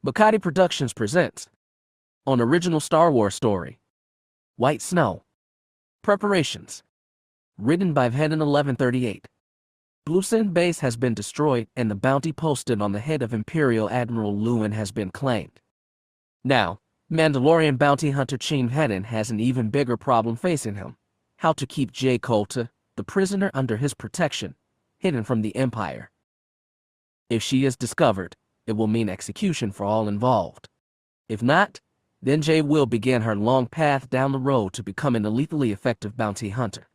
Bacati Productions presents on original Star Wars story, White Snow. Preparations. Written by Vhetin 1138. BlueSend base has been destroyed and the bounty posted on the head of Imperial Admiral Luun has been claimed. Now, Mandalorian bounty hunter Cin Vhetin has an even bigger problem facing him: how to keep Jay Kolta, the prisoner under his protection, hidden from the Empire. If she is discovered, it will mean execution for all involved. If not, then Jay will begin her long path down the road to becoming a lethally effective bounty hunter.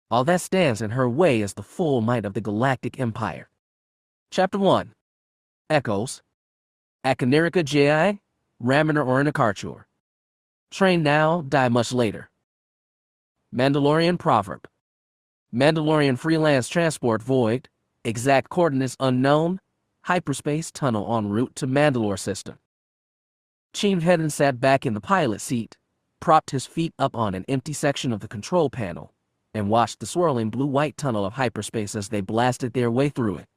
All that stands in her way is the full might of the Galactic Empire. Chapter 1. Echoes. Akanirika Jai, Raminer or Inakarchur. Train now, die much later. Mandalorian proverb. Mandalorian freelance transport void, exact coordinates unknown, hyperspace tunnel en route to Mandalore system. Cin Vhetin sat back in the pilot seat, propped his feet up on an empty section of the control panel, and watched the swirling blue-white tunnel of hyperspace as they blasted their way through it.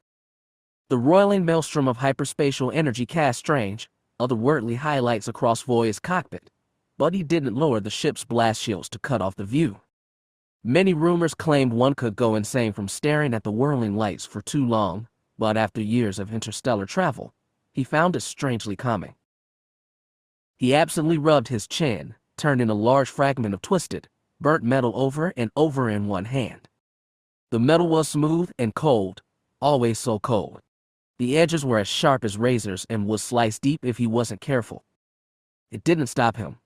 The roiling maelstrom of hyperspatial energy cast strange, otherworldly highlights across Voya's cockpit, but he didn't lower the ship's blast shields to cut off the view. Many rumors claimed one could go insane from staring at the whirling lights for too long, but after years of interstellar travel, he found it strangely calming. He absently rubbed his chin, turning a large fragment of twisted, burnt metal over and over in one hand. The metal was smooth and cold, always so cold. The edges were as sharp as razors and would slice deep if he wasn't careful. It didn't stop him.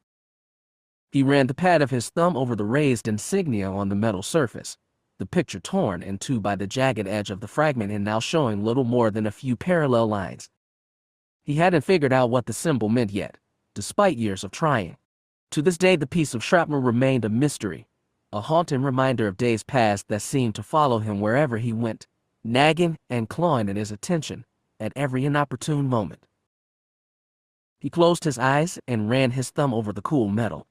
He ran the pad of his thumb over the raised insignia on the metal surface, the picture torn in two by the jagged edge of the fragment and now showing little more than a few parallel lines. He hadn't figured out what the symbol meant yet, despite years of trying. To this day, the piece of shrapnel remained a mystery, a haunting reminder of days past that seemed to follow him wherever he went, nagging and clawing at his attention at every inopportune moment. He closed his eyes and ran his thumb over the cool metal.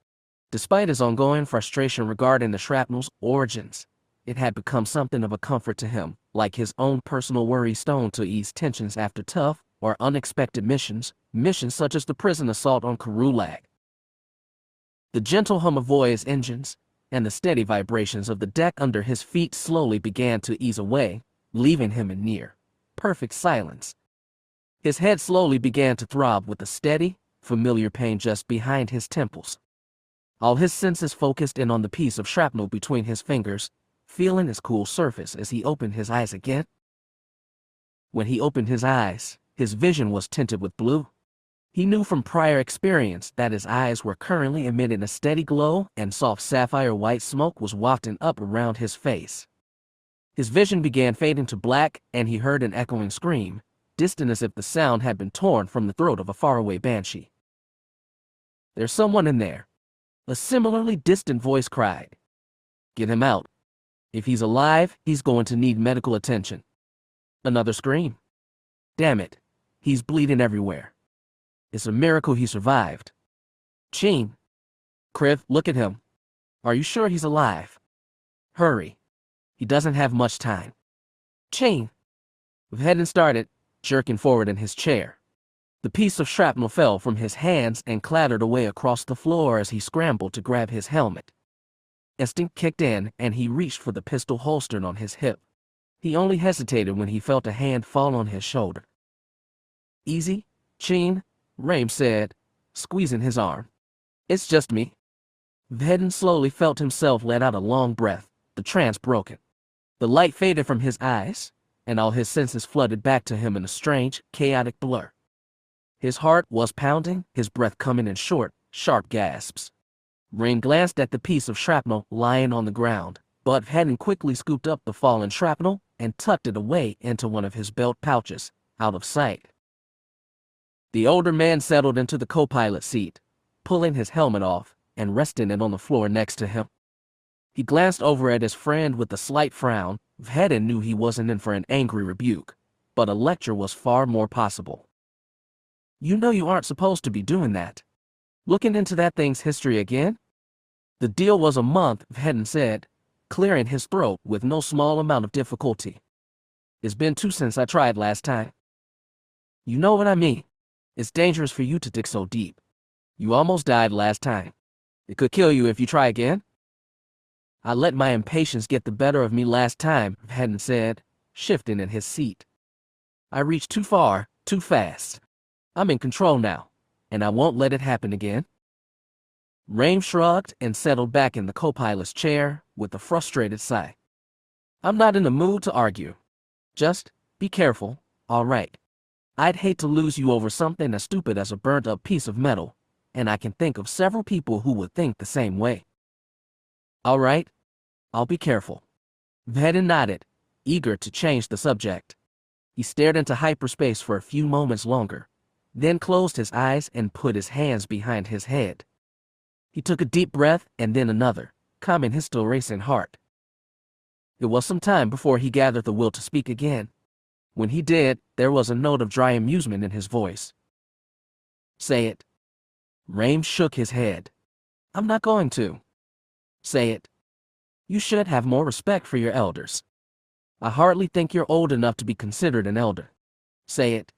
Despite his ongoing frustration regarding the shrapnel's origins, it had become something of a comfort to him, like his own personal worry stone to ease tensions after tough or unexpected missions such as the prison assault on Karulag. The gentle hum of Voya's engines and the steady vibrations of the deck under his feet slowly began to ease away, leaving him in near perfect silence. His head slowly began to throb with a steady, familiar pain just behind his temples. All his senses focused in on the piece of shrapnel between his fingers, feeling its cool surface as he opened his eyes again. When he opened his eyes, his vision was tinted with blue. He knew from prior experience that his eyes were currently emitting a steady glow and soft sapphire white smoke was wafting up around his face. His vision began fading to black and he heard an echoing scream, distant as if the sound had been torn from the throat of a faraway banshee. "There's someone in there," a similarly distant voice cried. "Get him out. If he's alive, he's going to need medical attention." Another scream. "Damn it, he's bleeding everywhere. It's a miracle he survived." "Cin. Kriv, look at him. Are you sure he's alive? Hurry. He doesn't have much time." "Cin." Vhetin started, jerking forward in his chair. The piece of shrapnel fell from his hands and clattered away across the floor as he scrambled to grab his helmet. Instinct kicked in and he reached for the pistol holstered on his hip. He only hesitated when he felt a hand fall on his shoulder. "Easy, Cin," Raim said, squeezing his arm. "It's just me." Vhetin slowly felt himself let out a long breath, the trance broken. The light faded from his eyes, and all his senses flooded back to him in a strange, chaotic blur. His heart was pounding, his breath coming in short, sharp gasps. Rain glanced at the piece of shrapnel lying on the ground, but Vhetin quickly scooped up the fallen shrapnel and tucked it away into one of his belt pouches, out of sight. The older man settled into the co-pilot seat, pulling his helmet off and resting it on the floor next to him. He glanced over at his friend with a slight frown. Vhetin knew he wasn't in for an angry rebuke, but a lecture was far more possible. "You know you aren't supposed to be doing that. Looking into that thing's history again?" "The deal was a month," Vhetin said, clearing his throat with no small amount of difficulty. "It's been 2 since I tried last time." "You know what I mean." It's dangerous for you to dig so deep. You almost died last time. It could kill you if you try again. I let my impatience get the better of me last time, Vhetin said, shifting in his seat. I reached too far, too fast. I'm in control now, and I won't let it happen again. Raim shrugged and settled back in the co-pilot's chair with a frustrated sigh. I'm not in the mood to argue. Just be careful, all right? I'd hate to lose you over something as stupid as a burnt-up piece of metal, and I can think of several people who would think the same way. All right, I'll be careful. Vhetin nodded, eager to change the subject. He stared into hyperspace for a few moments longer, then closed his eyes and put his hands behind his head. He took a deep breath and then another, calming his still racing heart. It was some time before he gathered the will to speak again. When he did, there was a note of dry amusement in his voice. Say it. Raim shook his head. I'm not going to. Say it. You should have more respect for your elders. I hardly think you're old enough to be considered an elder. Say it.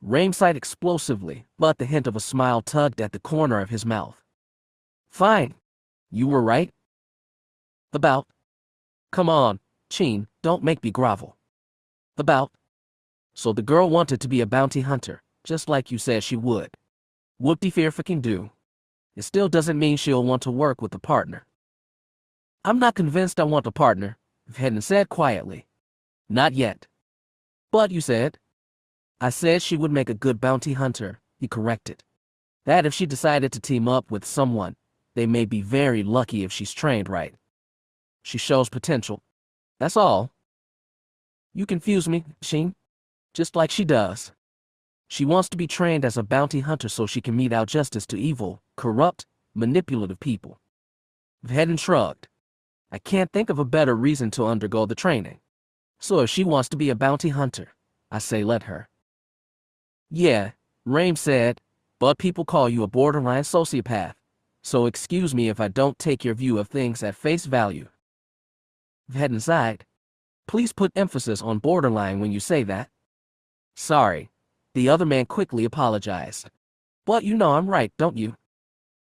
Raim sighed explosively, but the hint of a smile tugged at the corner of his mouth. Fine. You were right. About. Come on, Cin, don't make me grovel. About. So the girl wanted to be a bounty hunter, just like you said she would. Whoop-de-fear-fucking do. It still doesn't mean she'll want to work with a partner. I'm not convinced I want a partner, Vhetin said quietly. Not yet. But you said. I said she would make a good bounty hunter, he corrected. That if she decided to team up with someone, they may be very lucky if she's trained right. She shows potential. That's all. You confuse me, Cin. Just like she does. She wants to be trained as a bounty hunter so she can mete out justice to evil, corrupt, manipulative people. Vhetin shrugged. I can't think of a better reason to undergo the training. So if she wants to be a bounty hunter, I say let her. Yeah, Raim said, but people call you a borderline sociopath, so excuse me if I don't take your view of things at face value. Vhetin sighed. Please put emphasis on borderline when you say that. Sorry. The other man quickly apologized. But you know I'm right, don't you?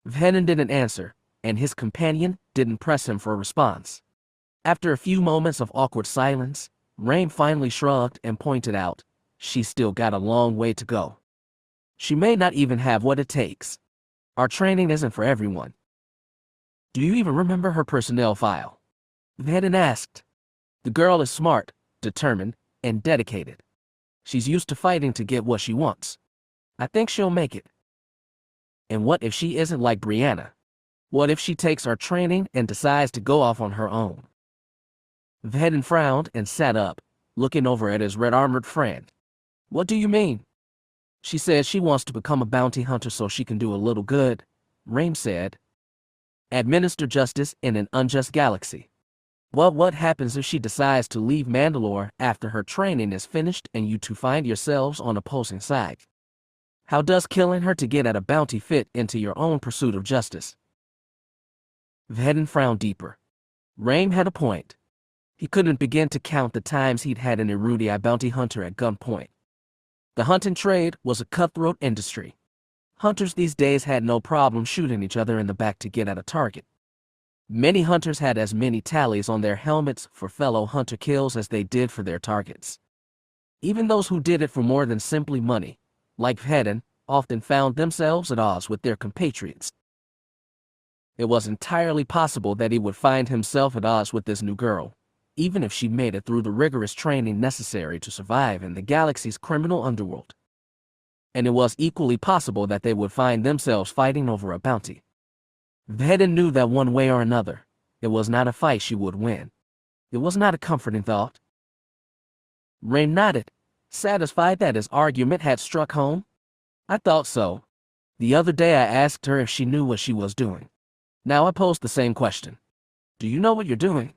Vhetin didn't answer, and his companion didn't press him for a response. After a few moments of awkward silence, Raim finally shrugged and pointed out, she's still got a long way to go. She may not even have what it takes. Our training isn't for everyone. Do you even remember her personnel file? Vhetin asked. The girl is smart, determined, and dedicated. She's used to fighting to get what she wants. I think she'll make it. And what if she isn't like Brianna? What if she takes our training and decides to go off on her own? Vhetin frowned and sat up, looking over at his red-armored friend. What do you mean? She says she wants to become a bounty hunter so she can do a little good, Raim said. Administer justice in an unjust galaxy. Well, what happens if she decides to leave Mandalore after her training is finished and you two find yourselves on opposing sides? How does killing her to get at a bounty fit into your own pursuit of justice? Vhetin frowned deeper. Raim had a point. He couldn't begin to count the times he'd had an erudite bounty hunter at gunpoint. The hunting trade was a cutthroat industry. Hunters these days had no problem shooting each other in the back to get at a target. Many hunters had as many tallies on their helmets for fellow hunter kills as they did for their targets. Even those who did it for more than simply money, like Vhetin, often found themselves at odds with their compatriots. It was entirely possible that he would find himself at odds with this new girl, even if she made it through the rigorous training necessary to survive in the galaxy's criminal underworld. And it was equally possible that they would find themselves fighting over a bounty. Vhetin knew that one way or another, it was not a fight she would win. It was not a comforting thought. Raim nodded, satisfied that his argument had struck home. I thought so. The other day I asked her if she knew what she was doing. Now I pose the same question. Do you know what you're doing?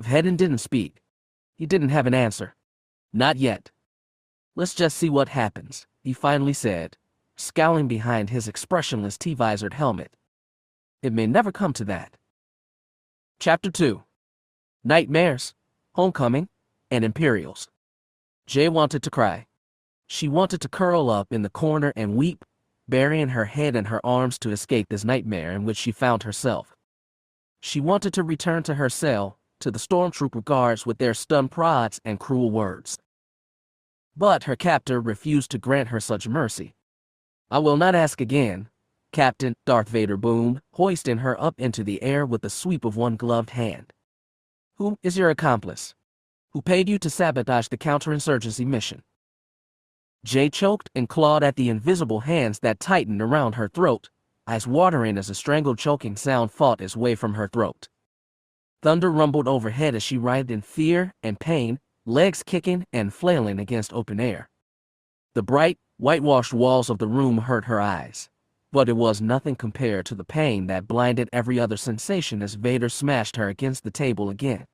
Vhetin didn't speak. He didn't have an answer. Not yet. Let's just see what happens, he finally said, scowling behind his expressionless T-visored helmet. It may never come to that. Chapter 2. Nightmares, Homecoming, and Imperials. Jay wanted to cry. She wanted to curl up in the corner and weep, burying her head in her arms to escape this nightmare in which she found herself. She wanted to return to her cell, to the stormtrooper guards with their stun prods and cruel words. But her captor refused to grant her such mercy. "I will not ask again, Captain," Darth Vader boomed, hoisting her up into the air with the sweep of one gloved hand. "Who is your accomplice? Who paid you to sabotage the counterinsurgency mission?" Jay choked and clawed at the invisible hands that tightened around her throat, eyes watering as a strangled choking sound fought its way from her throat. Thunder rumbled overhead as she writhed in fear and pain, legs kicking and flailing against open air. The bright, whitewashed walls of the room hurt her eyes, but it was nothing compared to the pain that blinded every other sensation as Vader smashed her against the table again.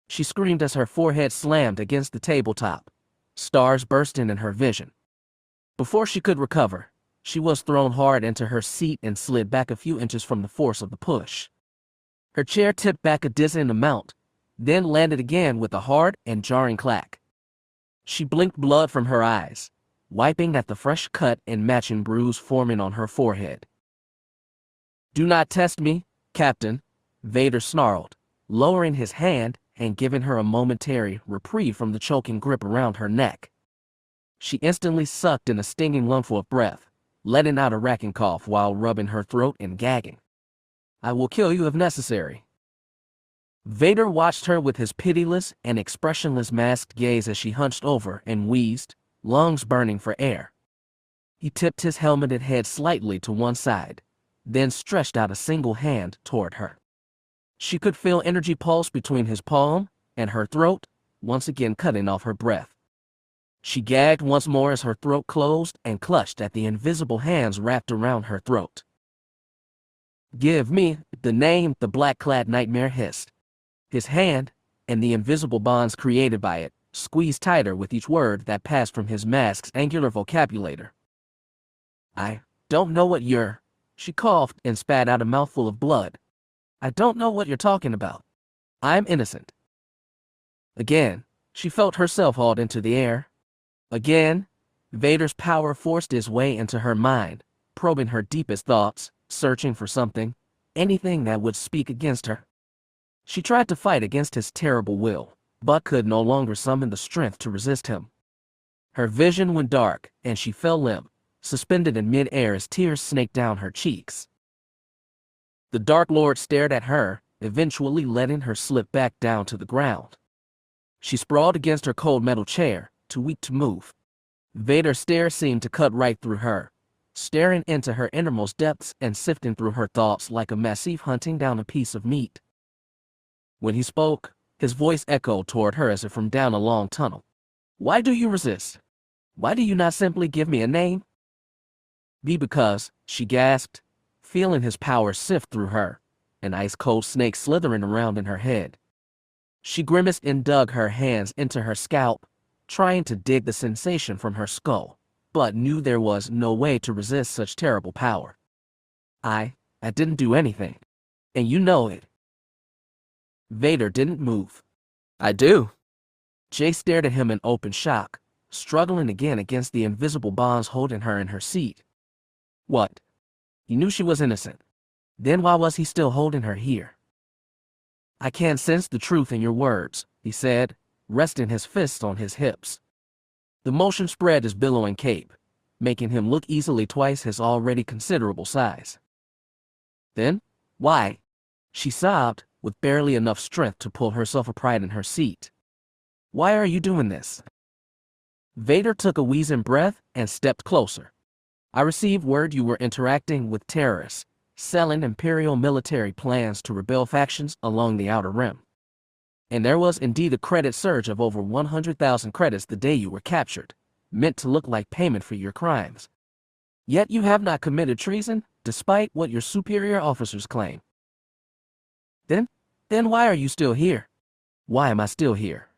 She screamed as her forehead slammed against the tabletop, stars bursting in her vision. Before she could recover, she was thrown hard into her seat and slid back a few inches from the force of the push. Her chair tipped back a dizzying amount, then landed again with a hard and jarring clack. She blinked blood from her eyes, wiping at the fresh cut and matching bruise forming on her forehead. "Do not test me, Captain," Vader snarled, lowering his hand and giving her a momentary reprieve from the choking grip around her neck. She instantly sucked in a stinging lungful of breath, letting out a racking cough while rubbing her throat and gagging. "I will kill you if necessary." Vader watched her with his pitiless and expressionless masked gaze as she hunched over and wheezed, lungs burning for air. He tipped his helmeted head slightly to one side, then stretched out a single hand toward her. She could feel energy pulse between his palm and her throat, once again cutting off her breath. She gagged once more as her throat closed and clutched at the invisible hands wrapped around her throat. "Give me the name," the black-clad nightmare hissed. His hand, and the invisible bonds created by it, squeezed tighter with each word that passed from his mask's angular vocabulator. "I don't know what you're..." She coughed and spat out a mouthful of blood. "I don't know what you're talking about. I'm innocent." Again, she felt herself hauled into the air. Again, Vader's power forced its way into her mind, probing her deepest thoughts, searching for something, anything that would speak against her. She tried to fight against his terrible will, but could no longer summon the strength to resist him. Her vision went dark, and she fell limp, suspended in mid-air as tears snaked down her cheeks. The Dark Lord stared at her, eventually letting her slip back down to the ground. She sprawled against her cold metal chair, too weak to move. Vader's stare seemed to cut right through her, staring into her innermost depths and sifting through her thoughts like a massif hunting down a piece of meat. When he spoke, his voice echoed toward her as if from down a long tunnel. "Why do you resist? Why do you not simply give me a name?" Because," she gasped, feeling his power sift through her, an ice-cold snake slithering around in her head. She grimaced and dug her hands into her scalp, trying to dig the sensation from her skull, but knew there was no way to resist such terrible power. I didn't do anything. And you know it." Vader didn't move. "I do." Jay stared at him in open shock, struggling again against the invisible bonds holding her in her seat. What? He knew she was innocent. Then why was he still holding her here? "I can't sense the truth in your words," he said, resting his fists on his hips. The motion spread his billowing cape, making him look easily twice his already considerable size. "Then, why?" she sobbed, with barely enough strength to pull herself upright in her seat. "Why are you doing this?" Vader took a wheezing breath and stepped closer. "I received word you were interacting with terrorists, selling Imperial military plans to rebel factions along the Outer Rim. And there was indeed a credit surge of over 100,000 credits the day you were captured, meant to look like payment for your crimes. Yet you have not committed treason, despite what your superior officers claim. Then why are you still here? Why am I still here?"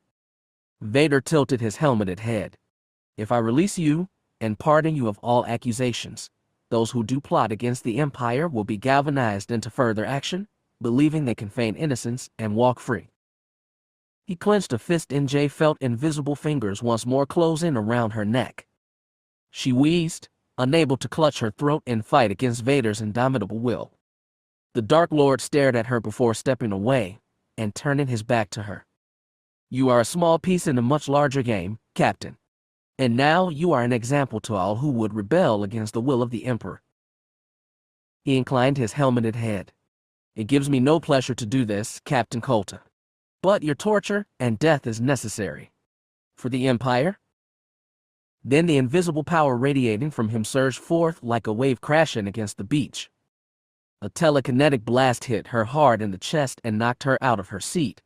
Vader tilted his helmeted head. "If I release you and pardon you of all accusations, those who do plot against the Empire will be galvanized into further action, believing they can feign innocence and walk free. He clenched a fist and Jay felt invisible fingers once more close in around her neck. She wheezed, unable to clutch her throat and fight against Vader's indomitable will. The Dark Lord stared at her before stepping away and turning his back to her. "You are a small piece in a much larger game, Captain. And now you are an example to all who would rebel against the will of the Emperor." He inclined his helmeted head. "It gives me no pleasure to do this, Captain Kolta. But your torture and death is necessary. For the Empire?" Then the invisible power radiating from him surged forth like a wave crashing against the beach. A telekinetic blast hit her hard in the chest and knocked her out of her seat.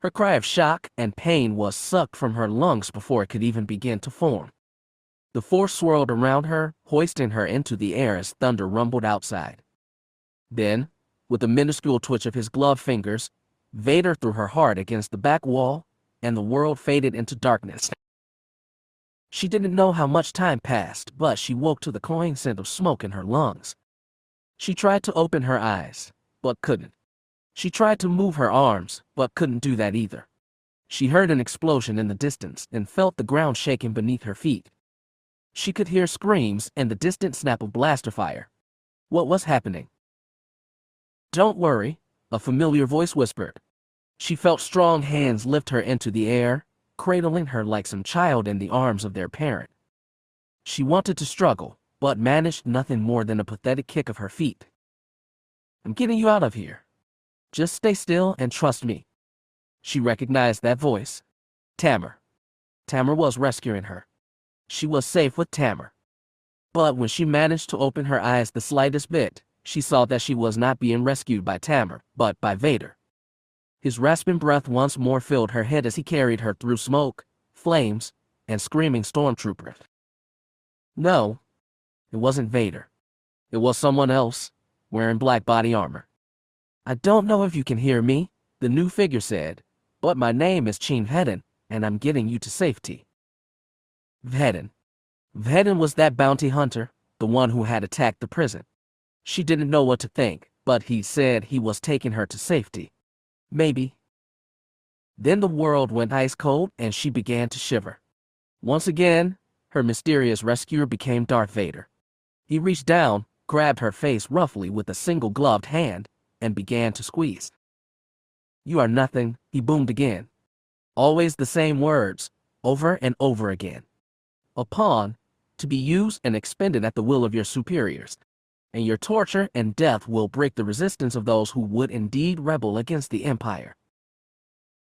Her cry of shock and pain was sucked from her lungs before it could even begin to form. The force swirled around her, hoisting her into the air as thunder rumbled outside. Then, with a minuscule twitch of his gloved fingers, Vader threw her hard against the back wall, and the world faded into darkness. She didn't know how much time passed, but she woke to the cloying scent of smoke in her lungs. She tried to open her eyes, but couldn't. She tried to move her arms, but couldn't do that either. She heard an explosion in the distance and felt the ground shaking beneath her feet. She could hear screams and the distant snap of blaster fire. What was happening? "Don't worry," a familiar voice whispered. She felt strong hands lift her into the air, cradling her like some child in the arms of their parent. She wanted to struggle, but managed nothing more than a pathetic kick of her feet. "I'm getting you out of here. Just stay still and trust me." She recognized that voice. Tamar. Tamar was rescuing her. She was safe with Tamar. But when she managed to open her eyes the slightest bit, she saw that she was not being rescued by Tamar, but by Vader. His rasping breath once more filled her head as he carried her through smoke, flames, and screaming stormtroopers. No, it wasn't Vader. It was someone else, wearing black body armor. "I don't know if you can hear me," the new figure said, "but my name is Cin Vhetin, and I'm getting you to safety." Vhetin. Vhetin was that bounty hunter, the one who had attacked the prison. She didn't know what to think, but he said he was taking her to safety. Maybe. Then the world went ice cold and she began to shiver. Once again, her mysterious rescuer became Darth Vader. He reached down, grabbed her face roughly with a single gloved hand, and began to squeeze. "You are nothing," he boomed again. Always the same words, over and over again. "A pawn, to be used and expended at the will of your superiors. And your torture and death will break the resistance of those who would indeed rebel against the Empire."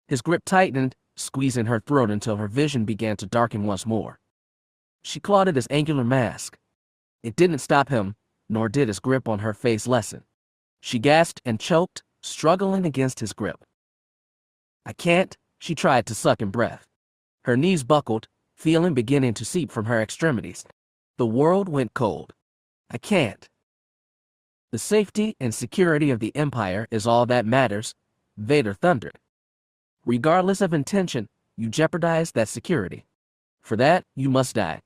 His grip tightened, squeezing her throat until her vision began to darken once more. She clawed at his angular mask. It didn't stop him, nor did his grip on her face lessen. She gasped and choked, struggling against his grip. "I can't," she tried to suck in breath. Her knees buckled, feeling beginning to seep from her extremities. The world went cold. "I can't." "The safety and security of the Empire is all that matters," Vader thundered. "Regardless of intention, you jeopardize that security. For that, you must die."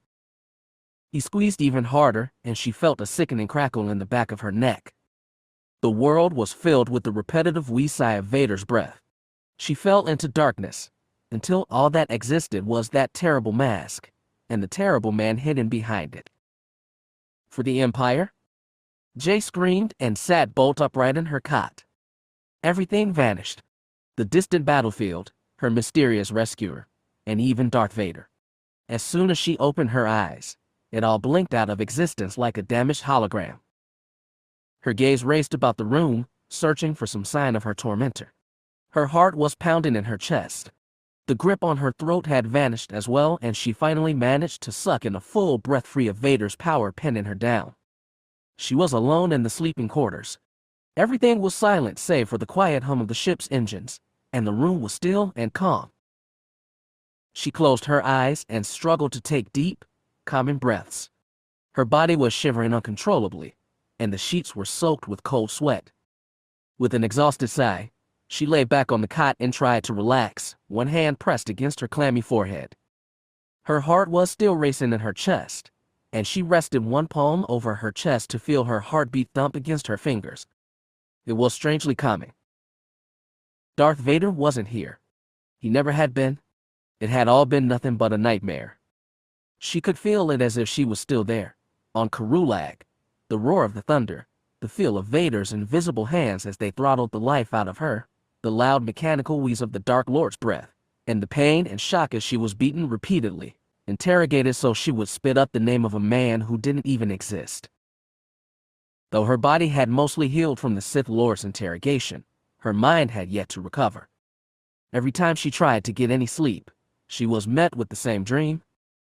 He squeezed even harder, and she felt a sickening crackle in the back of her neck. The world was filled with the repetitive wee sigh of Vader's breath. She fell into darkness, until all that existed was that terrible mask, and the terrible man hidden behind it. "For the Empire?" Jay screamed and sat bolt upright in her cot. Everything vanished. The distant battlefield, her mysterious rescuer, and even Darth Vader. As soon as she opened her eyes, it all blinked out of existence like a damaged hologram. Her gaze raced about the room, searching for some sign of her tormentor. Her heart was pounding in her chest. The grip on her throat had vanished as well, and she finally managed to suck in a full breath free of Vader's power pinning her down. She was alone in the sleeping quarters. Everything was silent save for the quiet hum of the ship's engines, and the room was still and calm. She closed her eyes and struggled to take deep, calming breaths. Her body was shivering uncontrollably, and the sheets were soaked with cold sweat. With an exhausted sigh, she lay back on the cot and tried to relax, one hand pressed against her clammy forehead. Her heart was still racing in her chest, and she rested one palm over her chest to feel her heartbeat thump against her fingers. It was strangely calming. Darth Vader wasn't here. He never had been. It had all been nothing but a nightmare. She could feel it as if she was still there, on Karulag, the roar of the thunder, the feel of Vader's invisible hands as they throttled the life out of her, the loud mechanical wheeze of the Dark Lord's breath, and the pain and shock as she was beaten repeatedly, interrogated so she would spit up the name of a man who didn't even exist. Though her body had mostly healed from the Sith Lord's interrogation, her mind had yet to recover. Every time she tried to get any sleep, she was met with the same dream.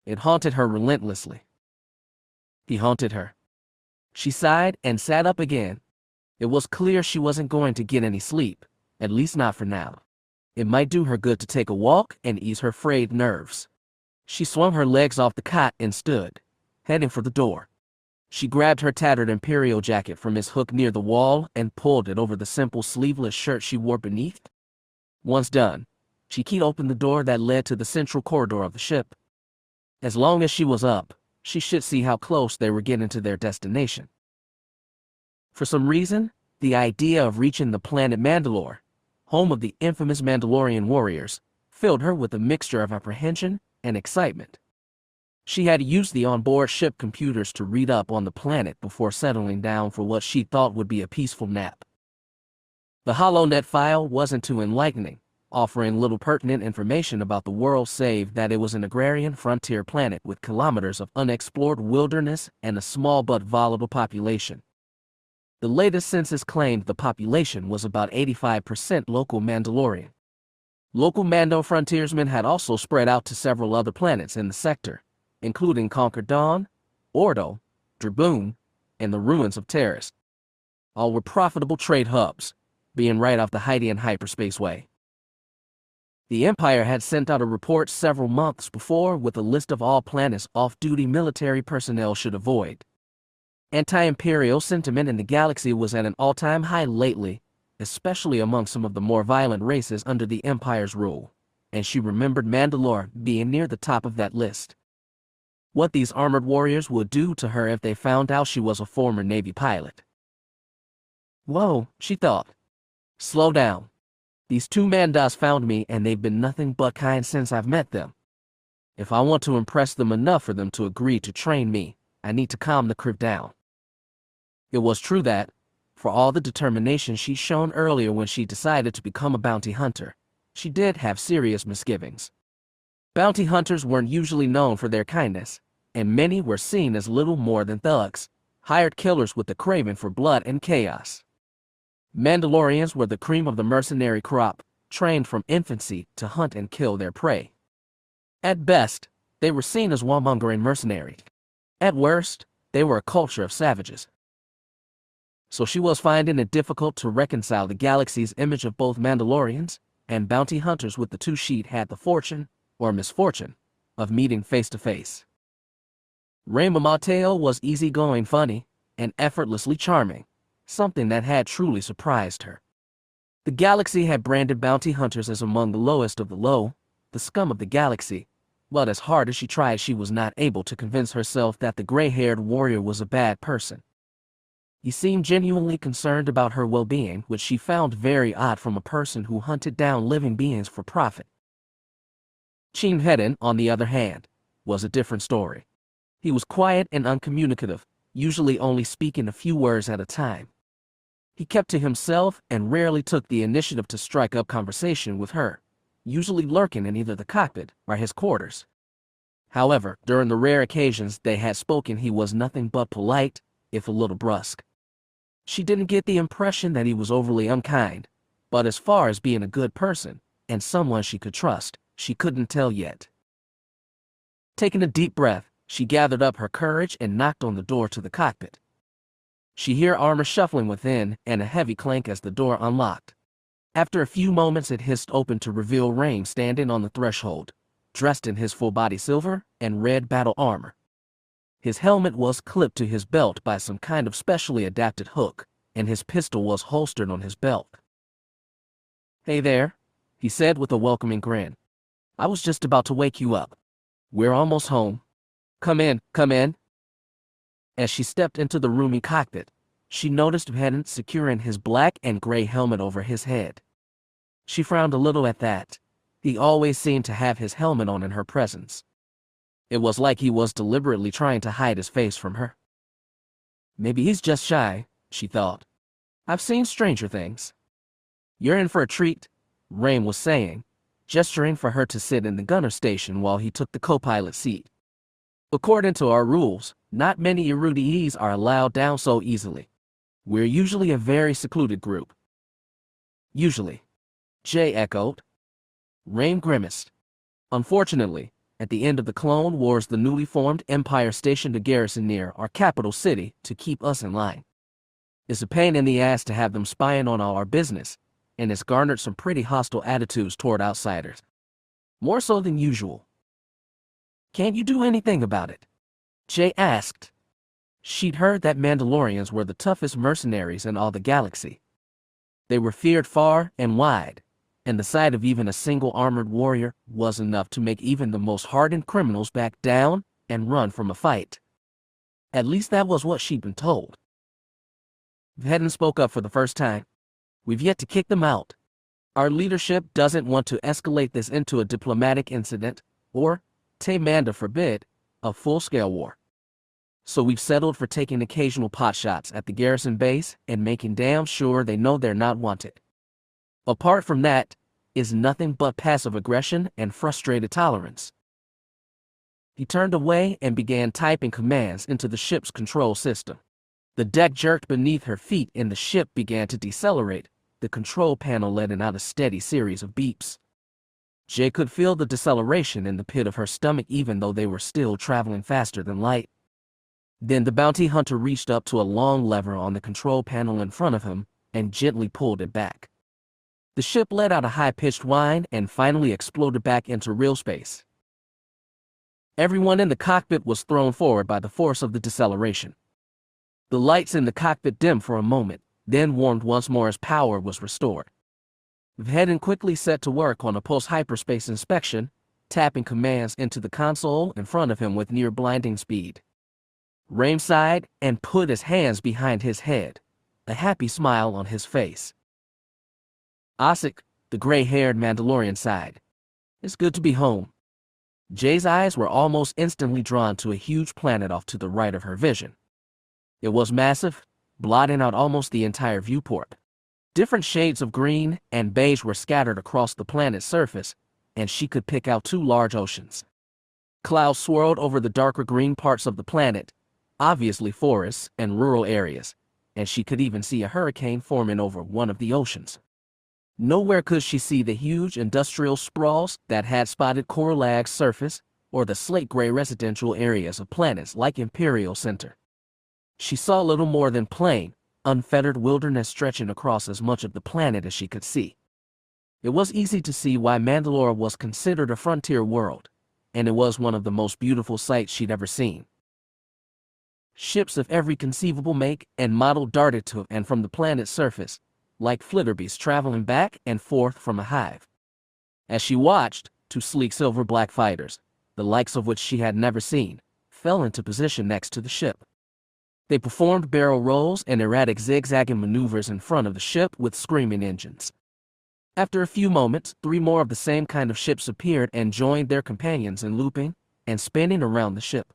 It haunted her relentlessly. He haunted her. She sighed and sat up again. It was clear she wasn't going to get any sleep, at least not for now. It might do her good to take a walk and ease her frayed nerves. She swung her legs off the cot and stood, heading for the door. She grabbed her tattered Imperial jacket from its hook near the wall and pulled it over the simple sleeveless shirt she wore beneath. Once done, she keyed open the door that led to the central corridor of the ship. As long as she was up, she should see how close they were getting to their destination. For some reason, the idea of reaching the planet Mandalore, home of the infamous Mandalorian warriors, filled her with a mixture of apprehension and excitement. She had used the onboard ship computers to read up on the planet before settling down for what she thought would be a peaceful nap. The HoloNet file wasn't too enlightening, offering little pertinent information about the world save that it was an agrarian frontier planet with kilometers of unexplored wilderness and a small but volatile population. The latest census claimed the population was about 85% local Mandalorian. Local Mando frontiersmen had also spread out to several other planets in the sector, including Conquer Dawn, Ordo, Draboon, and the ruins of Terrace. All were profitable trade hubs, being right off the Hydian hyperspace way. The Empire had sent out a report several months before with a list of all planets off-duty military personnel should avoid. Anti-imperial sentiment in the galaxy was at an all-time high lately, especially among some of the more violent races under the Empire's rule, and she remembered Mandalore being near the top of that list. What these armored warriors would do to her if they found out she was a former Navy pilot. Whoa, she thought. Slow down. These two Mandas found me and they've been nothing but kind since I've met them. If I want to impress them enough for them to agree to train me, I need to calm the crew down. It was true that, for all the determination she'd shown earlier when she decided to become a bounty hunter, she did have serious misgivings. Bounty hunters weren't usually known for their kindness, and many were seen as little more than thugs, hired killers with a craving for blood and chaos. Mandalorians were the cream of the mercenary crop, trained from infancy to hunt and kill their prey. At best, they were seen as warmongering mercenaries. At worst, they were a culture of savages. So she was finding it difficult to reconcile the galaxy's image of both Mandalorians and bounty hunters with the two she'd had the fortune, or misfortune, of meeting face to face. Reyma Mateo was easygoing, funny, and effortlessly charming, something that had truly surprised her. The galaxy had branded bounty hunters as among the lowest of the low, the scum of the galaxy, but as hard as she tried, she was not able to convince herself that the gray-haired warrior was a bad person. He seemed genuinely concerned about her well-being, which she found very odd from a person who hunted down living beings for profit. Cin Vhetin, on the other hand, was a different story. He was quiet and uncommunicative, usually only speaking a few words at a time. He kept to himself and rarely took the initiative to strike up conversation with her, usually lurking in either the cockpit or his quarters. However, during the rare occasions they had spoken, he was nothing but polite, if a little brusque. She didn't get the impression that he was overly unkind, but as far as being a good person, and someone she could trust, she couldn't tell yet. Taking a deep breath, she gathered up her courage and knocked on the door to the cockpit. She heard armor shuffling within and a heavy clank as the door unlocked. After a few moments it hissed open to reveal Rain standing on the threshold, dressed in his full-body silver and red battle armor. His helmet was clipped to his belt by some kind of specially adapted hook, and his pistol was holstered on his belt. "Hey there," he said with a welcoming grin. "I was just about to wake you up. We're almost home. Come in, come in." As she stepped into the roomy cockpit, she noticed Vhetin securing his black and gray helmet over his head. She frowned a little at that. He always seemed to have his helmet on in her presence. It was like he was deliberately trying to hide his face from her. Maybe he's just shy, she thought. I've seen stranger things. You're in for a treat, Rain was saying, gesturing for her to sit in the gunner station while he took the co-pilot seat. According to our rules, not many erudees are allowed down so easily. We're usually a very secluded group. Usually, Jay echoed. Rain grimaced. Unfortunately, at the end of the Clone Wars, the newly formed Empire stationed a garrison near our capital city to keep us in line. It's a pain in the ass to have them spying on all our business, and it's garnered some pretty hostile attitudes toward outsiders. More so than usual. Can't you do anything about it? Jay asked. She'd heard that Mandalorians were the toughest mercenaries in all the galaxy. They were feared far and wide, and the sight of even a single armored warrior was enough to make even the most hardened criminals back down and run from a fight. At least that was what she'd been told. Vhetin spoke up for the first time. We've yet to kick them out. Our leadership doesn't want to escalate this into a diplomatic incident, or, Manda forbid, a full-scale war. So we've settled for taking occasional potshots at the garrison base and making damn sure they know they're not wanted. Apart from that, is nothing but passive aggression and frustrated tolerance. He turned away and began typing commands into the ship's control system. The deck jerked beneath her feet and the ship began to decelerate, the control panel letting out a steady series of beeps. Jay could feel the deceleration in the pit of her stomach even though they were still traveling faster than light. Then the bounty hunter reached up to a long lever on the control panel in front of him and gently pulled it back. The ship let out a high-pitched whine and finally exploded back into real space. Everyone in the cockpit was thrown forward by the force of the deceleration. The lights in the cockpit dimmed for a moment, then warmed once more as power was restored. Vhetin quickly set to work on a post-hyperspace inspection, tapping commands into the console in front of him with near-blinding speed. Rain sighed and put his hands behind his head, a happy smile on his face. Osik, the gray-haired Mandalorian, sighed. It's good to be home. Jay's eyes were almost instantly drawn to a huge planet off to the right of her vision. It was massive, blotting out almost the entire viewport. Different shades of green and beige were scattered across the planet's surface, and she could pick out two large oceans. Clouds swirled over the darker green parts of the planet, obviously forests and rural areas, and she could even see a hurricane forming over one of the oceans. Nowhere could she see the huge industrial sprawls that had spotted Coralag's surface or the slate-gray residential areas of planets like Imperial Center. She saw little more than plain, unfettered wilderness stretching across as much of the planet as she could see. It was easy to see why Mandalore was considered a frontier world, and it was one of the most beautiful sights she'd ever seen. Ships of every conceivable make and model darted to and from the planet's surface, like flitterbees traveling back and forth from a hive. As she watched, two sleek silver-black fighters, the likes of which she had never seen, fell into position next to the ship. They performed barrel rolls and erratic zigzagging maneuvers in front of the ship with screaming engines. After a few moments, three more of the same kind of ships appeared and joined their companions in looping and spinning around the ship.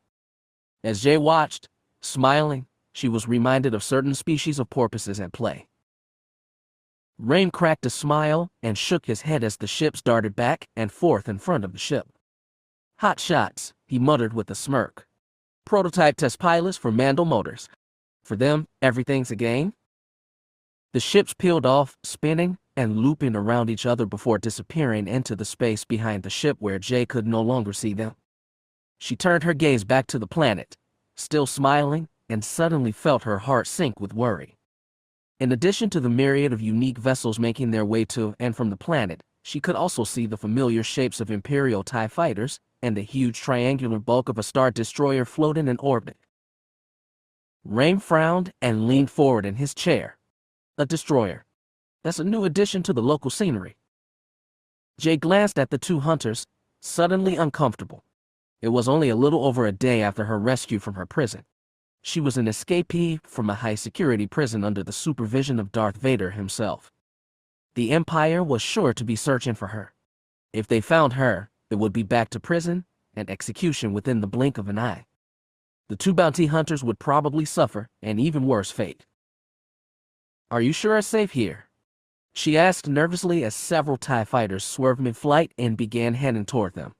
As Jay watched, smiling, she was reminded of certain species of porpoises at play. Rain cracked a smile and shook his head as the ships darted back and forth in front of the ship. Hot shots, he muttered with a smirk. Prototype test pilots for Mandal Motors. For them, everything's a game. The ships peeled off, spinning and looping around each other before disappearing into the space behind the ship where Jay could no longer see them. She turned her gaze back to the planet, still smiling, and suddenly felt her heart sink with worry. In addition to the myriad of unique vessels making their way to and from the planet, she could also see the familiar shapes of Imperial TIE fighters and the huge triangular bulk of a Star Destroyer floating in orbit. Rain frowned and leaned forward in his chair. A destroyer. That's a new addition to the local scenery. Jay glanced at the two hunters, suddenly uncomfortable. It was only a little over a day after her rescue from her prison. She was an escapee from a high-security prison under the supervision of Darth Vader himself. The Empire was sure to be searching for her. If they found her, it would be back to prison and execution within the blink of an eye. The two bounty hunters would probably suffer an even worse fate. "Are you sure it's safe here?" she asked nervously as several TIE fighters swerved mid-flight and began heading toward them.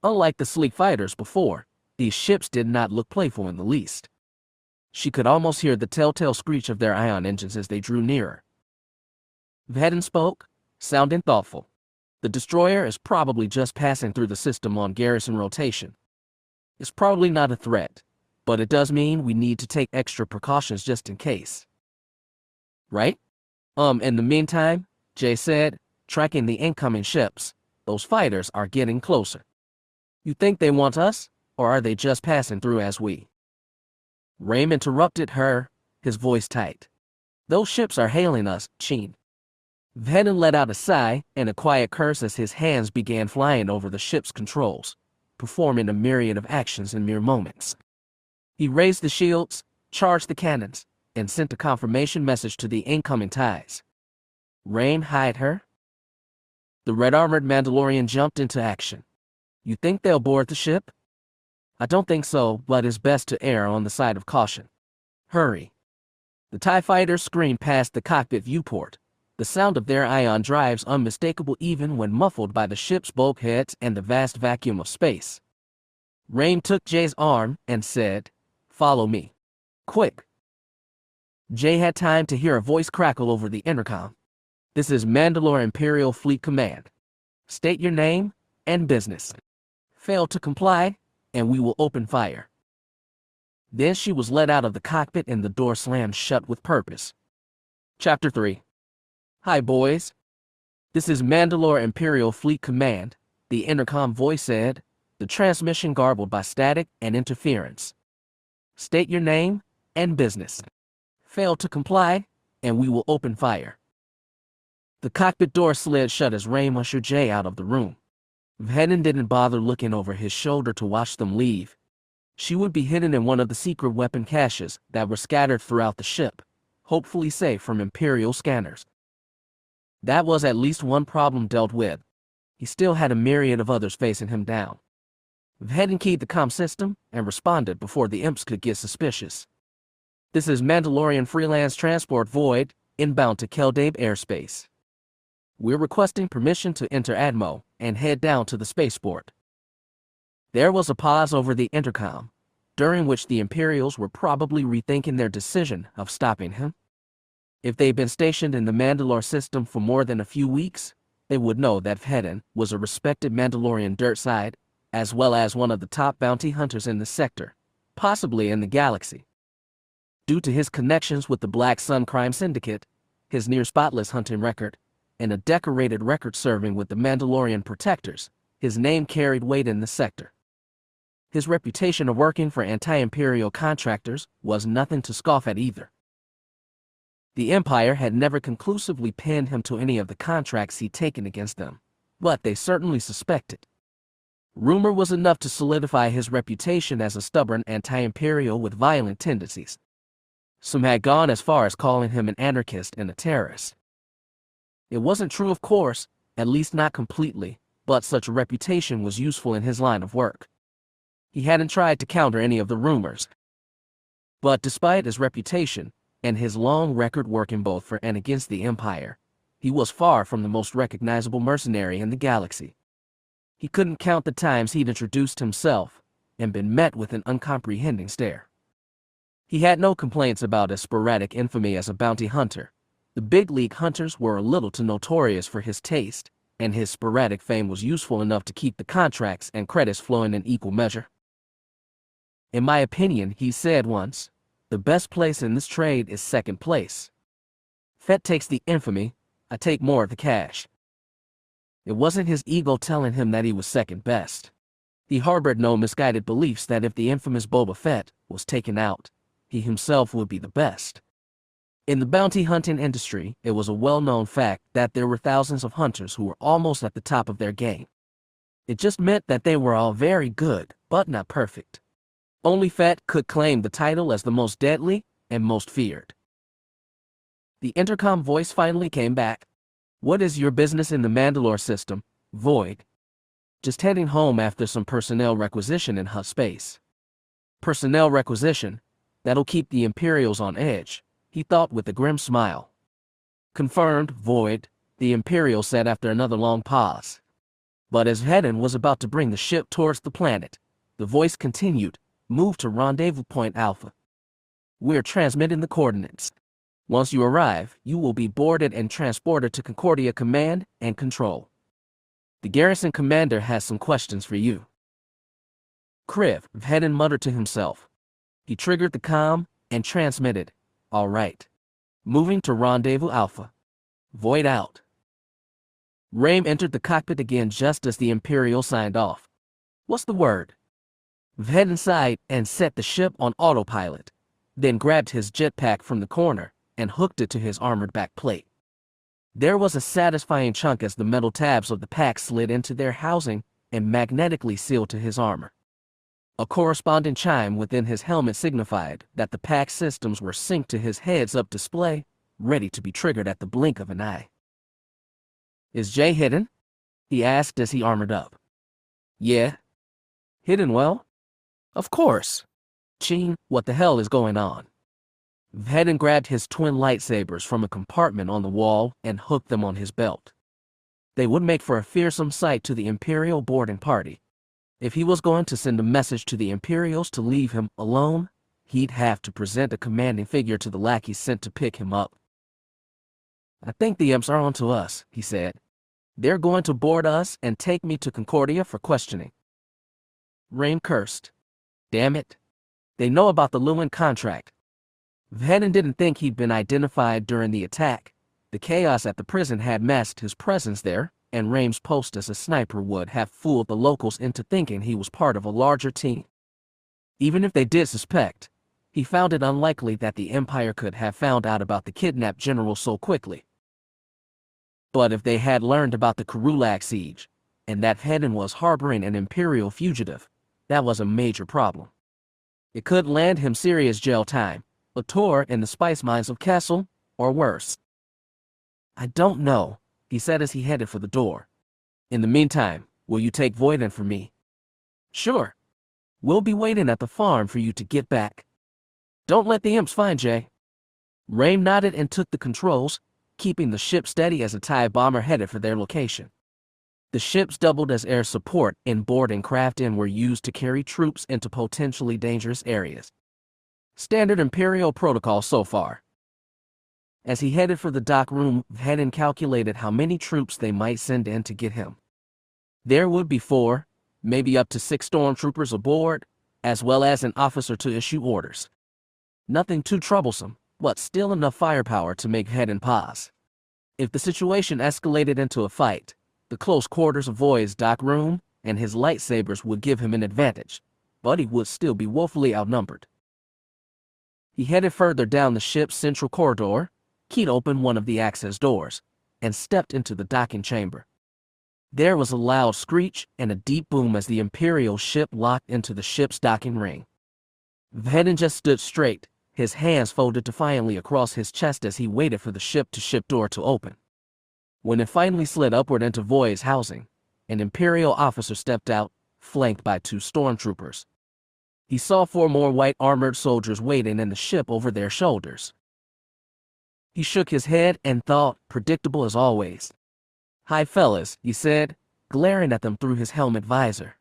Unlike the sleek fighters before, these ships did not look playful in the least. She could almost hear the telltale screech of their ion engines as they drew nearer. Vhetin spoke, sounding thoughtful. "The destroyer is probably just passing through the system on garrison rotation. It's probably not a threat, but it does mean we need to take extra precautions just in case." "Right? In the meantime," Jay said, tracking the incoming ships, "those fighters are getting closer. You think they want us, or are they just passing through as we?" Rame interrupted her, his voice tight. "Those ships are hailing us, Cin." Vhetin let out a sigh and a quiet curse as his hands began flying over the ship's controls, performing a myriad of actions in mere moments. He raised the shields, charged the cannons, and sent a confirmation message to the incoming TIEs. "Rame, hide her." The red-armored Mandalorian jumped into action. "You think they'll board the ship?" "I don't think so, but it's best to err on the side of caution. Hurry." The TIE fighters screamed past the cockpit viewport, the sound of their ion drives unmistakable even when muffled by the ship's bulkheads and the vast vacuum of space. Rame took Jay's arm and said, "Follow me. Quick." Jay had time to hear a voice crackle over the intercom. "This is Mandalore Imperial Fleet Command. State your name and business. Fail to comply, and we will open fire." Then she was let out of the cockpit and the door slammed shut with purpose. Chapter 3. "Hi, boys. This is Mandalore Imperial Fleet Command," the intercom voice said, the transmission garbled by static and interference. "State your name and business. Fail to comply, and we will open fire." The cockpit door slid shut as Rame ushered Jay out of the room. Vhetin didn't bother looking over his shoulder to watch them leave. She would be hidden in one of the secret weapon caches that were scattered throughout the ship, hopefully safe from Imperial scanners. That was at least one problem dealt with. He still had a myriad of others facing him down. Vhetin keyed the comm system and responded before the imps could get suspicious. "This is Mandalorian Freelance Transport Void, inbound to Kell Dae airspace. We're requesting permission to enter Admo and head down to the spaceport." There was a pause over the intercom, during which the Imperials were probably rethinking their decision of stopping him. If they'd been stationed in the Mandalore system for more than a few weeks, they would know that Vhetin was a respected Mandalorian dirtside, as well as one of the top bounty hunters in the sector, possibly in the galaxy. Due to his connections with the Black Sun Crime Syndicate, his near-spotless hunting record, and a decorated record serving with the Mandalorian Protectors, his name carried weight in the sector. His reputation of working for anti-imperial contractors was nothing to scoff at either. The Empire had never conclusively pinned him to any of the contracts he'd taken against them, but they certainly suspected. Rumor was enough to solidify his reputation as a stubborn anti-imperial with violent tendencies. Some had gone as far as calling him an anarchist and a terrorist. It wasn't true, of course, at least not completely, but such a reputation was useful in his line of work. He hadn't tried to counter any of the rumors. But despite his reputation, and his long record working both for and against the Empire, he was far from the most recognizable mercenary in the galaxy. He couldn't count the times he'd introduced himself and been met with an uncomprehending stare. He had no complaints about his sporadic infamy as a bounty hunter. The big league hunters were a little too notorious for his taste, and his sporadic fame was useful enough to keep the contracts and credits flowing in equal measure. "In my opinion," he said once, "the best place in this trade is second place. Fett takes the infamy, I take more of the cash." It wasn't his ego telling him that he was second best. He harbored no misguided beliefs that if the infamous Boba Fett was taken out, he himself would be the best. In the bounty hunting industry, it was a well-known fact that there were thousands of hunters who were almost at the top of their game. It just meant that they were all very good, but not perfect. Only Fett could claim the title as the most deadly and most feared. The intercom voice finally came back. "What is your business in the Mandalore system, Void. Just heading home after some personnel requisition in hyperspace. Personnel requisition? That'll keep the Imperials on edge, he thought with a grim smile. Confirmed, Void, the Imperial said after another long pause. But as Vhetin was about to bring the ship towards the planet, the voice continued, move to rendezvous point Alpha. We're transmitting the coordinates. Once you arrive, you will be boarded and transported to Concordia Command and Control. The garrison commander has some questions for you. Kriv, Vhetin muttered to himself. He triggered the comm and transmitted, all right. Moving to rendezvous Alpha. Void out. Raim entered the cockpit again just as the Imperial signed off. What's the word? Vhetin sighed and set the ship on autopilot, then grabbed his jetpack from the corner and hooked it to his armored backplate. There was a satisfying chunk as the metal tabs of the pack slid into their housing and magnetically sealed to his armor. A corresponding chime within his helmet signified that the pack systems were synced to his heads-up display, ready to be triggered at the blink of an eye. Is Jay hidden? He asked as he armored up. Yeah. Hidden well? Of course. Cin, what the hell is going on? Vhetin grabbed his twin lightsabers from a compartment on the wall and hooked them on his belt. They would make for a fearsome sight to the Imperial boarding party. If he was going to send a message to the Imperials to leave him alone, he'd have to present a commanding figure to the lackeys sent to pick him up. I think the imps are onto us, he said. They're going to board us and take me to Concordia for questioning. Raim cursed. Damn it. They know about the Luun contract. Vhetin didn't think he'd been identified during the attack. The chaos at the prison had masked his presence there, and Raim's post as a sniper would have fooled the locals into thinking he was part of a larger team. Even if they did suspect, he found it unlikely that the Empire could have found out about the kidnapped general so quickly. But if they had learned about the Karulak siege, and that Vhetin was harboring an Imperial fugitive, that was a major problem. It could land him serious jail time, a tour in the spice mines of Kessel, or worse. I don't know, he said as he headed for the door. In the meantime, will you take Void in for me? Sure. We'll be waiting at the farm for you to get back. Don't let the imps find Jay. Raim nodded and took the controls, keeping the ship steady as a TIE bomber headed for their location. The ships doubled as air support and boarding craft and were used to carry troops into potentially dangerous areas. Standard Imperial protocol so far. As he headed for the dock room, Vhetin calculated how many troops they might send in to get him. There would be 4, maybe up to 6 stormtroopers aboard, as well as an officer to issue orders. Nothing too troublesome, but still enough firepower to make Vhetin pause. If the situation escalated into a fight, the close quarters of Void's dock room and his lightsabers would give him an advantage, but he would still be woefully outnumbered. He headed further down the ship's central corridor, keyed open one of the access doors, and stepped into the docking chamber. There was a loud screech and a deep boom as the Imperial ship locked into the ship's docking ring. Vhetin just stood straight, his hands folded defiantly across his chest as he waited for the ship-to-ship door to open. When it finally slid upward into Void's housing, an Imperial officer stepped out, flanked by 2 stormtroopers. He saw 4 more white armored soldiers waiting in the ship over their shoulders. He shook his head and thought, predictable as always. Hi fellas, he said, glaring at them through his helmet visor.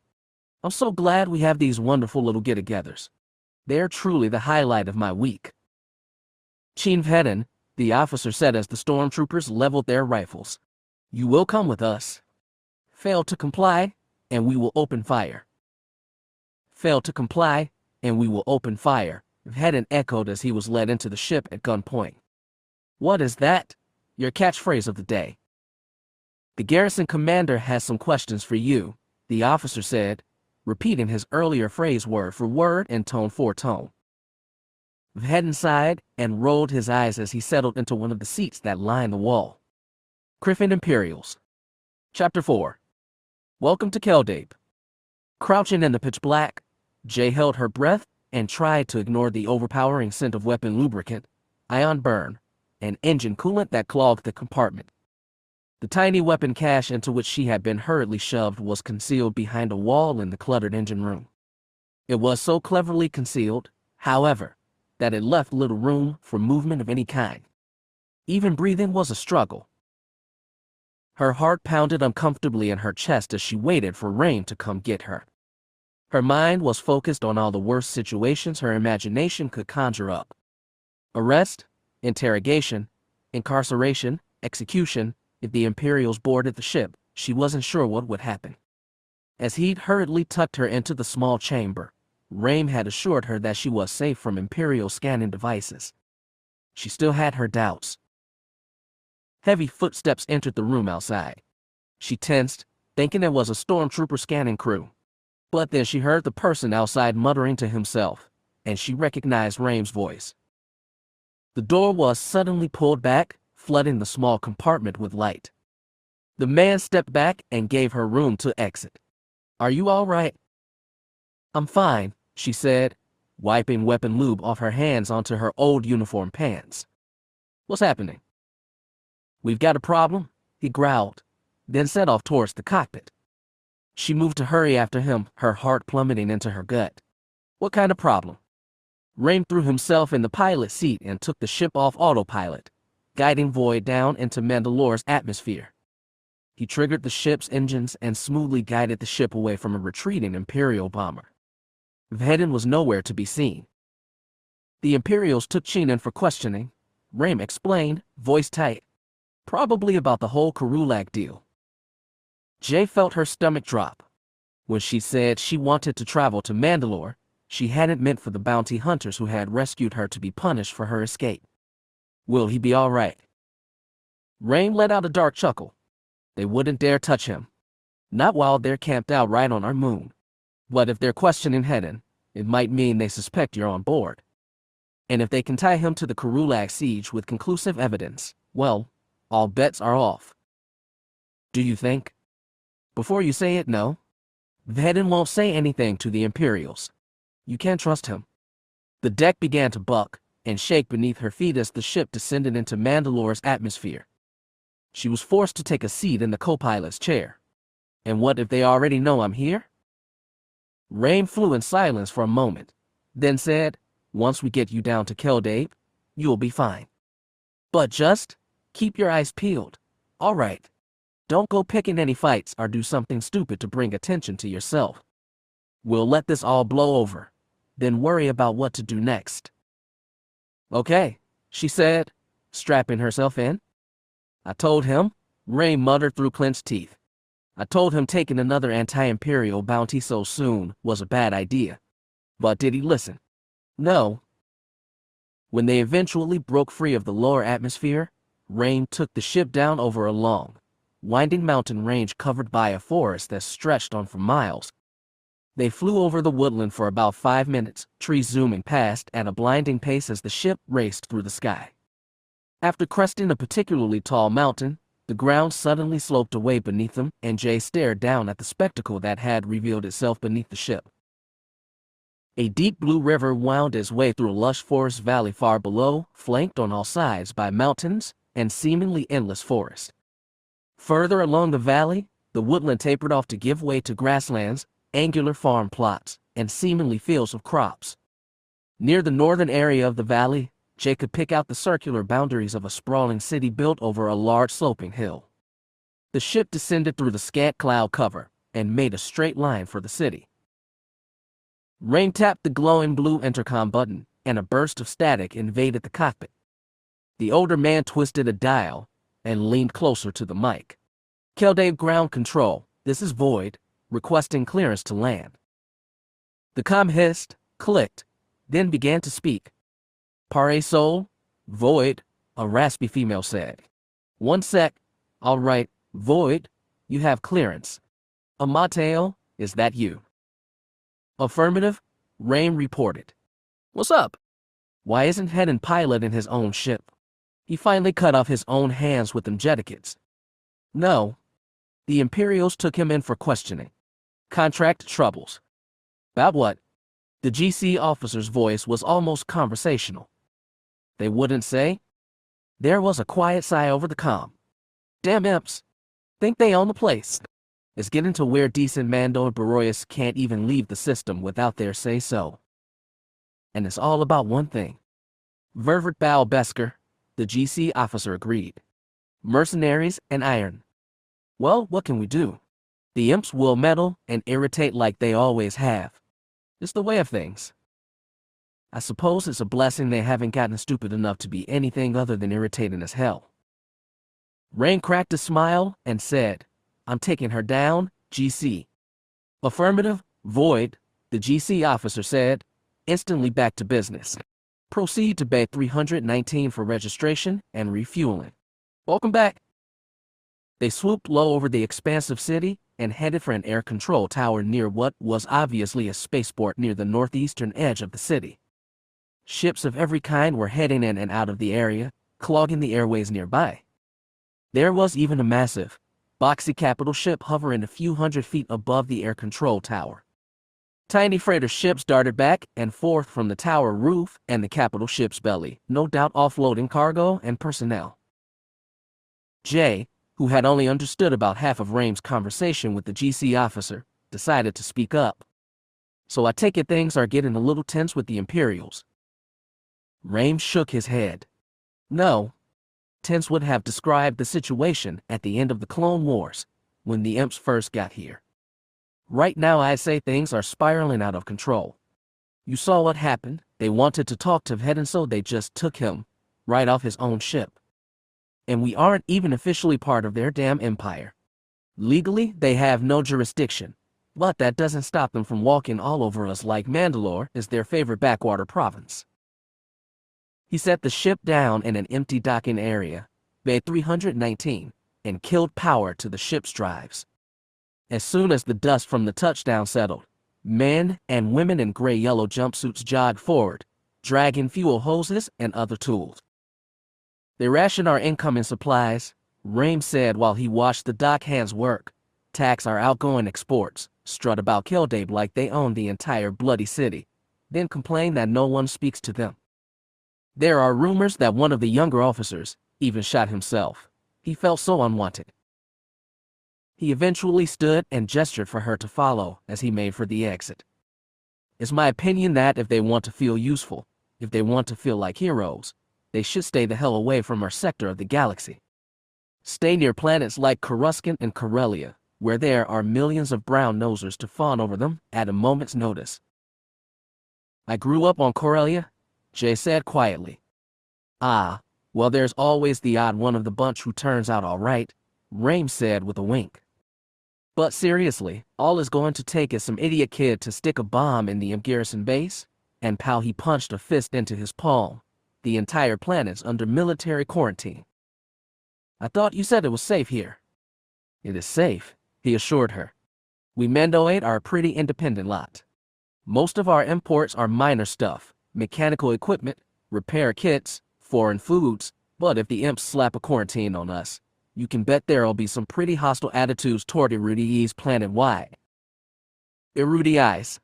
I'm so glad we have these wonderful little get-togethers. They're truly the highlight of my week. Cin Vhetin, the officer said as the stormtroopers leveled their rifles. You will come with us. Fail to comply, and we will open fire. Fail to comply, and we will open fire, Vhetin echoed as he was led into the ship at gunpoint. What is that? Your catchphrase of the day. The garrison commander has some questions for you, the officer said, repeating his earlier phrase word for word and tone for tone. Vhetin sighed and rolled his eyes as he settled into one of the seats that lined the wall. Griffin Imperials. Chapter 4. Welcome to Kell Dae. Crouching in the pitch black, Jay held her breath and tried to ignore the overpowering scent of weapon lubricant, ion burn, and engine coolant that clogged the compartment. The tiny weapon cache into which she had been hurriedly shoved was concealed behind a wall in the cluttered engine room. It was so cleverly concealed, however, that it left little room for movement of any kind. Even breathing was a struggle. Her heart pounded uncomfortably in her chest as she waited for Rain to come get her. Her mind was focused on all the worst situations her imagination could conjure up. Arrest, interrogation, incarceration, execution. If the Imperials boarded the ship, she wasn't sure what would happen. As he'd hurriedly tucked her into the small chamber, Rain had assured her that she was safe from Imperial scanning devices. She still had her doubts. Heavy footsteps entered the room outside. She tensed, thinking it was a stormtrooper scanning crew. But then she heard the person outside muttering to himself, and she recognized Rain's voice. The door was suddenly pulled back, flooding the small compartment with light. The man stepped back and gave her room to exit. "Are you all right?" "I'm fine," she said, wiping weapon lube off her hands onto her old uniform pants. "What's happening?" "We've got a problem," he growled, then set off towards the cockpit. She moved to hurry after him, her heart plummeting into her gut. "What kind of problem?" Rain threw himself in the pilot seat and took the ship off autopilot, guiding Void down into Mandalore's atmosphere. He triggered the ship's engines and smoothly guided the ship away from a retreating Imperial bomber. Vhetin was nowhere to be seen. "The Imperials took Cin in for questioning," Rain explained, voice tight. "Probably about the whole Karulak deal." Jay felt her stomach drop. When she said she wanted to travel to Mandalore, she hadn't meant for the bounty hunters who had rescued her to be punished for her escape. Will he be all right? Rain let out a dark chuckle. They wouldn't dare touch him. Not while they're camped out right on our moon. But if they're questioning Vhetin, it might mean they suspect you're on board. And if they can tie him to the Karulak siege with conclusive evidence, well, all bets are off. Do you think? Before you say it, no. Vhetin won't say anything to the Imperials. You can't trust him. The deck began to buck and shake beneath her feet as the ship descended into Mandalore's atmosphere. She was forced to take a seat in the co-pilot's chair. And what if they already know I'm here? Rain flew in silence for a moment, then said, "Once we get you down to Kell Dae, you'll be fine. But just keep your eyes peeled, all right? Don't go picking any fights or do something stupid to bring attention to yourself. We'll let this all blow over, then worry about what to do next." "Okay," she said, strapping herself in. "I told him," Rain muttered through clenched teeth. "I told him taking another anti-Imperial bounty so soon was a bad idea. But did he listen? No." When they eventually broke free of the lower atmosphere, Rain took the ship down over a long, winding mountain range covered by a forest that stretched on for miles. They flew over the woodland for about 5 minutes, trees zooming past at a blinding pace as the ship raced through the sky. After cresting a particularly tall mountain, the ground suddenly sloped away beneath them, and Jay stared down at the spectacle that had revealed itself beneath the ship. A deep blue river wound its way through a lush forest valley far below, flanked on all sides by mountains and seemingly endless forest. Further along the valley, the woodland tapered off to give way to grasslands, angular farm plots, and seemingly fields of crops. Near the northern area of the valley, Jay could pick out the circular boundaries of a sprawling city built over a large sloping hill. The ship descended through the scant cloud cover and made a straight line for the city. Rain tapped the glowing blue intercom button, and a burst of static invaded the cockpit. The older man twisted a dial and leaned closer to the mic. "Kell Dae ground control, this is Void, requesting clearance to land." The comm hissed, clicked, then began to speak. "Pare Sol, Void," a raspy female said. "1 sec. All right, Void, you have clearance. Amateo, is that you?" "Affirmative," Rain reported. "What's up? Why isn't Vhetin piloting his own ship? He finally cut off his own hands with them jetickets." "No. The Imperials took him in for questioning. Contract troubles." "About what?" The GC officer's voice was almost conversational. "They wouldn't say?" There was a quiet sigh over the comm. "Damn imps, Think they own the place. It's getting to where decent Mando and Baroyas can't even leave the system without their say-so. And it's all about one thing. Ververt Bal Besker, the GC officer, agreed. Mercenaries and iron. Well, what can we do? The imps will meddle and irritate like they always have. It's the way of things. I suppose it's a blessing they haven't gotten stupid enough to be anything other than irritating as hell. Rain cracked a smile and said, I'm taking her down, GC. Affirmative, Void, the GC officer said, instantly back to business. Proceed to Bay 319 for registration and refueling. Welcome back. They swooped low over the expansive city and headed for an air control tower near what was obviously a spaceport near the northeastern edge of the city. Ships of every kind were heading in and out of the area, clogging the airways nearby. There was even a massive, boxy capital ship hovering a few hundred feet above the air control tower. Tiny freighter ships darted back and forth from the tower roof and the capital ship's belly, no doubt offloading cargo and personnel. Jay, who had only understood about half of Raim's conversation with the GC officer, decided to speak up. So I take it things are getting a little tense with the Imperials. Raim shook his head. No. Tense would have described the situation at the end of the Clone Wars, when the imps first got here. Right now I'd say things are spiraling out of control. You saw what happened. They wanted to talk to Vhetin, so they just took him, right off his own ship. And we aren't even officially part of their damn empire. Legally, they have no jurisdiction, but that doesn't stop them from walking all over us like Mandalore is their favorite backwater province. He set the ship down in an empty docking area, Bay 319, and killed power to the ship's drives. As soon as the dust from the touchdown settled, men and women in gray-yellow jumpsuits jogged forward, dragging fuel hoses and other tools. They ration our incoming supplies, Raim said while he watched the dock hands work, tax our outgoing exports, strut about Kell Dae like they own the entire bloody city, then complain that no one speaks to them. There are rumors that one of the younger officers even shot himself. He felt so unwanted. He eventually stood and gestured for her to follow as he made for the exit. It's my opinion that if they want to feel useful, if they want to feel like heroes, they should stay the hell away from our sector of the galaxy. Stay near planets like Coruscant and Corellia, where there are millions of brown nosers to fawn over them at a moment's notice. I grew up on Corellia, Jay said quietly. Ah, well there's always the odd one of the bunch who turns out all right, Raim said with a wink. But seriously, all it's going to take is some idiot kid to stick a bomb in the garrison base, and pow, he punched a fist into his palm. The entire planet's under military quarantine. I thought you said it was safe here. It is safe, he assured her. We Mandoate are a pretty independent lot. Most of our imports are minor stuff, mechanical equipment, repair kits, foreign foods, but if the imps slap a quarantine on us, you can bet there'll be some pretty hostile attitudes toward Erudis planet-wide. Erudis,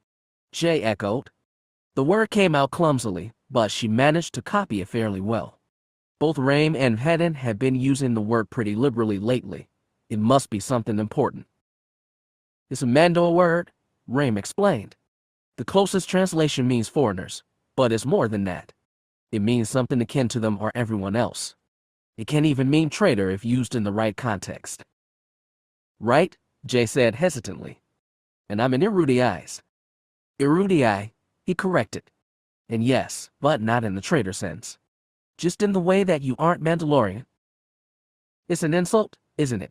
Jay echoed. The word came out clumsily, but she managed to copy it fairly well. Both Raim and Vhetin had been using the word pretty liberally lately. It must be something important. It's a Mando word, Raim explained. The closest translation means foreigners, but it's more than that. It means something akin to them or everyone else. It can even mean traitor if used in the right context. Right? Jay said hesitantly. And I'm an Erudii. Erudii, he corrected. And yes, but not in the traitor sense. Just in the way that you aren't Mandalorian. It's an insult, isn't it?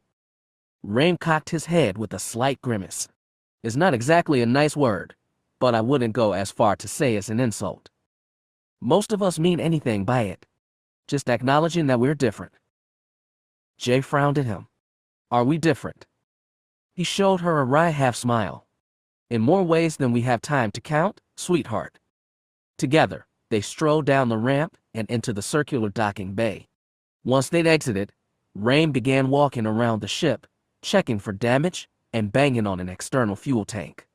Raim cocked his head with a slight grimace. It's not exactly a nice word, but I wouldn't go as far to say it's an insult. Most of us mean anything by it. Just acknowledging that we're different. Jay frowned at him. Are we different? He showed her a wry half-smile. In more ways than we have time to count, sweetheart. Together, they strolled down the ramp and into the circular docking bay. Once they'd exited, Raim began walking around the ship, checking for damage and banging on an external fuel tank.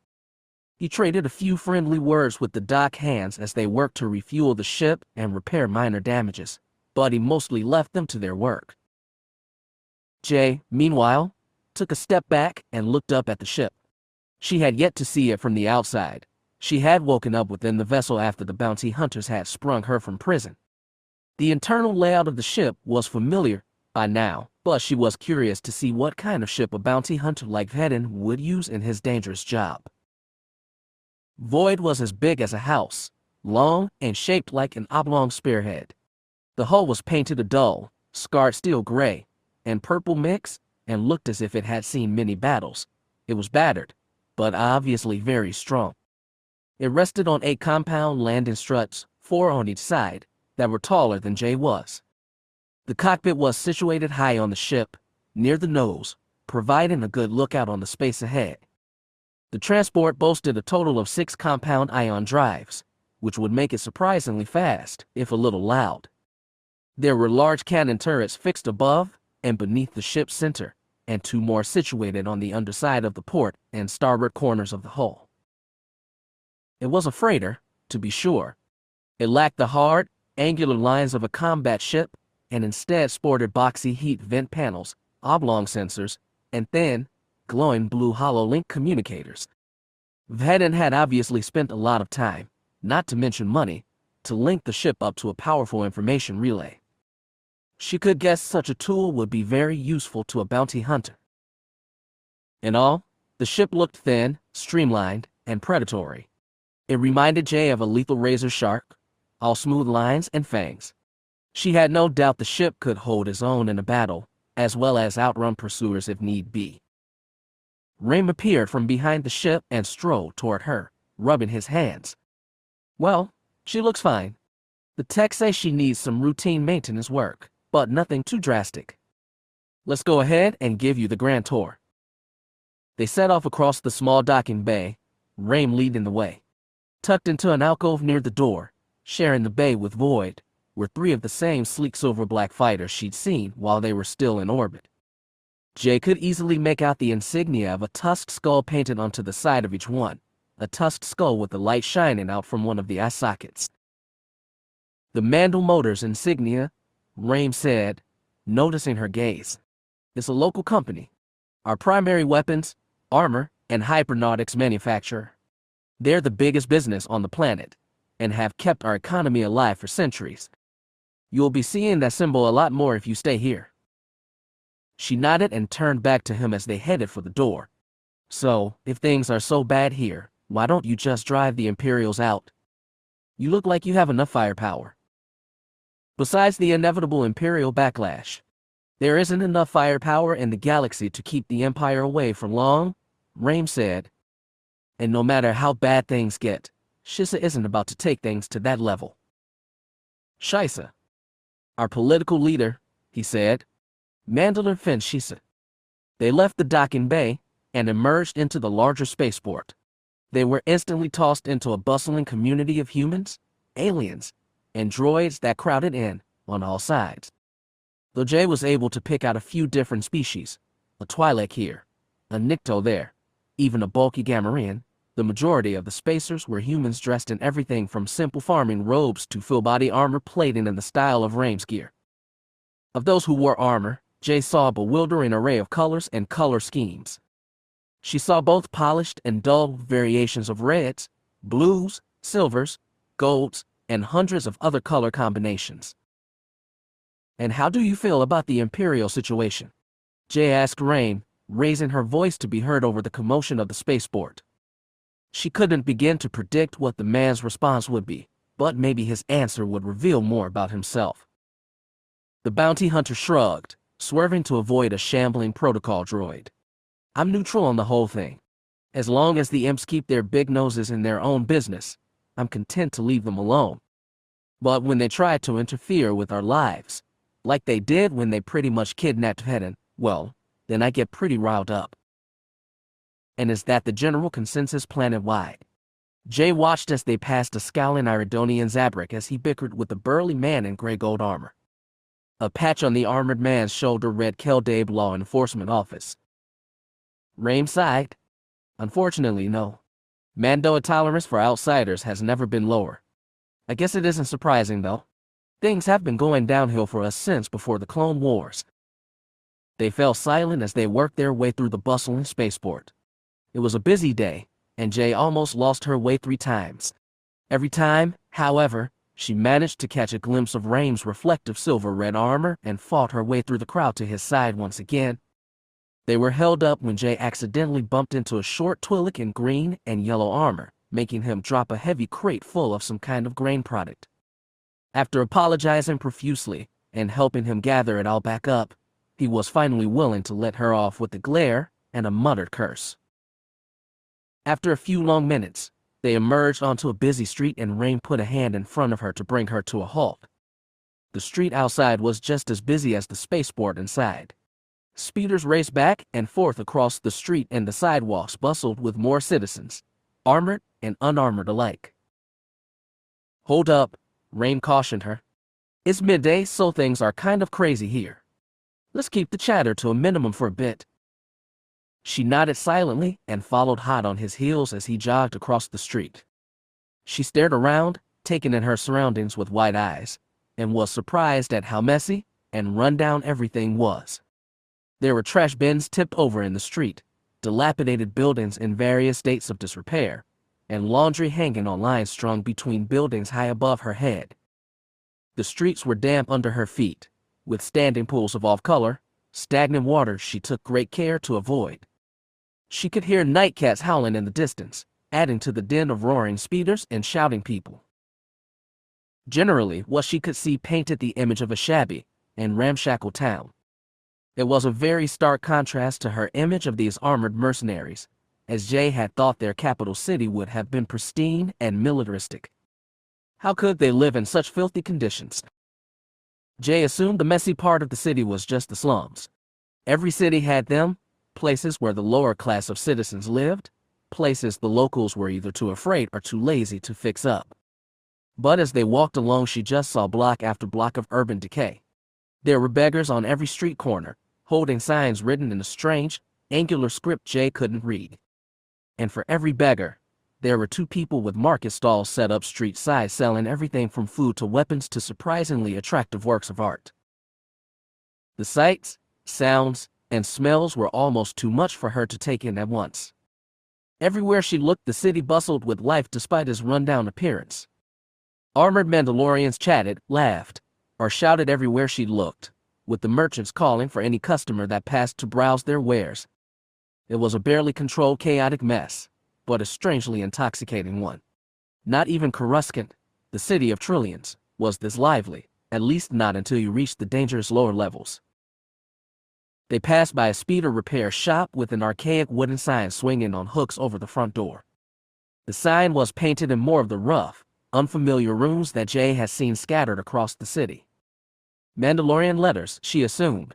He traded a few friendly words with the dock hands as they worked to refuel the ship and repair minor damages, but he mostly left them to their work. Jay, meanwhile, took a step back and looked up at the ship. She had yet to see it from the outside. She had woken up within the vessel after the bounty hunters had sprung her from prison. The internal layout of the ship was familiar by now, but she was curious to see what kind of ship a bounty hunter like Vhetin would use in his dangerous job. Void was as big as a house, long and shaped like an oblong spearhead. The hull was painted a dull, scarred steel gray and purple mix and looked as if it had seen many battles. It was battered, but obviously very strong. It rested on 8 compound landing struts, 4 on each side, that were taller than Jay was. The cockpit was situated high on the ship, near the nose, providing a good lookout on the space ahead. The transport boasted a total of 6 compound ion drives, which would make it surprisingly fast, if a little loud. There were large cannon turrets fixed above and beneath the ship's center, and 2 more situated on the underside of the port and starboard corners of the hull. It was a freighter, to be sure. It lacked the hard, angular lines of a combat ship, and instead sported boxy heat vent panels, oblong sensors, and thin, glowing blue hollow-link communicators. Vhetin had obviously spent a lot of time, not to mention money, to link the ship up to a powerful information relay. She could guess such a tool would be very useful to a bounty hunter. In all, the ship looked thin, streamlined, and predatory. It reminded Jay of a lethal razor shark, all smooth lines and fangs. She had no doubt the ship could hold its own in a battle, as well as outrun pursuers if need be. Raim appeared from behind the ship and strode toward her, rubbing his hands. Well, she looks fine. The techs say she needs some routine maintenance work, but nothing too drastic. Let's go ahead and give you the grand tour. They set off across the small docking bay, Raim leading the way. Tucked into an alcove near the door, sharing the bay with Void, were 3 of the same sleek silver-black fighters she'd seen while they were still in orbit. Jay could easily make out the insignia of a tusked skull painted onto the side of each one, a tusked skull with the light shining out from one of the eye sockets. The Mandal Motors insignia, Raim said, noticing her gaze. It's a local company. Our primary weapons, armor, and hypernautics manufacturer. They're the biggest business on the planet, and have kept our economy alive for centuries. You'll be seeing that symbol a lot more if you stay here. She nodded and turned back to him as they headed for the door. So, if things are so bad here, why don't you just drive the Imperials out? You look like you have enough firepower. Besides the inevitable Imperial backlash, there isn't enough firepower in the galaxy to keep the Empire away for long, Raim said. And no matter how bad things get, Shisa isn't about to take things to that level. Shisa, our political leader, he said. Mandalore fenced Shisa. They left the docking bay and emerged into the larger spaceport. They were instantly tossed into a bustling community of humans, aliens, and droids that crowded in on all sides. Though Jay was able to pick out a few different species, a Twi'lek here, a Nikto there, even a bulky Gamorrean, the majority of the spacers were humans dressed in everything from simple farming robes to full-body armor plating in the style of Raim's gear. Of those who wore armor, Jay saw a bewildering array of colors and color schemes. She saw both polished and dull variations of reds, blues, silvers, golds, and hundreds of other color combinations. And how do you feel about the Imperial situation? Jay asked Raim, raising her voice to be heard over the commotion of the spaceport. She couldn't begin to predict what the man's response would be, but maybe his answer would reveal more about himself. The bounty hunter shrugged, swerving to avoid a shambling protocol droid. I'm neutral on the whole thing. As long as the imps keep their big noses in their own business, I'm content to leave them alone. But when they try to interfere with our lives, like they did when they pretty much kidnapped Vhetin, well, then I get pretty riled up. And is that the general consensus planet-wide? Jay watched as they passed a scowling Iridonian Zabrak as he bickered with a burly man in gray gold armor. A patch on the armored man's shoulder read Kell Dae Law Enforcement Office. Raim sighed. Unfortunately, no. Mando tolerance for outsiders has never been lower. I guess it isn't surprising, though. Things have been going downhill for us since before the Clone Wars. They fell silent as they worked their way through the bustling spaceport. It was a busy day, and Jay almost lost her way 3 times. Every time, however, she managed to catch a glimpse of Raim's reflective silver-red armor and fought her way through the crowd to his side once again. They were held up when Jay accidentally bumped into a short Twi'lek in green and yellow armor, making him drop a heavy crate full of some kind of grain product. After apologizing profusely and helping him gather it all back up, he was finally willing to let her off with a glare and a muttered curse. After a few long minutes, they emerged onto a busy street and Raim put a hand in front of her to bring her to a halt. The street outside was just as busy as the spaceport inside. Speeders raced back and forth across the street and the sidewalks bustled with more citizens, armored and unarmored alike. "Hold up," Raim cautioned her. "It's midday, so things are kind of crazy here. Let's keep the chatter to a minimum for a bit." She nodded silently and followed hot on his heels as he jogged across the street. She stared around, taking in her surroundings with wide eyes, and was surprised at how messy and run down everything was. There were trash bins tipped over in the street, dilapidated buildings in various states of disrepair, and laundry hanging on lines strung between buildings high above her head. The streets were damp under her feet, with standing pools of off-color, stagnant water she took great care to avoid. She could hear night cats howling in the distance, adding to the din of roaring speeders and shouting people. Generally, what she could see painted the image of a shabby and ramshackle town. It was a very stark contrast to her image of these armored mercenaries, as Jay had thought their capital city would have been pristine and militaristic. How could they live in such filthy conditions? Jay assumed the messy part of the city was just the slums. Every city had them, places where the lower class of citizens lived, places the locals were either too afraid or too lazy to fix up. But as they walked along, she just saw block after block of urban decay. There were beggars on every street corner, holding signs written in a strange, angular script Jay couldn't read. And for every beggar, there were 2 people with market stalls set up street side selling everything from food to weapons to surprisingly attractive works of art. The sights, sounds, and smells were almost too much for her to take in at once. Everywhere she looked, the city bustled with life despite its rundown appearance. Armored Mandalorians chatted, laughed, or shouted everywhere she looked, with the merchants calling for any customer that passed to browse their wares. It was a barely controlled chaotic mess, but a strangely intoxicating one. Not even Coruscant, the city of trillions, was this lively, at least not until you reached the dangerous lower levels. They passed by a speeder repair shop with an archaic wooden sign swinging on hooks over the front door. The sign was painted in more of the rough, unfamiliar runes that Jay had seen scattered across the city. Mandalorian letters, she assumed.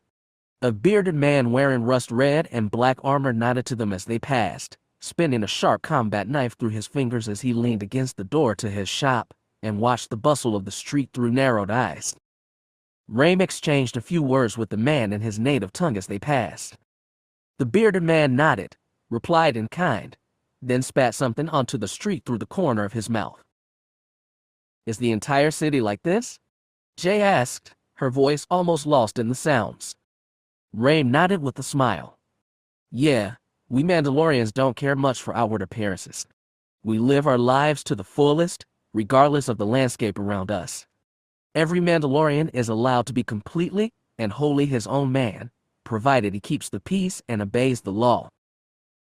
A bearded man wearing rust red and black armor nodded to them as they passed, spinning a sharp combat knife through his fingers as he leaned against the door to his shop and watched the bustle of the street through narrowed eyes. Raim exchanged a few words with the man in his native tongue as they passed. The bearded man nodded, replied in kind, then spat something onto the street through the corner of his mouth. "Is the entire city like this?" Jay asked, her voice almost lost in the sounds. Raim nodded with a smile. "Yeah, we Mandalorians don't care much for outward appearances. We live our lives to the fullest, regardless of the landscape around us. Every Mandalorian is allowed to be completely and wholly his own man, provided he keeps the peace and obeys the law.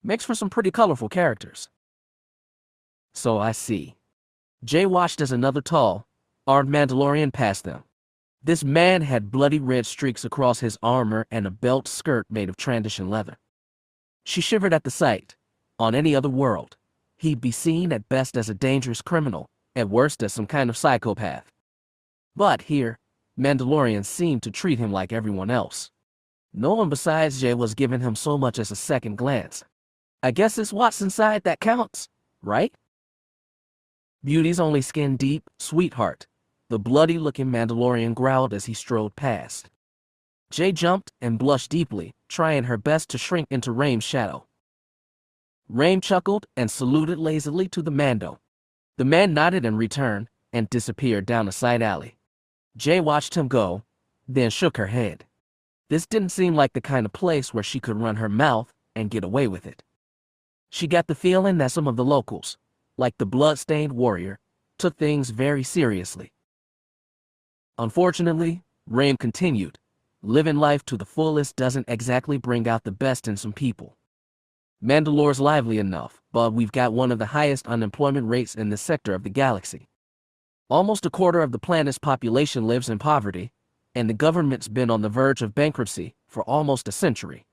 Makes for some pretty colorful characters." "So I see." Jay watched as another tall, armed Mandalorian passed them. This man had bloody red streaks across his armor and a belt skirt made of transition leather. She shivered at the sight. On any other world, he'd be seen at best as a dangerous criminal, at worst as some kind of psychopath. But here, Mandalorians seemed to treat him like everyone else. No one besides Jay was giving him so much as a second glance. "I guess it's what's inside that counts, right?" "Beauty's only skin deep, sweetheart," the bloody-looking Mandalorian growled as he strode past. Jay jumped and blushed deeply, trying her best to shrink into Raim's shadow. Raim chuckled and saluted lazily to the Mando. The man nodded in return and disappeared down a side alley. Jay watched him go, then shook her head. This didn't seem like the kind of place where she could run her mouth and get away with it. She got the feeling that some of the locals, like the blood-stained warrior, took things very seriously. Unfortunately, Raim continued, living life to the fullest doesn't exactly bring out the best in some people. Mandalore's lively enough, but we've got one of the highest unemployment rates in this sector of the galaxy. Almost a quarter of the planet's population lives in poverty, and the government's been on the verge of bankruptcy for almost a century.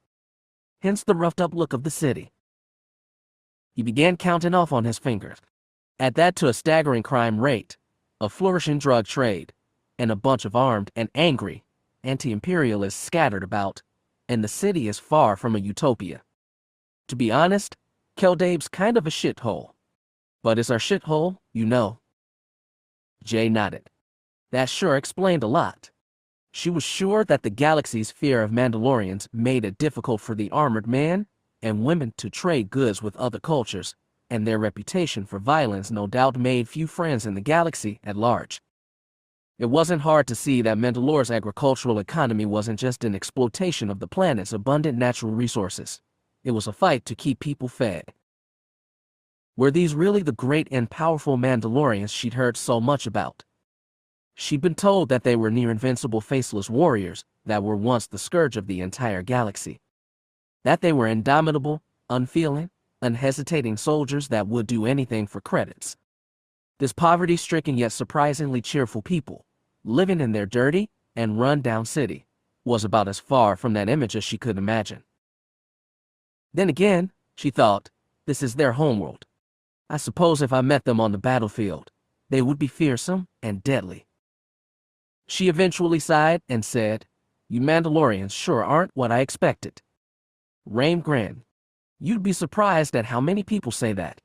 Hence the roughed-up look of the city. He began counting off on his fingers. Add that to a staggering crime rate, a flourishing drug trade, and a bunch of armed and angry anti-imperialists scattered about, and the city is far from a utopia. To be honest, Kell Dae's kind of a shithole. But it's our shithole, you know. Jay nodded. That sure explained a lot. She was sure that the galaxy's fear of Mandalorians made it difficult for the armored man and women to trade goods with other cultures, and their reputation for violence no doubt made few friends in the galaxy at large. It wasn't hard to see that Mandalore's agricultural economy wasn't just an exploitation of the planet's abundant natural resources. It was a fight to keep people fed. Were these really the great and powerful Mandalorians she'd heard so much about? She'd been told that they were near-invincible faceless warriors that were once the scourge of the entire galaxy. That they were indomitable, unfeeling, unhesitating soldiers that would do anything for credits. This poverty-stricken yet surprisingly cheerful people, living in their dirty and run-down city, was about as far from that image as she could imagine. Then again, she thought, this is their homeworld. I suppose if I met them on the battlefield, they would be fearsome and deadly. She eventually sighed and said, "You Mandalorians sure aren't what I expected." Raim grinned. "You'd be surprised at how many people say that."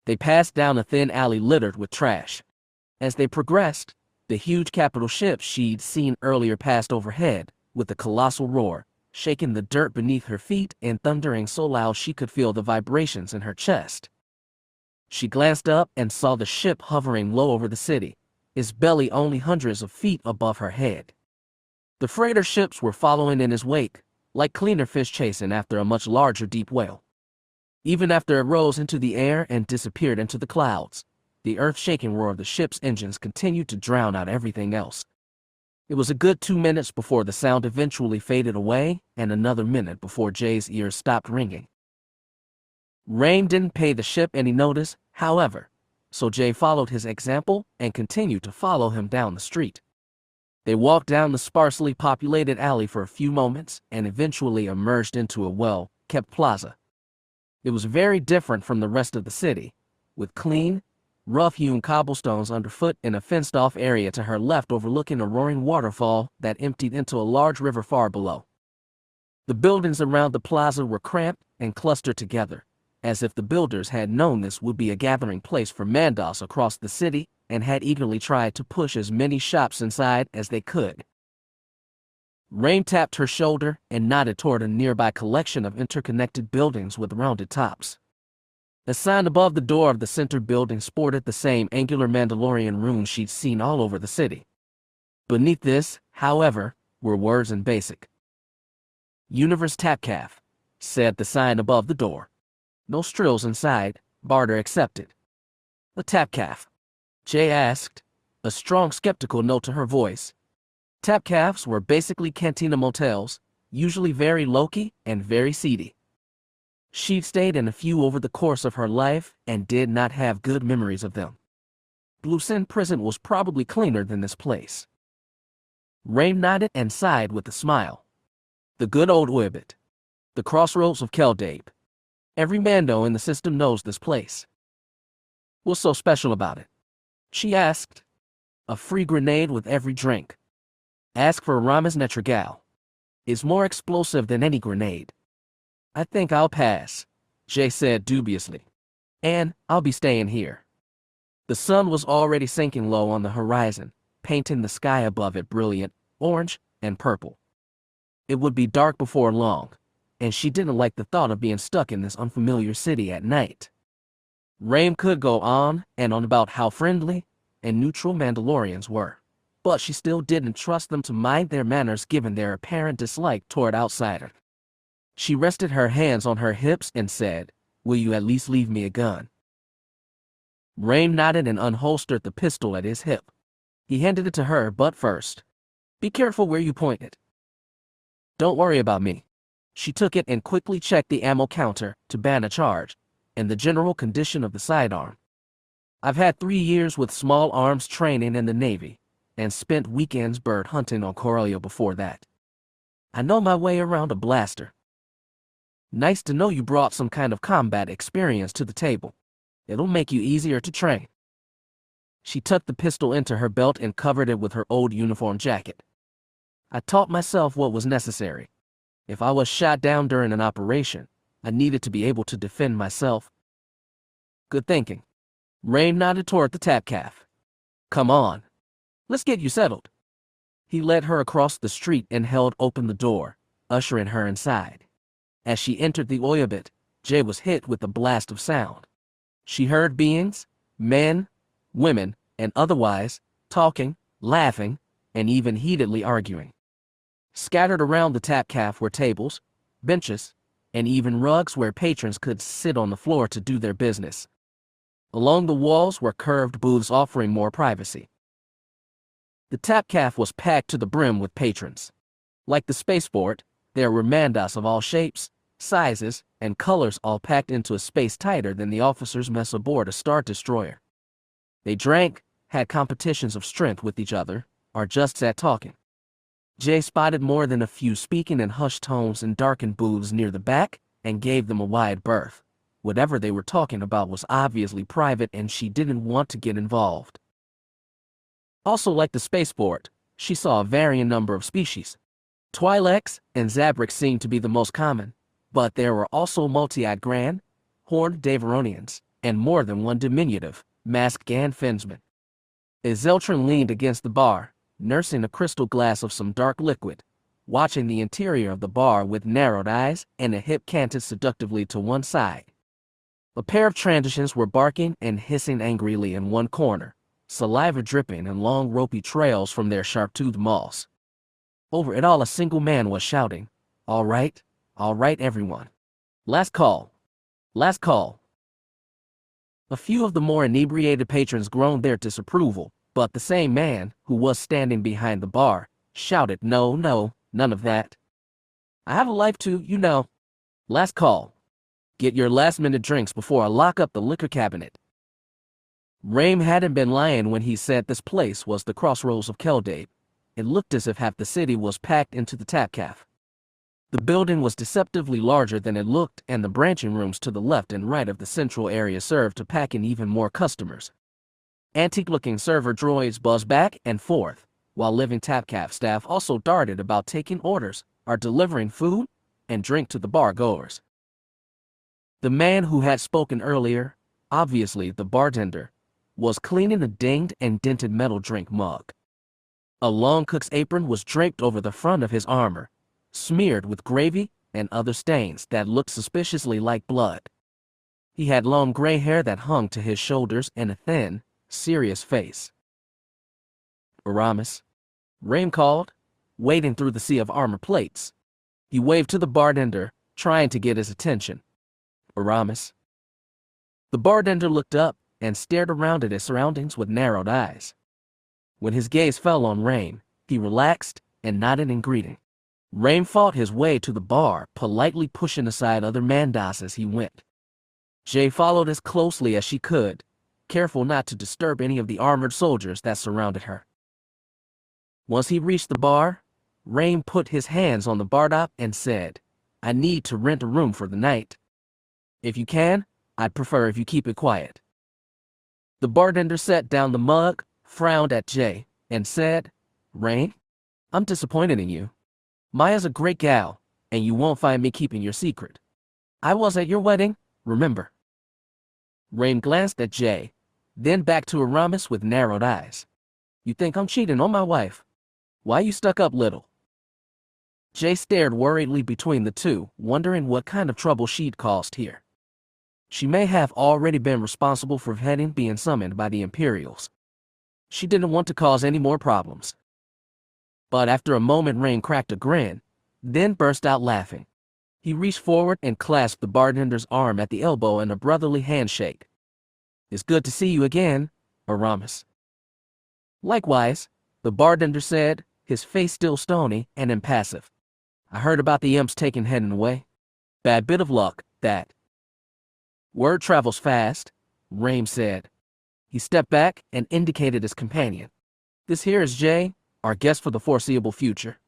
They passed down a thin alley littered with trash. As they progressed, the huge capital ship she'd seen earlier passed overhead, with a colossal roar, shaking the dirt beneath her feet and thundering so loud she could feel the vibrations in her chest. She glanced up and saw the ship hovering low over the city, its belly only hundreds of feet above her head. The freighter ships were following in his wake, like cleaner fish chasing after a much larger deep whale. Even after it rose into the air and disappeared into the clouds, the earth-shaking roar of the ship's engines continued to drown out everything else. It was a good 2 minutes before the sound eventually faded away, and another minute before Jay's ears stopped ringing. Raim didn't pay the ship any notice, however, so Jay followed his example and continued to follow him down the street. They walked down the sparsely populated alley for a few moments and eventually emerged into a well-kept plaza. It was very different from the rest of the city, with clean, rough-hewn cobblestones underfoot in a fenced-off area to her left overlooking a roaring waterfall that emptied into a large river far below. The buildings around the plaza were cramped and clustered together, as if the builders had known this would be a gathering place for Mandos across the city and had eagerly tried to push as many shops inside as they could. Raim tapped her shoulder and nodded toward a nearby collection of interconnected buildings with rounded tops. A sign above the door of the center building sported the same angular Mandalorian rune she'd seen all over the city. Beneath this, however, were words in Basic. "Universe Tapcaf," said the sign above the door. "No strills inside, barter accepted." "A Tapcaf?" Jay asked, a strong skeptical note to her voice. Tapcafs were basically cantina motels, usually very low-key and very seedy. She'd stayed in a few over the course of her life and did not have good memories of them. BlueSend prison was probably cleaner than this place. Raim nodded and sighed with a smile. The good old Wibbit. The crossroads of Kell Dae. Every Mando in the system knows this place. "What's so special about it?" she asked. "A free grenade with every drink. Ask for Rama's Netragal. It's more explosive than any grenade." "I think I'll pass," Jay said dubiously. "And I'll be staying here." The sun was already sinking low on the horizon, painting the sky above it brilliant, orange, and purple. It would be dark before long, and she didn't like the thought of being stuck in this unfamiliar city at night. Raim could go on and on about how friendly and neutral Mandalorians were, but she still didn't trust them to mind their manners given their apparent dislike toward outsiders. She rested her hands on her hips and said, "Will you at least leave me a gun?" Rain nodded and unholstered the pistol at his hip. He handed it to her, but first, "Be careful where you point it." "Don't worry about me." She took it and quickly checked the ammo counter to ban a charge and the general condition of the sidearm. "I've had 3 years with small arms training in the Navy and spent weekends bird hunting on Corellia before that. I know my way around a blaster." "Nice to know you brought some kind of combat experience to the table. It'll make you easier to train." She tucked the pistol into her belt and covered it with her old uniform jacket. "I taught myself what was necessary. If I was shot down during an operation, I needed to be able to defend myself." "Good thinking." Rain nodded toward the tap calf. "Come on. Let's get you settled." He led her across the street and held open the door, ushering her inside. As she entered the Audiobook, Jay was hit with a blast of sound. She heard beings, men, women, and otherwise, talking, laughing, and even heatedly arguing. Scattered around the tap calf were tables, benches, and even rugs where patrons could sit on the floor to do their business. Along the walls were curved booths offering more privacy. The tap calf was packed to the brim with patrons. Like the spaceport, there were mandas of all shapes, sizes, and colors all packed into a space tighter than the officers' mess aboard a Star Destroyer. They drank, had competitions of strength with each other, or just sat talking. Jay spotted more than a few speaking in hushed tones in darkened booths near the back and gave them a wide berth. Whatever they were talking about was obviously private and she didn't want to get involved. Also, like the spaceport, she saw a varying number of species. Twi'leks and Zabrix seemed to be the most common, but there were also multi-eyed Grand, horned Daveronians, and more than one diminutive, masked Gan Finsman. Zeltron leaned against the bar, nursing a crystal glass of some dark liquid, watching the interior of the bar with narrowed eyes and a hip canted seductively to one side. A pair of transitions were barking and hissing angrily in one corner, saliva dripping in long ropey trails from their sharp-toothed maws. Over it all a single man was shouting, all right, everyone. Last call. Last call." A few of the more inebriated patrons groaned their disapproval, but the same man, who was standing behind the bar, shouted, "No, none of that. I have a life too, you know. Last call. Get your last-minute drinks before I lock up the liquor cabinet." Raim hadn't been lying when he said this place was the crossroads of Kell Dae. It looked as if half the city was packed into the tap calf. The building was deceptively larger than it looked, and the branching rooms to the left and right of the central area served to pack in even more customers. Antique-looking server droids buzzed back and forth, while living tap calf staff also darted about taking orders or delivering food and drink to the bar goers. The man who had spoken earlier, obviously the bartender, was cleaning a dinged and dented metal drink mug. A long cook's apron was draped over the front of his armor, smeared with gravy and other stains that looked suspiciously like blood. He had long gray hair that hung to his shoulders and a thin, serious face. "Aramis," Raim called, wading through the sea of armor plates. He waved to the bartender, trying to get his attention. "Aramis." The bartender looked up and stared around at his surroundings with narrowed eyes. When his gaze fell on Raim, he relaxed and nodded in greeting. Raim fought his way to the bar, politely pushing aside other mandas as he went. Jay followed as closely as she could, careful not to disturb any of the armored soldiers that surrounded her. Once he reached the bar, Raim put his hands on the bar top and said, "I need to rent a room for the night. If you can, I'd prefer if you keep it quiet." The bartender set down the mug, frowned at Jay, and said, "Raim, I'm disappointed in you. Maya's a great gal, and you won't find me keeping your secret. I was at your wedding, remember?" Raim glanced at Jay, then back to Aramis with narrowed eyes. "You think I'm cheating on my wife? Why you stuck up, little?" Jay stared worriedly between the two, wondering what kind of trouble she'd caused here. She may have already been responsible for Vhetin being summoned by the Imperials. She didn't want to cause any more problems. But after a moment, Rain cracked a grin, then burst out laughing. He reached forward and clasped the bartender's arm at the elbow in a brotherly handshake. "It's good to see you again, Aramis." "Likewise," the bartender said, his face still stony and impassive. "I heard about the imps taking Vhetin away. Bad bit of luck, that." "Word travels fast," Rain said. He stepped back and indicated his companion. "This here is Jay, our guest for the foreseeable future.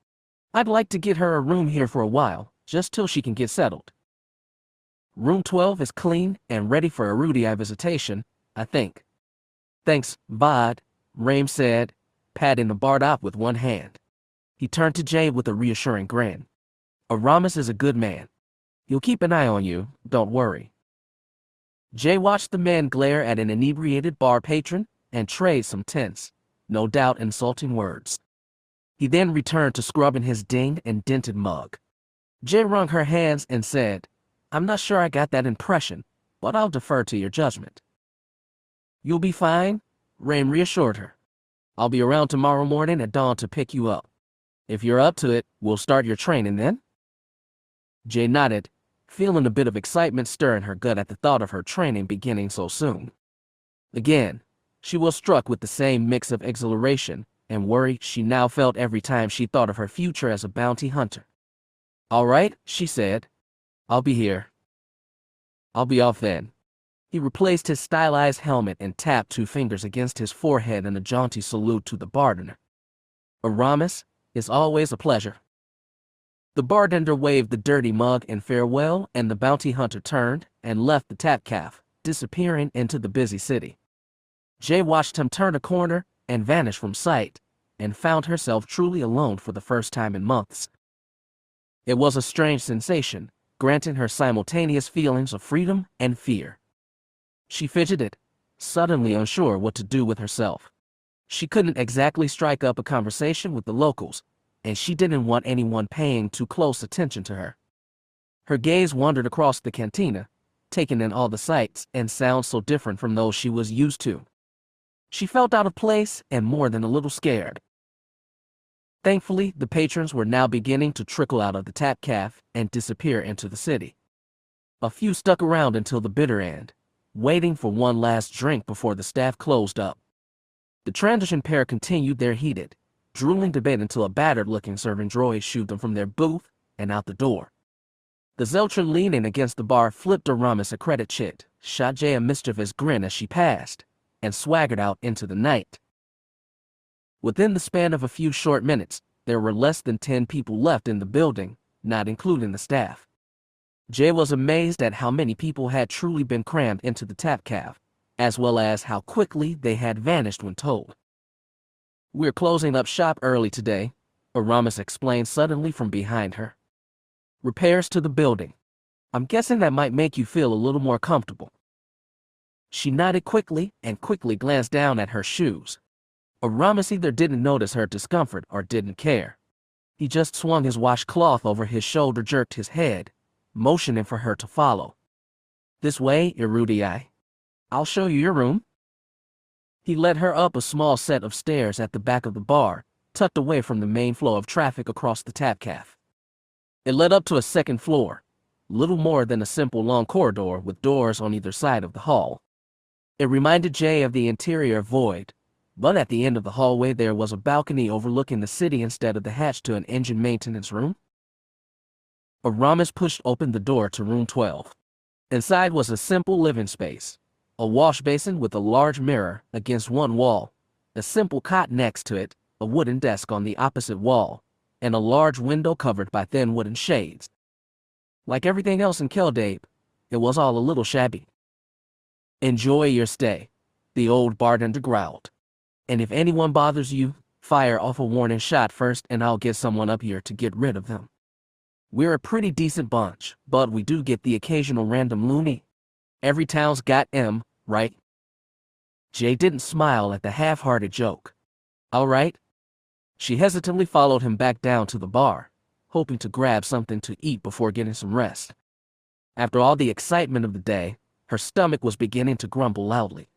I'd like to get her a room here for a while, just till she can get settled. Room 12 is clean and ready for a Rudy visitation, I think." "Thanks, Vod," Rain said, patting the barred up with one hand. He turned to Jay with a reassuring grin. "Aramis is a good man. He'll keep an eye on you, don't worry." Jay watched the man glare at an inebriated bar patron and trade some tense, no doubt insulting words. He then returned to scrubbing his dinged and dented mug. Jay wrung her hands and said, "I'm not sure I got that impression, but I'll defer to your judgment." "You'll be fine," Rain reassured her. "I'll be around tomorrow morning at dawn to pick you up. If you're up to it, we'll start your training then." Jay nodded, feeling a bit of excitement stir in her gut at the thought of her training beginning so soon. Again, she was struck with the same mix of exhilaration and worry she now felt every time she thought of her future as a bounty hunter. "All right," she said. "I'll be here. I'll be off then." He replaced his stylized helmet and tapped 2 fingers against his forehead in a jaunty salute to the bartender. "Aramis, it's always a pleasure." The bartender waved the dirty mug in farewell, and the bounty hunter turned and left the tap cafe, disappearing into the busy city. Jay watched him turn a corner and vanish from sight, and found herself truly alone for the first time in months. It was a strange sensation, granting her simultaneous feelings of freedom and fear. She fidgeted, suddenly unsure what to do with herself. She couldn't exactly strike up a conversation with the locals, and she didn't want anyone paying too close attention to her. Her gaze wandered across the cantina, taking in all the sights and sounds so different from those she was used to. She felt out of place and more than a little scared. Thankfully, the patrons were now beginning to trickle out of the tap cafe and disappear into the city. A few stuck around until the bitter end, waiting for one last drink before the staff closed up. The transition pair continued their heated, drooling debate until a battered-looking servant droid shooed them from their booth and out the door. The Zeltron leaning against the bar flipped Aramis a credit chit, shot Jay a mischievous grin as she passed, and swaggered out into the night. Within the span of a few short minutes, there were less than 10 people left in the building, not including the staff. Jay was amazed at how many people had truly been crammed into the tap cafe, as well as how quickly they had vanished when told. "We're closing up shop early today," Aramis explained suddenly from behind her. "Repairs to the building. I'm guessing that might make you feel a little more comfortable." She nodded quickly and quickly glanced down at her shoes. Aramis either didn't notice her discomfort or didn't care. He just swung his washcloth over his shoulder, jerked his head, motioning for her to follow. "This way, Erudii. I'll show you your room." He led her up a small set of stairs at the back of the bar, tucked away from the main flow of traffic across the tap cafe. It led up to a second floor, little more than a simple long corridor with doors on either side of the hall. It reminded Jay of the interior void, but at the end of the hallway there was a balcony overlooking the city instead of the hatch to an engine maintenance room. Aramis pushed open the door to room 12. Inside was a simple living space, a wash basin with a large mirror against one wall, a simple cot next to it, a wooden desk on the opposite wall, and a large window covered by thin wooden shades. Like everything else in Kell Dae, it was all a little shabby. "Enjoy your stay," the old bartender growled. "And if anyone bothers you, fire off a warning shot first and I'll get someone up here to get rid of them. We're a pretty decent bunch, but we do get the occasional random loony. Every town's got 'em, right?" Jay didn't smile at the half-hearted joke. "All right." She hesitantly followed him back down to the bar, hoping to grab something to eat before getting some rest. After all the excitement of the day, her stomach was beginning to grumble loudly.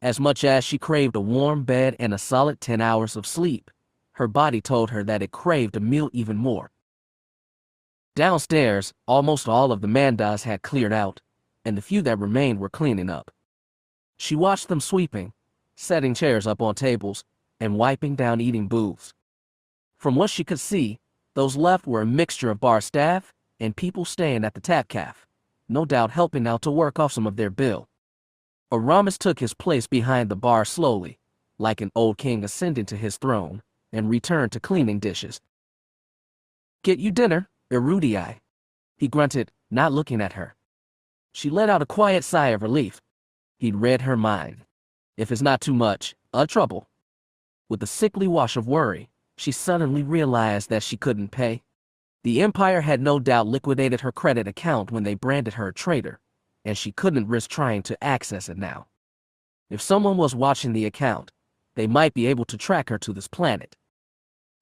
As much as she craved a warm bed and a solid 10 hours of sleep, her body told her that it craved a meal even more. Downstairs, almost all of the mandas had cleared out, and the few that remained were cleaning up. She watched them sweeping, setting chairs up on tables, and wiping down eating booths. From what she could see, those left were a mixture of bar staff and people staying at the tap cafe, no doubt helping out to work off some of their bill. Aramis took his place behind the bar slowly, like an old king ascending to his throne, and returned to cleaning dishes. "Get you dinner, Erudii," he grunted, not looking at her. She let out a quiet sigh of relief. He'd read her mind. If it's not too much, trouble. With a sickly wash of worry, she suddenly realized that she couldn't pay. The Empire had no doubt liquidated her credit account when they branded her a traitor, and she couldn't risk trying to access it now. If someone was watching the account, they might be able to track her to this planet.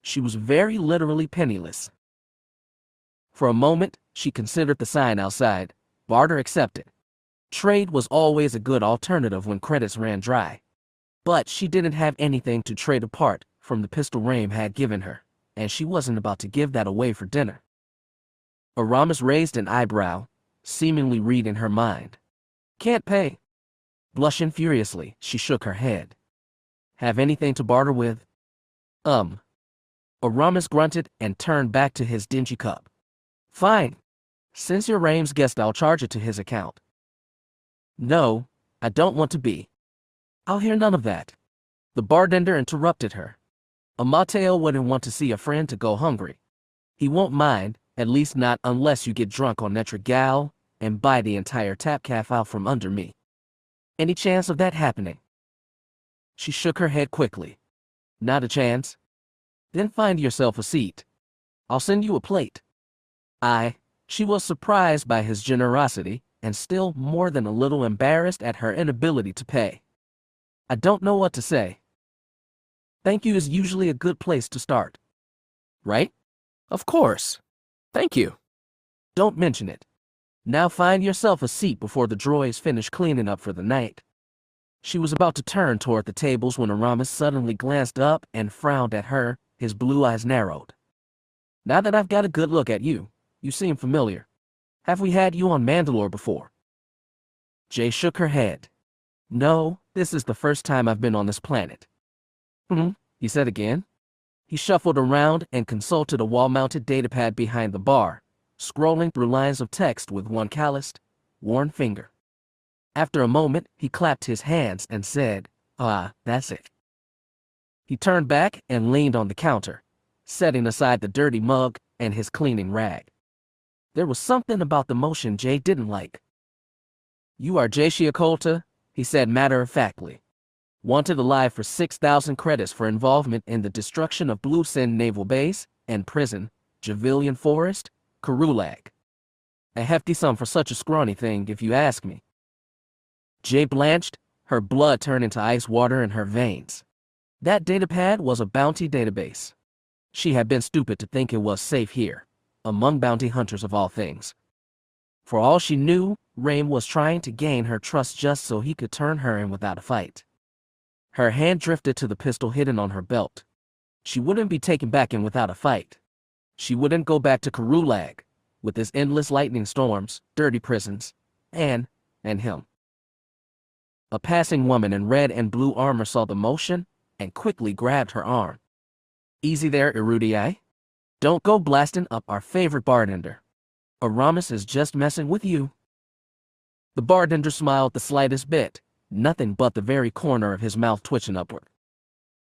She was very literally penniless. For a moment, she considered the sign outside, barter accepted. Trade was always a good alternative when credits ran dry. But she didn't have anything to trade apart from the pistol Raim had given her, and she wasn't about to give that away for dinner. Aramis raised an eyebrow, seemingly reading her mind. "Can't pay." Blushing furiously, she shook her head. "Have anything to barter with?" Aramis grunted and turned back to his dingy cup. "Fine. Since you're Raim's guest, I'll charge it to his account." "No, I don't want to be." "I'll hear none of that." The bartender interrupted her. "A Mateo wouldn't want to see a friend to go hungry. He won't mind, at least not unless you get drunk on Netrigal and buy the entire tap cafe out from under me. Any chance of that happening?" She shook her head quickly. "Not a chance." "Then find yourself a seat. I'll send you a plate." She was surprised by his generosity and still more than a little embarrassed at her inability to pay. "I don't know what to say." "Thank you is usually a good place to start." "Right? Of course. Thank you." "Don't mention it. Now find yourself a seat before the droids finish cleaning up for the night." She was about to turn toward the tables when Aramis suddenly glanced up and frowned at her, his blue eyes narrowed. "Now that I've got a good look at you, you seem familiar. Have we had you on Mandalore before?" Jay shook her head. "No, this is the first time I've been on this planet." He said again. He shuffled around and consulted a wall-mounted datapad behind the bar, scrolling through lines of text with one calloused, worn finger. After a moment, he clapped his hands and said, "That's it." He turned back and leaned on the counter, setting aside the dirty mug and his cleaning rag. There was something about the motion Jay didn't like. "You are Jay Kolta," he said matter-of-factly. "Wanted alive for 6,000 credits for involvement in the destruction of BlueSend Naval Base and Prison, Javilian Forest, Karulag. A hefty sum for such a scrawny thing, if you ask me." Jay blanched, her blood turned into ice water in her veins. That datapad was a bounty database. She had been stupid to think it was safe here, among bounty hunters of all things. For all she knew, Raim was trying to gain her trust just so he could turn her in without a fight. Her hand drifted to the pistol hidden on her belt. She wouldn't be taken back in without a fight. She wouldn't go back to Karulag, with his endless lightning storms, dirty prisons, and him. A passing woman in red and blue armor saw the motion and quickly grabbed her arm. "Easy there, Erudii. Don't go blasting up our favorite bartender. Aramis is just messing with you." The bartender smiled the slightest bit, nothing but the very corner of his mouth twitching upward.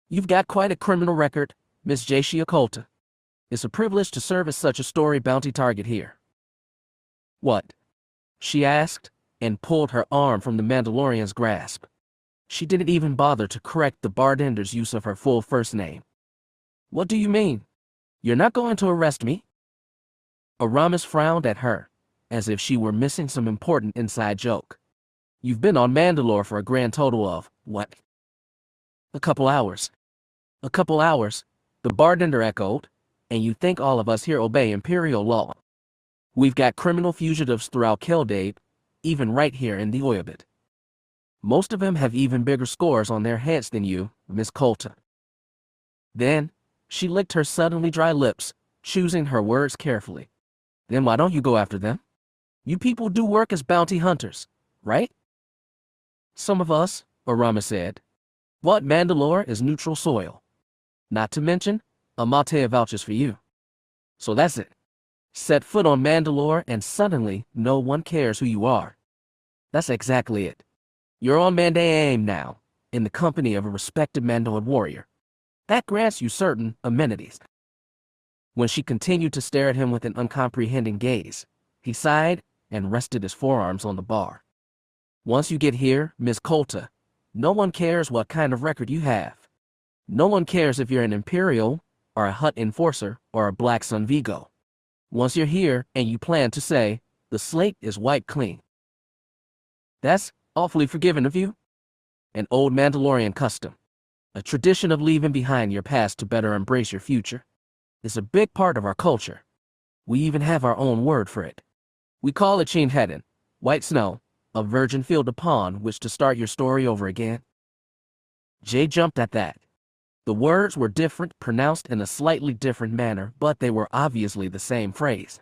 "You've got quite a criminal record, Miss Jay Kolta. It's a privilege to serve as such a story bounty target here." "What?" she asked, and pulled her arm from the Mandalorian's grasp. She didn't even bother to correct the bartender's use of her full first name. "What do you mean? You're not going to arrest me?" Aramis frowned at her, as if she were missing some important inside joke. "You've been on Mandalore for a grand total of, what? A couple hours." "A couple hours," the bartender echoed, "and you think all of us here obey Imperial law? We've got criminal fugitives throughout Kell Dae, even right here in the Audiobook. Most of them have even bigger scores on their heads than you, Miss Kolta." Then, she licked her suddenly dry lips, choosing her words carefully. "Then why don't you go after them? You people do work as bounty hunters, right?" "Some of us," Orama said. "What Mandalore is neutral soil. Not to mention, Amatea vouches for you. So that's it. Set foot on Mandalore and suddenly no one cares who you are. That's exactly it. You're on Mandaeum now, in the company of a respected Mandalore warrior. That grants you certain amenities." When she continued to stare at him with an uncomprehending gaze, he sighed and rested his forearms on the bar. "Once you get here, Miss Kolta, no one cares what kind of record you have. No one cares if you're an Imperial, or a Hutt enforcer, or a Black Sun Vigo. Once you're here and you plan to say, the slate is wiped clean." "That's awfully forgiving of you. An old Mandalorian custom. A tradition of leaving behind your past to better embrace your future. It's a big part of our culture. We even have our own word for it. We call it Cin Vhetin, white snow, a virgin field upon which to start your story over again." Jay jumped at that. The words were different, pronounced in a slightly different manner, but they were obviously the same phrase.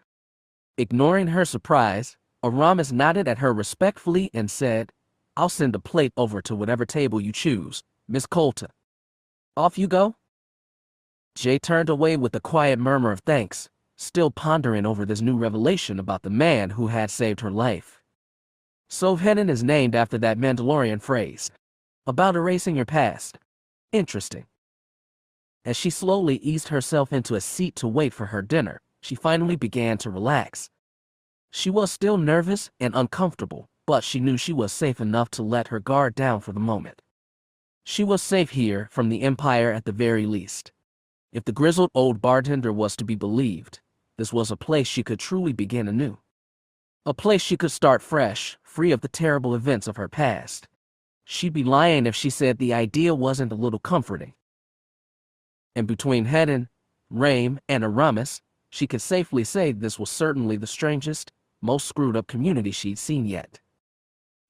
Ignoring her surprise, Aramis nodded at her respectfully and said, "I'll send a plate over to whatever table you choose, Miss Kolta. Off you go." Jay turned away with a quiet murmur of thanks, still pondering over this new revelation about the man who had saved her life. So Vhetin is named after that Mandalorian phrase. About erasing your past. Interesting. As she slowly eased herself into a seat to wait for her dinner, she finally began to relax. She was still nervous and uncomfortable, but she knew she was safe enough to let her guard down for the moment. She was safe here from the Empire at the very least. If the grizzled old bartender was to be believed, this was a place she could truly begin anew. A place she could start fresh, free of the terrible events of her past. She'd be lying if she said the idea wasn't a little comforting. And between Vhetin, Raim, and Aramis, she could safely say this was certainly the strangest, most screwed up community she'd seen yet.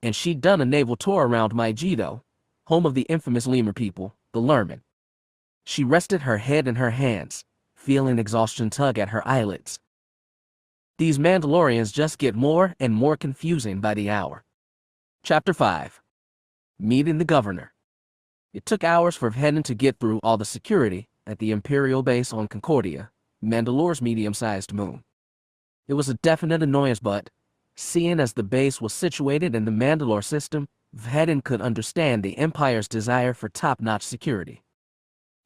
And she'd done a naval tour around Maijido, home of the infamous lemur people, the Lurmen. She rested her head in her hands, feeling exhaustion tug at her eyelids. These Mandalorians just get more and more confusing by the hour. Chapter 5. Meeting the Governor. It took hours for Vhetin to get through all the security at the Imperial base on Concordia, Mandalore's medium-sized moon. It was a definite annoyance, but, seeing as the base was situated in the Mandalore system, Vhetin could understand the Empire's desire for top-notch security.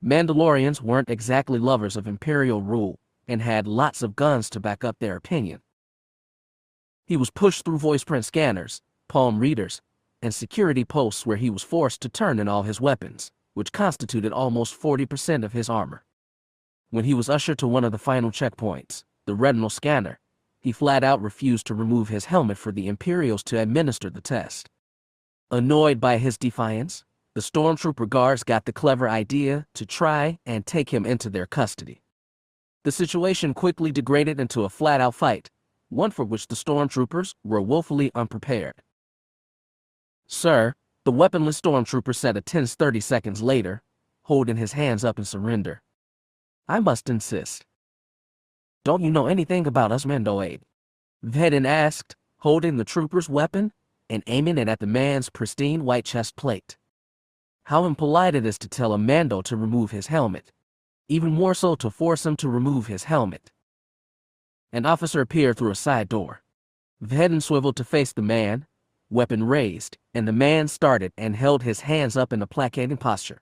Mandalorians weren't exactly lovers of Imperial rule, and had lots of guns to back up their opinion. He was pushed through voice print scanners, palm readers, and security posts where he was forced to turn in all his weapons, which constituted almost 40% of his armor. When he was ushered to one of the final checkpoints, the retinal scanner, he flat out refused to remove his helmet for the Imperials to administer the test. Annoyed by his defiance, the stormtrooper guards got the clever idea to try and take him into their custody. The situation quickly degraded into a flat-out fight, one for which the stormtroopers were woefully unprepared. "Sir," the weaponless stormtrooper said a tense 30 seconds later, holding his hands up in surrender. "I must insist." "Don't you know anything about us Mandoade?" Vhetin asked, holding the trooper's weapon and aiming it at the man's pristine white chest plate. How impolite it is to tell a Mando to remove his helmet. Even more so to force him to remove his helmet. An officer appeared through a side door. Vhetin swiveled to face the man, weapon raised, and the man started and held his hands up in a placating posture.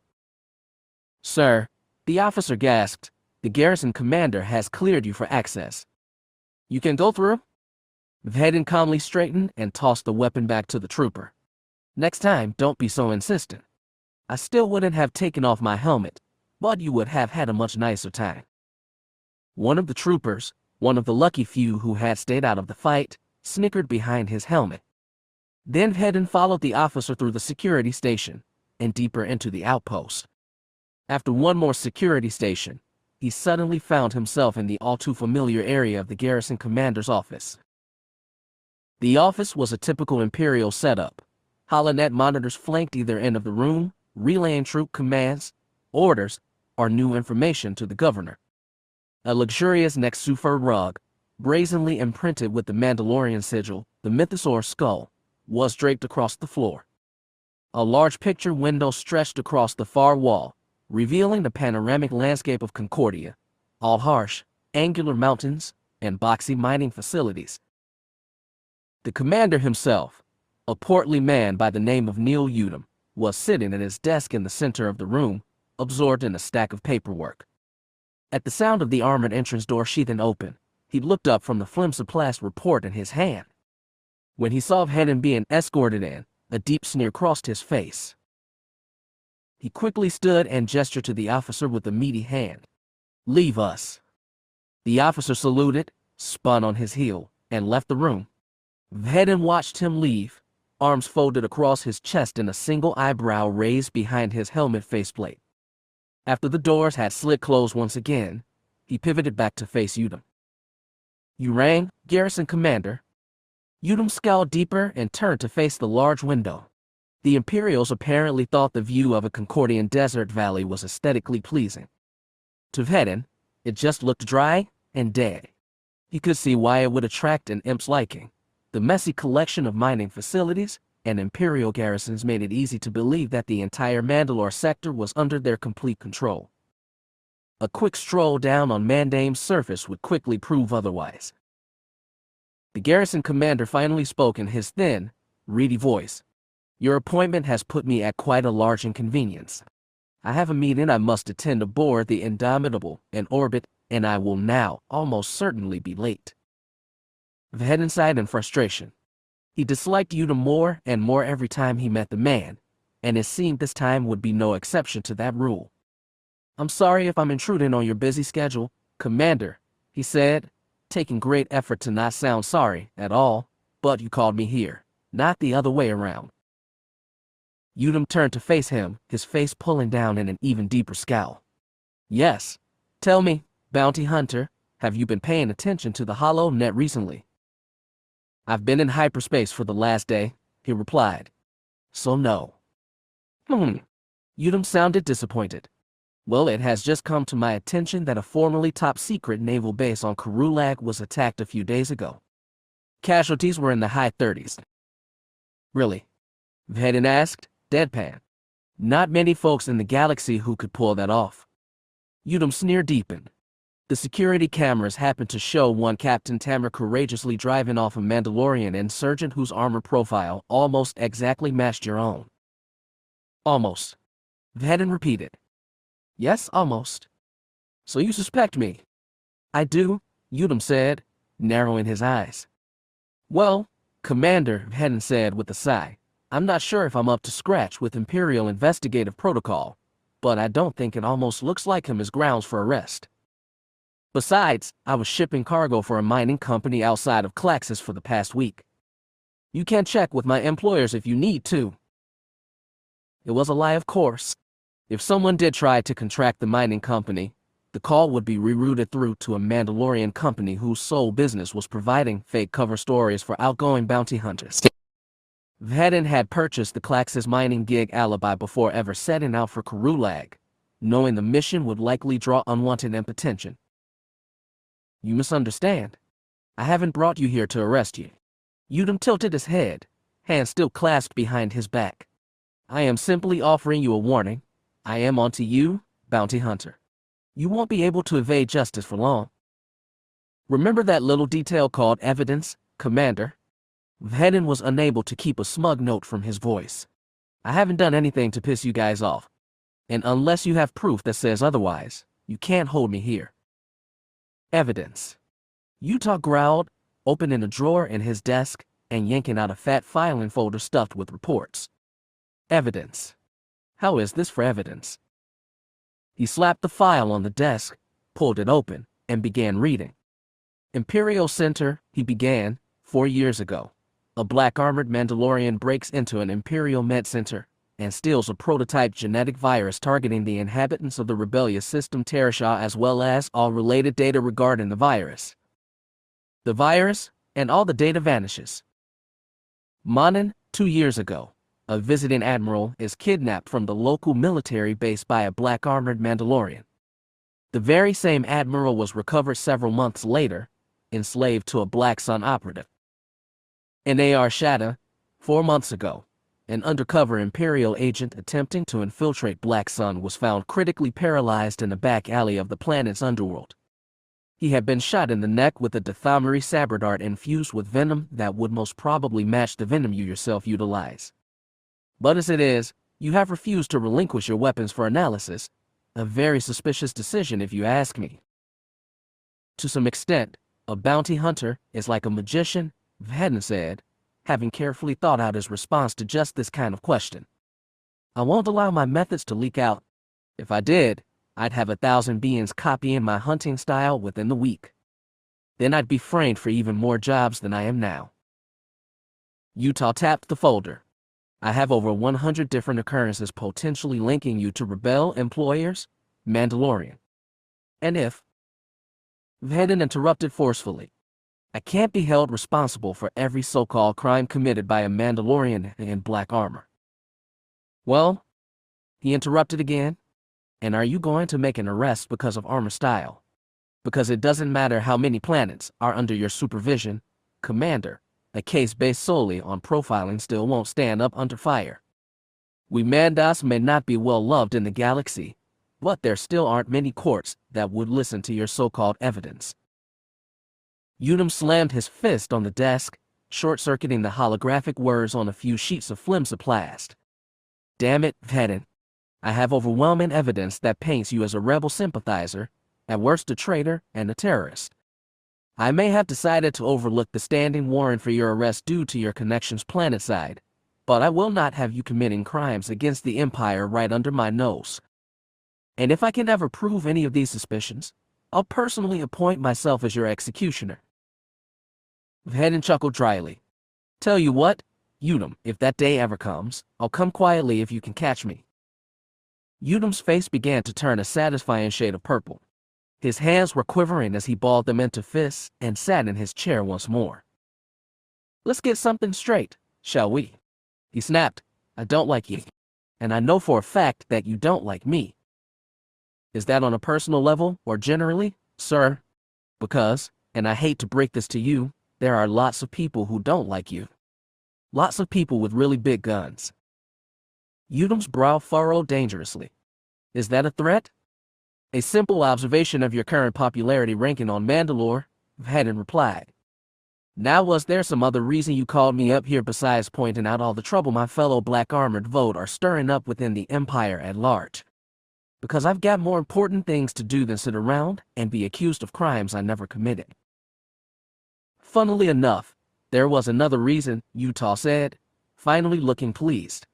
"Sir," the officer gasped, "the garrison commander has cleared you for access. You can go through?" Vhetin calmly straightened and tossed the weapon back to the trooper. "Next time, don't be so insistent. I still wouldn't have taken off my helmet, but you would have had a much nicer time." One of the troopers, one of the lucky few who had stayed out of the fight, snickered behind his helmet. Then Vhetin followed the officer through the security station and deeper into the outpost. After one more security station, he suddenly found himself in the all-too-familiar area of the garrison commander's office. The office was a typical Imperial setup, HoloNet monitors flanked either end of the room, relaying troop commands, orders, or new information to the governor. A luxurious next-to-fur rug, brazenly imprinted with the Mandalorian sigil, the mythosaur skull, was draped across the floor. A large picture window stretched across the far wall, revealing the panoramic landscape of Concordia, all harsh, angular mountains, and boxy mining facilities. The commander himself, a portly man by the name of Neil Udom, was sitting at his desk in the center of the room, absorbed in a stack of paperwork. At the sound of the armored entrance door sheathing open, he looked up from the flimsiplast report in his hand. When he saw Vhetin being escorted in, a deep sneer crossed his face. He quickly stood and gestured to the officer with a meaty hand. "Leave us." The officer saluted, spun on his heel, and left the room. Vhetin watched him leave, arms folded across his chest and a single eyebrow raised behind his helmet faceplate. After the doors had slid closed once again, he pivoted back to face Udom. "You rang, Garrison Commander?" Udom scowled deeper and turned to face the large window. The Imperials apparently thought the view of a Concordian desert valley was aesthetically pleasing. To Vhetin, it just looked dry and dead. He could see why it would attract an imp's liking. The messy collection of mining facilities and Imperial garrisons made it easy to believe that the entire Mandalore sector was under their complete control. A quick stroll down on Mandame's surface would quickly prove otherwise. The garrison commander finally spoke in his thin, reedy voice. "Your appointment has put me at quite a large inconvenience. I have a meeting I must attend aboard the Indomitable in orbit, and I will now almost certainly be late." Vhetin sighed in frustration. He disliked Udom more and more every time he met the man, and it seemed this time would be no exception to that rule. "I'm sorry if I'm intruding on your busy schedule, Commander," he said, taking great effort to not sound sorry at all, "but you called me here, not the other way around." Udom turned to face him, his face pulling down in an even deeper scowl. "Yes. Tell me, bounty hunter, have you been paying attention to the HoloNet recently?" "I've been in hyperspace for the last day," he replied. "So no." Udom sounded disappointed. "Well, it has just come to my attention that a formerly top-secret naval base on Karulag was attacked a few days ago. Casualties were in the high 30s. "Really?" Vhetin asked, deadpan. "Not many folks in the galaxy who could pull that off." Udom's sneer deepened. The security cameras happened to show one Captain Tamar courageously driving off a Mandalorian insurgent whose armor profile almost exactly matched your own. "Almost," Vhetin repeated. "Yes, almost. So you suspect me?" "I do," Udom said, narrowing his eyes. "Well, Commander," Vhetin said with a sigh, "I'm not sure if I'm up to scratch with Imperial investigative protocol, but I don't think it almost looks like him as grounds for arrest. Besides, I was shipping cargo for a mining company outside of Klaxis for the past week. You can check with my employers if you need to." It was a lie, of course. If someone did try to contract the mining company, the call would be rerouted through to a Mandalorian company whose sole business was providing fake cover stories for outgoing bounty hunters. Vhetin had purchased the Klaxis mining gig alibi before ever setting out for Karulag, knowing the mission would likely draw unwanted attention. "You misunderstand. I haven't brought you here to arrest you." Udom tilted his head, hands still clasped behind his back. "I am simply offering you a warning. I am onto you, bounty hunter. You won't be able to evade justice for long. Remember that little detail called evidence, Commander?" Vhetin was unable to keep a smug note from his voice. "I haven't done anything to piss you guys off. And unless you have proof that says otherwise, you can't hold me here." "Evidence." Utah growled, opening a drawer in his desk and yanking out a fat filing folder stuffed with reports. "Evidence. How is this for evidence?" He slapped the file on the desk, pulled it open, and began reading. "Imperial Center," he began, 4 years ago. A black armored Mandalorian breaks into an Imperial Med Center and steals a prototype genetic virus targeting the inhabitants of the rebellious system Tereshah as well as all related data regarding the virus. The virus and all the data vanishes. Monin, 2 years ago. a visiting admiral, is kidnapped from the local military base by a black armored Mandalorian. The very same admiral was recovered several months later, enslaved to a Black Sun operative. In AR Shadow, 4 months ago, an undercover Imperial agent attempting to infiltrate Black Sun was found critically paralyzed in a back alley of the planet's underworld. He had been shot in the neck with a Dathomary saber dart infused with venom that would most probably match the venom you yourself utilize. But as it is, you have refused to relinquish your weapons for analysis, a very suspicious decision if you ask me. To some extent, a bounty hunter is like a magician, Vhetin said, having carefully thought out his response to just this kind of question. I won't allow my methods to leak out. If I did, I'd have 1,000 beings copying my hunting style within the week. Then I'd be framed for even more jobs than I am now. Utah tapped the folder. I have over 100 different occurrences potentially linking you to rebel employers, Mandalorian. And if Vhetin interrupted forcefully, I can't be held responsible for every so-called crime committed by a Mandalorian in black armor. Well, he interrupted again. And are you going to make an arrest because of armor style? Because it doesn't matter how many planets are under your supervision, Commander, a case based solely on profiling still won't stand up under fire. We Mandas may not be well loved in the galaxy, but there still aren't many courts that would listen to your so-called evidence. Unum slammed his fist on the desk, short-circuiting the holographic words on a few sheets of flimsoplast. Damn it, Vhetin. I have overwhelming evidence that paints you as a rebel sympathizer, at worst a traitor and a terrorist. I may have decided to overlook the standing warrant for your arrest due to your connections planetside, but I will not have you committing crimes against the Empire right under my nose. And if I can ever prove any of these suspicions, I'll personally appoint myself as your executioner. Vhetin chuckled dryly. Tell you what, Unum, if that day ever comes, I'll come quietly if you can catch me. Unum's face began to turn a satisfying shade of purple. His hands were quivering as he balled them into fists and sat in his chair once more. Let's get something straight, shall we? He snapped. I don't like you. And I know for a fact that you don't like me. Is that on a personal level or generally, sir? Because, and I hate to break this to you, there are lots of people who don't like you. Lots of people with really big guns. Unum's brow furrowed dangerously. Is that a threat? A simple observation of your current popularity ranking on Mandalore, Vhetin replied. Now was there some other reason you called me up here besides pointing out all the trouble my fellow black-armored vote are stirring up within the Empire at large? Because I've got more important things to do than sit around and be accused of crimes I never committed. Funnily enough, there was another reason, Utah said, finally looking pleased.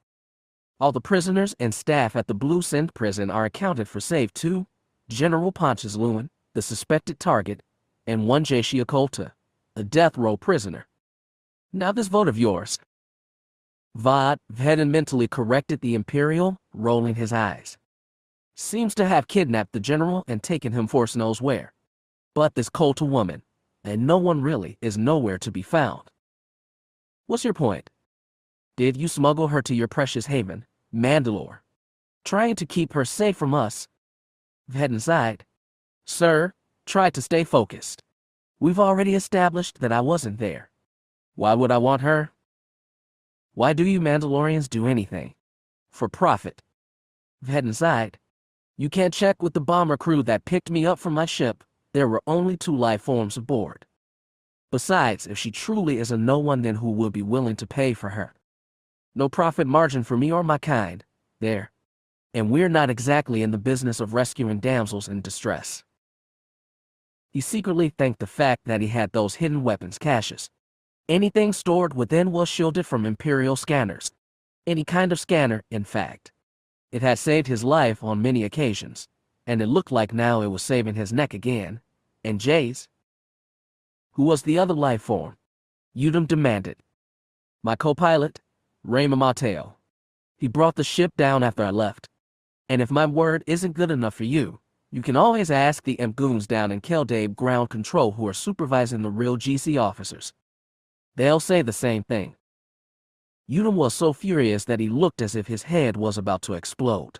All the prisoners and staff at the BlueSend prison are accounted for save 2, General Pontius Luun, the suspected target, and 1 Jay Kolta, a death row prisoner. Now this vote of yours. Vhetin mentally corrected the Imperial, rolling his eyes. Seems to have kidnapped the general and taken him force knows where. But this Kolta woman, and no one really, is nowhere to be found. What's your point? Did you smuggle her to your precious haven, Mandalore, trying to keep her safe from us? Vhetin sighed. Sir, try to stay focused. We've already established that I wasn't there. Why would I want her? Why do you Mandalorians do anything? For profit. Vhetin sighed. You can't check with the bomber crew that picked me up from my ship. There were only 2 life forms aboard. Besides, if she truly is a no one, then who will be willing to pay for her? No profit margin for me or my kind, there. And we're not exactly in the business of rescuing damsels in distress. He secretly thanked the fact that he had those hidden weapons caches. Anything stored within was shielded from Imperial scanners. Any kind of scanner, in fact. It had saved his life on many occasions, and it looked like now it was saving his neck again. And Jay's? Who was the other life form? Unum demanded. My co-pilot, Raymond Mateo. He brought the ship down after I left. And if my word isn't good enough for you, you can always ask the imp goons down in Kell Dae ground control who are supervising the real GC officers. They'll say the same thing. Udom was so furious that he looked as if his head was about to explode.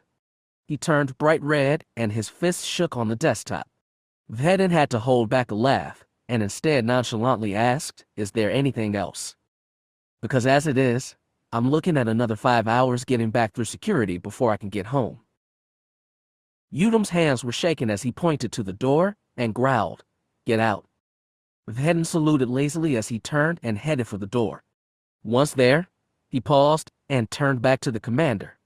He turned bright red and his fists shook on the desktop. Vhetin had to hold back a laugh and instead nonchalantly asked, "Is there anything else? Because as it is, I'm looking at another 5 hours getting back through security before I can get home." Udom's hands were shaking as he pointed to the door and growled, "Get out." Vhetin saluted lazily as he turned and headed for the door. Once there, he paused and turned back to the commander.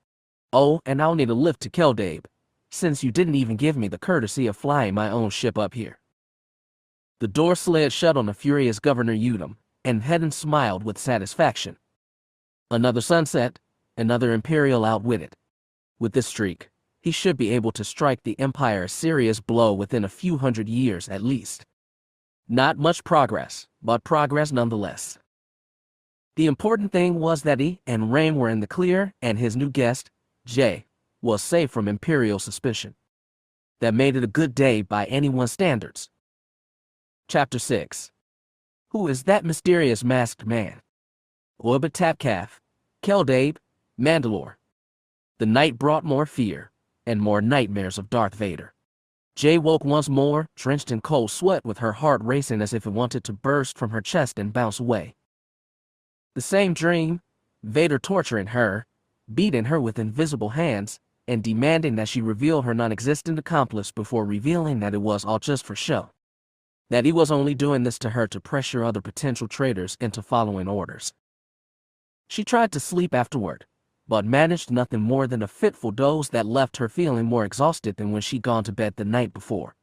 "Oh, and I'll need a lift to Kell Dae, since you didn't even give me the courtesy of flying my own ship up here." The door slid shut on the furious Governor Udom, and Vhetin smiled with satisfaction. Another sunset, another Imperial outwitted. With this streak, he should be able to strike the Empire a serious blow within a few hundred years at least. Not much progress, but progress nonetheless. The important thing was that he and Rain were in the clear, and his new guest, Jay, was safe from Imperial suspicion. That made it a good day by anyone's standards. Chapter 6. Who is that mysterious masked man? Orbit Tapcaf, Kell Dae, Mandalore. The night brought more fear and more nightmares of Darth Vader. Jay woke once more, drenched in cold sweat with her heart racing as if it wanted to burst from her chest and bounce away. The same dream, Vader torturing her, beating her with invisible hands, and demanding that she reveal her non-existent accomplice before revealing that it was all just for show. That he was only doing this to her to pressure other potential traitors into following orders. She tried to sleep afterward, but managed nothing more than a fitful doze that left her feeling more exhausted than when she'd gone to bed the night before.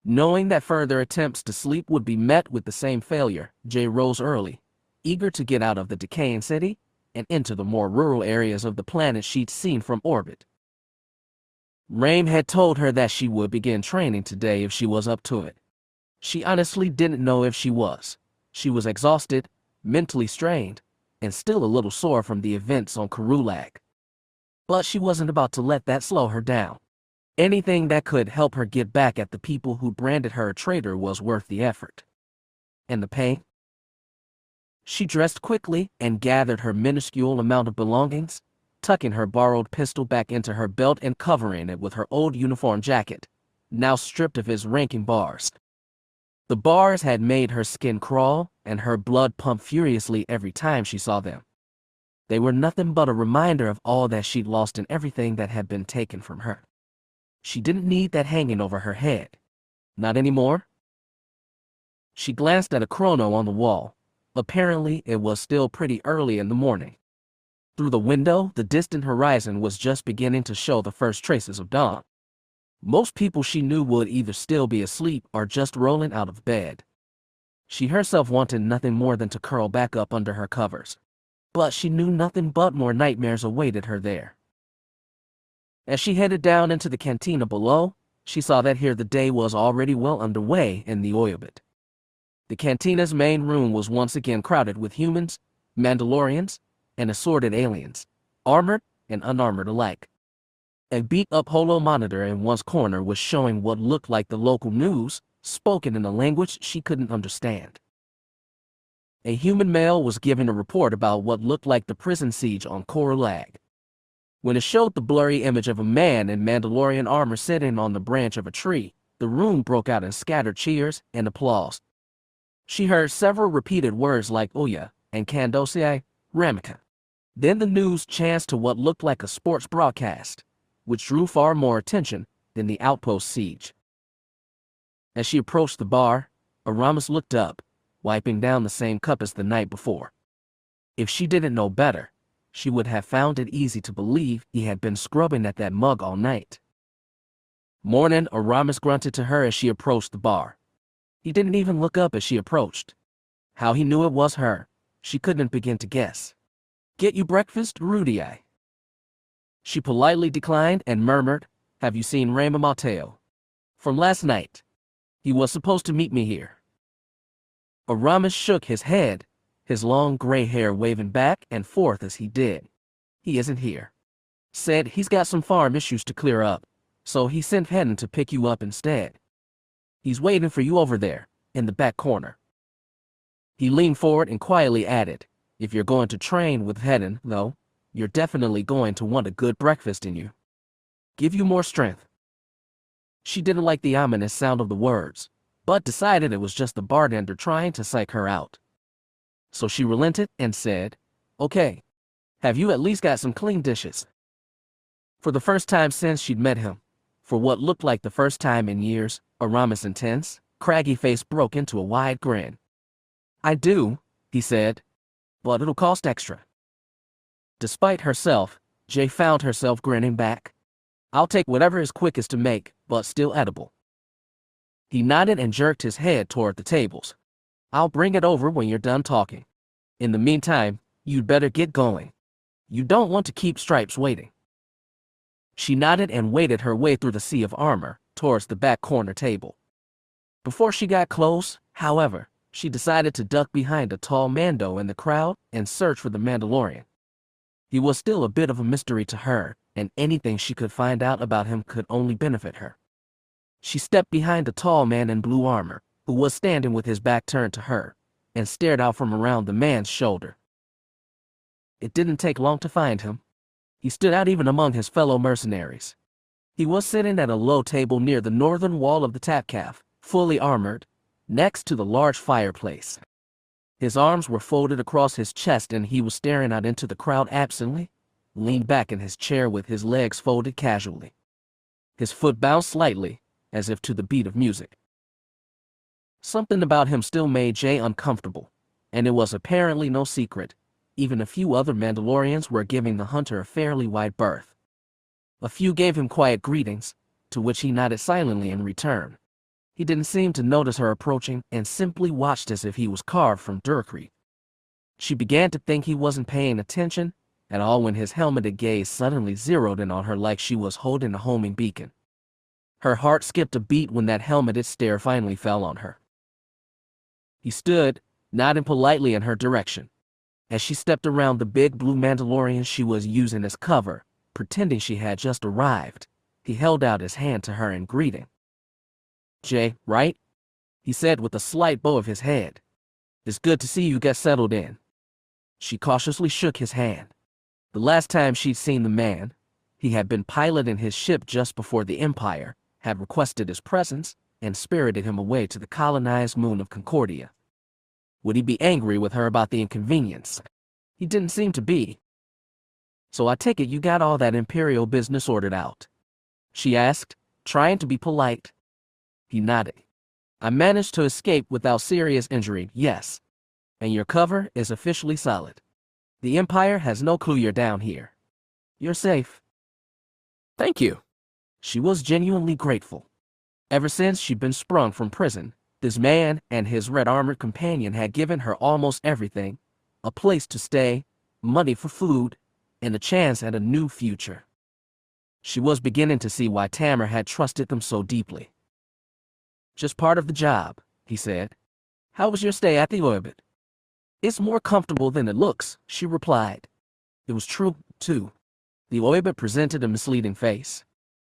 Knowing that further attempts to sleep would be met with the same failure, Jay rose early, eager to get out of the decaying city and into the more rural areas of the planet she'd seen from orbit. Rain had told her that she would begin training today if she was up to it. She honestly didn't know if she was. She was exhausted, mentally strained, and still a little sore from the events on Karulag. But she wasn't about to let that slow her down. Anything that could help her get back at the people who branded her a traitor was worth the effort. And the pain? She dressed quickly and gathered her minuscule amount of belongings, tucking her borrowed pistol back into her belt and covering it with her old uniform jacket, now stripped of its ranking bars. The bars had made her skin crawl and her blood pump furiously every time she saw them. They were nothing but a reminder of all that she'd lost and everything that had been taken from her. She didn't need that hanging over her head. Not anymore. She glanced at a chrono on the wall. Apparently, it was still pretty early in the morning. Through the window, the distant horizon was just beginning to show the first traces of dawn. Most people she knew would either still be asleep or just rolling out of bed. She herself wanted nothing more than to curl back up under her covers. But she knew nothing but more nightmares awaited her there. As she headed down into the cantina below, she saw that here the day was already well underway in the Audiobook. The cantina's main room was once again crowded with humans, Mandalorians, and assorted aliens, armored and unarmored alike. A beat-up holo monitor in one's corner was showing what looked like the local news, spoken in a language she couldn't understand. A human male was giving a report about what looked like the prison siege on Karulag. When it showed the blurry image of a man in Mandalorian armor sitting on the branch of a tree, the room broke out in scattered cheers and applause. She heard several repeated words like Oya and Kandosiai, Ramika. Then the news chanced to what looked like a sports broadcast, which drew far more attention than the outpost siege. As she approached the bar, Aramis looked up, wiping down the same cup as the night before. If she didn't know better, she would have found it easy to believe he had been scrubbing at that mug all night. Morning, Aramis grunted to her as she approached the bar. He didn't even look up as she approached. How he knew it was her, she couldn't begin to guess. "Get you breakfast, Rudy?" She politely declined and murmured, "Have you seen Raymond Mateo? From last night. He was supposed to meet me here." Aramis shook his head, his long gray hair waving back and forth as he did. "He isn't here. Said he's got some farm issues to clear up, so he sent Vhetin to pick you up instead. He's waiting for you over there, in the back corner." He leaned forward and quietly added, If you're going to train with Vhetin, though, you're definitely going to want a good breakfast in you. Give you more strength. She didn't like the ominous sound of the words, but decided it was just the bartender trying to psych her out. So she relented and said, "Okay, have you at least got some clean dishes?" For the first time since she'd met him, for what looked like the first time in years, Aramis' intense, craggy face broke into a wide grin. "I do," he said, "but it'll cost extra." Despite herself, Jay found herself grinning back. "I'll take whatever is quickest to make, but still edible." He nodded and jerked his head toward the tables. "I'll bring it over when you're done talking. In the meantime, you'd better get going. You don't want to keep Stripes waiting." She nodded and waded her way through the sea of armor towards the back corner table. Before she got close, however, she decided to duck behind a tall Mando in the crowd and search for the Mandalorian. He was still a bit of a mystery to her, and anything she could find out about him could only benefit her. She stepped behind a tall man in blue armor, who was standing with his back turned to her, and stared out from around the man's shoulder. It didn't take long to find him. He stood out even among his fellow mercenaries. He was sitting at a low table near the northern wall of the Tapcaf, fully armored, next to the large fireplace. His arms were folded across his chest and he was staring out into the crowd absently, leaned back in his chair with his legs folded casually. His foot bounced slightly, as if to the beat of music. Something about him still made Jay uncomfortable, and it was apparently no secret. Even a few other Mandalorians were giving the hunter a fairly wide berth. A few gave him quiet greetings, to which he nodded silently in return. He didn't seem to notice her approaching and simply watched as if he was carved from Durkree. She began to think he wasn't paying attention at all when his helmeted gaze suddenly zeroed in on her like she was holding a homing beacon. Her heart skipped a beat when that helmeted stare finally fell on her. He stood, nodding politely in her direction. As she stepped around the big blue Mandalorian she was using as cover, pretending she had just arrived, he held out his hand to her in greeting. "Jay, right?" he said with a slight bow of his head. "It's good to see you get settled in." She cautiously shook his hand. The last time she'd seen the man, he had been piloting his ship just before the Empire had requested his presence and spirited him away to the colonized moon of Concordia. Would he be angry with her about the inconvenience? He didn't seem to be. "So I take it you got all that Imperial business ordered out?" she asked, trying to be polite. He nodded. "I managed to escape without serious injury, yes. And your cover is officially solid. The Empire has no clue you're down here. You're safe." "Thank you." She was genuinely grateful. Ever since she'd been sprung from prison, this man and his red-armored companion had given her almost everything: a place to stay, money for food, and a chance at a new future. She was beginning to see why Tamara had trusted them so deeply. "Just part of the job," he said. "How was your stay at the Orbit?" "It's more comfortable than it looks," she replied. It was true, too. The Orbit presented a misleading face.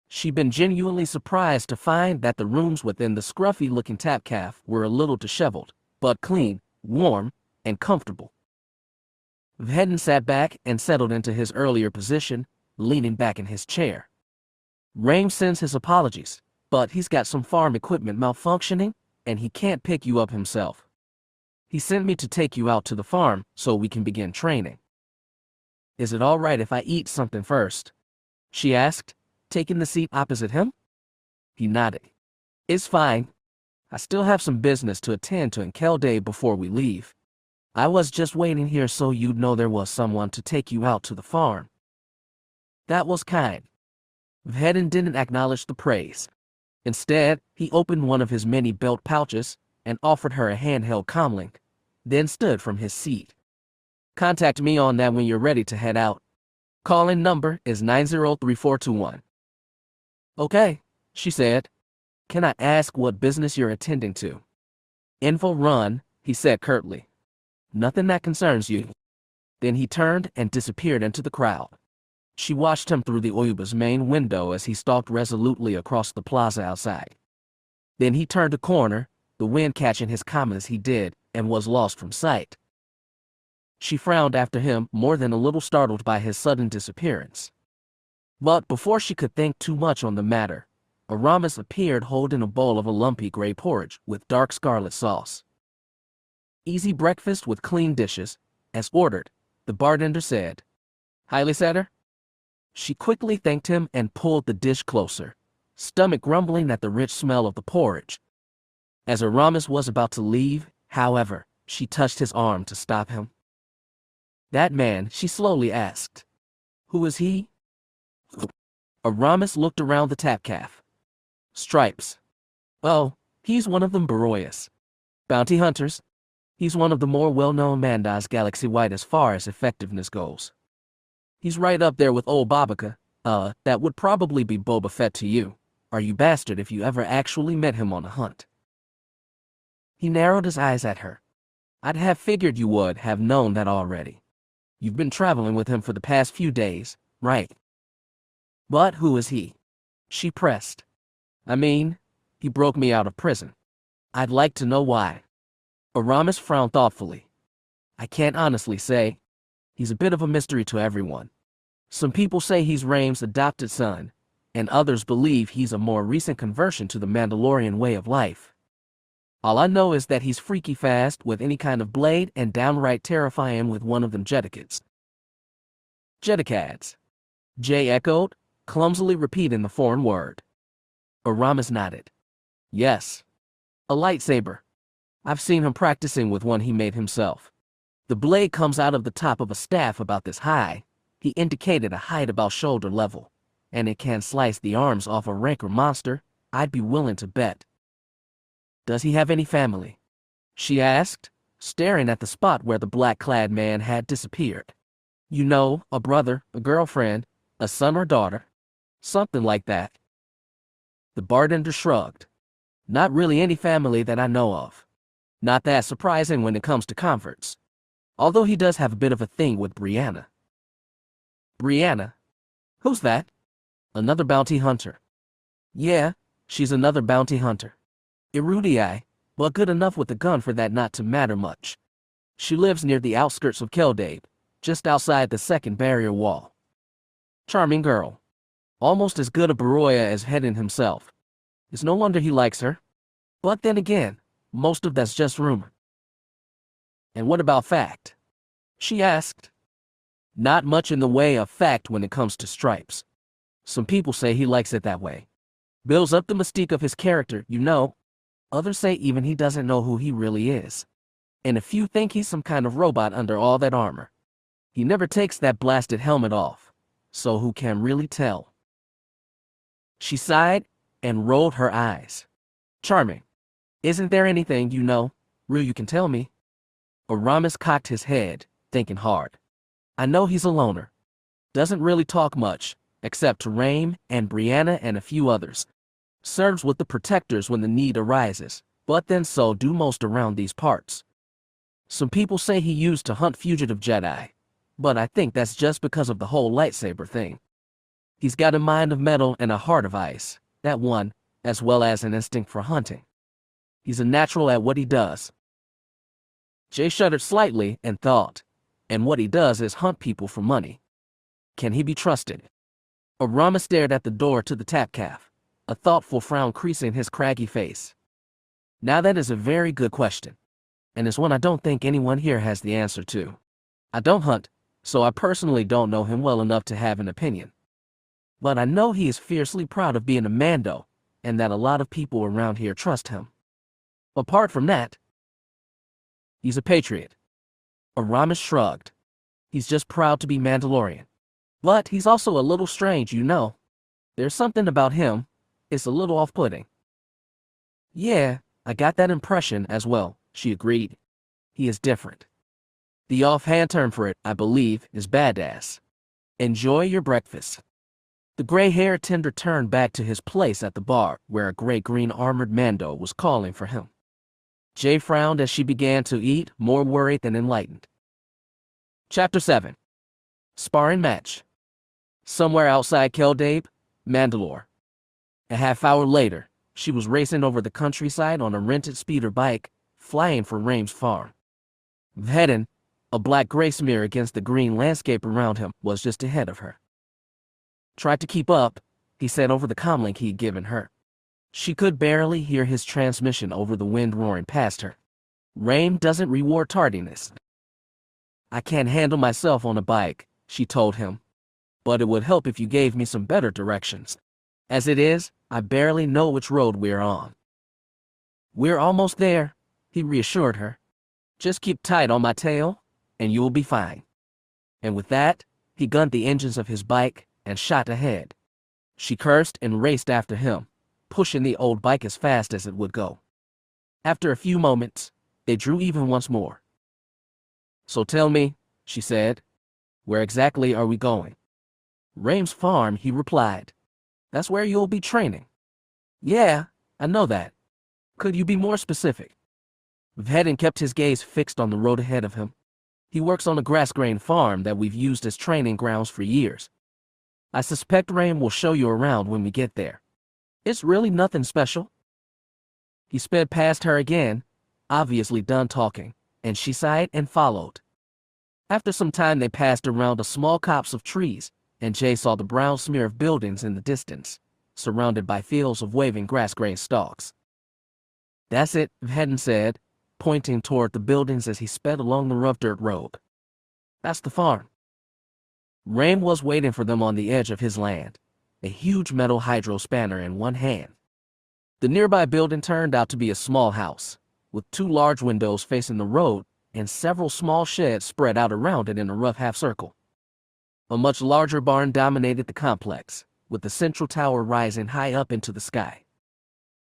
She'd been genuinely surprised to find that the rooms within the scruffy-looking Tapcaf were a little disheveled, but clean, warm, and comfortable. Vhetin sat back and settled into his earlier position, leaning back in his chair. "Raim sends his apologies, but he's got some farm equipment malfunctioning, and he can't pick you up himself. He sent me to take you out to the farm so we can begin training." "Is it all right if I eat something first?" she asked, taking the seat opposite him. He nodded. "It's fine. I still have some business to attend to in Kell Dae before we leave. I was just waiting here so you'd know there was someone to take you out to the farm." That was kind. Vhetin didn't acknowledge the praise. Instead, he opened one of his many belt pouches and offered her a handheld comlink, then stood from his seat. "Contact me on that when you're ready to head out. Call-in number is 903421. "Okay," she said. "Can I ask what business you're attending to?" "Info run," he said curtly. "Nothing that concerns you." Then he turned and disappeared into the crowd. She watched him through the Oyuba's main window as he stalked resolutely across the plaza outside. Then he turned a corner, the wind catching his comment as he did, and was lost from sight. She frowned after him, more than a little startled by his sudden disappearance. But before she could think too much on the matter, Aramis appeared holding a bowl of a lumpy gray porridge with dark scarlet sauce. Easy breakfast with clean dishes, as ordered, the bartender said. Highly setter? She quickly thanked him and pulled the dish closer, stomach grumbling at the rich smell of the porridge. As Aramis was about to leave, however, she touched his arm to stop him. That man, she slowly asked. Who is he? Aramis looked around the tapcaf. Stripes. Oh, he's one of them Baroyas. Bounty hunters. He's one of the more well-known Mandas galaxy-wide as far as effectiveness goes. He's right up there with old Babaca. That would probably be Boba Fett to you, or you bastard if you ever actually met him on a hunt. He narrowed his eyes at her. I'd have figured you would have known that already. You've been traveling with him for the past few days, right? But who is he? She pressed. I mean, he broke me out of prison. I'd like to know why. Aramis frowned thoughtfully. I can't honestly say. He's a bit of a mystery to everyone. Some people say he's Rame's adopted son, and others believe he's a more recent conversion to the Mandalorian way of life. All I know is that he's freaky fast with any kind of blade and downright terrifying with one of them Jedicats. Jedicats. Jay echoed, clumsily repeating the foreign word. Aramis nodded. Yes. A lightsaber. I've seen him practicing with one he made himself. The blade comes out of the top of a staff about this high. He indicated a height about shoulder level. And it can slice the arms off a rancor monster, I'd be willing to bet. Does he have any family? She asked, staring at the spot where the black-clad man had disappeared. You know, a brother, a girlfriend, a son or daughter. Something like that. The bartender shrugged. Not really any family that I know of. Not that surprising when it comes to converts. Although he does have a bit of a thing with Brianna. Brianna? Who's that? Another bounty hunter. Yeah, she's another bounty hunter. Erudii, but good enough with a gun for that not to matter much. She lives near the outskirts of Kell Dae, just outside the second barrier wall. Charming girl. Almost as good a Baroya as Vhetin himself. It's no wonder he likes her. But then again, most of that's just rumor. And what about fact? She asked. Not much in the way of fact when it comes to Stripes. Some people say he likes it that way. Builds up the mystique of his character, you know. Others say even he doesn't know who he really is. And a few think he's some kind of robot under all that armor. He never takes that blasted helmet off. So who can really tell? She sighed and rolled her eyes. Charming. Isn't there anything you know, you can tell me? Aramis cocked his head, thinking hard. I know he's a loner. Doesn't really talk much, except to Rame and Brianna and a few others. Serves with the protectors when the need arises, but then so do most around these parts. Some people say he used to hunt fugitive Jedi, but I think that's just because of the whole lightsaber thing. He's got a mind of metal and a heart of ice, that one, as well as an instinct for hunting. He's a natural at what he does. Jay shuddered slightly and thought, and what he does is hunt people for money. Can he be trusted? Aramis stared at the door to the tapcaf, a thoughtful frown creasing his craggy face. Now that is a very good question, and it's one I don't think anyone here has the answer to. I don't hunt, so I personally don't know him well enough to have an opinion. But I know he is fiercely proud of being a Mando, and that a lot of people around here trust him. Apart from that, he's a patriot. Aramis shrugged. He's just proud to be Mandalorian. But he's also a little strange, you know. There's something about him. It's a little off-putting. Yeah, I got that impression as well, she agreed. He is different. The offhand term for it, I believe, is badass. Enjoy your breakfast. The gray-haired tender turned back to his place at the bar, where a gray-green armored Mando was calling for him. Jay frowned as she began to eat, more worried than enlightened. Chapter 7. Sparring Match. Somewhere outside Kell Dae, Mandalore. A half-hour later, she was racing over the countryside on a rented speeder bike, flying for Rame's farm. Vhetin, A black gray smear against the green landscape around him was just ahead of her. "Try to keep up," he said over the comlink he'd given her. She could barely hear his transmission over the wind roaring past her. "Rain doesn't reward tardiness." "I can't handle myself on a bike," she told him. "But it would help if you gave me some better directions. As it is, I barely know which road we're on." "We're almost there," he reassured her. "Just keep tight on my tail, and you'll be fine." And with that, he gunned the engines of his bike and shot ahead. She cursed and raced after him, pushing the old bike as fast as it would go. After a few moments, they drew even once more. "So tell me," she said, "where exactly are we going?" "Raim's farm," he replied. "That's where you'll be training." "Yeah, I know that. Could you be more specific?" Vhetin kept his gaze fixed on the road ahead of him. "He works on a grass-grain farm that we've used as training grounds for years. I suspect Raim will show you around when we get there. It's really nothing special." He sped past her again, obviously done talking, and she sighed and followed. After some time they passed around a small copse of trees, and Jay saw the brown smear of buildings in the distance, surrounded by fields of waving grass-grain stalks. "That's it," Vhetin said, pointing toward the buildings as he sped along the rough dirt road. "That's the farm." Raim was waiting for them on the edge of his land, a huge metal hydro spanner in one hand. The nearby building turned out to be a small house, with 2 large windows facing the road and several small sheds spread out around it in a rough half-circle. A much larger barn dominated the complex, with the central tower rising high up into the sky.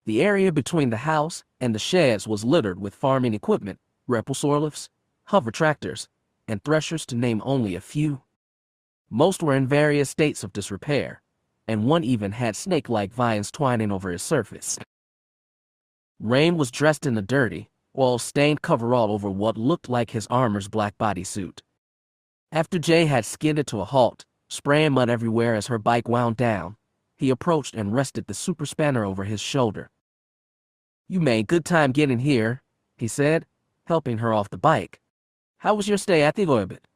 The area between the house and the sheds was littered with farming equipment, repulsor lifts, hover tractors, and threshers to name only a few. Most were in various states of disrepair, and one even had snake-like vines twining over its surface. Raim was dressed in a dirty, oil-stained coverall over what looked like his armor's black bodysuit. After Jay had skidded to a halt, spraying mud everywhere as her bike wound down, he approached and rested the super spanner over his shoulder. "You made good time getting here," he said, helping her off the bike. "How was your stay at the orbit?"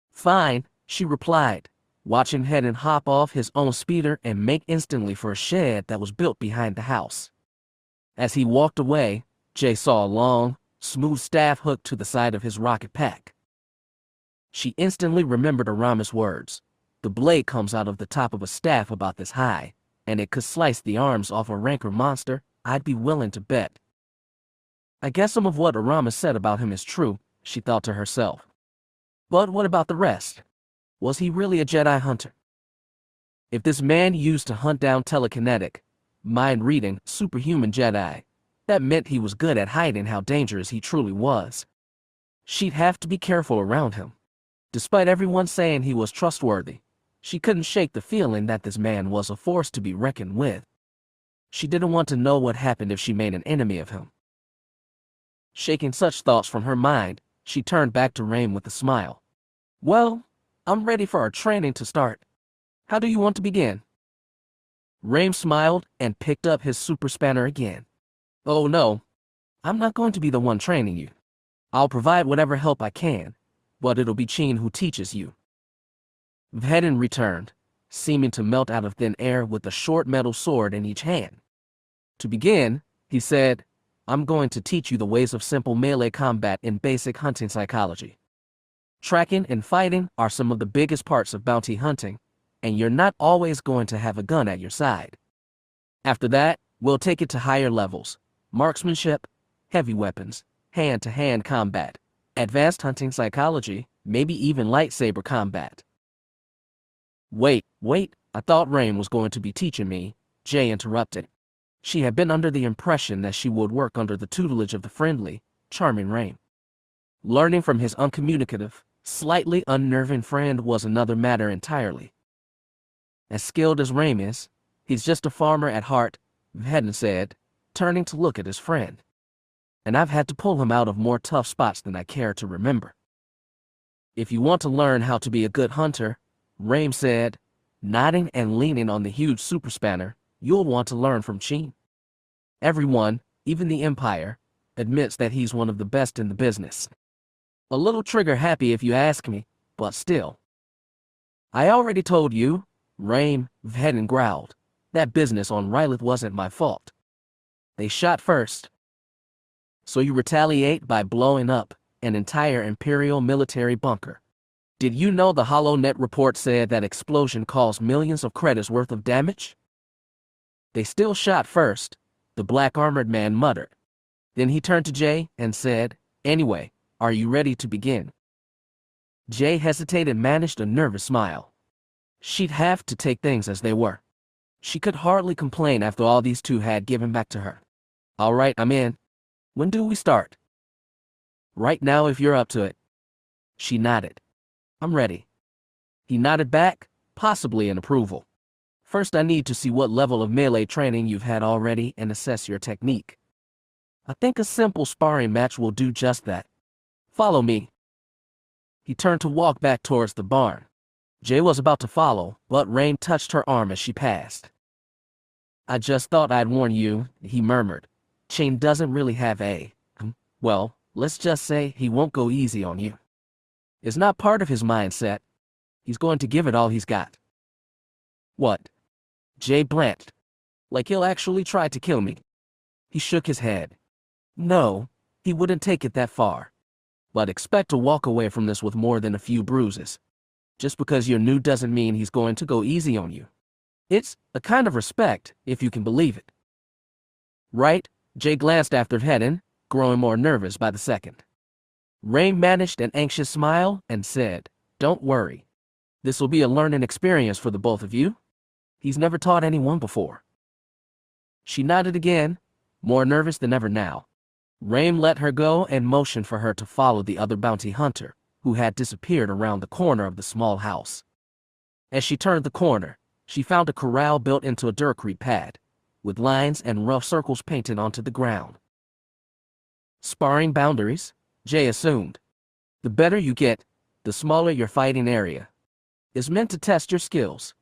"Fine," she replied, watching Vhetin hop off his own speeder and make instantly for a shed that was built behind the house. As he walked away, Jay saw a long, smooth staff hooked to the side of his rocket pack. She instantly remembered Arama's words. The blade comes out of the top of a staff about this high, and it could slice the arms off a rancor monster, I'd be willing to bet. I guess some of what Arama said about him is true, she thought to herself. But what about the rest? Was he really a Jedi hunter? If this man used to hunt down telekinetic, mind-reading, superhuman Jedi, that meant he was good at hiding how dangerous he truly was. She'd have to be careful around him. Despite everyone saying he was trustworthy, she couldn't shake the feeling that this man was a force to be reckoned with. She didn't want to know what happened if she made an enemy of him. Shaking such thoughts from her mind, she turned back to Raim with a smile. "Well, I'm ready for our training to start. How do you want to begin?" Raim smiled and picked up his super spanner again. "Oh no, I'm not going to be the one training you. I'll provide whatever help I can, but it'll be Cin who teaches you." Vhetin returned, seeming to melt out of thin air with a short metal sword in each hand. "To begin," he said, "I'm going to teach you the ways of simple melee combat in basic hunting psychology. Tracking and fighting are some of the biggest parts of bounty hunting, and you're not always going to have a gun at your side. After that, we'll take it to higher levels: marksmanship, heavy weapons, hand-to-hand combat, advanced hunting psychology, maybe even lightsaber combat." Wait, I thought Raim was going to be teaching me," Jay interrupted. She had been under the impression that she would work under the tutelage of the friendly, charming Raim. Learning from his uncommunicative, slightly unnerving friend was another matter entirely. "As skilled as Raim is, he's just a farmer at heart," Vhetin said, turning to look at his friend. "And I've had to pull him out of more tough spots than I care to remember." "If you want to learn how to be a good hunter," Raim said, nodding and leaning on the huge super spanner, "you'll want to learn from Cin. Everyone, even the Empire, admits that he's one of the best in the business. A little trigger happy if you ask me, but still. I already told you, Cin Vhetin growled. That business on Rylith wasn't my fault. They shot first. So you retaliate by blowing up an entire Imperial military bunker. Did you know the HoloNet report said that explosion caused millions of credits worth of damage? They still shot first, the black armored man muttered. Then he turned to Jay and said, Anyway, are you ready to begin? Jay hesitated and managed a nervous smile. She'd have to take things as they were. She could hardly complain after all these two had given back to her. All right, I'm in. When do we start? Right now if you're up to it. She nodded. I'm ready. He nodded back, possibly in approval. First I need to see what level of melee training you've had already and assess your technique. I think a simple sparring match will do just that. Follow me. He turned to walk back towards the barn. Jay was about to follow, but Cin touched her arm as she passed. I just thought I'd warn you, he murmured. Cin doesn't really have well, let's just say he won't go easy on you. It's not part of his mindset. He's going to give it all he's got. What? Jay blanched. Like he'll actually try to kill me. He shook his head. No, he wouldn't take it that far. But expect to walk away from this with more than a few bruises. Just because you're new doesn't mean he's going to go easy on you. It's a kind of respect, if you can believe it. Right? Jay glanced after Vhetin, growing more nervous by the second. Cin managed an anxious smile and said, Don't worry. This will be a learning experience for the both of you. He's never taught anyone before. She nodded again, more nervous than ever now. Cin let her go and motioned for her to follow the other bounty hunter, who had disappeared around the corner of the small house. As she turned the corner, she found a corral built into a dirt pad, with lines and rough circles painted onto the ground. Sparring boundaries, Jay assumed. The better you get, the smaller your fighting area. It's meant to test your skills.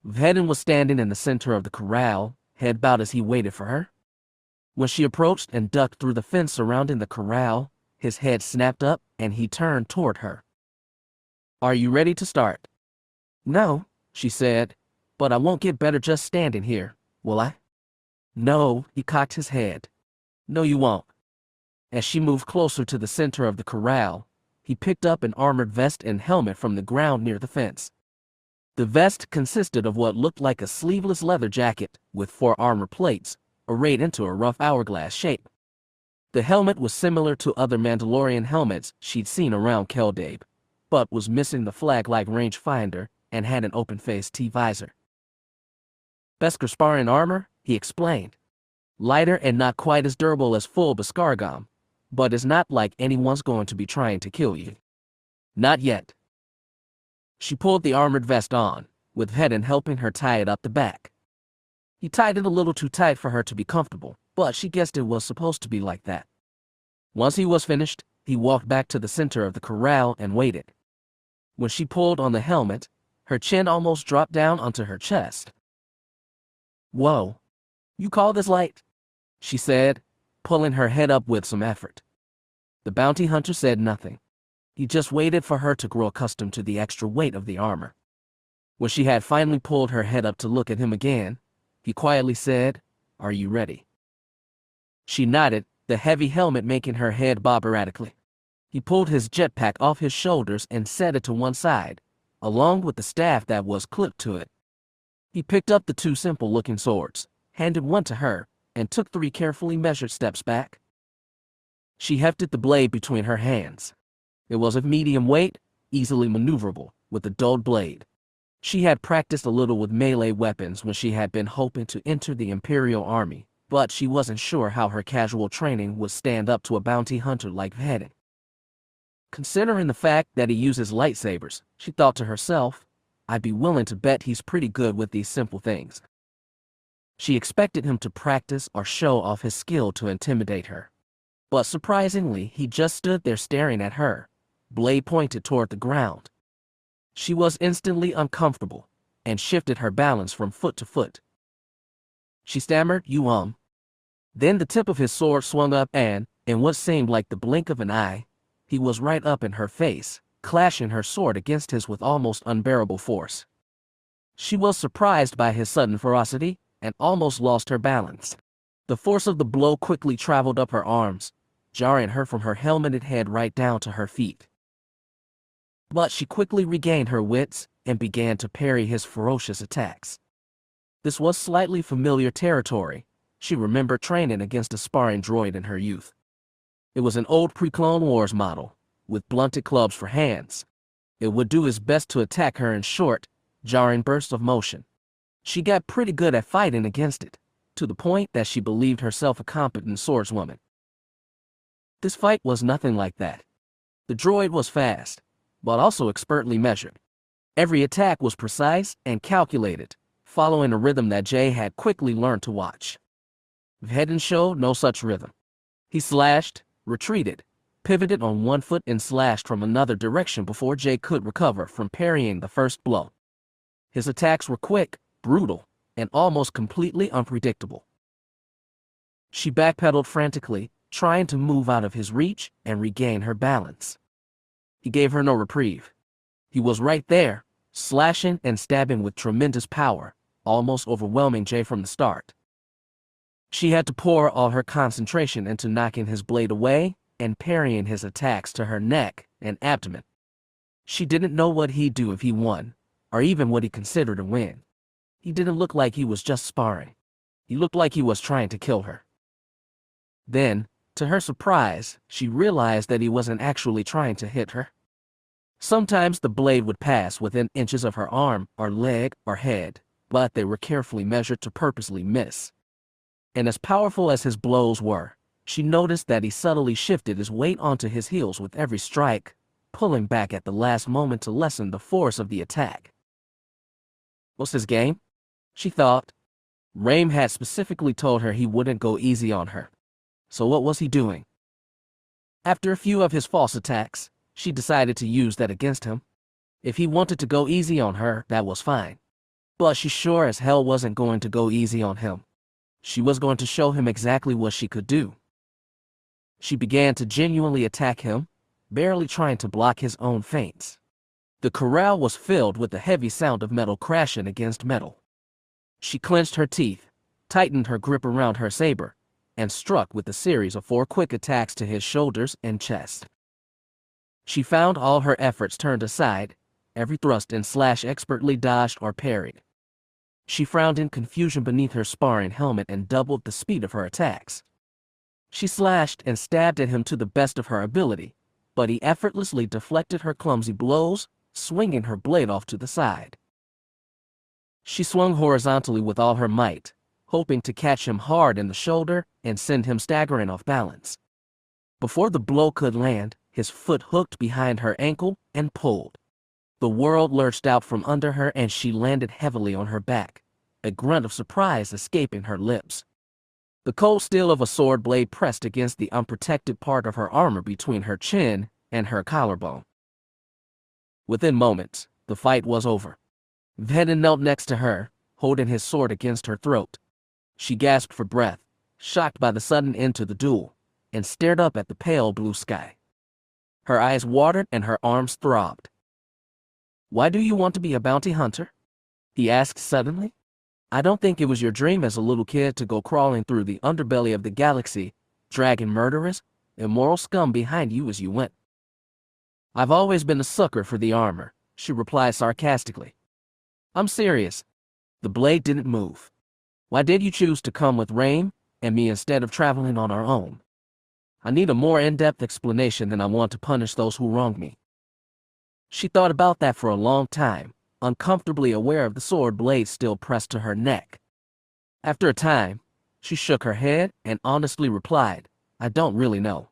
Vhetin was standing in the center of the corral, head bowed as he waited for her. When she approached and ducked through the fence surrounding the corral, his head snapped up and he turned toward her. Are you ready to start? No, she said, but I won't get better just standing here, will I? No, he cocked his head. No, you won't. As she moved closer to the center of the corral, he picked up an armored vest and helmet from the ground near the fence. The vest consisted of what looked like a sleeveless leather jacket with 4 armor plates, arrayed into a rough hourglass shape. The helmet was similar to other Mandalorian helmets she'd seen around Kell Dae, but was missing the flag-like rangefinder and had an open-faced T-visor. Beskar sparring armor, he explained. Lighter and not quite as durable as full Beskar, but it's not like anyone's going to be trying to kill you. Not yet. She pulled the armored vest on, with Vhetin helping her tie it up the back. He tied it a little too tight for her to be comfortable, but she guessed it was supposed to be like that. Once he was finished, he walked back to the center of the corral and waited. When she pulled on the helmet, her chin almost dropped down onto her chest. Whoa, you call this light? She said, pulling her head up with some effort. The bounty hunter said nothing. He just waited for her to grow accustomed to the extra weight of the armor. When she had finally pulled her head up to look at him again, he quietly said, Are you ready? She nodded, the heavy helmet making her head bob erratically. He pulled his jetpack off his shoulders and set it to one side, along with the staff that was clipped to it. He picked up the 2 simple-looking swords, handed one to her, and took 3 carefully measured steps back. She hefted the blade between her hands. It was of medium weight, easily maneuverable, with a dulled blade. She had practiced a little with melee weapons when she had been hoping to enter the Imperial Army, but she wasn't sure how her casual training would stand up to a bounty hunter like Vhetin. Considering the fact that he uses lightsabers, she thought to herself, I'd be willing to bet he's pretty good with these simple things. She expected him to practice or show off his skill to intimidate her. But surprisingly, he just stood there staring at her, blade pointed toward the ground. She was instantly uncomfortable, and shifted her balance from foot to foot. She stammered, Then the tip of his sword swung up and, in what seemed like the blink of an eye, he was right up in her face, clashing her sword against his with almost unbearable force. She was surprised by his sudden ferocity and almost lost her balance. The force of the blow quickly traveled up her arms, jarring her from her helmeted head right down to her feet. But she quickly regained her wits and began to parry his ferocious attacks. This was slightly familiar territory. She remembered training against a sparring droid in her youth. It was an old pre-Clone Wars model, with blunted clubs for hands. It would do its best to attack her in short, jarring bursts of motion. She got pretty good at fighting against it, to the point that she believed herself a competent swordswoman. This fight was nothing like that. The droid was fast, but also expertly measured. Every attack was precise and calculated, following a rhythm that Jay had quickly learned to watch. Vhetin showed no such rhythm. He slashed, retreated, pivoted on one foot and slashed from another direction before Jay could recover from parrying the first blow. His attacks were quick, brutal, and almost completely unpredictable. She backpedaled frantically, trying to move out of his reach and regain her balance. He gave her no reprieve. He was right there, slashing and stabbing with tremendous power, almost overwhelming Jay from the start. She had to pour all her concentration into knocking his blade away and parrying his attacks to her neck and abdomen. She didn't know what he'd do if he won, or even what he considered a win. He didn't look like he was just sparring. He looked like he was trying to kill her. Then, to her surprise, she realized that he wasn't actually trying to hit her. Sometimes the blade would pass within inches of her arm or leg or head, but they were carefully measured to purposely miss. And as powerful as his blows were, she noticed that he subtly shifted his weight onto his heels with every strike, pulling back at the last moment to lessen the force of the attack. What's his game? She thought. Raim had specifically told her he wouldn't go easy on her. So what was he doing? After a few of his false attacks, she decided to use that against him. If he wanted to go easy on her, that was fine. But she sure as hell wasn't going to go easy on him. She was going to show him exactly what she could do. She began to genuinely attack him, barely trying to block his own feints. The corral was filled with the heavy sound of metal crashing against metal. She clenched her teeth, tightened her grip around her saber, and struck with a series of 4 quick attacks to his shoulders and chest. She found all her efforts turned aside, every thrust and slash expertly dodged or parried. She frowned in confusion beneath her sparring helmet and doubled the speed of her attacks. She slashed and stabbed at him to the best of her ability, but he effortlessly deflected her clumsy blows, swinging her blade off to the side. She swung horizontally with all her might, hoping to catch him hard in the shoulder and send him staggering off balance. Before the blow could land, his foot hooked behind her ankle and pulled. The world lurched out from under her and she landed heavily on her back, a grunt of surprise escaping her lips. The cold steel of a sword blade pressed against the unprotected part of her armor between her chin and her collarbone. Within moments, the fight was over. Vhetin knelt next to her, holding his sword against her throat. She gasped for breath, shocked by the sudden end to the duel, and stared up at the pale blue sky. Her eyes watered and her arms throbbed. "Why do you want to be a bounty hunter?" he asked suddenly. "I don't think it was your dream as a little kid to go crawling through the underbelly of the galaxy, dragging murderous, immoral scum behind you as you went." "I've always been a sucker for the armor," she replied sarcastically. "I'm serious." The blade didn't move. "Why did you choose to come with Raim and me instead of traveling on our own? I need a more in-depth explanation than I want to punish those who wronged me." She thought about that for a long time, uncomfortably aware of the sword blade still pressed to her neck. After a time, she shook her head and honestly replied, "I don't really know."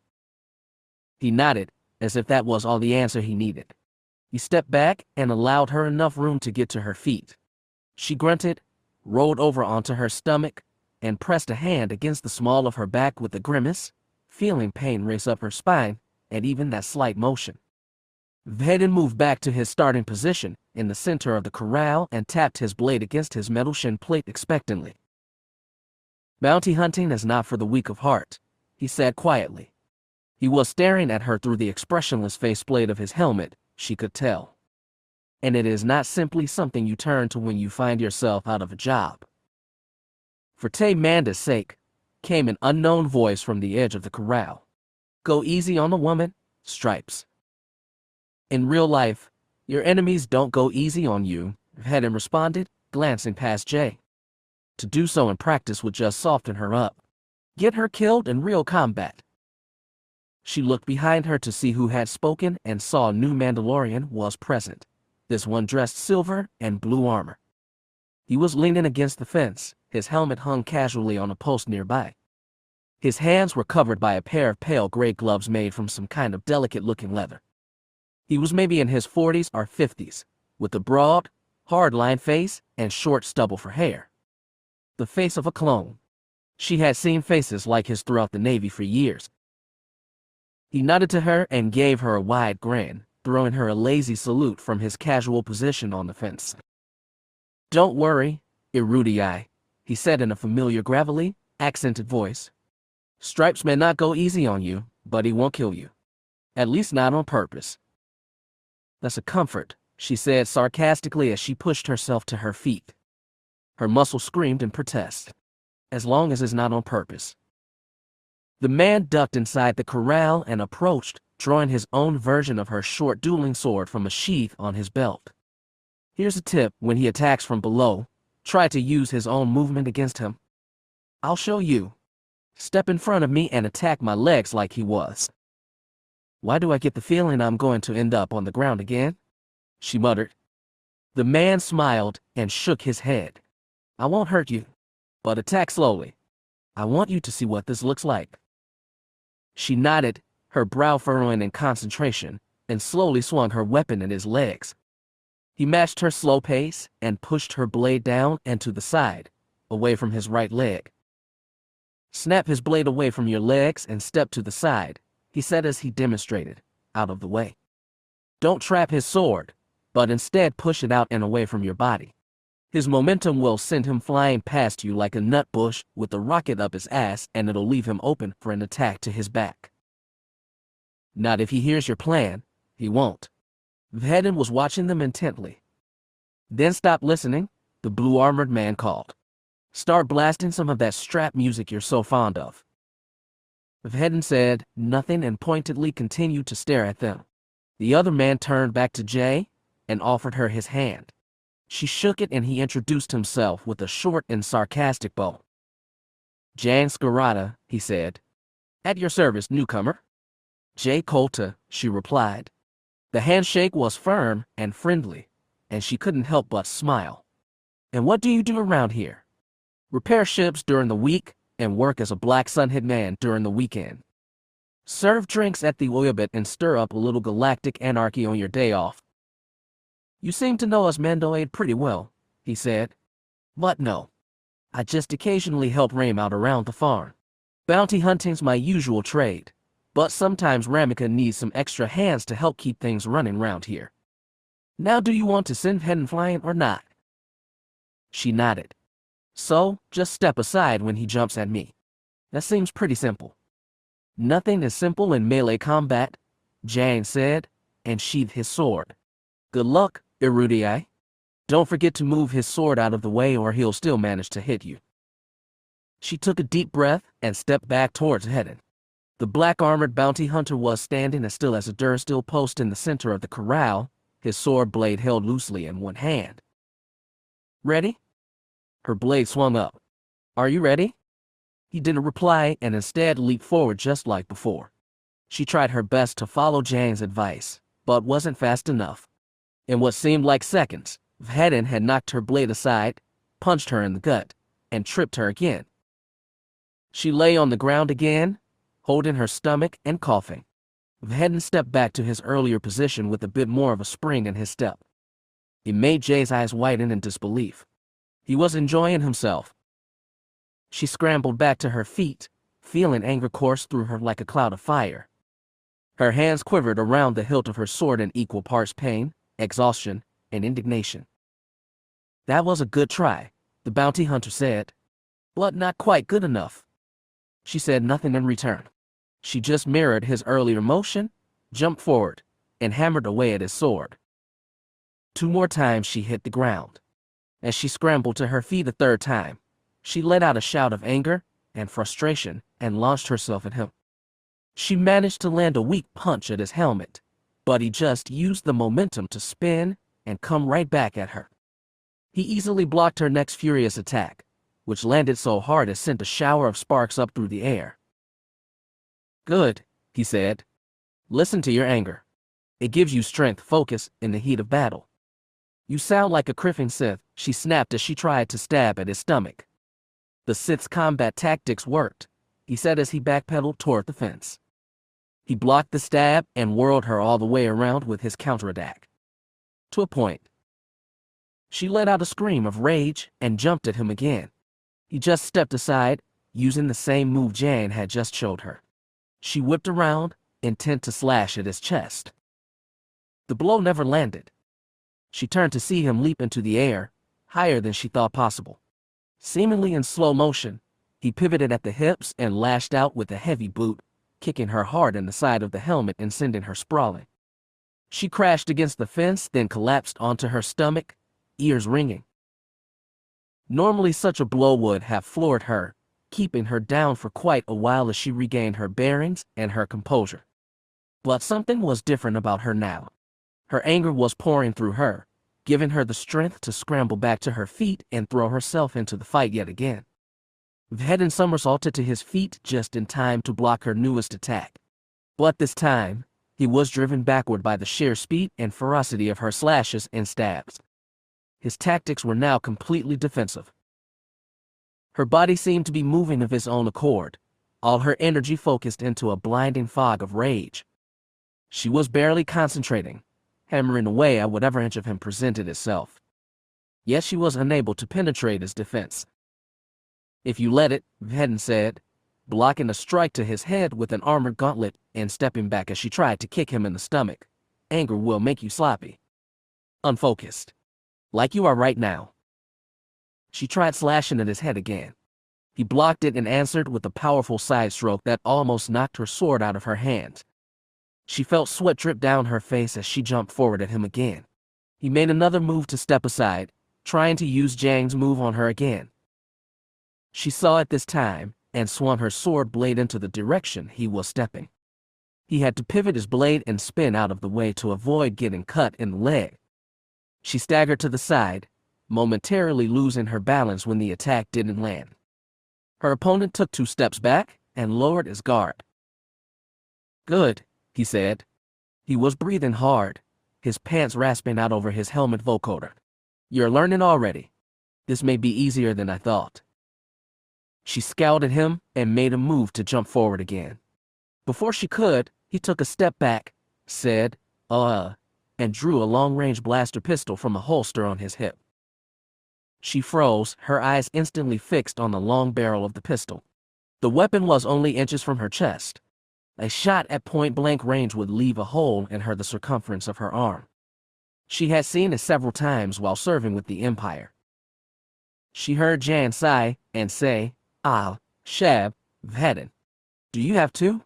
He nodded, as if that was all the answer he needed. He stepped back and allowed her enough room to get to her feet. She grunted, rolled over onto her stomach, and pressed a hand against the small of her back with a grimace, feeling pain race up her spine at even that slight motion. Vhetin moved back to his starting position in the center of the corral and tapped his blade against his metal shin plate expectantly. "Bounty hunting is not for the weak of heart," he said quietly. He was staring at her through the expressionless faceplate of his helmet, she could tell. And it is not simply something you turn to when you find yourself out of a job. For Tay Manda's sake, came an unknown voice from the edge of the corral. Go easy on the woman, Stripes. In real life, your enemies don't go easy on you, Vhetin responded, glancing past Jay. To do so in practice would just soften her up. Get her killed in real combat. She looked behind her to see who had spoken and saw a new Mandalorian was present. This one dressed silver and blue armor. He was leaning against the fence, his helmet hung casually on a post nearby. His hands were covered by a pair of pale gray gloves made from some kind of delicate-looking leather. He was maybe in his 40s or 50s, with a broad, hard-lined face and short stubble for hair. The face of a clone. She had seen faces like his throughout the Navy for years. He nodded to her and gave her a wide grin, throwing her a lazy salute from his casual position on the fence. Don't worry, Erudii, he said in a familiar gravelly, accented voice. Stripes may not go easy on you, but he won't kill you. At least not on purpose. That's a comfort, she said sarcastically as she pushed herself to her feet. Her muscles screamed in protest. As long as it's not on purpose. The man ducked inside the corral and approached, drawing his own version of her short dueling sword from a sheath on his belt. Here's a tip: when he attacks from below, try to use his own movement against him. I'll show you. Step in front of me and attack my legs like he was. Why do I get the feeling I'm going to end up on the ground again? She muttered. The man smiled and shook his head. I won't hurt you, but attack slowly. I want you to see what this looks like. She nodded, her brow furrowing in concentration, and slowly swung her weapon at his legs. He matched her slow pace and pushed her blade down and to the side, away from his right leg. Snap his blade away from your legs and step to the side, he said as he demonstrated, out of the way. Don't trap his sword, but instead push it out and away from your body. His momentum will send him flying past you like a nut bush with a rocket up his ass, and it'll leave him open for an attack to his back. Not if he hears your plan, he won't. Vhetin was watching them intently. Then stop listening, the blue-armored man called. Start blasting some of that strap music you're so fond of. Vhetin said nothing and pointedly continued to stare at them. The other man turned back to Jay and offered her his hand. She shook it and he introduced himself with a short and sarcastic bow. Jan Skarata, he said. At your service, newcomer. Jay Kolta, she replied. The handshake was firm and friendly, and she couldn't help but smile. And what do you do around here? Repair ships during the week and work as a Black Sun hitman during the weekend. Serve drinks at the Audiobook and stir up a little galactic anarchy on your day off. You seem to know us Mandalore pretty well, he said. But no. I just occasionally help Rame out around the farm. Bounty hunting's my usual trade, but sometimes Ramika needs some extra hands to help keep things running round here. Now do you want to send Vhetin flying or not? She nodded. So, just step aside when he jumps at me. That seems pretty simple. Nothing is simple in melee combat, Jane said, and sheathed his sword. Good luck, Erudii. Don't forget to move his sword out of the way or he'll still manage to hit you. She took a deep breath and stepped back towards Vhetin. The black-armored bounty hunter was standing as still as a dursteel post in the center of the corral, his sword blade held loosely in one hand. Ready? Her blade swung up. Are you ready? He didn't reply and instead leaped forward just like before. She tried her best to follow Jane's advice, but wasn't fast enough. In what seemed like seconds, Vhetin had knocked her blade aside, punched her in the gut, and tripped her again. She lay on the ground again, holding her stomach and coughing. Vhetin stepped back to his earlier position with a bit more of a spring in his step. It made Jay's eyes widen in disbelief. He was enjoying himself. She scrambled back to her feet, feeling anger course through her like a cloud of fire. Her hands quivered around the hilt of her sword in equal parts pain, exhaustion, and indignation. That was a good try, the bounty hunter said. But not quite good enough. She said nothing in return. She just mirrored his earlier motion, jumped forward, and hammered away at his sword. 2 more times she hit the ground. As she scrambled to her feet a 3rd time, she let out a shout of anger and frustration and launched herself at him. She managed to land a weak punch at his helmet, but he just used the momentum to spin and come right back at her. He easily blocked her next furious attack, which landed so hard it sent a shower of sparks up through the air. "Good," he said. "Listen to your anger. It gives you strength, focus in the heat of battle." "You sound like a criffing Sith," she snapped as she tried to stab at his stomach. "The Sith's combat tactics worked," he said as he backpedaled toward the fence. He blocked the stab and whirled her all the way around with his counterattack. To a point. She let out a scream of rage and jumped at him again. He just stepped aside, using the same move Jan had just showed her. She whipped around, intent to slash at his chest. The blow never landed. She turned to see him leap into the air, higher than she thought possible. Seemingly in slow motion, he pivoted at the hips and lashed out with a heavy boot, kicking her hard in the side of the helmet and sending her sprawling. She crashed against the fence, then collapsed onto her stomach, ears ringing. Normally such a blow would have floored her, keeping her down for quite a while as she regained her bearings and her composure. But something was different about her now. Her anger was pouring through her, giving her the strength to scramble back to her feet and throw herself into the fight yet again. Vhetin somersaulted to his feet just in time to block her newest attack. But this time, he was driven backward by the sheer speed and ferocity of her slashes and stabs. His tactics were now completely defensive. Her body seemed to be moving of its own accord, all her energy focused into a blinding fog of rage. She was barely concentrating, hammering away at whatever inch of him presented itself. Yet she was unable to penetrate his defense. "If you let it," Vhetin said, blocking a strike to his head with an armored gauntlet and stepping back as she tried to kick him in the stomach. "Anger will make you sloppy. Unfocused. Like you are right now." She tried slashing at his head again. He blocked it and answered with a powerful side stroke that almost knocked her sword out of her hand. She felt sweat drip down her face as she jumped forward at him again. He made another move to step aside, trying to use Jang's move on her again. She saw it this time and swung her sword blade into the direction he was stepping. He had to pivot his blade and spin out of the way to avoid getting cut in the leg. She staggered to the side, momentarily losing her balance when the attack didn't land. Her opponent took 2 steps back and lowered his guard. "Good," he said. He was breathing hard, his pants rasping out over his helmet vocoder. "You're learning already. This may be easier than I thought." She scowled at him and made a move to jump forward again. Before she could, he took a step back, said, and drew a long-range blaster pistol from a holster on his hip. She froze, her eyes instantly fixed on the long barrel of the pistol. The weapon was only inches from her chest. A shot at point-blank range would leave a hole in her the circumference of her arm. She had seen it several times while serving with the Empire. She heard Jan sigh and say, "Shab, Vhetin. Do you have 2?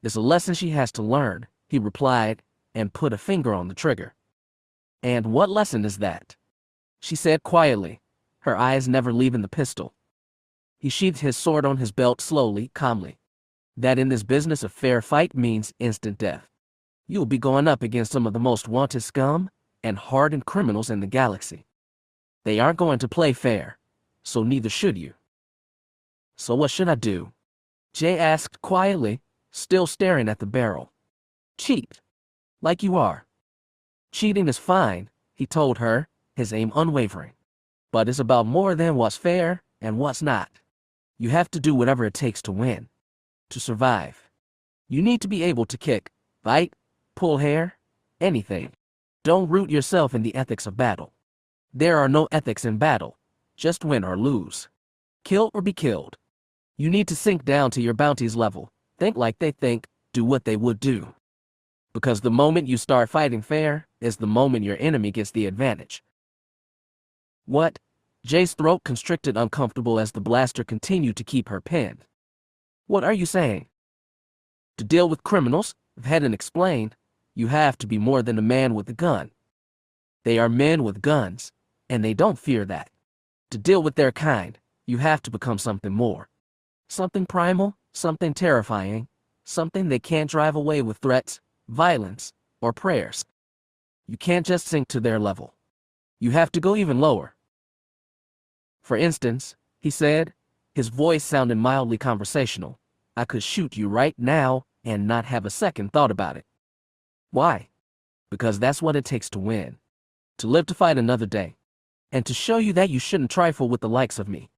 "It's a lesson she has to learn," he replied, and put a finger on the trigger. "And what lesson is that?" she said quietly, her eyes never leaving the pistol. He sheathed his sword on his belt slowly, calmly. "That in this business a fair fight means instant death. You'll be going up against some of the most wanted scum and hardened criminals in the galaxy. They aren't going to play fair, so neither should you." "So what should I do?" Jay asked quietly, still staring at the barrel. "Cheat. Like you are." "Cheating is fine," he told her, his aim unwavering. "But it's about more than what's fair and what's not. You have to do whatever it takes to win. To survive. You need to be able to kick, fight, pull hair, anything. Don't root yourself in the ethics of battle. There are no ethics in battle, just win or lose. Kill or be killed. You need to sink down to your bounty's level, think like they think, do what they would do. Because the moment you start fighting fair is the moment your enemy gets the advantage." "What?" Jay's throat constricted uncomfortable as the blaster continued to keep her pinned. "What are you saying?" To deal with criminals, Vhetin explained, you have to be more than a man with a gun. They are men with guns, and they don't fear that. To deal with their kind, you have to become something more. Something primal, something terrifying, something they can't drive away with threats, violence, or prayers. You can't just sink to their level. You have to go even lower. For instance, he said, his voice sounded mildly conversational, I could shoot you right now and not have a second thought about it. Why? Because that's what it takes to win. To live to fight another day. And to show you that you shouldn't trifle with the likes of me.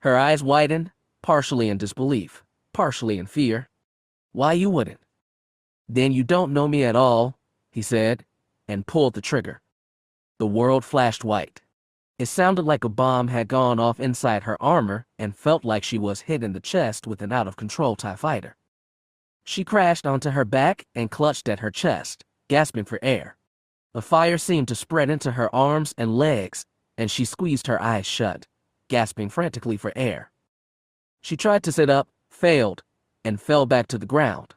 Her eyes widened, partially in disbelief, partially in fear. Why you wouldn't? Then you don't know me at all, he said, and pulled the trigger. The world flashed white. It sounded like a bomb had gone off inside her armor and felt like she was hit in the chest with an out-of-control TIE fighter. She crashed onto her back and clutched at her chest, gasping for air. A fire seemed to spread into her arms and legs, and she squeezed her eyes shut, gasping frantically for air. She tried to sit up, failed, and fell back to the ground.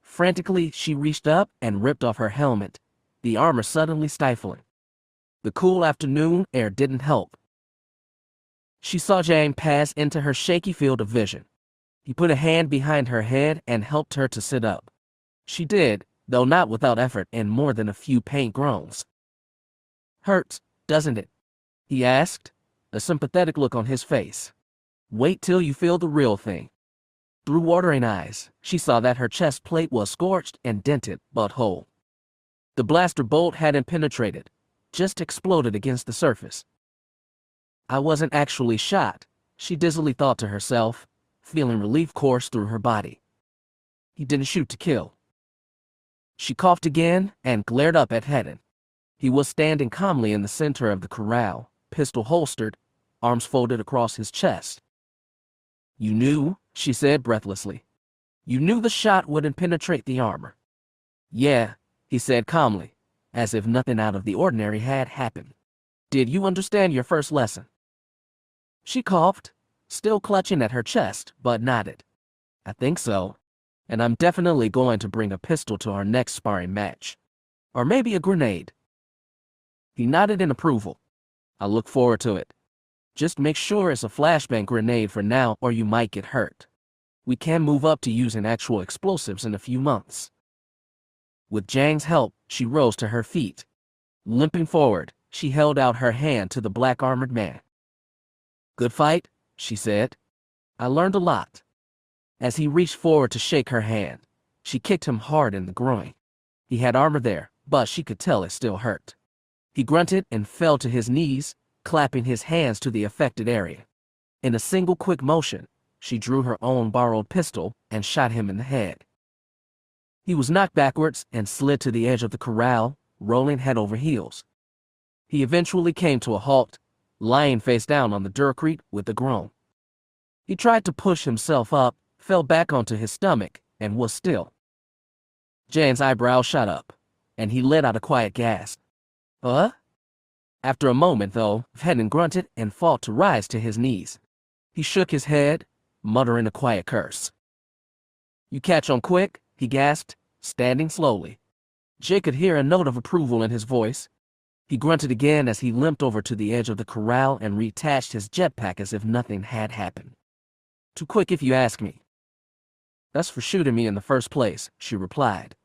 Frantically, she reached up and ripped off her helmet, the armor suddenly stifling. The cool afternoon air didn't help. She saw Jang pass into her shaky field of vision. He put a hand behind her head and helped her to sit up. She did, though not without effort and more than a few faint groans. Hurts, doesn't it? He asked, a sympathetic look on his face. Wait till you feel the real thing. Through watering eyes, she saw that her chest plate was scorched and dented, but whole. The blaster bolt hadn't penetrated, just exploded against the surface. I wasn't actually shot, she dizzily thought to herself, feeling relief course through her body. He didn't shoot to kill. She coughed again and glared up at Vhetin. He was standing calmly in the center of the corral, pistol holstered, arms folded across his chest. You knew, she said breathlessly. You knew the shot wouldn't penetrate the armor. Yeah, he said calmly, as if nothing out of the ordinary had happened. Did you understand your first lesson? She coughed, still clutching at her chest, but nodded. I think so. And I'm definitely going to bring a pistol to our next sparring match. Or maybe a grenade. He nodded in approval. I look forward to it. Just make sure it's a flashbang grenade for now or you might get hurt. We can move up to using actual explosives in a few months. With Jang's help, she rose to her feet. Limping forward, she held out her hand to the black armored man. Good fight, she said. I learned a lot. As he reached forward to shake her hand, she kicked him hard in the groin. He had armor there, but she could tell it still hurt. He grunted and fell to his knees, clapping his hands to the affected area. In a single quick motion, she drew her own borrowed pistol and shot him in the head. He was knocked backwards and slid to the edge of the corral, rolling head over heels. He eventually came to a halt, lying face down on the dirt with a groan. He tried to push himself up, fell back onto his stomach, and was still. Jan's eyebrows shot up, and he let out a quiet gasp. After a moment, though, Vhetin grunted and fought to rise to his knees. He shook his head, muttering a quiet curse. You catch on quick, he gasped, standing slowly. Jay could hear a note of approval in his voice. He grunted again as he limped over to the edge of the corral and reattached his jetpack as if nothing had happened. Too quick if you ask me. That's for shooting me in the first place, she replied.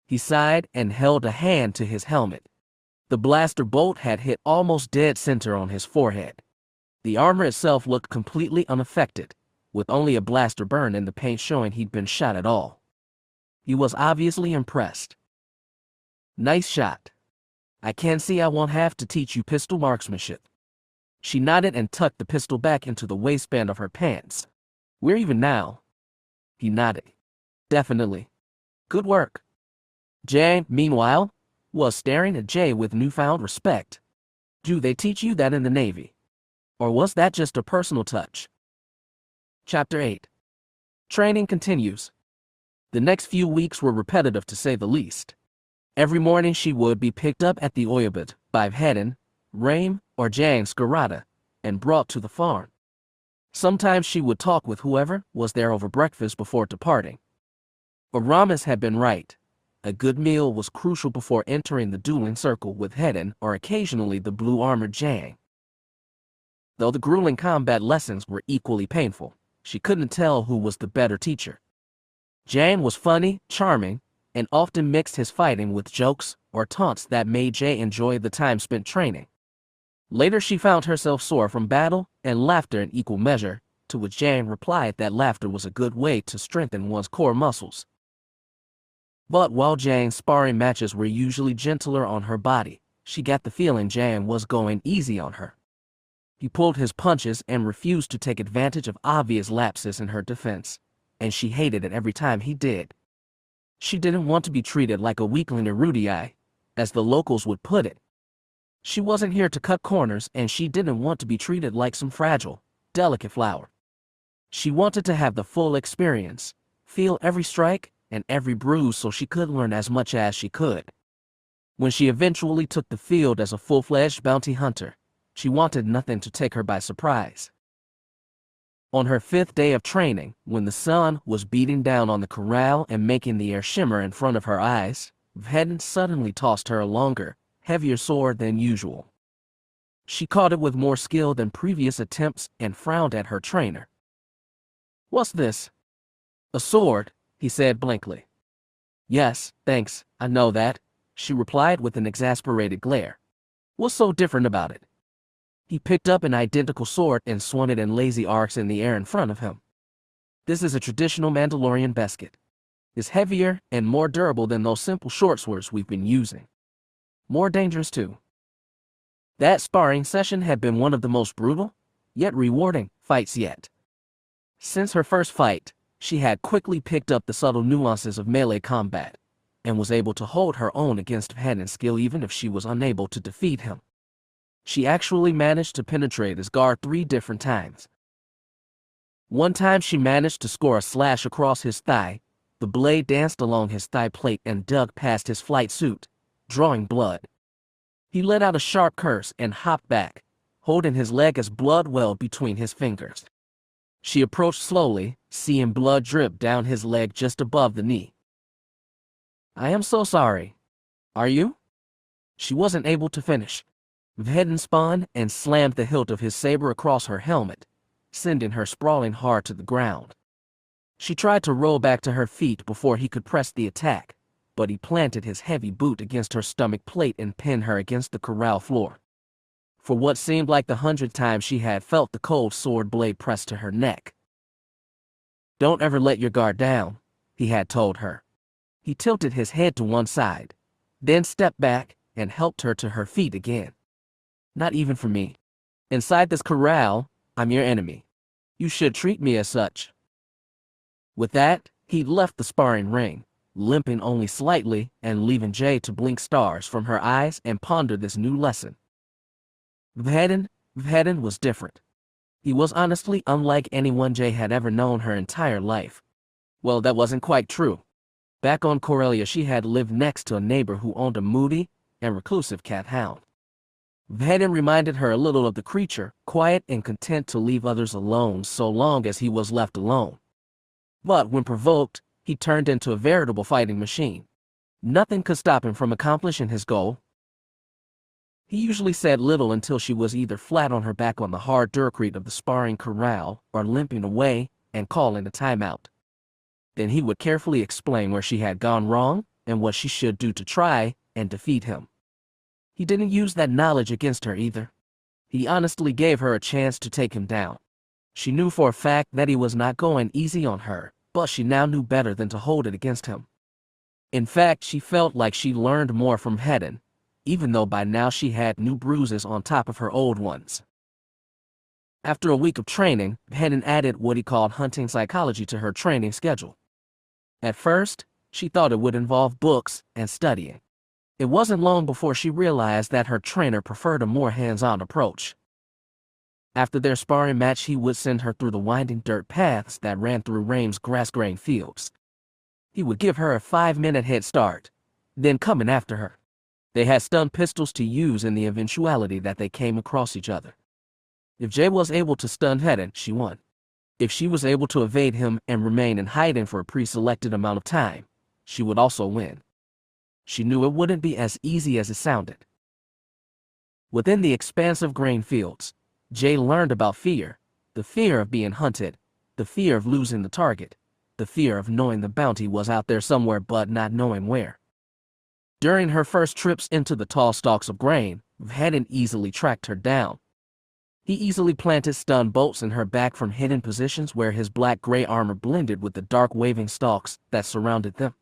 He sighed and held a hand to his helmet. The blaster bolt had hit almost dead center on his forehead. The armor itself looked completely unaffected, with only a blaster burn in the paint showing he'd been shot at all. He was obviously impressed. Nice shot. I can see I won't have to teach you pistol marksmanship. She nodded and tucked the pistol back into the waistband of her pants. We're even now. He nodded. Definitely. Good work. Jay, meanwhile, was staring at Jay with newfound respect. Do they teach you that in the Navy? Or was that just a personal touch? Chapter 8. Training continues. The next few weeks were repetitive to say the least. Every morning she would be picked up at the Audiobook by Vhetin, Raim, or Jang's Garada, and brought to the farm. Sometimes she would talk with whoever was there over breakfast before departing. Aramis had been right. A good meal was crucial before entering the dueling circle with Vhetin or occasionally the blue-armored Jang. Though the grueling combat lessons were equally painful, she couldn't tell who was the better teacher. Jang was funny, charming, and often mixed his fighting with jokes or taunts that made Jay enjoy the time spent training. Later she found herself sore from battle and laughter in equal measure, to which Jang replied that laughter was a good way to strengthen one's core muscles. But while Jang's sparring matches were usually gentler on her body, she got the feeling Jang was going easy on her. He pulled his punches and refused to take advantage of obvious lapses in her defense, and she hated it every time he did. She didn't want to be treated like a weakling erudii, as the locals would put it. She wasn't here to cut corners, and she didn't want to be treated like some fragile, delicate flower. She wanted to have the full experience, feel every strike and every bruise so she could learn as much as she could. When she eventually took the field as a full-fledged bounty hunter, she wanted nothing to take her by surprise. On her 5th day of training, when the sun was beating down on the corral and making the air shimmer in front of her eyes, Vhetin suddenly tossed her a longer, heavier sword than usual. She caught it with more skill than previous attempts and frowned at her trainer. "What's this?" "A sword," he said blankly. "Yes, thanks, I know that," she replied with an exasperated glare. "What's so different about it?" He picked up an identical sword and swung it in lazy arcs in the air in front of him. "This is a traditional Mandalorian biscuit. It's heavier and more durable than those simple short swords we've been using. More dangerous too." That sparring session had been one of the most brutal, yet rewarding, fights yet. Since her first fight, she had quickly picked up the subtle nuances of melee combat, and was able to hold her own against Vhetin's skill even if she was unable to defeat him. She actually managed to penetrate his guard 3 different times. One time she managed to score a slash across his thigh. The blade danced along his thigh plate and dug past his flight suit, drawing blood. He let out a sharp curse and hopped back, holding his leg as blood welled between his fingers. She approached slowly, seeing blood drip down his leg just above the knee. "I am so sorry. Are you?" She wasn't able to finish. Vhetin spun and slammed the hilt of his saber across her helmet, sending her sprawling hard to the ground. She tried to roll back to her feet before he could press the attack, but he planted his heavy boot against her stomach plate and pinned her against the corral floor. For what seemed like the 100th time she had felt the cold sword blade pressed to her neck. "Don't ever let your guard down," he had told her. He tilted his head to one side, then stepped back and helped her to her feet again. "Not even for me. Inside this corral, I'm your enemy. You should treat me as such." With that, he left the sparring ring, limping only slightly and leaving Jay to blink stars from her eyes and ponder this new lesson. Vhetin was different. He was honestly unlike anyone Jay had ever known her entire life. Well, that wasn't quite true. Back on Corellia, she had lived next to a neighbor who owned a moody and reclusive cat hound. Vhetin reminded her a little of the creature, quiet and content to leave others alone so long as he was left alone. But when provoked, he turned into a veritable fighting machine. Nothing could stop him from accomplishing his goal. He usually said little until she was either flat on her back on the hard dirt of the sparring corral or limping away and calling a timeout. Then he would carefully explain where she had gone wrong and what she should do to try and defeat him. He didn't use that knowledge against her either. He honestly gave her a chance to take him down. She knew for a fact that he was not going easy on her, but she now knew better than to hold it against him. In fact, she felt like she learned more from Vhetin, even though by now she had new bruises on top of her old ones. After a week of training, Vhetin added what he called hunting psychology to her training schedule. At first, she thought it would involve books and studying. It wasn't long before she realized that her trainer preferred a more hands-on approach. After their sparring match, he would send her through the winding dirt paths that ran through Rame's grass-grain fields. He would give her a 5-minute head start, then coming after her. They had stun pistols to use in the eventuality that they came across each other. If Jay was able to stun Vhetin, she won. If she was able to evade him and remain in hiding for a pre-selected amount of time, she would also win. She knew it wouldn't be as easy as it sounded. Within the expansive grain fields, Jay learned about fear, the fear of being hunted, the fear of losing the target, the fear of knowing the bounty was out there somewhere but not knowing where. During her first trips into the tall stalks of grain, Vhetin easily tracked her down. He easily planted stun bolts in her back from hidden positions where his black-gray armor blended with the dark waving stalks that surrounded them.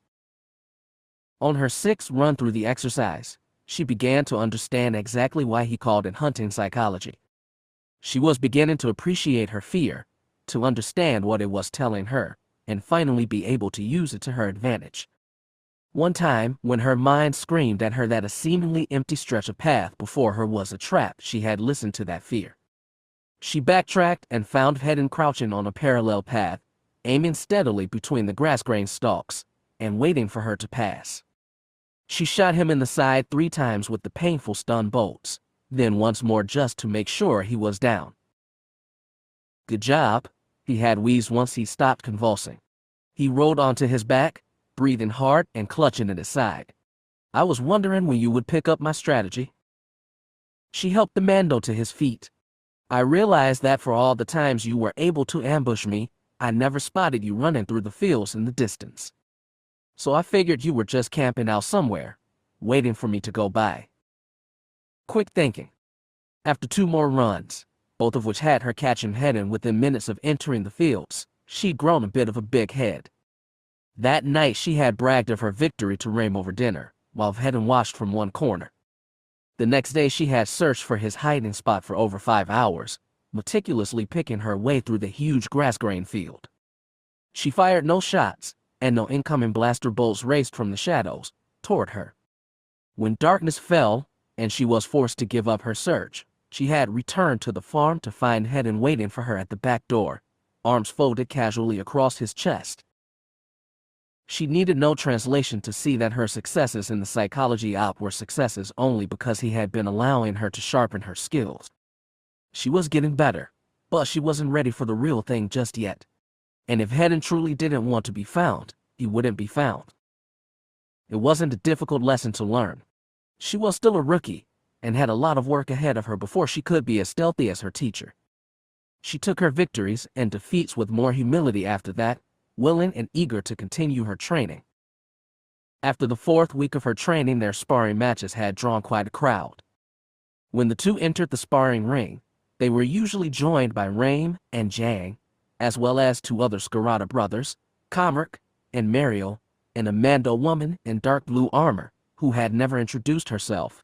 On her sixth run through the exercise, she began to understand exactly why he called it hunting psychology. She was beginning to appreciate her fear, to understand what it was telling her, and finally be able to use it to her advantage. One time, when her mind screamed at her that a seemingly empty stretch of path before her was a trap, she had listened to that fear. She backtracked and found Vhetin crouching on a parallel path, aiming steadily between the grass grain stalks, and waiting for her to pass. She shot him in the side 3 times with the painful stun bolts, then once more just to make sure he was down. "Good job," he had wheezed once he stopped convulsing. He rolled onto his back, breathing hard and clutching at his side. "I was wondering when you would pick up my strategy." She helped the Mando to his feet. "I realized that for all the times you were able to ambush me, I never spotted you running through the fields in the distance. So I figured you were just camping out somewhere, waiting for me to go by." Quick thinking. After 2 more runs, both of which had her catching Vhetin within minutes of entering the fields, she'd grown a bit of a big head. That night she had bragged of her victory to Rame over dinner, while Vhetin watched from one corner. The next day she had searched for his hiding spot for over 5 hours, meticulously picking her way through the huge grass grain field. She fired no shots, and no incoming blaster bolts raced from the shadows toward her. When darkness fell, and she was forced to give up her search, she had returned to the farm to find Vhetin waiting for her at the back door, arms folded casually across his chest. She needed no translation to see that her successes in the psychology op were successes only because he had been allowing her to sharpen her skills. She was getting better, but she wasn't ready for the real thing just yet. And if Vhetin truly didn't want to be found, he wouldn't be found. It wasn't a difficult lesson to learn. She was still a rookie, and had a lot of work ahead of her before she could be as stealthy as her teacher. She took her victories and defeats with more humility after that, willing and eager to continue her training. After the 4th week of her training, their sparring matches had drawn quite a crowd. When the two entered the sparring ring, they were usually joined by Rame and Jang, as well as 2 other Scarada brothers, Comric and Mariel, and a Mando woman in dark blue armor, who had never introduced herself.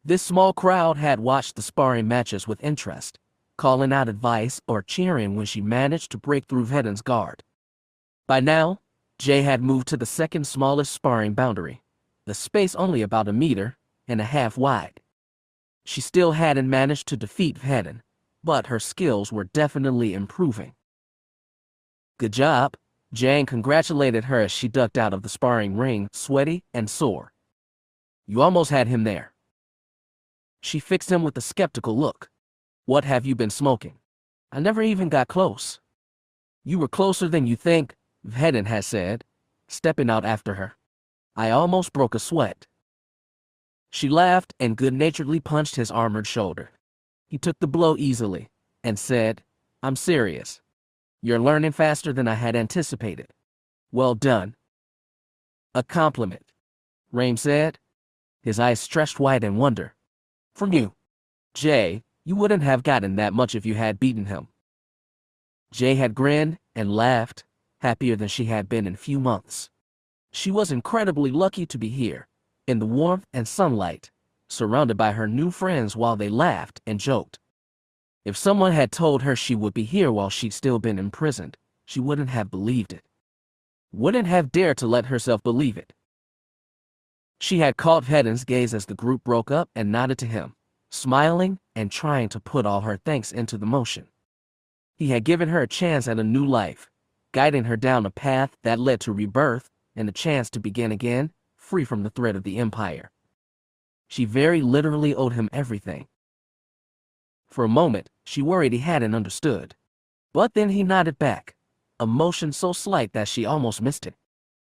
This small crowd had watched the sparring matches with interest, calling out advice or cheering when she managed to break through Vhetin's guard. By now, Jay had moved to the second smallest sparring boundary, the space only about 1.5 meters wide. She still hadn't managed to defeat Vhetin, but her skills were definitely improving. "Good job," Jang congratulated her as she ducked out of the sparring ring, sweaty and sore. "You almost had him there." She fixed him with a skeptical look. "What have you been smoking?" "I never even got close." "You were closer than you think," Vhetin had said, stepping out after her. "I almost broke a sweat." She laughed and good-naturedly punched his armored shoulder. He took the blow easily and said, "I'm serious. You're learning faster than I had anticipated. Well done." "A compliment," Rame said, his eyes stretched wide in wonder. "From you, Jay, you wouldn't have gotten that much if you had beaten him." Jay had grinned and laughed, happier than she had been in few months. She was incredibly lucky to be here, in the warmth and sunlight, surrounded by her new friends while they laughed and joked. If someone had told her she would be here while she'd still been imprisoned, she wouldn't have believed it. Wouldn't have dared to let herself believe it. She had caught Vhetin's gaze as the group broke up and nodded to him, smiling and trying to put all her thanks into the motion. He had given her a chance at a new life, guiding her down a path that led to rebirth and a chance to begin again, free from the threat of the Empire. She very literally owed him everything. For a moment, she worried he hadn't understood. But then he nodded back, a motion so slight that she almost missed it.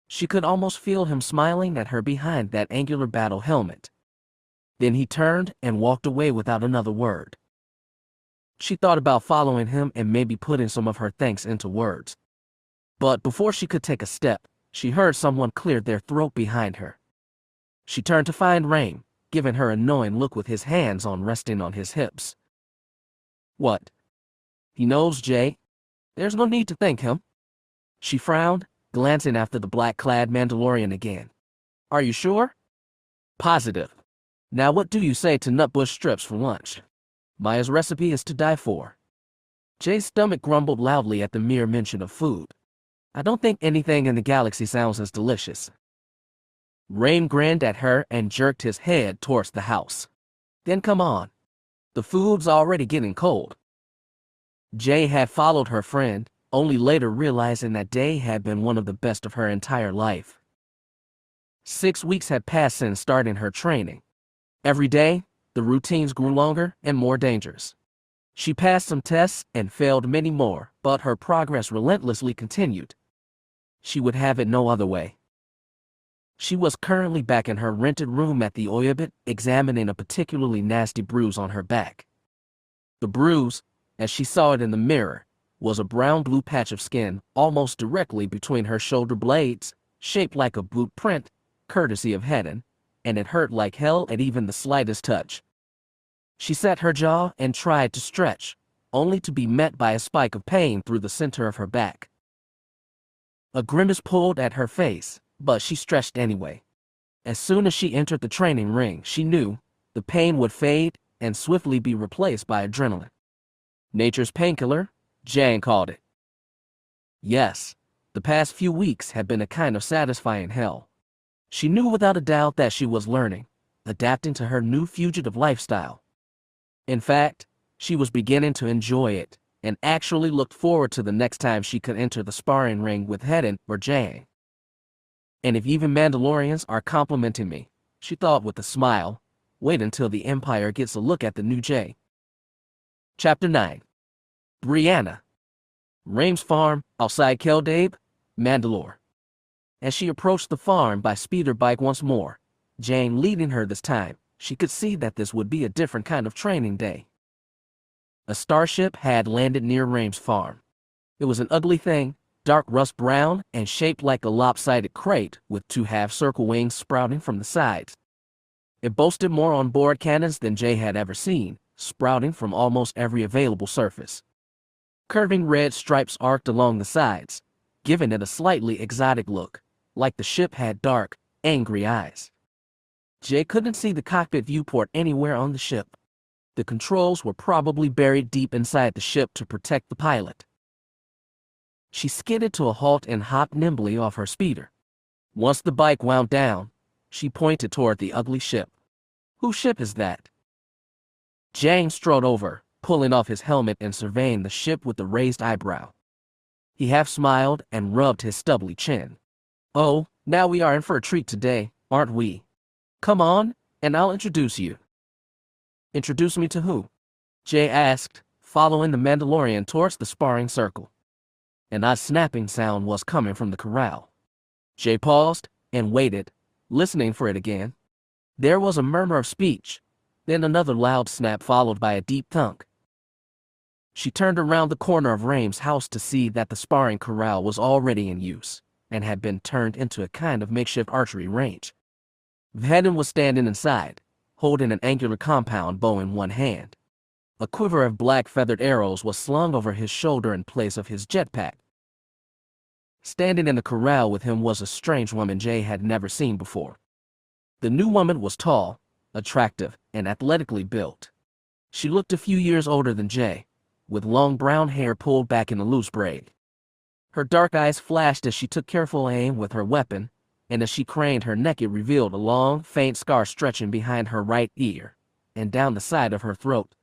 She could almost feel him smiling at her behind that angular battle helmet. Then he turned and walked away without another word. She thought about following him and maybe putting some of her thanks into words. But before she could take a step, she heard someone clear their throat behind her. She turned to find Rain, giving her a knowing look with his hands resting on his hips. What? He knows, Jay. There's no need to thank him. She frowned, glancing after the black-clad Mandalorian again. Are you sure? Positive. Now what do you say to nutbush strips for lunch? Maya's recipe is to die for. Jay's stomach grumbled loudly at the mere mention of food. I don't think anything in the galaxy sounds as delicious. Rain grinned at her and jerked his head towards the house. Then come on. The food's already getting cold. Jay had followed her friend, only later realizing that day had been one of the best of her entire life. 6 weeks had passed since starting her training. Every day, the routines grew longer and more dangerous. She passed some tests and failed many more, but her progress relentlessly continued. She would have it no other way. She was currently back in her rented room at the Audiobook, examining a particularly nasty bruise on her back. The bruise, as she saw it in the mirror, was a brown-blue patch of skin almost directly between her shoulder blades, shaped like a boot print, courtesy of Vhetin, and it hurt like hell at even the slightest touch. She set her jaw and tried to stretch, only to be met by a spike of pain through the center of her back. A grimace pulled at her face, but she stretched anyway. As soon as she entered the training ring, she knew the pain would fade and swiftly be replaced by adrenaline. Nature's painkiller, Jay called it. Yes, the past few weeks had been a kind of satisfying hell. She knew without a doubt that she was learning, adapting to her new fugitive lifestyle. In fact, she was beginning to enjoy it, and actually looked forward to the next time she could enter the sparring ring with Vhetin or Jay. And if even Mandalorians are complimenting me, she thought with a smile, wait until the Empire gets a look at the new Jay. Chapter 9. Brianna. Rain's farm, outside Kell Dae, Mandalore. As she approached the farm by speeder bike once more, Jane leading her this time, she could see that this would be a different kind of training day. A starship had landed near Rain's farm. It was an ugly thing, dark rust brown and shaped like a lopsided crate with 2 half-circle wings sprouting from the sides. It boasted more onboard cannons than Jay had ever seen, sprouting from almost every available surface. Curving red stripes arced along the sides, giving it a slightly exotic look, like the ship had dark, angry eyes. Jay couldn't see the cockpit viewport anywhere on the ship. The controls were probably buried deep inside the ship to protect the pilot. She skidded to a halt and hopped nimbly off her speeder. Once the bike wound down, she pointed toward the ugly ship. Whose ship is that? James strode over, pulling off his helmet and surveying the ship with a raised eyebrow. He half smiled and rubbed his stubbly chin. Oh, now we are in for a treat today, aren't we? Come on, and I'll introduce you. Introduce me to who? Jay asked, following the Mandalorian towards the sparring circle. An odd snapping sound was coming from the corral. Jay paused and waited, listening for it again. There was a murmur of speech, then another loud snap followed by a deep thunk. She turned around the corner of Rain's house to see that the sparring corral was already in use and had been turned into a kind of makeshift archery range. Vhetin was standing inside, holding an angular compound bow in one hand. A quiver of black feathered arrows was slung over his shoulder in place of his jetpack. Standing in the corral with him was a strange woman Jay had never seen before. The new woman was tall, attractive, and athletically built. She looked a few years older than Jay, with long brown hair pulled back in a loose braid. Her dark eyes flashed as she took careful aim with her weapon, and as she craned her neck it revealed a long, faint scar stretching behind her right ear and down the side of her throat.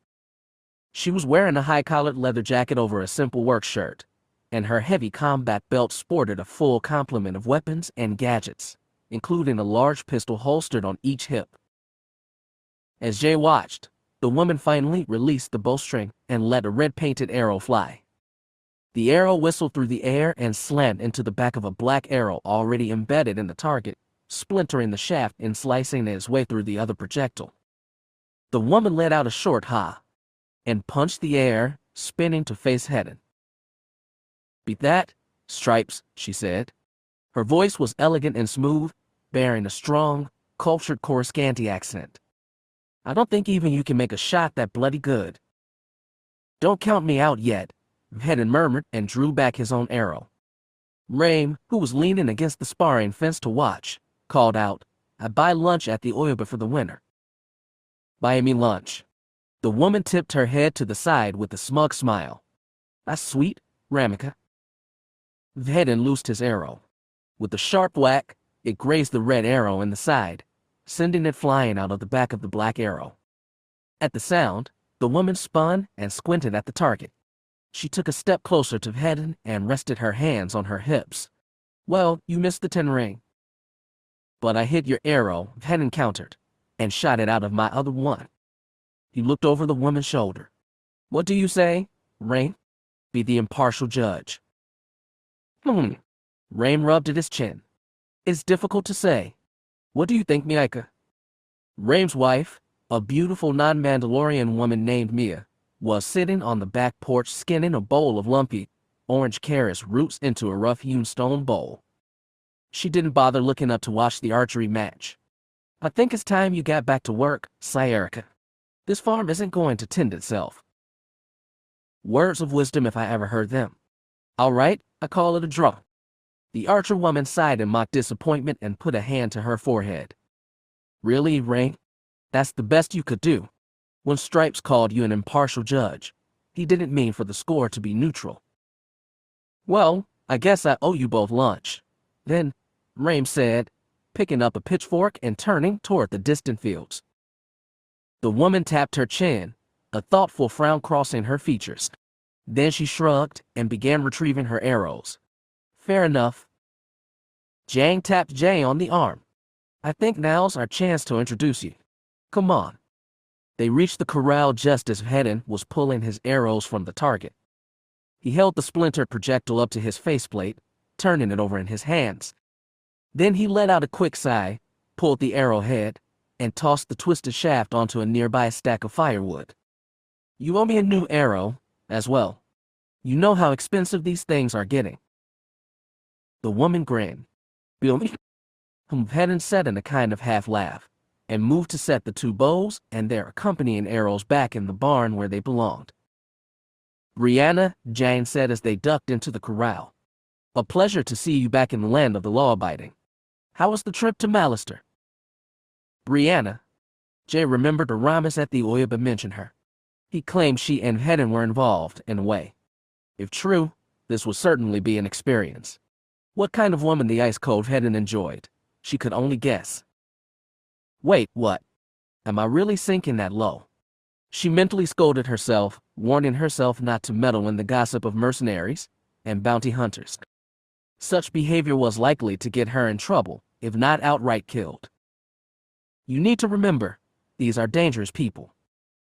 She was wearing a high-collared leather jacket over a simple work shirt, and her heavy combat belt sported a full complement of weapons and gadgets, including a large pistol holstered on each hip. As Jay watched, the woman finally released the bowstring and let a red-painted arrow fly. The arrow whistled through the air and slammed into the back of a black arrow already embedded in the target, splintering the shaft and slicing its way through the other projectile. The woman let out a short ha and punched the air, spinning to face Vhetin. "Beat that, Stripes," she said. Her voice was elegant and smooth, bearing a strong, cultured Coruscanti accent. "I don't think even you can make a shot that bloody good." "Don't count me out yet," Vhetin murmured and drew back his own arrow. Raim, who was leaning against the sparring fence to watch, called out, "I buy lunch at the Audiobook for the winter." "Buy me lunch." The woman tipped her head to the side with a smug smile. "That's sweet, Ramika." Vhetin loosed his arrow. With a sharp whack, it grazed the red arrow in the side, sending it flying out of the back of the black arrow. At the sound, the woman spun and squinted at the target. She took a step closer to Vhetin and rested her hands on her hips. "Well, you missed the 10 ring." "But I hit your arrow," Vhetin countered, "and shot it out of my other one." He looked over the woman's shoulder. "What do you say, Raim? Be the impartial judge." Raim rubbed at his chin. "It's difficult to say. What do you think, Mika?" Raim's wife, a beautiful non-Mandalorian woman named Mia, was sitting on the back porch skinning a bowl of lumpy, orange carrots roots into a rough-hewn stone bowl. She didn't bother looking up to watch the archery match. "I think it's time you got back to work, Sayerika. This farm isn't going to tend itself." Words of wisdom if I ever heard them. "All right, I call it a draw." The archer woman sighed in mock disappointment and put a hand to her forehead. "Really, Raim? That's the best you could do? When Stripes called you an impartial judge, he didn't mean for the score to be neutral." "Well, I guess I owe you both lunch, then," Raim said, picking up a pitchfork and turning toward the distant fields. The woman tapped her chin, a thoughtful frown crossing her features. Then she shrugged and began retrieving her arrows. "Fair enough." Jang tapped Jay on the arm. "I think now's our chance to introduce you. Come on." They reached the corral just as Vhetin was pulling his arrows from the target. He held the splintered projectile up to his faceplate, turning it over in his hands. Then he let out a quick sigh, pulled the arrowhead, and tossed the twisted shaft onto a nearby stack of firewood. "You owe me a new arrow, as well. You know how expensive these things are getting." The woman grinned. "Bill me?" Vhetin said in a kind of half-laugh, and moved to set the two bows and their accompanying arrows back in the barn where they belonged. "Brianna," Jane said as they ducked into the corral. "A pleasure to see you back in the land of the law-abiding. How was the trip to Mallister?" Brianna. Jay remembered Aramis at the Audiobook mentioned her. He claimed she and Vhetin were involved, in a way. If true, this would certainly be an experience. What kind of woman the ice-cold Vhetin enjoyed, she could only guess. Wait, what? Am I really sinking that low? She mentally scolded herself, warning herself not to meddle in the gossip of mercenaries and bounty hunters. Such behavior was likely to get her in trouble, if not outright killed. You need to remember, these are dangerous people.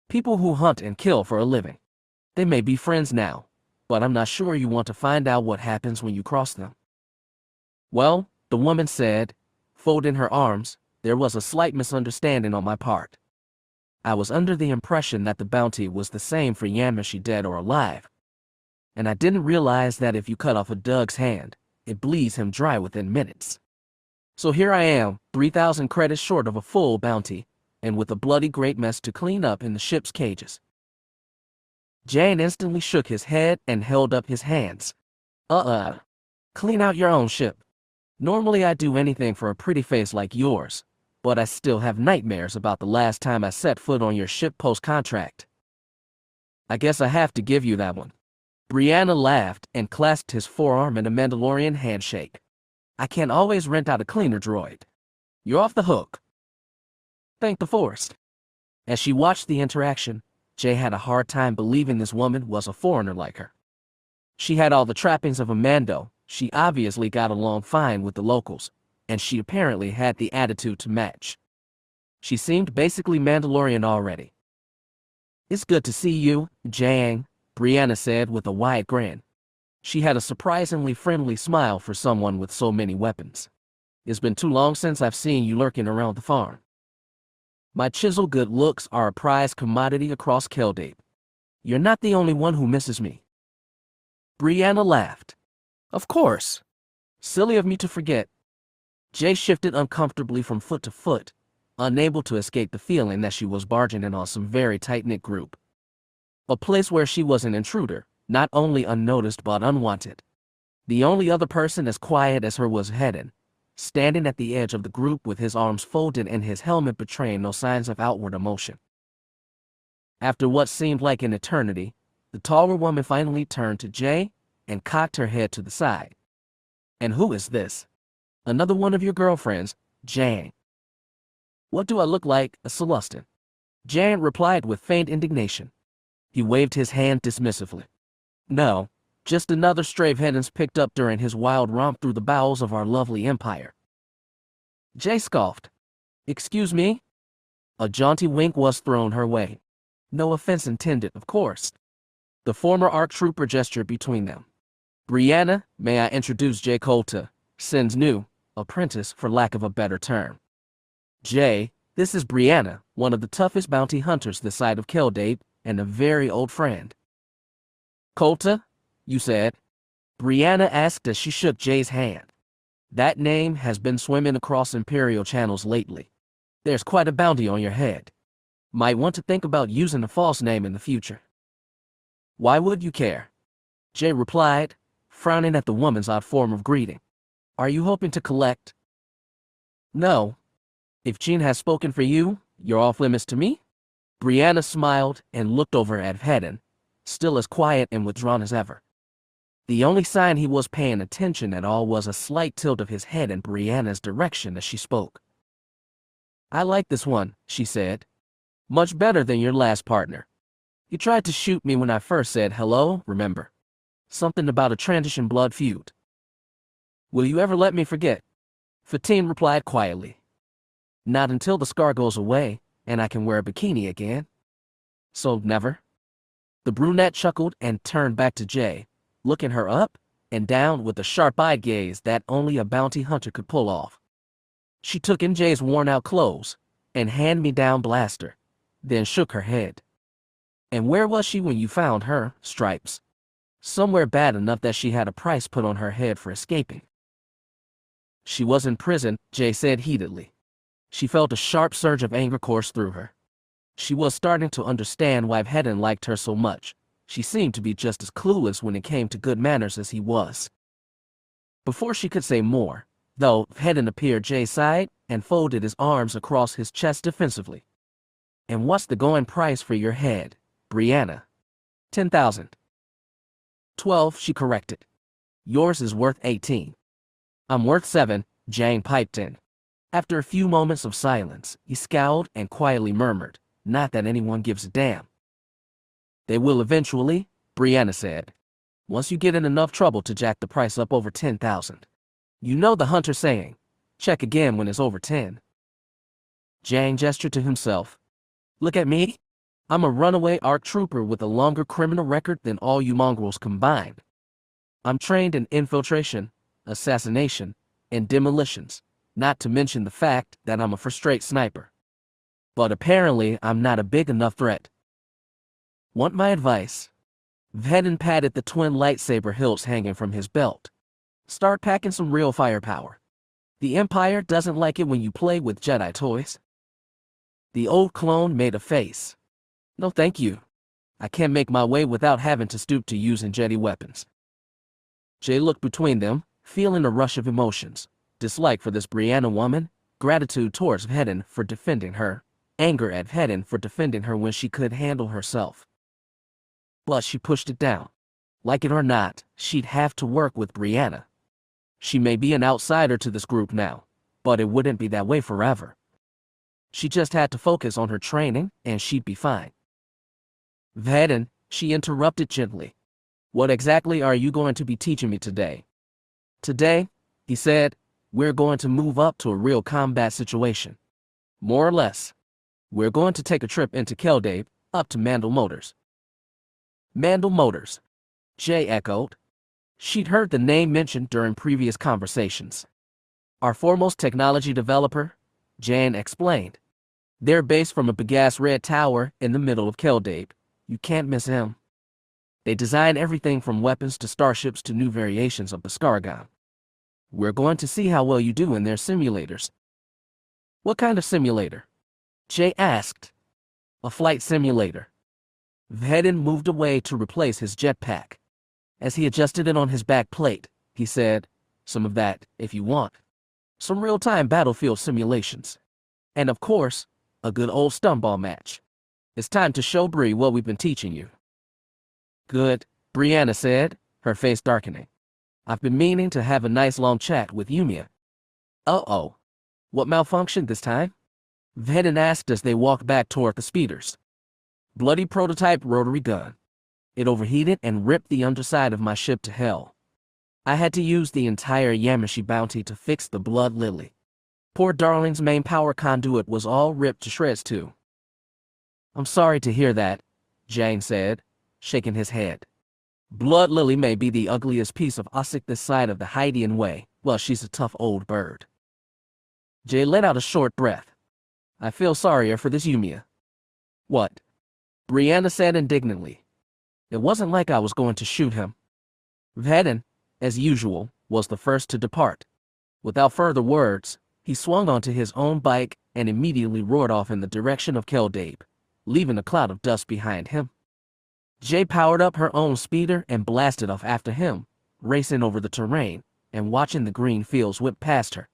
People who hunt and kill for a living. They may be friends now, but I'm not sure you want to find out what happens when you cross them. Well, the woman said, folding her arms, there was a slight misunderstanding on my part. I was under the impression that the bounty was the same for Yamishi dead or alive. And I didn't realize that if you cut off a Doug's hand, it bleeds him dry within minutes. So here I am, 3,000 credits short of a full bounty, and with a bloody great mess to clean up in the ship's cages. Jane instantly shook his head and held up his hands. Clean out your own ship. Normally I'd do anything for a pretty face like yours, but I still have nightmares about the last time I set foot on your ship post-contract. I guess I have to give you that one. Brianna laughed and clasped his forearm in a Mandalorian handshake. I can't always rent out a cleaner droid. You're off the hook. Thank the Force. As she watched the interaction, Jay had a hard time believing this woman was a foreigner like her. She had all the trappings of a Mando, she obviously got along fine with the locals, and she apparently had the attitude to match. She seemed basically Mandalorian already. It's good to see you, Jang, Brianna said with a wide grin. She had a surprisingly friendly smile for someone with so many weapons. It's been too long since I've seen you lurking around the farm. My chiseled good looks are a prized commodity across Kell Dae. You're not the only one who misses me. Brianna laughed. Of course. Silly of me to forget. Jay shifted uncomfortably from foot to foot, unable to escape the feeling that she was barging in on some very tight-knit group. A place where she was an intruder, not only unnoticed but unwanted. The only other person as quiet as her was Vhetin, standing at the edge of the group with his arms folded and his helmet betraying no signs of outward emotion. After what seemed like an eternity, the taller woman finally turned to Jay and cocked her head to the side. And who is this? Another one of your girlfriends, Jan. What do I look like, a Celestin? Jan replied with faint indignation. He waved his hand dismissively. No, just another stray Vhetins picked up during his wild romp through the bowels of our lovely empire. Jay scoffed. Excuse me? A jaunty wink was thrown her way. No offense intended, of course. The former ARC trooper gestured between them. Brianna, may I introduce Jay Kolta, Cin's new apprentice, for lack of a better term. Jay, this is Brianna, one of the toughest bounty hunters this side of Kell Dae, and a very old friend. Kolta, you said? Brianna asked as she shook Jay's hand. That name has been swimming across Imperial channels lately. There's quite a bounty on your head. Might want to think about using a false name in the future. Why would you care? Jay replied, frowning at the woman's odd form of greeting. Are you hoping to collect? No. If Cin has spoken for you, you're off limits to me? Brianna smiled and looked over at Vhetin, still as quiet and withdrawn as ever. The only sign he was paying attention at all was a slight tilt of his head in Brianna's direction as she spoke. I like this one, she said. Much better than your last partner. You tried to shoot me when I first said hello, remember? Something about a transition blood feud. Will you ever let me forget? Vhetin replied quietly. Not until the scar goes away, and I can wear a bikini again. So never? The brunette chuckled and turned back to Jay, looking her up and down with a sharp-eyed gaze that only a bounty hunter could pull off. She took in Jay's worn-out clothes and hand-me-down blaster, then shook her head. And where was she when you found her, Stripes? Somewhere bad enough that she had a price put on her head for escaping. She was in prison, Jay said heatedly. She felt a sharp surge of anger course through her. She was starting to understand why Vhetin liked her so much. She seemed to be just as clueless when it came to good manners as he was. Before she could say more, though, Vhetin appeared Jay's side and folded his arms across his chest defensively. And what's the going price for your head, Brianna? 10,000. 12, she corrected. Yours is worth 18. I'm worth 7, Jane piped in. After a few moments of silence, he scowled and quietly murmured, not that anyone gives a damn. They will eventually, Brianna said. Once you get in enough trouble to jack the price up over 10,000. You know the hunter saying, check again when it's over 10. Jang gestured to himself. Look at me. I'm a runaway ARC trooper with a longer criminal record than all you mongrels combined. I'm trained in infiltration, assassination, and demolitions, not to mention the fact that I'm a first-rate sniper. But apparently I'm not a big enough threat. Want my advice? Vhetin patted the twin lightsaber hilts hanging from his belt. Start packing some real firepower. The Empire doesn't like it when you play with Jedi toys. The old clone made a face. No thank you. I can't make my way without having to stoop to using Jedi weapons. Jay looked between them, feeling a rush of emotions. Dislike for this Brianna woman, gratitude towards Vhetin for defending her, anger at Vhetin for defending her when she could handle herself. But she pushed it down. Like it or not, she'd have to work with Brianna. She may be an outsider to this group now, but it wouldn't be that way forever. She just had to focus on her training, and she'd be fine. Vhetin, she interrupted gently. What exactly are you going to be teaching me today? Today, he said, we're going to move up to a real combat situation. More or less. We're going to take a trip into Kell Dae, up to Mandalore. Mandalore, Jay echoed. She'd heard the name mentioned during previous conversations. Our foremost technology developer, Jan explained. They're based from a big-ass red tower in the middle of Kell Dae. You can't miss him. They design everything from weapons to starships to new variations of the Scargon. We're going to see how well you do in their simulators. What kind of simulator? Jay asked. A flight simulator. Vhetin moved away to replace his jetpack. As he adjusted it on his back plate, he said, some of that, if you want. Some real-time battlefield simulations. And of course, a good old stumball match. It's time to show Bree what we've been teaching you. Good, Brianna said, her face darkening. I've been meaning to have a nice long chat with Yumia. Uh-oh. What malfunctioned this time? Vhetin asked as they walked back toward the speeders. Bloody prototype rotary gun. It overheated and ripped the underside of my ship to hell. I had to use the entire Yamashi bounty to fix the Blood Lily. Poor darling's main power conduit was all ripped to shreds too. I'm sorry to hear that, Jane said, shaking his head. Blood Lily may be the ugliest piece of Osik this side of the Hydian way. Well, she's a tough old bird. Jay let out a short breath. I feel sorrier for this Yumia. What? Brianna said indignantly. It wasn't like I was going to shoot him. Vhetin, as usual, was the first to depart. Without further words, he swung onto his own bike and immediately roared off in the direction of Kell Dae, leaving a cloud of dust behind him. Jay powered up her own speeder and blasted off after him, racing over the terrain and watching the green fields whip past her.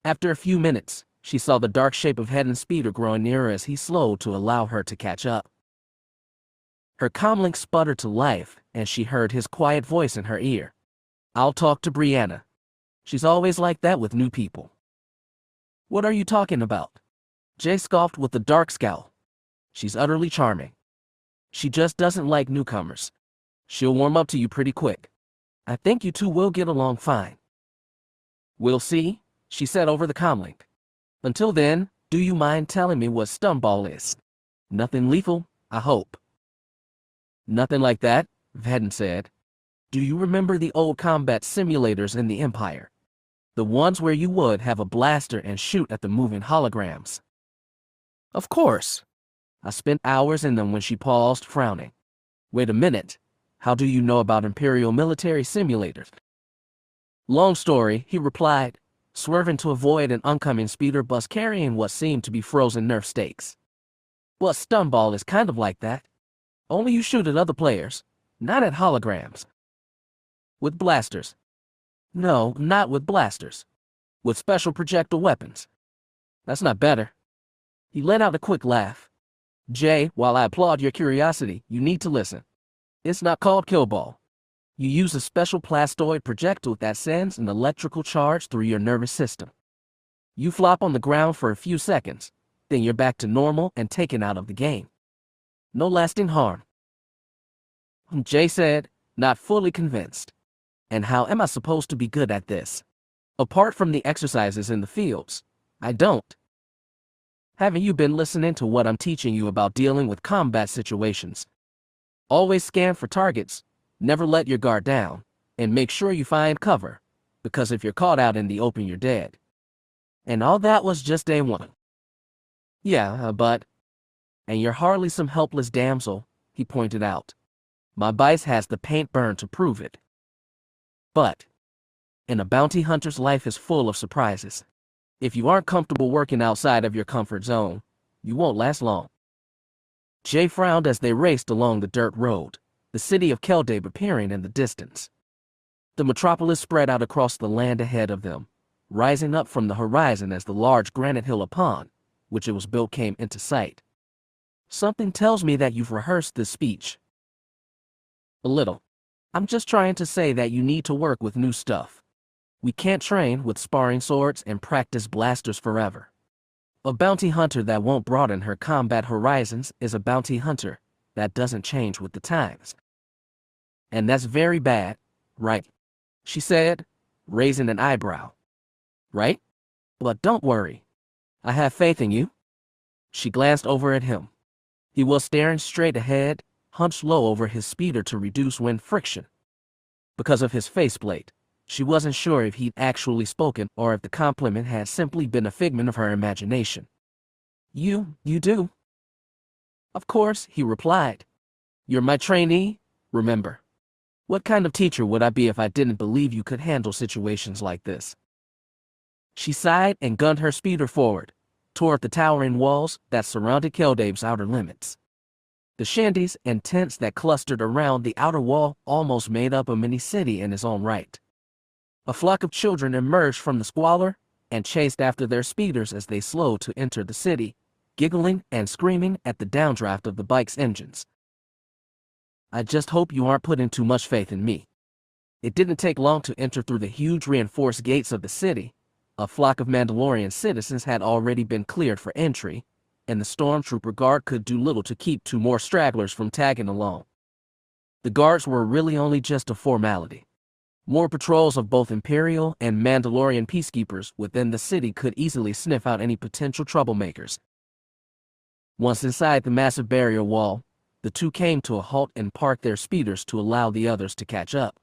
After a few minutes, she saw the dark shape of Vhetin's speeder growing nearer as he slowed to allow her to catch up. Her comlink sputtered to life, and she heard his quiet voice in her ear. I'll talk to Brianna. She's always like that with new people. What are you talking about? Jay scoffed with a dark scowl. She's utterly charming. She just doesn't like newcomers. She'll warm up to you pretty quick. I think you two will get along fine. We'll see, she said over the comlink. Until then, do you mind telling me what stumball is? Nothing lethal, I hope. Nothing like that, Vhetin said. Do you remember the old combat simulators in the Empire? The ones where you would have a blaster and shoot at the moving holograms? Of course. I spent hours in them when she paused, frowning. Wait a minute. How do you know about Imperial military simulators? Long story, he replied, swerving to avoid an oncoming speeder bus carrying what seemed to be frozen Nerf stakes. Well, stumball is kind of like that. Only you shoot at other players, not at holograms. With blasters. No, not with blasters. With special projectile weapons. That's not better. He let out a quick laugh. Jay, while I applaud your curiosity, you need to listen. It's not called killball. You use a special plastoid projectile that sends an electrical charge through your nervous system. You flop on the ground for a few seconds, then you're back to normal and taken out of the game. No lasting harm. Jay said, not fully convinced. And how am I supposed to be good at this? Apart from the exercises in the fields, I don't. Haven't you been listening to what I'm teaching you about dealing with combat situations? Always scan for targets, never let your guard down, and make sure you find cover, because if you're caught out in the open, you're dead. And all that was just day one. Yeah, but... And you're hardly some helpless damsel, he pointed out. My bice has the paint burn to prove it. But, in a bounty hunter's life is full of surprises. If you aren't comfortable working outside of your comfort zone, you won't last long. Jay frowned as they raced along the dirt road, the city of Kell Dae appearing in the distance. The metropolis spread out across the land ahead of them, rising up from the horizon as the large granite hill upon which it was built came into sight. Something tells me that you've rehearsed this speech. A little. I'm just trying to say that you need to work with new stuff. We can't train with sparring swords and practice blasters forever. A bounty hunter that won't broaden her combat horizons is a bounty hunter that doesn't change with the times. And that's very bad, right? She said, raising an eyebrow. Right? But don't worry. I have faith in you. She glanced over at him. He was staring straight ahead, hunched low over his speeder to reduce wind friction. Because of his faceplate, she wasn't sure if he'd actually spoken or if the compliment had simply been a figment of her imagination. You do? Of course, he replied. You're my trainee, remember? What kind of teacher would I be if I didn't believe you could handle situations like this? She sighed and gunned her speeder forward, toward the towering walls that surrounded Kell Dae's outer limits. The shanties and tents that clustered around the outer wall almost made up a mini-city in its own right. A flock of children emerged from the squalor and chased after their speeders as they slowed to enter the city, giggling and screaming at the downdraft of the bike's engines. I just hope you aren't putting too much faith in me. It didn't take long to enter through the huge reinforced gates of the city. A flock of Mandalorian citizens had already been cleared for entry, and the stormtrooper guard could do little to keep two more stragglers from tagging along. The guards were really only just a formality. More patrols of both Imperial and Mandalorian peacekeepers within the city could easily sniff out any potential troublemakers. Once inside the massive barrier wall, the two came to a halt and parked their speeders to allow the others to catch up.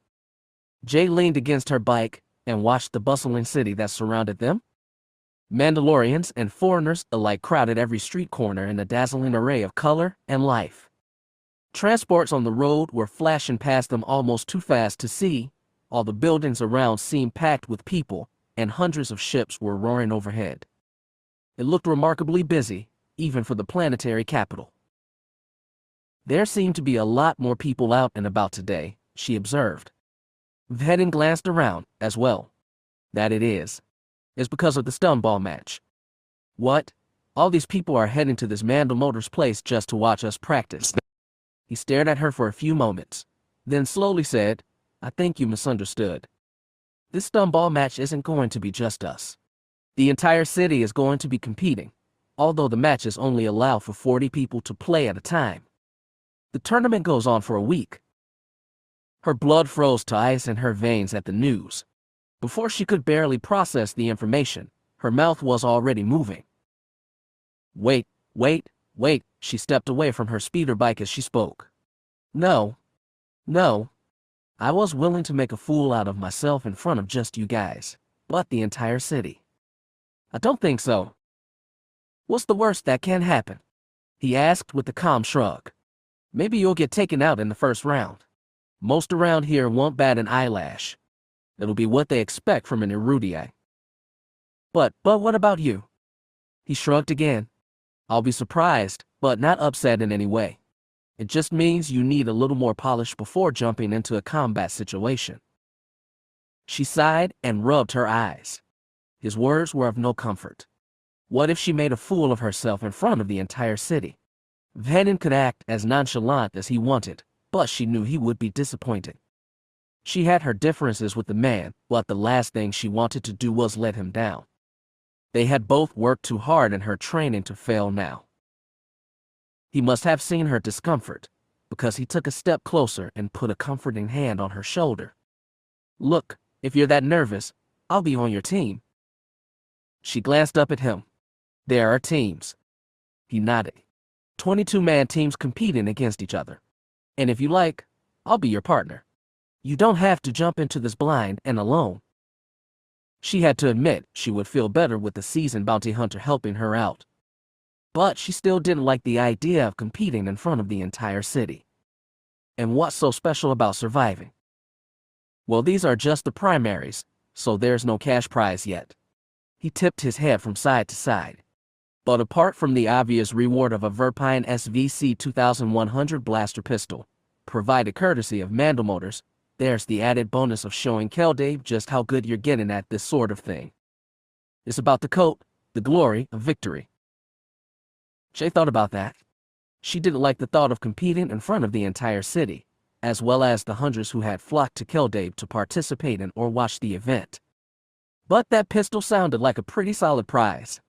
Jay leaned against her bike and watched the bustling city that surrounded them. Mandalorians and foreigners alike crowded every street corner in a dazzling array of color and life. Transports on the road were flashing past them almost too fast to see. All the buildings around seemed packed with people, and hundreds of ships were roaring overhead. It looked remarkably busy, even for the planetary capital. There seemed to be a lot more people out and about today, she observed. Vhetin glanced around, as well. That it is because of the stumball match. What? All these people are heading to this Mandalore's place just to watch us practice. He stared at her for a few moments, then slowly said, I think you misunderstood. This stumball match isn't going to be just us. The entire city is going to be competing, although the matches only allow for 40 people to play at a time. The tournament goes on for a week. Her blood froze to ice in her veins at the news. Before she could barely process the information, her mouth was already moving. Wait, she stepped away from her speeder bike as she spoke. No. I was willing to make a fool out of myself in front of just you guys, but the entire city. I don't think so. What's the worst that can happen? He asked with a calm shrug. Maybe you'll get taken out in the first round. Most around here won't bat an eyelash. It'll be what they expect from an erudite. But what about you? He shrugged again. I'll be surprised, but not upset in any way. It just means you need a little more polish before jumping into a combat situation. She sighed and rubbed her eyes. His words were of no comfort. What if she made a fool of herself in front of the entire city? Vhetin could act as nonchalant as he wanted, but she knew he would be disappointed. She had her differences with the man, but the last thing she wanted to do was let him down. They had both worked too hard in her training to fail now. He must have seen her discomfort, because he took a step closer and put a comforting hand on her shoulder. Look, if you're that nervous, I'll be on your team. She glanced up at him. There are teams. He nodded. 22-man teams competing against each other. And if you like, I'll be your partner. You don't have to jump into this blind and alone. She had to admit she would feel better with the seasoned bounty hunter helping her out. But she still didn't like the idea of competing in front of the entire city. And what's so special about surviving? Well, these are just the primaries, so there's no cash prize yet. He tipped his head from side to side. But apart from the obvious reward of a Verpine SVC 2100 blaster pistol, provided courtesy of Mandalores, there's the added bonus of showing Kell Dae just how good you're getting at this sort of thing. It's about the coat, the glory of victory. Jay thought about that. She didn't like the thought of competing in front of the entire city, as well as the hundreds who had flocked to Kell Dae to participate in or watch the event. But that pistol sounded like a pretty solid prize.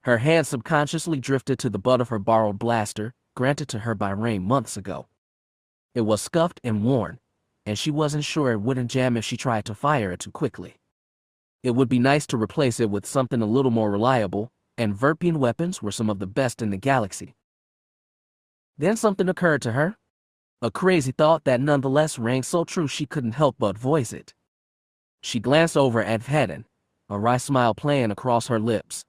Her hand subconsciously drifted to the butt of her borrowed blaster, granted to her by Rain months ago. It was scuffed and worn, and she wasn't sure it wouldn't jam if she tried to fire it too quickly. It would be nice to replace it with something a little more reliable, and Verpine weapons were some of the best in the galaxy. Then something occurred to her. A crazy thought that nonetheless rang so true she couldn't help but voice it. She glanced over at Vhetin, a wry smile playing across her lips.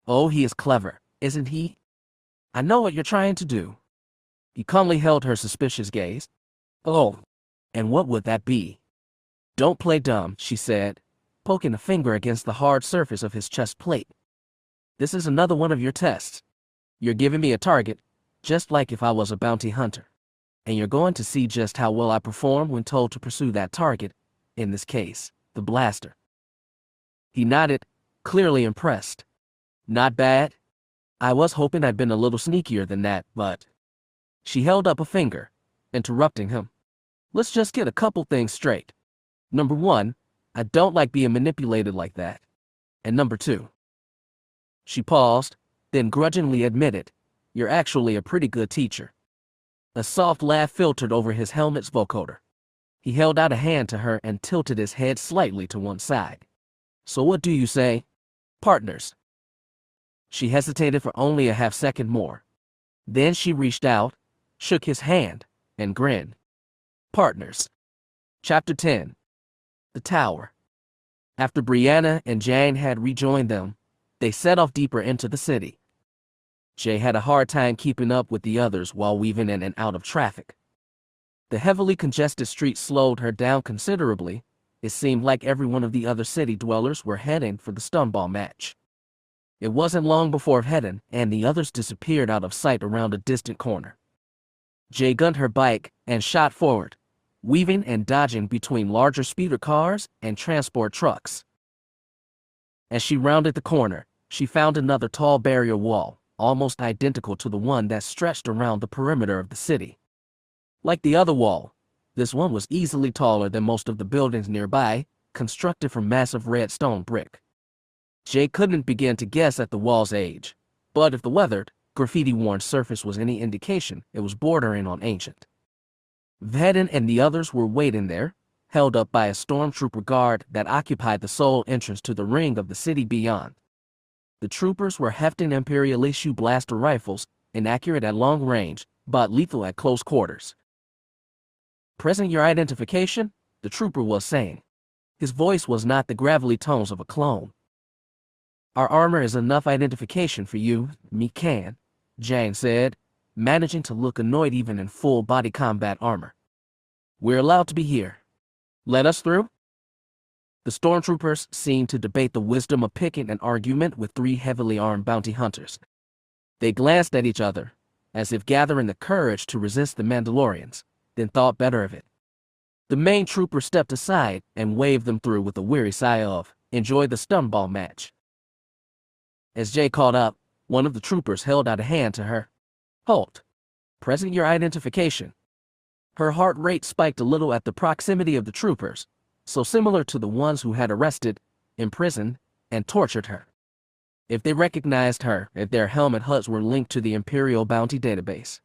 Oh, he is clever, isn't he? I know what you're trying to do. He calmly held her suspicious gaze. Oh, and what would that be? Don't play dumb, she said, poking a finger against the hard surface of his chest plate. This is another one of your tests. You're giving me a target, just like if I was a bounty hunter. And you're going to see just how well I perform when told to pursue that target, in this case, the blaster. He nodded, clearly impressed. Not bad. I was hoping I'd been a little sneakier than that, but... She held up a finger, interrupting him. Let's just get a couple things straight. Number one, I don't like being manipulated like that. And number two. She paused, then grudgingly admitted, you're actually a pretty good teacher. A soft laugh filtered over his helmet's vocoder. He held out a hand to her and tilted his head slightly to one side. So what do you say? Partners. She hesitated for only a half-second more. Then she reached out, shook his hand, and grinned. Partners. Chapter 10. The Tower. After Brianna and Jane had rejoined them, they set off deeper into the city. Jay had a hard time keeping up with the others while weaving in and out of traffic. The heavily congested streets slowed her down considerably. It seemed like every one of the other city dwellers were heading for the stunball match. It wasn't long before Vhetin and the others disappeared out of sight around a distant corner. Jay gunned her bike and shot forward, weaving and dodging between larger speeder cars and transport trucks. As she rounded the corner, she found another tall barrier wall, almost identical to the one that stretched around the perimeter of the city. Like the other wall, this one was easily taller than most of the buildings nearby, constructed from massive red stone brick. Jay couldn't begin to guess at the wall's age, but if the weathered, graffiti-worn surface was any indication, it was bordering on ancient. Vhetin and the others were waiting there, held up by a stormtrooper guard that occupied the sole entrance to the ring of the city beyond. The troopers were hefting Imperial issue blaster rifles, inaccurate at long range, but lethal at close quarters. Present your identification, the trooper was saying. His voice was not the gravelly tones of a clone. Our armor is enough identification for you, me can, Jane said, managing to look annoyed even in full body combat armor. We're allowed to be here. Let us through? The stormtroopers seemed to debate the wisdom of picking an argument with three heavily armed bounty hunters. They glanced at each other, as if gathering the courage to resist the Mandalorians, then thought better of it. The main trooper stepped aside and waved them through with a weary sigh of, enjoy the stunball match. As Jay caught up, one of the troopers held out a hand to her. Halt. Present your identification. Her heart rate spiked a little at the proximity of the troopers, so similar to the ones who had arrested, imprisoned, and tortured her. If they recognized her, if their helmet HUDs were linked to the Imperial Bounty database.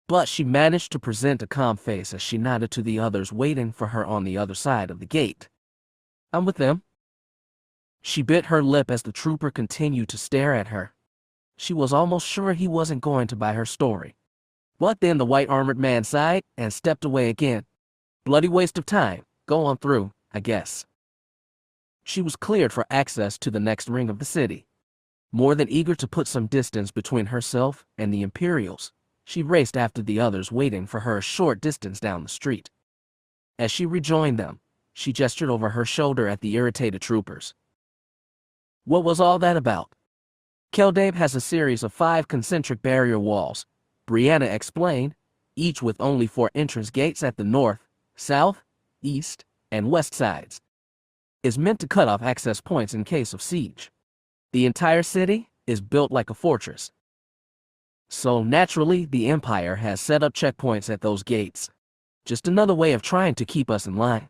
But she managed to present a calm face as she nodded to the others waiting for her on the other side of the gate. I'm with them. She bit her lip as the trooper continued to stare at her. She was almost sure he wasn't going to buy her story. But then the white armored man sighed and stepped away again. Bloody waste of time. Go on through, I guess. She was cleared for access to the next ring of the city. More than eager to put some distance between herself and the Imperials, she raced after the others waiting for her a short distance down the street. As she rejoined them, she gestured over her shoulder at the irritated troopers. What was all that about? Kell Dae has a series of 5 concentric barrier walls, Brianna explained, each with only 4 entrance gates at the north, south, east, and west sides. Is meant to cut off access points in case of siege. The entire city is built like a fortress. So naturally, the Empire has set up checkpoints at those gates. Just another way of trying to keep us in line.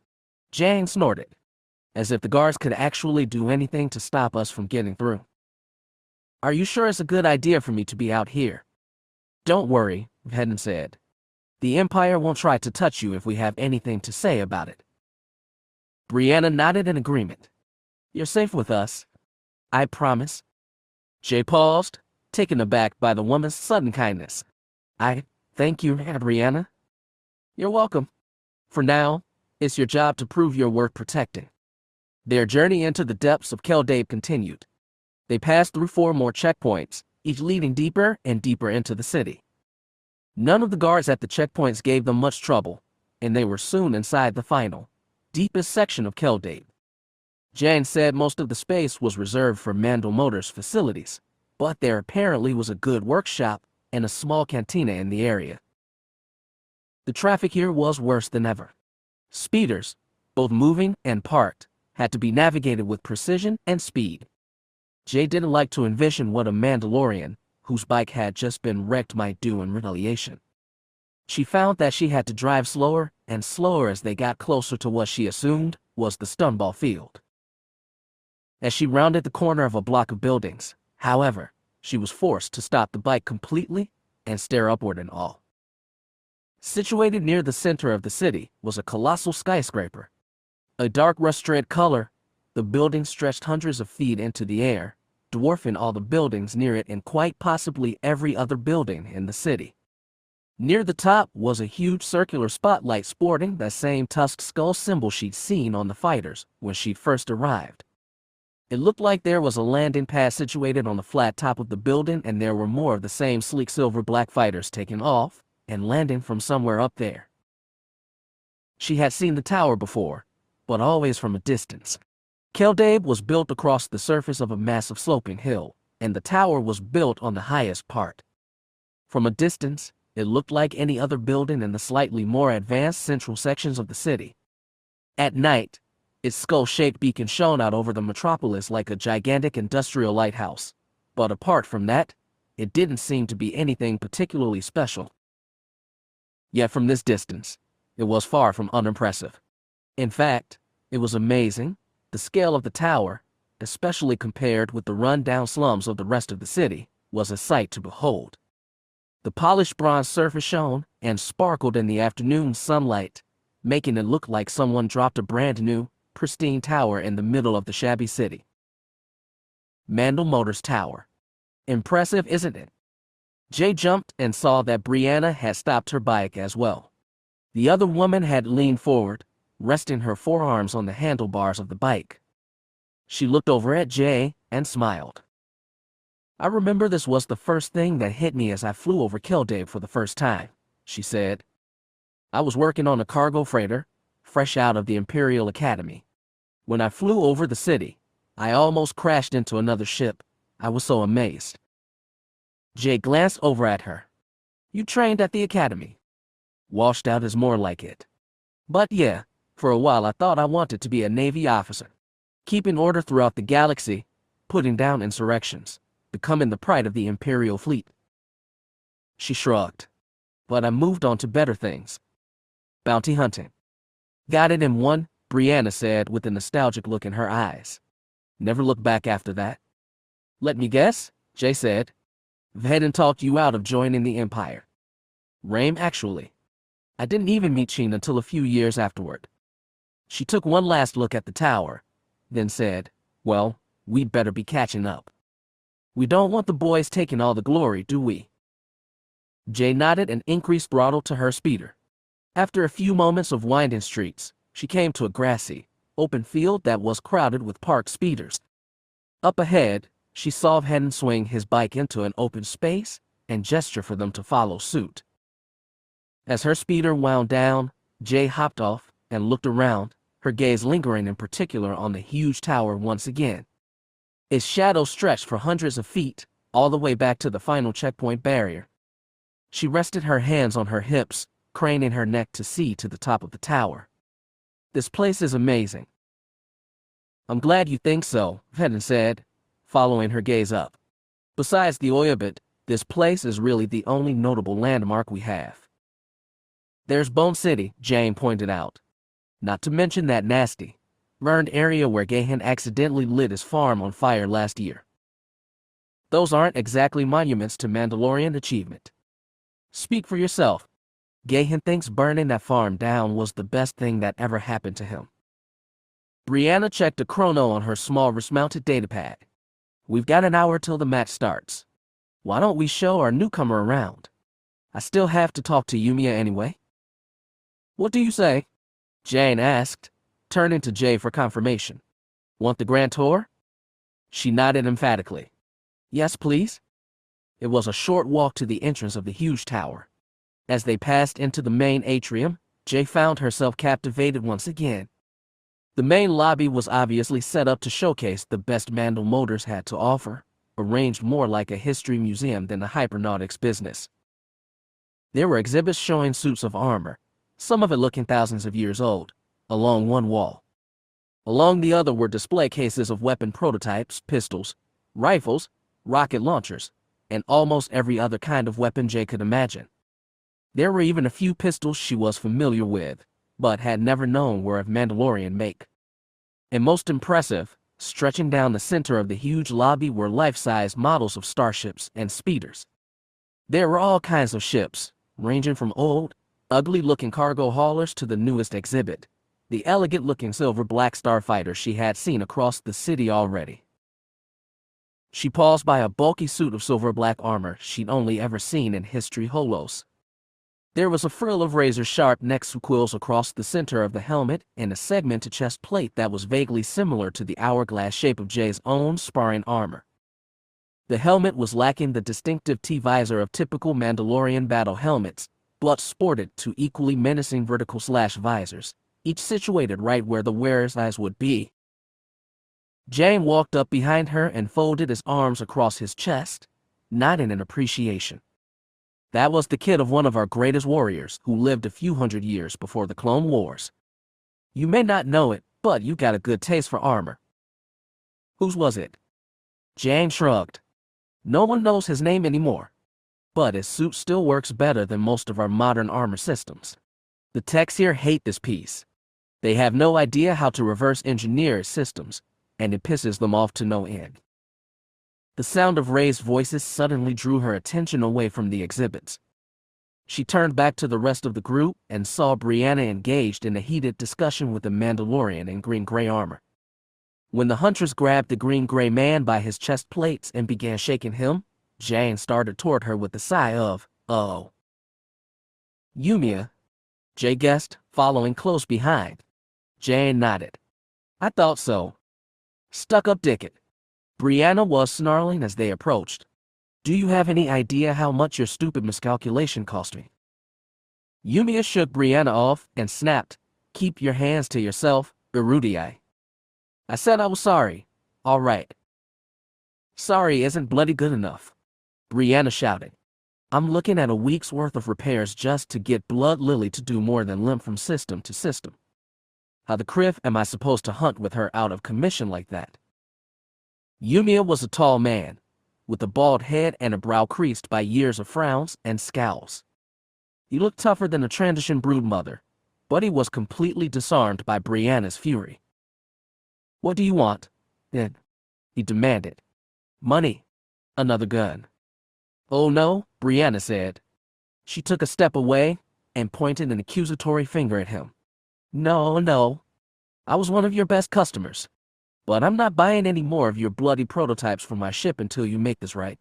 Jane snorted, as if the guards could actually do anything to stop us from getting through. Are you sure it's a good idea for me to be out here? Don't worry, Vhetin said. The Empire won't try to touch you if we have anything to say about it. Brianna nodded in agreement. You're safe with us. I promise. Jay paused, taken aback by the woman's sudden kindness. Thank you, Brianna. You're welcome. For now, it's your job to prove you're worth protecting. Their journey into the depths of Kell Dae continued. They passed through 4 more checkpoints, each leading deeper and deeper into the city. None of the guards at the checkpoints gave them much trouble, and they were soon inside the final, deepest section of Kell Dae. Jane said most of the space was reserved for Mandalore's facilities, but there apparently was a good workshop and a small cantina in the area. The traffic here was worse than ever. Speeders, both moving and parked, had to be navigated with precision and speed. Jay didn't like to envision what a Mandalorian, whose bike had just been wrecked, might do in retaliation. She found that she had to drive slower and slower as they got closer to what she assumed was the stunball field. As she rounded the corner of a block of buildings, however, she was forced to stop the bike completely and stare upward in awe. Situated near the center of the city was a colossal skyscraper. A dark rust-red color, the building stretched hundreds of feet into the air, dwarfing all the buildings near it and quite possibly every other building in the city. Near the top was a huge circular spotlight sporting that same tusked skull symbol she'd seen on the fighters when she first arrived. It looked like there was a landing pad situated on the flat top of the building, and there were more of the same sleek silver-black fighters taking off and landing from somewhere up there. She had seen the tower before, but always from a distance. Kell Dae was built across the surface of a massive sloping hill, and the tower was built on the highest part. From a distance, it looked like any other building in the slightly more advanced central sections of the city. At night, its skull-shaped beacon shone out over the metropolis like a gigantic industrial lighthouse, but apart from that, it didn't seem to be anything particularly special. Yet from this distance, it was far from unimpressive. In fact, it was amazing. The scale of the tower, especially compared with the run-down slums of the rest of the city, was a sight to behold. The polished bronze surface shone and sparkled in the afternoon sunlight, making it look like someone dropped a brand-new, pristine tower in the middle of the shabby city. Mandalore's tower. Impressive, isn't it? Jay jumped and saw that Brianna had stopped her bike as well. The other woman had leaned forward, resting her forearms on the handlebars of the bike. She looked over at Jay and smiled. "I remember this was the first thing that hit me as I flew over Kell Dae for the first time," she said. "I was working on a cargo freighter, fresh out of the Imperial Academy. When I flew over the city, I almost crashed into another ship. I was so amazed." Jay glanced over at her. "You trained at the Academy?" "Washed out is more like it. But yeah, for a while I thought I wanted to be a Navy officer. Keeping order throughout the galaxy, putting down insurrections, becoming the pride of the Imperial fleet." She shrugged. "But I moved on to better things. Bounty hunting." "Got it in one," Brianna said with a nostalgic look in her eyes. "Never looked back after that." "Let me guess," Jay said. "Vhetin talked you out of joining the Empire." "Rame, actually. I didn't even meet Cin until a few years afterward." She took one last look at the tower, then said, "Well, we'd better be catching up. We don't want the boys taking all the glory, do we?" Jay nodded and increased throttle to her speeder. After a few moments of winding streets, she came to a grassy, open field that was crowded with parked speeders. Up ahead, she saw Vhetin swing his bike into an open space and gesture for them to follow suit. As her speeder wound down, Jay hopped off and looked around, her gaze lingering in particular on the huge tower once again. Its shadow stretched for hundreds of feet, all the way back to the final checkpoint barrier. She rested her hands on her hips, craning her neck to see to the top of the tower. "This place is amazing." "I'm glad you think so," Vhetin said, following her gaze up. "Besides the Audiobook, this place is really the only notable landmark we have." "There's Bone City," Jane pointed out. "Not to mention that nasty, burned area where Gahan accidentally lit his farm on fire last year. Those aren't exactly monuments to Mandalorian achievement. Speak for yourself. Gahan thinks burning that farm down was the best thing that ever happened to him." Brianna checked a chrono on her small wrist-mounted datapad. "We've got an hour till the match starts. Why don't we show our newcomer around? I still have to talk to Yumiya anyway. What do you say? Jane asked, turning to Jay for confirmation. Want the grand tour? She nodded emphatically. Yes, please. It was a short walk to the entrance of the huge tower. As they passed into the main atrium, Jay found herself captivated once again. The main lobby was obviously set up to showcase the best Mandal Motors had to offer, arranged more like a history museum than a hypernautics business. There were exhibits showing suits of armor, some of it looking thousands of years old, along one wall. Along the other were display cases of weapon prototypes, pistols, rifles, rocket launchers, and almost every other kind of weapon Jay could imagine. There were even a few pistols she was familiar with, but had never known were of Mandalorian make. And most impressive, stretching down the center of the huge lobby were life-size models of starships and speeders. There were all kinds of ships, ranging from old, ugly-looking cargo haulers to the newest exhibit, the elegant-looking silver-black starfighter she had seen across the city already. She paused by a bulky suit of silver-black armor she'd only ever seen in history holos. There was a frill of razor-sharp neck quills across the center of the helmet and a segmented chest plate that was vaguely similar to the hourglass shape of Jay's own sparring armor. The helmet was lacking the distinctive T-visor of typical Mandalorian battle helmets, but sported two equally menacing vertical slash visors, each situated right where the wearer's eyes would be. Jane walked up behind her and folded his arms across his chest, nodding in appreciation. That was the kid of one of our greatest warriors who lived a few hundred years before the Clone Wars. You may not know it, but you got a good taste for armor. Whose was it? Jane shrugged. No one knows his name anymore, but his suit still works better than most of our modern armor systems. The techs here hate this piece. They have no idea how to reverse engineer its systems, and it pisses them off to no end. The sound of raised voices suddenly drew her attention away from the exhibits. She turned back to the rest of the group and saw Brianna engaged in a heated discussion with the Mandalorian in green-gray armor. When the huntress grabbed the green-gray man by his chest plates and began shaking him, Jane started toward her with a sigh of, "Oh." Yumiya, Jay guessed, following close behind. Jane nodded. I thought so. Stuck-up dickhead. Brianna was snarling as they approached. Do you have any idea how much your stupid miscalculation cost me? Yumiya shook Brianna off and snapped, Keep your hands to yourself, Erudii. I said I was sorry. All right. Sorry isn't bloody good enough. Brianna shouted. I'm looking at a week's worth of repairs just to get Blood Lily to do more than limp from system to system. How the criff am I supposed to hunt with her out of commission like that? Yumiya was a tall man, with a bald head and a brow creased by years of frowns and scowls. He looked tougher than a transition broodmother, but he was completely disarmed by Brianna's fury. What do you want, then? He demanded. Money. Another gun. Oh no, Brianna said. She took a step away and pointed an accusatory finger at him. No. I was one of your best customers. But I'm not buying any more of your bloody prototypes for my ship until you make this right.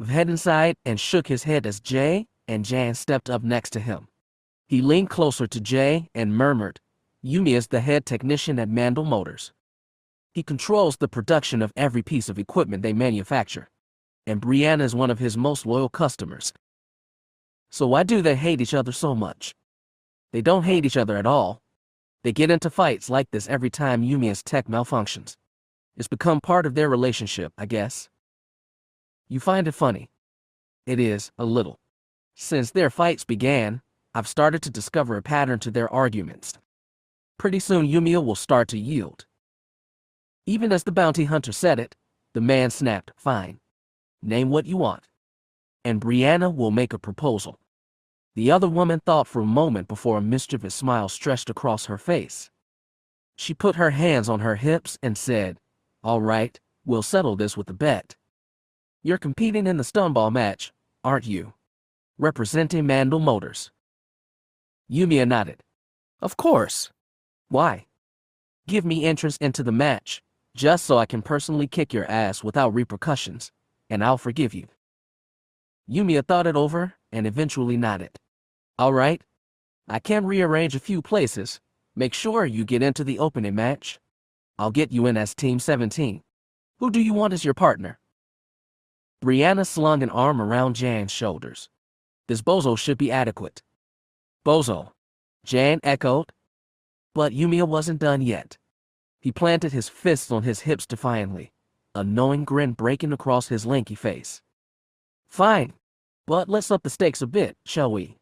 Vhetin sighed and shook his head as Jay and Jan stepped up next to him. He leaned closer to Jay and murmured, Yumi is the head technician at Mandal Motors. He controls the production of every piece of equipment they manufacture, and Brianna is one of his most loyal customers. So why do they hate each other so much? They don't hate each other at all. They get into fights like this every time Yumi's tech malfunctions. It's become part of their relationship, I guess. You find it funny. It is, a little. Since their fights began, I've started to discover a pattern to their arguments. Pretty soon Yumiya will start to yield. Even as the bounty hunter said it, the man snapped, Fine. Name what you want. And Brianna will make a proposal. The other woman thought for a moment before a mischievous smile stretched across her face. She put her hands on her hips and said, All right, we'll settle this with a bet. You're competing in the stoneball match, aren't you? Representing Mandal Motors. Yumiya nodded. Of course. Why? Give me entrance into the match, just so I can personally kick your ass without repercussions, and I'll forgive you. Yumiya thought it over and eventually nodded. All right. I can rearrange a few places. Make sure you get into the opening match. I'll get you in as Team 17. Who do you want as your partner? Brianna slung an arm around Jan's shoulders. This bozo should be adequate. Bozo, Jan echoed. But Yumiya wasn't done yet. He planted his fists on his hips defiantly, a knowing grin breaking across his lanky face. Fine, but let's up the stakes a bit, shall we?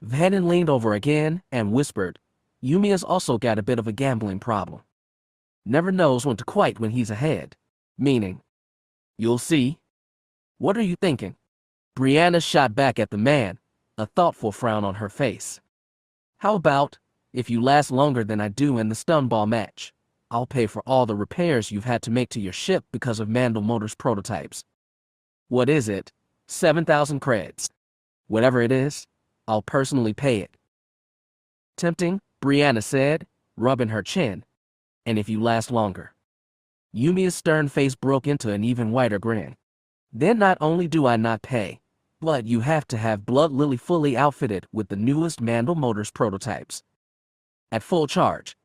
Vhetin leaned over again and whispered, Yumiya's also got a bit of a gambling problem. Never knows when to quite when he's ahead. Meaning, you'll see. What are you thinking? Brianna shot back at the man, a thoughtful frown on her face. How about, if you last longer than I do in the stun ball match, I'll pay for all the repairs you've had to make to your ship because of Mandalore's prototypes. What is it? 7,000 creds. Whatever it is, I'll personally pay it. Tempting, Brianna said, rubbing her chin. And if you last longer. Yumiya's stern face broke into an even wider grin. Then not only do I not pay, but you have to have Blood Lily fully outfitted with the newest Mandalore's prototypes. At full charge.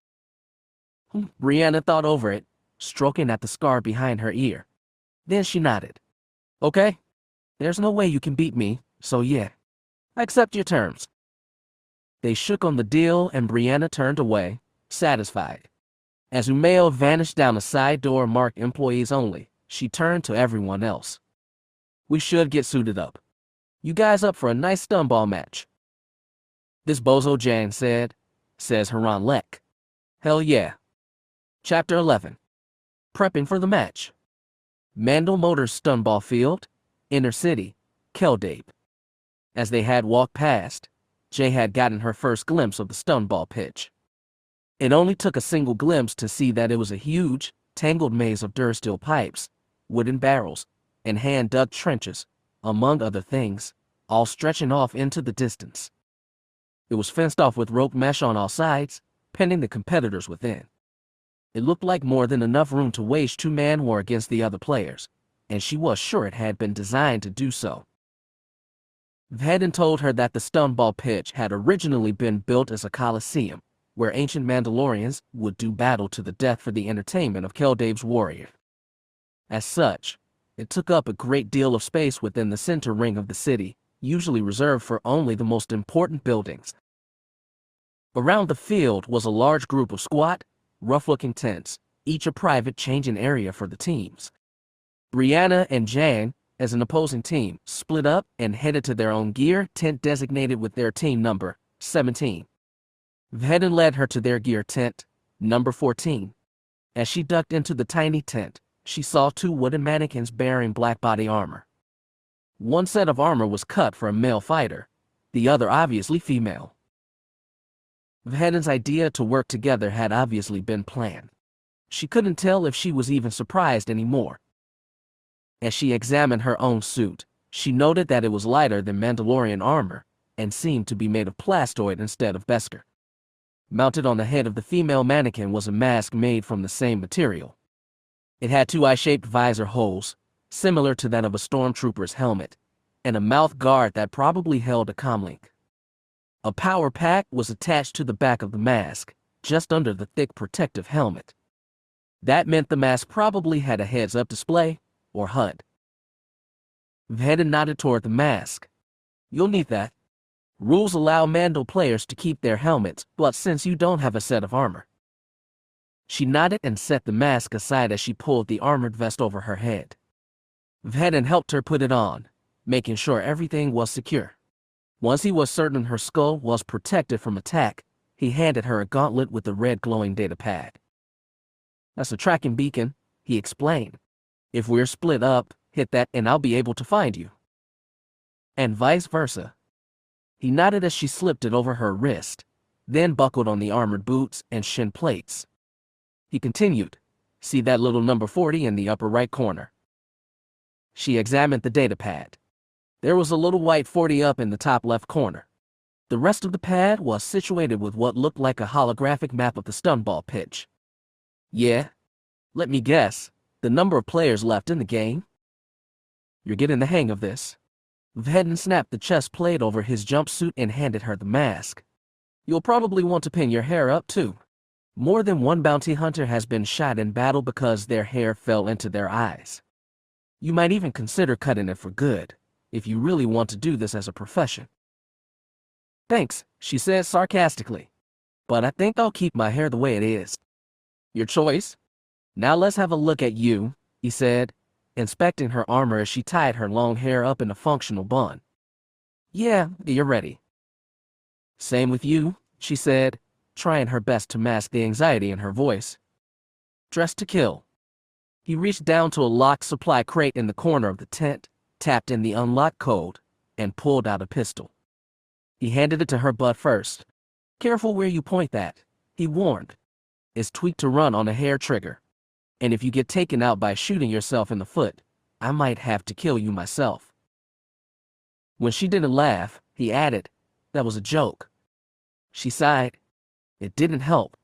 Brianna thought over it, stroking at the scar behind her ear. Then she nodded. Okay. There's no way you can beat me, so yeah. I accept your terms. They shook on the deal and Brianna turned away, satisfied. As Umeo vanished down a side door marked employees only, she turned to everyone else. We should get suited up. You guys up for a nice stun ball match? This bozo Jan said, says Haran Lek. Hell yeah. Chapter 11. Prepping for the match. Mandalore's stun ball field, inner city, Kell Dae. As they had walked past, Jay had gotten her first glimpse of the stun ball pitch. It only took a single glimpse to see that it was a huge, tangled maze of durasteel pipes, wooden barrels, and hand-dug trenches, among other things, all stretching off into the distance. It was fenced off with rope mesh on all sides, pinning the competitors within. It looked like more than enough room to wage two-man war against the other players, and she was sure it had been designed to do so. Vhetin told her that the stun ball pitch had originally been built as a coliseum, where ancient Mandalorians would do battle to the death for the entertainment of Kell Dae's warrior. As such, it took up a great deal of space within the center ring of the city, usually reserved for only the most important buildings. Around the field was a large group of squat, rough-looking tents, each a private changing area for the teams. Brianna and Jan, as an opposing team, split up and headed to their own gear tent designated with their team number, 17. Vhetin led her to their gear tent, number 14. As she ducked into the tiny tent, she saw two wooden mannequins bearing black body armor. One set of armor was cut for a male fighter, the other obviously female. Vhetin's idea to work together had obviously been planned. She couldn't tell if she was even surprised anymore. As she examined her own suit, she noted that it was lighter than Mandalorian armor and seemed to be made of plastoid instead of Beskar. Mounted on the head of the female mannequin was a mask made from the same material. It had two eye-shaped visor holes, similar to that of a stormtrooper's helmet, and a mouth guard that probably held a comlink. A power pack was attached to the back of the mask, just under the thick protective helmet. That meant the mask probably had a heads-up display, or HUD. Vhetin nodded toward the mask. You'll need that. Rules allow Mando players to keep their helmets, but since you don't have a set of armor. She nodded and set the mask aside as she pulled the armored vest over her head. Vhetin helped her put it on, making sure everything was secure. Once he was certain her skull was protected from attack, he handed her a gauntlet with a red glowing data pad. That's a tracking beacon, he explained. If we're split up, hit that and I'll be able to find you. And vice versa. He nodded as she slipped it over her wrist, then buckled on the armored boots and shin plates. He continued, see that little number 40 in the upper right corner. She examined the data pad. There was a little white 40 up in the top left corner. The rest of the pad was situated with what looked like a holographic map of the stun ball pitch. Yeah? Let me guess. The number of players left in the game? You're getting the hang of this. Vhetin snapped the chest plate over his jumpsuit and handed her the mask. You'll probably want to pin your hair up too. More than one bounty hunter has been shot in battle because their hair fell into their eyes. You might even consider cutting it for good, if you really want to do this as a profession. Thanks, she said sarcastically. But I think I'll keep my hair the way it is. Your choice. Now let's have a look at you, he said, inspecting her armor as she tied her long hair up in a functional bun. Yeah, you're ready. Same with you, she said, trying her best to mask the anxiety in her voice. Dressed to kill. He reached down to a locked supply crate in the corner of the tent, tapped in the unlock code, and pulled out a pistol. He handed it to her butt first. Careful where you point that, he warned. It's tweaked to run on a hair trigger. And if you get taken out by shooting yourself in the foot, I might have to kill you myself. When she didn't laugh, he added, that was a joke. She sighed. It didn't help.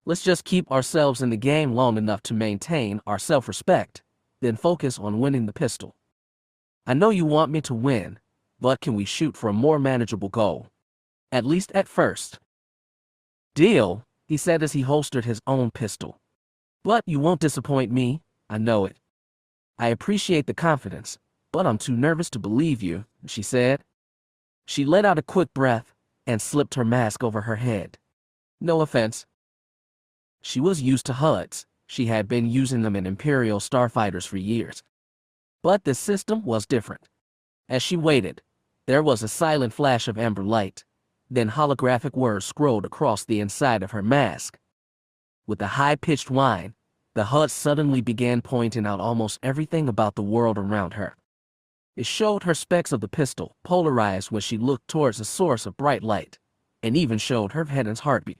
Let's just keep ourselves in the game long enough to maintain our self-respect, then focus on winning the pistol. I know you want me to win, but can we shoot for a more manageable goal? At least at first. Deal, he said as he holstered his own pistol. But you won't disappoint me, I know it. I appreciate the confidence, but I'm too nervous to believe you, she said. She let out a quick breath and slipped her mask over her head. No offense. She was used to HUDs. She had been using them in Imperial starfighters for years. But this system was different. As she waited, there was a silent flash of amber light. Then holographic words scrolled across the inside of her mask. With a high-pitched whine, the HUD suddenly began pointing out almost everything about the world around her. It showed her specs of the pistol, polarized when she looked towards the source of bright light, and even showed her Vhetin's heartbeat.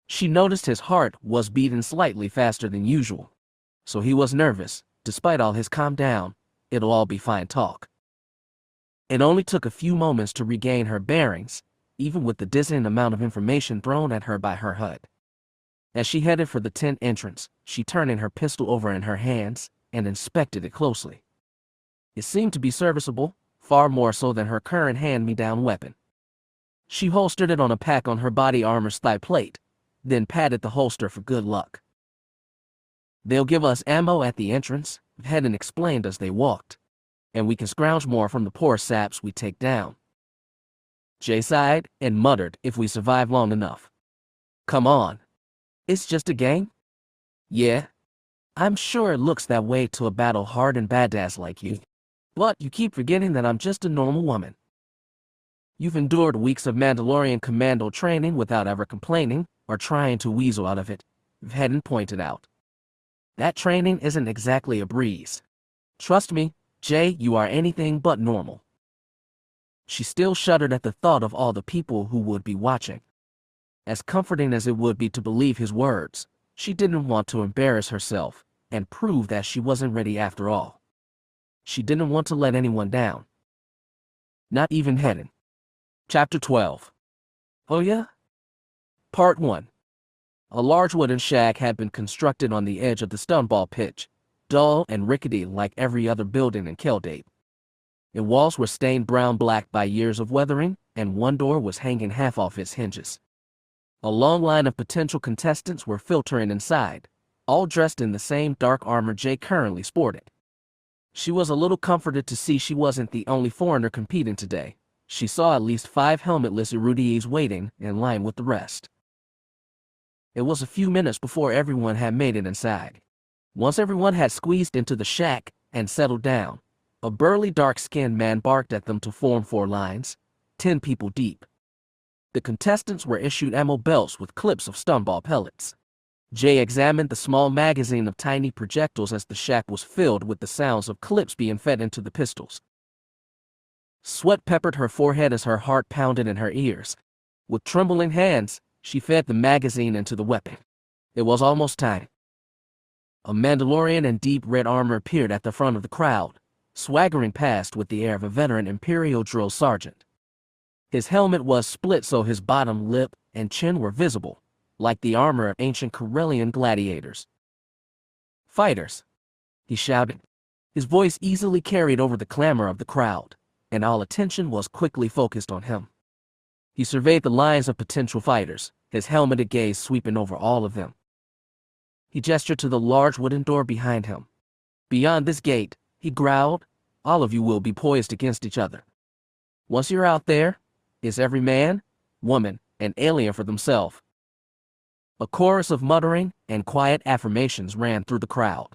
She noticed his heart was beating slightly faster than usual, so he was nervous, despite all his calm down, it'll all be fine talk. It only took a few moments to regain her bearings, even with the dizzying amount of information thrown at her by her HUD. As she headed for the tent entrance, she turned in her pistol over in her hands and inspected it closely. It seemed to be serviceable, far more so than her current hand-me-down weapon. She holstered it on a pack on her body armor's thigh plate, then patted the holster for good luck. They'll give us ammo at the entrance, Vhetin explained as they walked, and we can scrounge more from the poor saps we take down. Jay sighed and muttered, if we survive long enough. Come on. It's just a game? Yeah. I'm sure it looks that way to a battle-hardened badass like you. But you keep forgetting that I'm just a normal woman. You've endured weeks of Mandalorian commando training without ever complaining or trying to weasel out of it, Vhetin pointed out. That training isn't exactly a breeze. Trust me, Jay, you are anything but normal. She still shuddered at the thought of all the people who would be watching. As comforting as it would be to believe his words, she didn't want to embarrass herself and prove that she wasn't ready after all. She didn't want to let anyone down. Not even Vhetin. Chapter 12. Oh yeah? Part 1. A large wooden shack had been constructed on the edge of the stoneball pitch, dull and rickety like every other building in Kell Dae. The walls were stained brown-black by years of weathering, and one door was hanging half off its hinges. A long line of potential contestants were filtering inside, all dressed in the same dark armor Jay currently sported. She was a little comforted to see she wasn't the only foreigner competing today. She saw at least 5 helmetless erudies waiting in line with the rest. It was a few minutes before everyone had made it inside. Once everyone had squeezed into the shack and settled down, a burly dark-skinned man barked at them to form 4 lines, 10 people deep. The contestants were issued ammo belts with clips of stoneball pellets. Jay examined the small magazine of tiny projectiles as the shack was filled with the sounds of clips being fed into the pistols. Sweat peppered her forehead as her heart pounded in her ears. With trembling hands, she fed the magazine into the weapon. It was almost time. A Mandalorian in deep red armor appeared at the front of the crowd, swaggering past with the air of a veteran Imperial drill sergeant. His helmet was split so his bottom lip and chin were visible, like the armor of ancient Corellian gladiators. Fighters, he shouted. His voice easily carried over the clamor of the crowd, and all attention was quickly focused on him. He surveyed the lines of potential fighters, his helmeted gaze sweeping over all of them. He gestured to the large wooden door behind him. Beyond this gate, he growled, all of you will be poised against each other. Once you're out there, is every man, woman, and alien for themselves. A chorus of muttering and quiet affirmations ran through the crowd.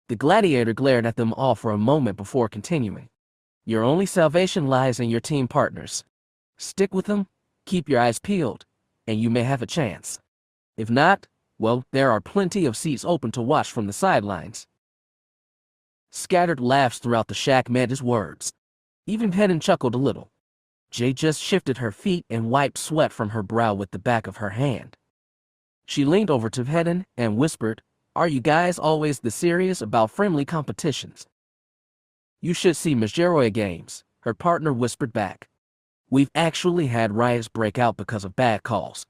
The gladiator glared at them all for a moment before continuing. Your only salvation lies in your team partners. Stick with them, keep your eyes peeled, and you may have a chance. If not, well, there are plenty of seats open to watch from the sidelines. Scattered laughs throughout the shack met his words. Even Vhetin chuckled a little. Jay just shifted her feet and wiped sweat from her brow with the back of her hand. She leaned over to Vhetin and whispered, are you guys always this serious about friendly competitions? You should see Mandalore games, her partner whispered back. We've actually had riots break out because of bad calls.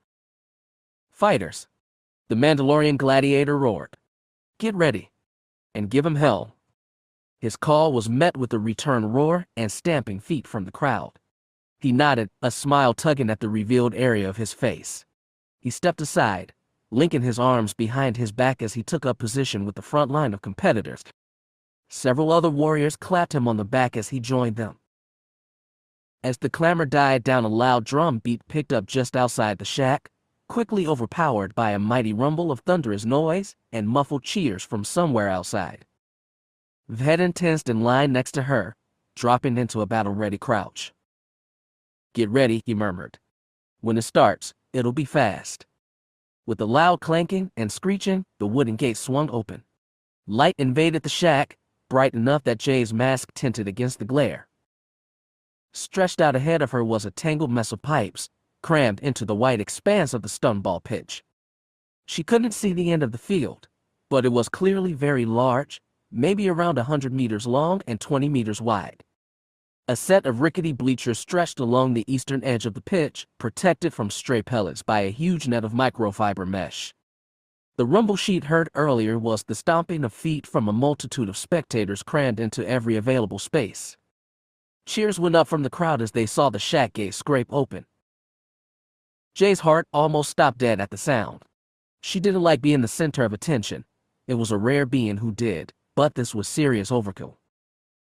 Fighters. The Mandalorian gladiator roared. Get ready. And give him hell. His call was met with a return roar and stamping feet from the crowd. He nodded, a smile tugging at the revealed area of his face. He stepped aside, linking his arms behind his back as he took up position with the front line of competitors. Several other warriors clapped him on the back as he joined them. As the clamor died down, a loud drum beat picked up just outside the shack, quickly overpowered by a mighty rumble of thunderous noise and muffled cheers from somewhere outside. Vhetin tensed in line next to her, dropping into a battle-ready crouch. Get ready, he murmured. When it starts, it'll be fast. With a loud clanking and screeching, the wooden gate swung open. Light invaded the shack, bright enough that Jay's mask tinted against the glare. Stretched out ahead of her was a tangled mess of pipes, crammed into the white expanse of the stunball pitch. She couldn't see the end of the field, but it was clearly very large, maybe around 100 meters long and 20 meters wide. A set of rickety bleachers stretched along the eastern edge of the pitch, protected from stray pellets by a huge net of microfiber mesh. The rumble she'd heard earlier was the stomping of feet from a multitude of spectators crammed into every available space. Cheers went up from the crowd as they saw the shack gate scrape open. Jay's heart almost stopped dead at the sound. She didn't like being the center of attention. It was a rare being who did, but this was serious overkill.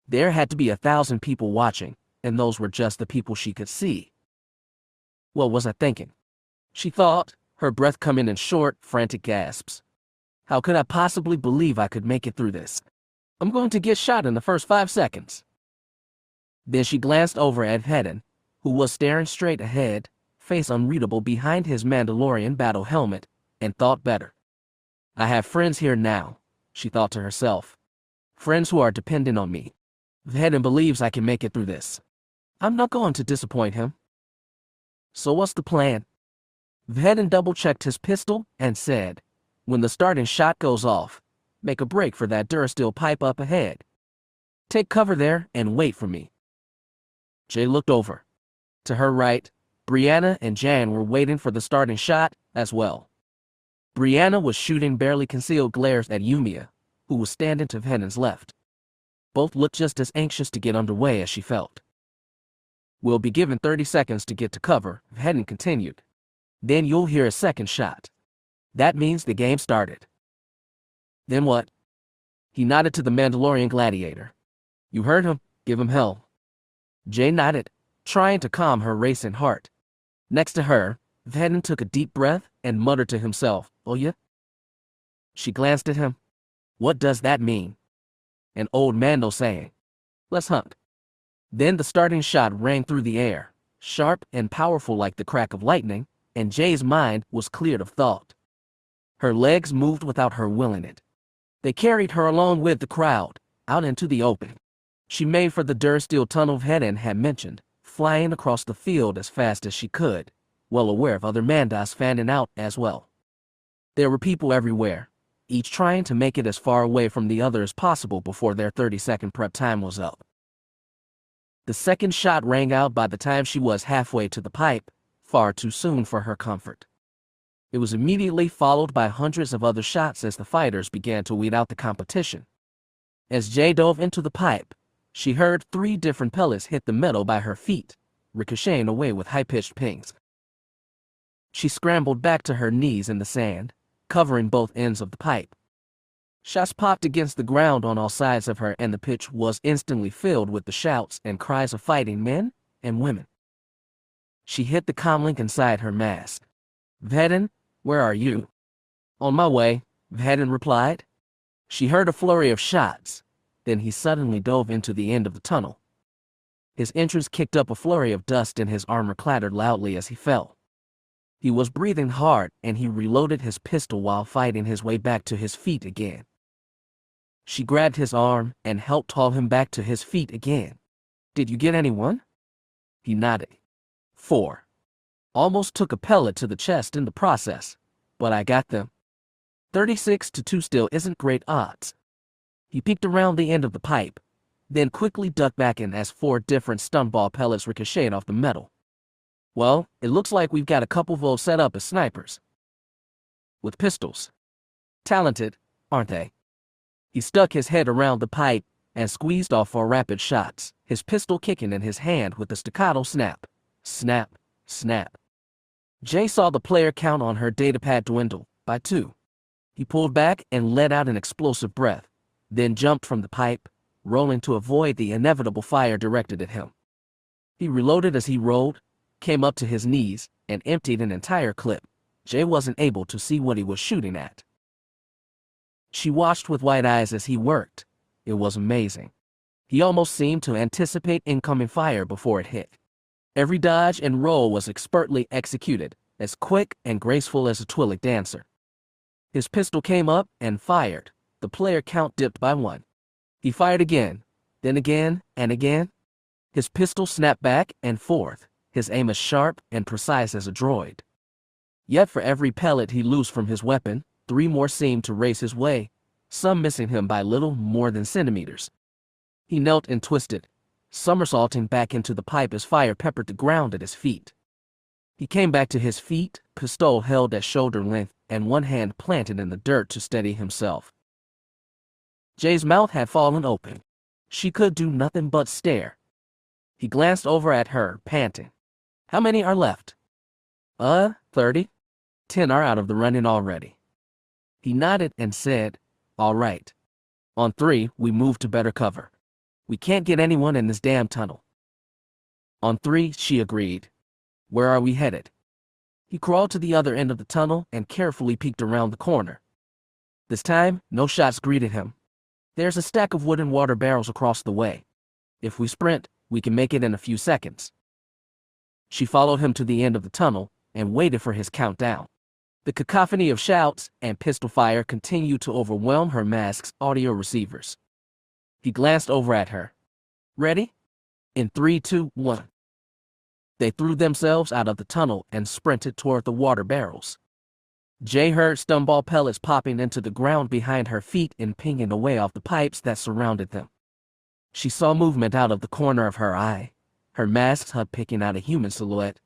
There had to be 1,000 people watching, and those were just the people she could see. What was I thinking? She thought, her breath coming in short, frantic gasps. How could I possibly believe I could make it through this? I'm going to get shot in the first 5 seconds. Then she glanced over at Vhetin, who was staring straight ahead, face unreadable behind his Mandalorian battle helmet, and thought better. I have friends here now, she thought to herself. Friends who are dependent on me. Vhetin believes I can make it through this. I'm not going to disappoint him. So what's the plan? Vhetin double-checked his pistol and said, when the starting shot goes off, make a break for that Durasteel pipe up ahead. Take cover there and wait for me. Jay looked over. To her right, Brianna and Jan were waiting for the starting shot as well. Brianna was shooting barely concealed glares at Yumia, who was standing to Vhetin's left. Both looked just as anxious to get underway as she felt. We'll be given 30 seconds to get to cover, Vhetin continued. Then you'll hear a second shot. That means the game started. Then what? He nodded to the Mandalorian gladiator. You heard him, give him hell. Jay nodded, trying to calm her racing heart. Next to her, Vhetin took a deep breath and muttered to himself, oh yeah? She glanced at him. What does that mean? An old Mando saying, let's hunt. Then the starting shot rang through the air, sharp and powerful like the crack of lightning, and Jay's mind was cleared of thought. Her legs moved without her willing it. They carried her along with the crowd, out into the open. She made for the Durasteel tunnel Vhetin had mentioned, flying across the field as fast as she could, well aware of other Mandas fanning out as well. There were people everywhere, each trying to make it as far away from the other as possible before their 30-second prep time was up. The second shot rang out by the time she was halfway to the pipe, far too soon for her comfort. It was immediately followed by hundreds of other shots as the fighters began to weed out the competition. As Jay dove into the pipe, She heard 3 different pellets hit the metal by her feet, ricocheting away with high-pitched pings. She scrambled back to her knees in the sand, covering both ends of the pipe. Shots popped against the ground on all sides of her, and the pitch was instantly filled with the shouts and cries of fighting men and women. She hit the comlink inside her mask. "Vhetin, where are you?" "On my way," Vhetin replied. She heard a flurry of shots. Then he suddenly dove into the end of the tunnel. His entrance kicked up a flurry of dust and his armor clattered loudly as he fell. He was breathing hard, and he reloaded his pistol while fighting his way back to his feet again. She grabbed his arm and helped haul him back to his feet again. "Did you get anyone?" He nodded. 4. Almost took a pellet to the chest in the process, but I got them. 36-2 still isn't great odds. He peeked around the end of the pipe, then quickly ducked back in as 4 different stun ball pellets ricocheted off the metal. "Well, it looks like we've got a couple Vos set up as snipers. With pistols. Talented, aren't they?" He stuck his head around the pipe and squeezed off 4 rapid shots, his pistol kicking in his hand with a staccato snap. Snap, snap. Jay saw the player count on her datapad dwindle by 2. He pulled back and let out an explosive breath, then jumped from the pipe, rolling to avoid the inevitable fire directed at him. He reloaded as he rolled, came up to his knees, and emptied an entire clip. Jay wasn't able to see what he was shooting at. She watched with wide eyes as he worked. It was amazing. He almost seemed to anticipate incoming fire before it hit. Every dodge and roll was expertly executed, as quick and graceful as a Twi'lek dancer. His pistol came up and fired. The player count dipped by 1. He fired again, then again and again. His pistol snapped back and forth, his aim as sharp and precise as a droid. Yet for every pellet he loosed from his weapon, 3 more seemed to race his way, some missing him by little more than centimeters. He knelt and twisted, somersaulting back into the pipe as fire peppered the ground at his feet. He came back to his feet, pistol held at shoulder length and one hand planted in the dirt to steady himself. Jay's mouth had fallen open. She could do nothing but stare. He glanced over at her, panting. "How many are left?" 30. 10 are out of the running already." He nodded and said, "All right. On 3, we move to better cover. We can't get anyone in this damn tunnel." "On 3, she agreed. "Where are we headed?" He crawled to the other end of the tunnel and carefully peeked around the corner. This time, no shots greeted him. "There's a stack of wooden water barrels across the way. If we sprint, we can make it in a few seconds." She followed him to the end of the tunnel and waited for his countdown. The cacophony of shouts and pistol fire continued to overwhelm her mask's audio receivers. He glanced over at her. "Ready? In 3, 2, 1. They threw themselves out of the tunnel and sprinted toward the water barrels. Jay heard stunball pellets popping into the ground behind her feet and pinging away off the pipes that surrounded them. She saw movement out of the corner of her eye, her mask's HUD picking out a human silhouette.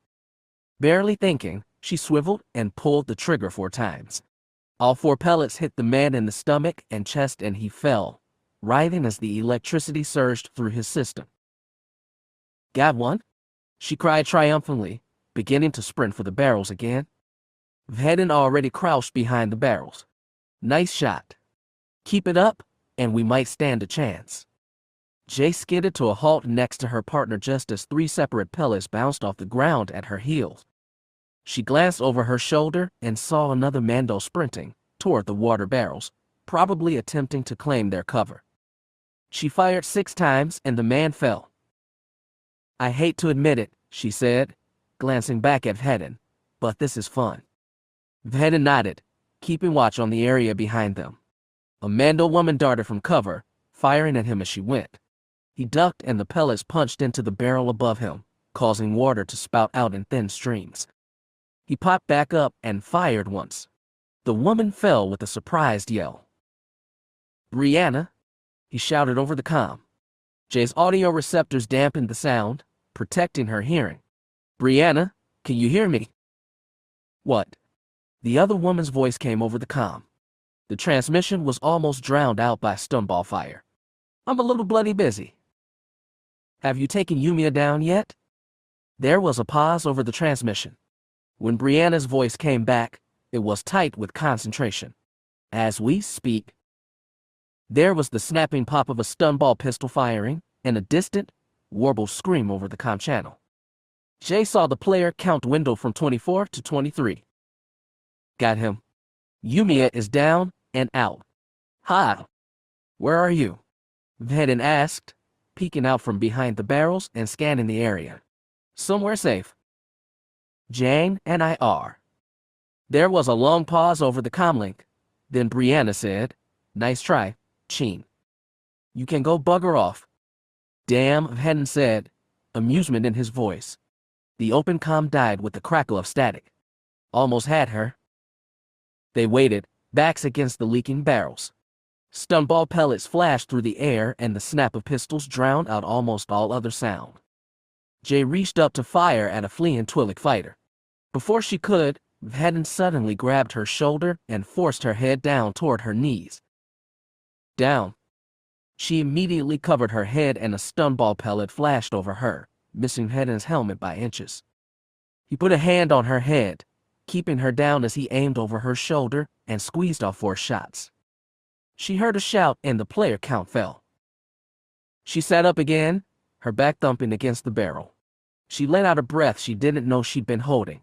Barely thinking, she swiveled and pulled the trigger 4 times. All 4 pellets hit the man in the stomach and chest, and he fell, writhing as the electricity surged through his system. "Got one?" she cried triumphantly, beginning to sprint for the barrels again. Vhetin already crouched behind the barrels. "Nice shot. Keep it up, and we might stand a chance." Jay skidded to a halt next to her partner just as 3 separate pellets bounced off the ground at her heels. She glanced over her shoulder and saw another Mando sprinting toward the water barrels, probably attempting to claim their cover. She fired 6 times and the man fell. "I hate to admit it," she said, glancing back at Vhetin, "but this is fun." Vhetin nodded, keeping watch on the area behind them. A Mando woman darted from cover, firing at him as she went. He ducked and the pellets punched into the barrel above him, causing water to spout out in thin streams. He popped back up and fired once. The woman fell with a surprised yell. "Brianna," he shouted over the comm. Jay's audio receptors dampened the sound, protecting her hearing. "Brianna, can you hear me?" "What?" The other woman's voice came over the comm. The transmission was almost drowned out by stunball fire. "I'm a little bloody busy. Have you taken Yumia down yet? There was a pause over the transmission. When Brianna's voice came back, it was tight with concentration. As we speak. There was the snapping pop of a stunball pistol firing, and a distant, warbled scream over the comm channel. Jay saw the player count dwindle from 24 to 23. Got him. Yumia is down and out. Hi. Where are you? Vhetin asked, peeking out from behind the barrels and scanning the area. Somewhere safe. Jane and I are. There was a long pause over the comlink. Then Brianna said, Nice try, Cin. You can go bugger off. Damn, Vhetin said, amusement in his voice. The open comm died with the crackle of static. Almost had her. They waited, backs against the leaking barrels. Stunball pellets flashed through the air and the snap of pistols drowned out almost all other sound. Jay reached up to fire at a fleeing Twi'lek fighter. Before she could, Vhetin suddenly grabbed her shoulder and forced her head down toward her knees. Down. She immediately covered her head and a stunball pellet flashed over her, missing Vhetin's helmet by inches. He put a hand on her head, keeping her down as he aimed over her shoulder and squeezed off 4 shots. She heard a shout and the player count fell. She sat up again, her back thumping against the barrel. She let out a breath she didn't know she'd been holding.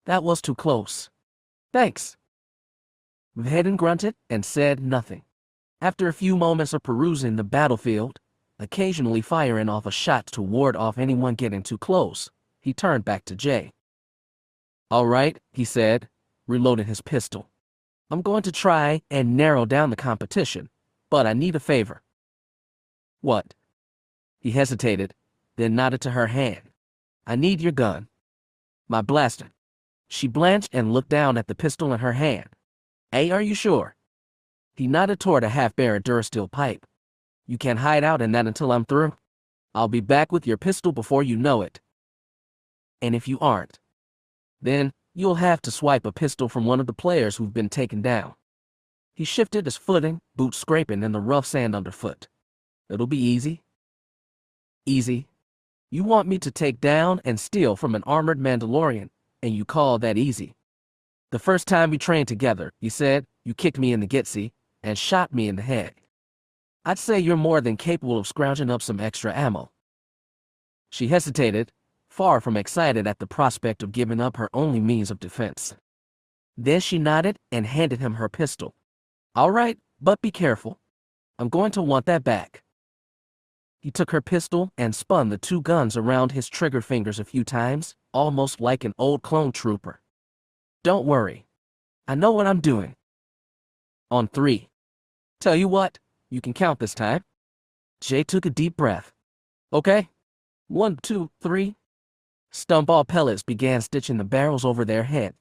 That was too close. Thanks. Vhetin grunted and said nothing. After a few moments of perusing the battlefield, occasionally firing off a shot to ward off anyone getting too close, he turned back to Jay. All right, he said, reloading his pistol. I'm going to try and narrow down the competition, but I need a favor. What? He hesitated, then nodded to her hand. I need your gun. My blaster. She blanched and looked down at the pistol in her hand. Hey, are you sure? He nodded toward a half-buried Durasteel pipe. You can't hide out in that until I'm through. I'll be back with your pistol before you know it. And if you aren't, then you'll have to swipe a pistol from one of the players who've been taken down. He shifted his footing, boots scraping in the rough sand underfoot. It'll be easy. Easy. You want me to take down and steal from an armored Mandalorian, and you call that easy. The first time we trained together, he said, you kicked me in the gitsy and shot me in the head. I'd say you're more than capable of scrounging up some extra ammo. She hesitated, far from excited at the prospect of giving up her only means of defense. Then she nodded and handed him her pistol. All right, but be careful. I'm going to want that back. He took her pistol and spun the 2 guns around his trigger fingers a few times, almost like an old clone trooper. Don't worry. I know what I'm doing. On 3. Tell you what, you can count this time. Jay took a deep breath. Okay. 1, 2, 3. Stunball pellets began stitching the barrels over their head.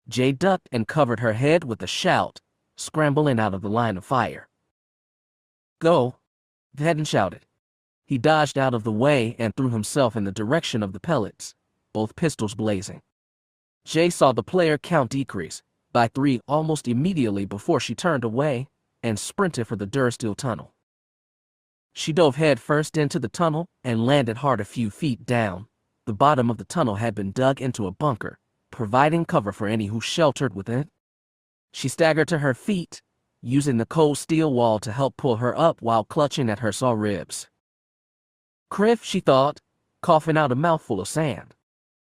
Jay ducked and covered her head with a shout, scrambling out of the line of fire. Go, Vhetin shouted. He dodged out of the way and threw himself in the direction of the pellets, both pistols blazing. Jay saw the player count decrease by 3 almost immediately before she turned away and sprinted for the Durasteel tunnel. She dove headfirst into the tunnel and landed hard a few feet down. The bottom of the tunnel had been dug into a bunker, providing cover for any who sheltered within. She staggered to her feet, using the cold steel wall to help pull her up while clutching at her sore ribs. Criff, she thought, coughing out a mouthful of sand.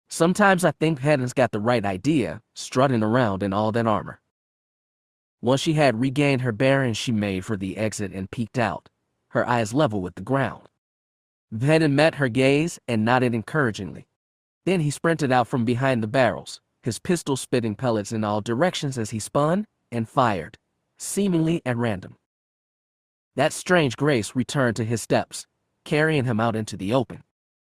Sometimes I think Vhetin's got the right idea, strutting around in all that armor. Once she had regained her bearings, she made for the exit and peeked out, her eyes level with the ground. Vhetin met her gaze and nodded encouragingly. Then he sprinted out from behind the barrels, his pistol spitting pellets in all directions as he spun and fired, seemingly at random. That strange grace returned to his steps, carrying him out into the open.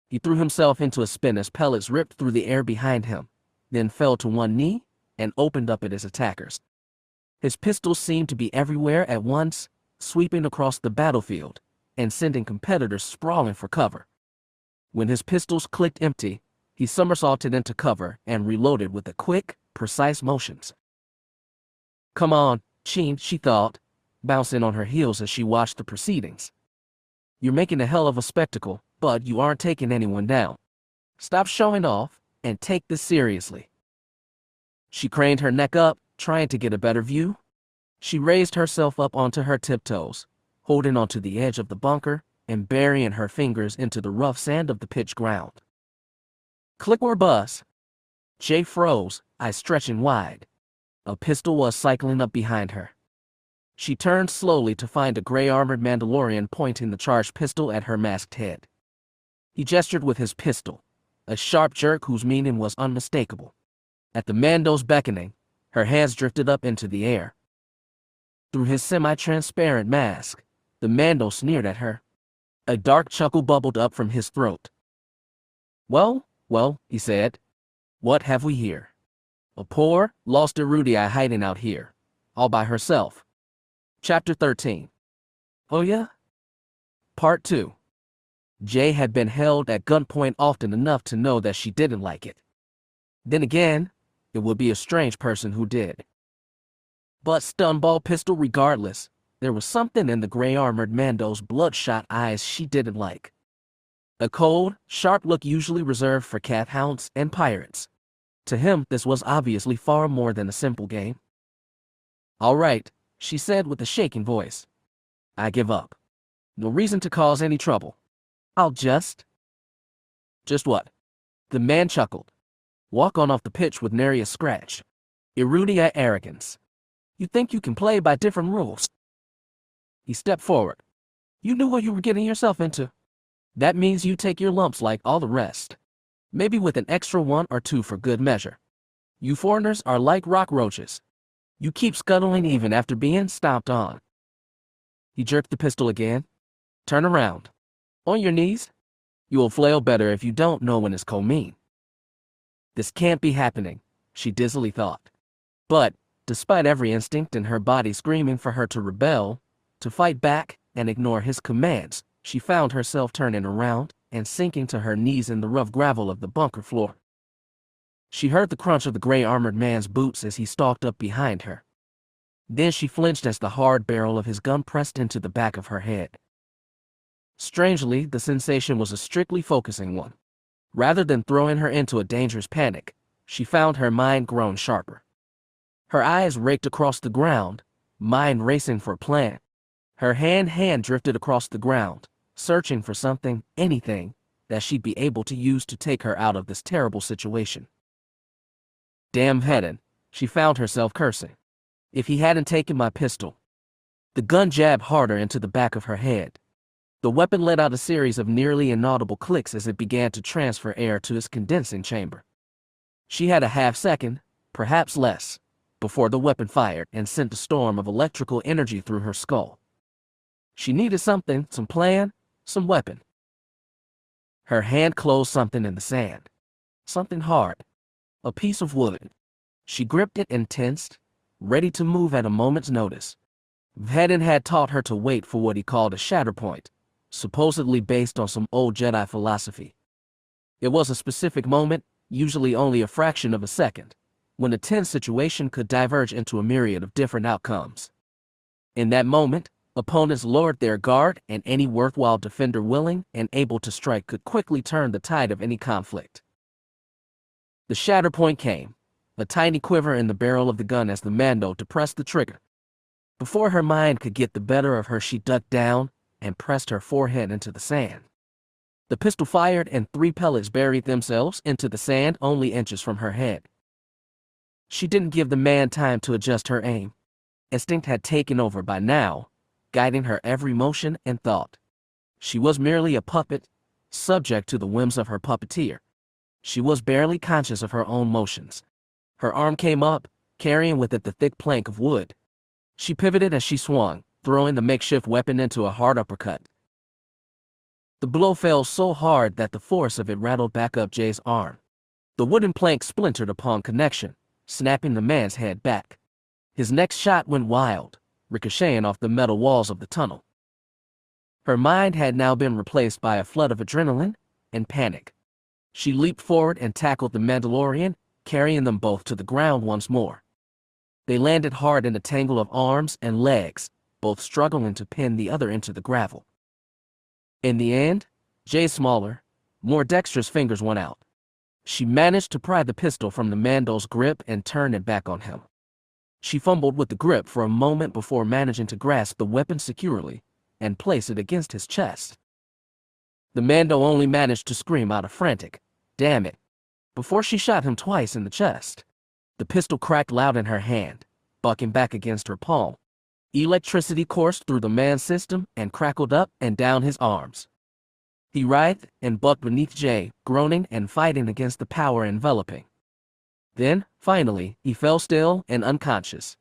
He threw himself into a spin as pellets ripped through the air behind him, then fell to one knee and opened up at his attackers. His pistols seemed to be everywhere at once, sweeping across the battlefield and sending competitors sprawling for cover. When his pistols clicked empty, he somersaulted into cover and reloaded with a quick, precise motions. Come on, Cin, she thought, bouncing on her heels as she watched the proceedings. You're making a hell of a spectacle, but you aren't taking anyone down. Stop showing off and take this seriously." She craned her neck up, trying to get a better view. She raised herself up onto her tiptoes, holding onto the edge of the bunker and burying her fingers into the rough sand of the pitch ground. Click or buzz. Jay froze, eyes stretching wide. A pistol was cycling up behind her. She turned slowly to find a gray-armored Mandalorian pointing the charged pistol at her masked head. He gestured with his pistol, a sharp jerk whose meaning was unmistakable. At the Mando's beckoning, her hands drifted up into the air. Through his semi-transparent mask, the Mando sneered at her. A dark chuckle bubbled up from his throat. Well, he said. "What have we here? A poor, lost Erudii hiding out here, all by herself." Chapter 13. Oh yeah? Part 2. Jay had been held at gunpoint often enough to know that she didn't like it. Then again, it would be a strange person who did. But stunball pistol regardless, there was something in the gray-armored Mando's bloodshot eyes she didn't like. A cold, sharp look usually reserved for cat hounds and pirates. To him, this was obviously far more than a simple game. "All right," she said with a shaking voice. "I give up. No reason to cause any trouble. I'll just..." "Just what?" The man chuckled. "Walk on off the pitch with nary a scratch. Erudii arrogance. You think you can play by different rules." He stepped forward. "You knew what you were getting yourself into. That means you take your lumps like all the rest. Maybe with an extra 1 or 2 for good measure. You foreigners are like rockroaches. You keep scuttling even after being stomped on." He jerked the pistol again. "Turn around. On your knees. You will flail better if you don't know when it's mean." This can't be happening, she dizzily thought. But, despite every instinct in her body screaming for her to rebel, to fight back and ignore his commands, she found herself turning around and sinking to her knees in the rough gravel of the bunker floor. She heard the crunch of the gray-armored man's boots as he stalked up behind her. Then she flinched as the hard barrel of his gun pressed into the back of her head. Strangely, the sensation was a strictly focusing one. Rather than throwing her into a dangerous panic, she found her mind grown sharper. Her eyes raked across the ground, mind racing for a plan. Her hand drifted across the ground, searching for something, anything, that she'd be able to use to take her out of this terrible situation. "Damn Vhetin," she found herself cursing. "If he hadn't taken my pistol." The gun jabbed harder into the back of her head. The weapon let out a series of nearly inaudible clicks as it began to transfer air to its condensing chamber. She had a half-second, perhaps less, before the weapon fired and sent a storm of electrical energy through her skull. She needed something, some plan, some weapon. Her hand closed something in the sand. Something hard. A piece of wood. She gripped it and tensed, ready to move at a moment's notice. Vhetin had taught her to wait for what he called a shatter point, supposedly based on some old Jedi philosophy. It was a specific moment, usually only a fraction of a second, when a tense situation could diverge into a myriad of different outcomes. In that moment, opponents lowered their guard, and any worthwhile defender willing and able to strike could quickly turn the tide of any conflict. The shatter point came, a tiny quiver in the barrel of the gun as the Mando depressed the trigger. Before her mind could get the better of her, she ducked down and pressed her forehead into the sand. The pistol fired and 3 pellets buried themselves into the sand only inches from her head. She didn't give the man time to adjust her aim. Instinct had taken over by now, guiding her every motion and thought. She was merely a puppet, subject to the whims of her puppeteer. She was barely conscious of her own motions. Her arm came up, carrying with it the thick plank of wood. She pivoted as she swung, throwing the makeshift weapon into a hard uppercut. The blow fell so hard that the force of it rattled back up Jay's arm. The wooden plank splintered upon connection, snapping the man's head back. His next shot went wild, ricocheting off the metal walls of the tunnel. Her mind had now been replaced by a flood of adrenaline and panic. She leaped forward and tackled the Mandalorian, carrying them both to the ground once more. They landed hard in a tangle of arms and legs, both struggling to pin the other into the gravel. In the end, Jay's smaller, more dexterous fingers went out. She managed to pry the pistol from the Mando's grip and turn it back on him. She fumbled with the grip for a moment before managing to grasp the weapon securely and place it against his chest. The Mando only managed to scream out a frantic, "Damn it," before she shot him twice in the chest. The pistol cracked loud in her hand, bucking back against her palm. Electricity coursed through the man's system and crackled up and down his arms. He writhed and bucked beneath Jay, groaning and fighting against the power enveloping. Then, finally, he fell still and unconscious.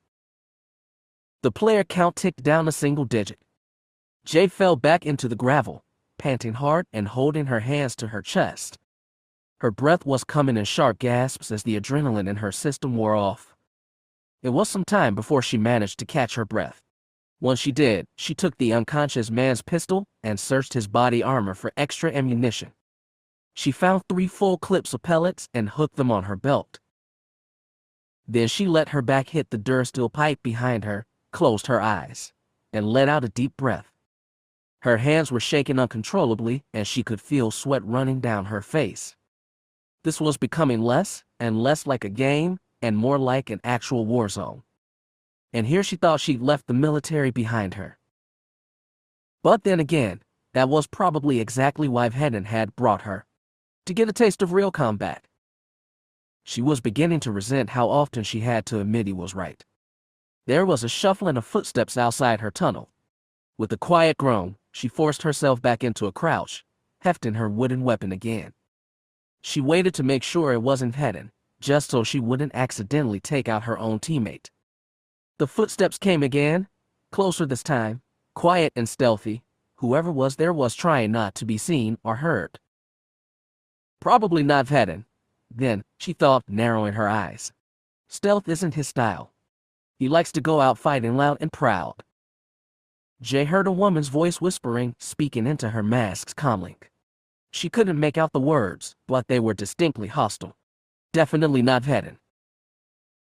The player count ticked down a single digit. Jay fell back into the gravel, panting hard and holding her hands to her chest. Her breath was coming in sharp gasps as the adrenaline in her system wore off. It was some time before she managed to catch her breath. Once she did, she took the unconscious man's pistol and searched his body armor for extra ammunition. She found 3 full clips of pellets and hooked them on her belt. Then she let her back hit the durasteel pipe behind her, closed her eyes, and let out a deep breath. Her hands were shaking uncontrollably, and she could feel sweat running down her face. This was becoming less and less like a game and more like an actual war zone. And here she thought she'd left the military behind her. But then again, that was probably exactly why Vhetin had brought her, to get a taste of real combat. She was beginning to resent how often she had to admit he was right. There was a shuffling of footsteps outside her tunnel. With a quiet groan, she forced herself back into a crouch, hefting her wooden weapon again. She waited to make sure it wasn't Vhetin, just so she wouldn't accidentally take out her own teammate. The footsteps came again, closer this time, quiet and stealthy. Whoever was there was trying not to be seen or heard. Probably not Vhetin. Then, she thought, narrowing her eyes. Stealth isn't his style. He likes to go out fighting loud and proud. Jay heard a woman's voice whispering, speaking into her mask's comlink. She couldn't make out the words, but they were distinctly hostile. Definitely not Vhetin.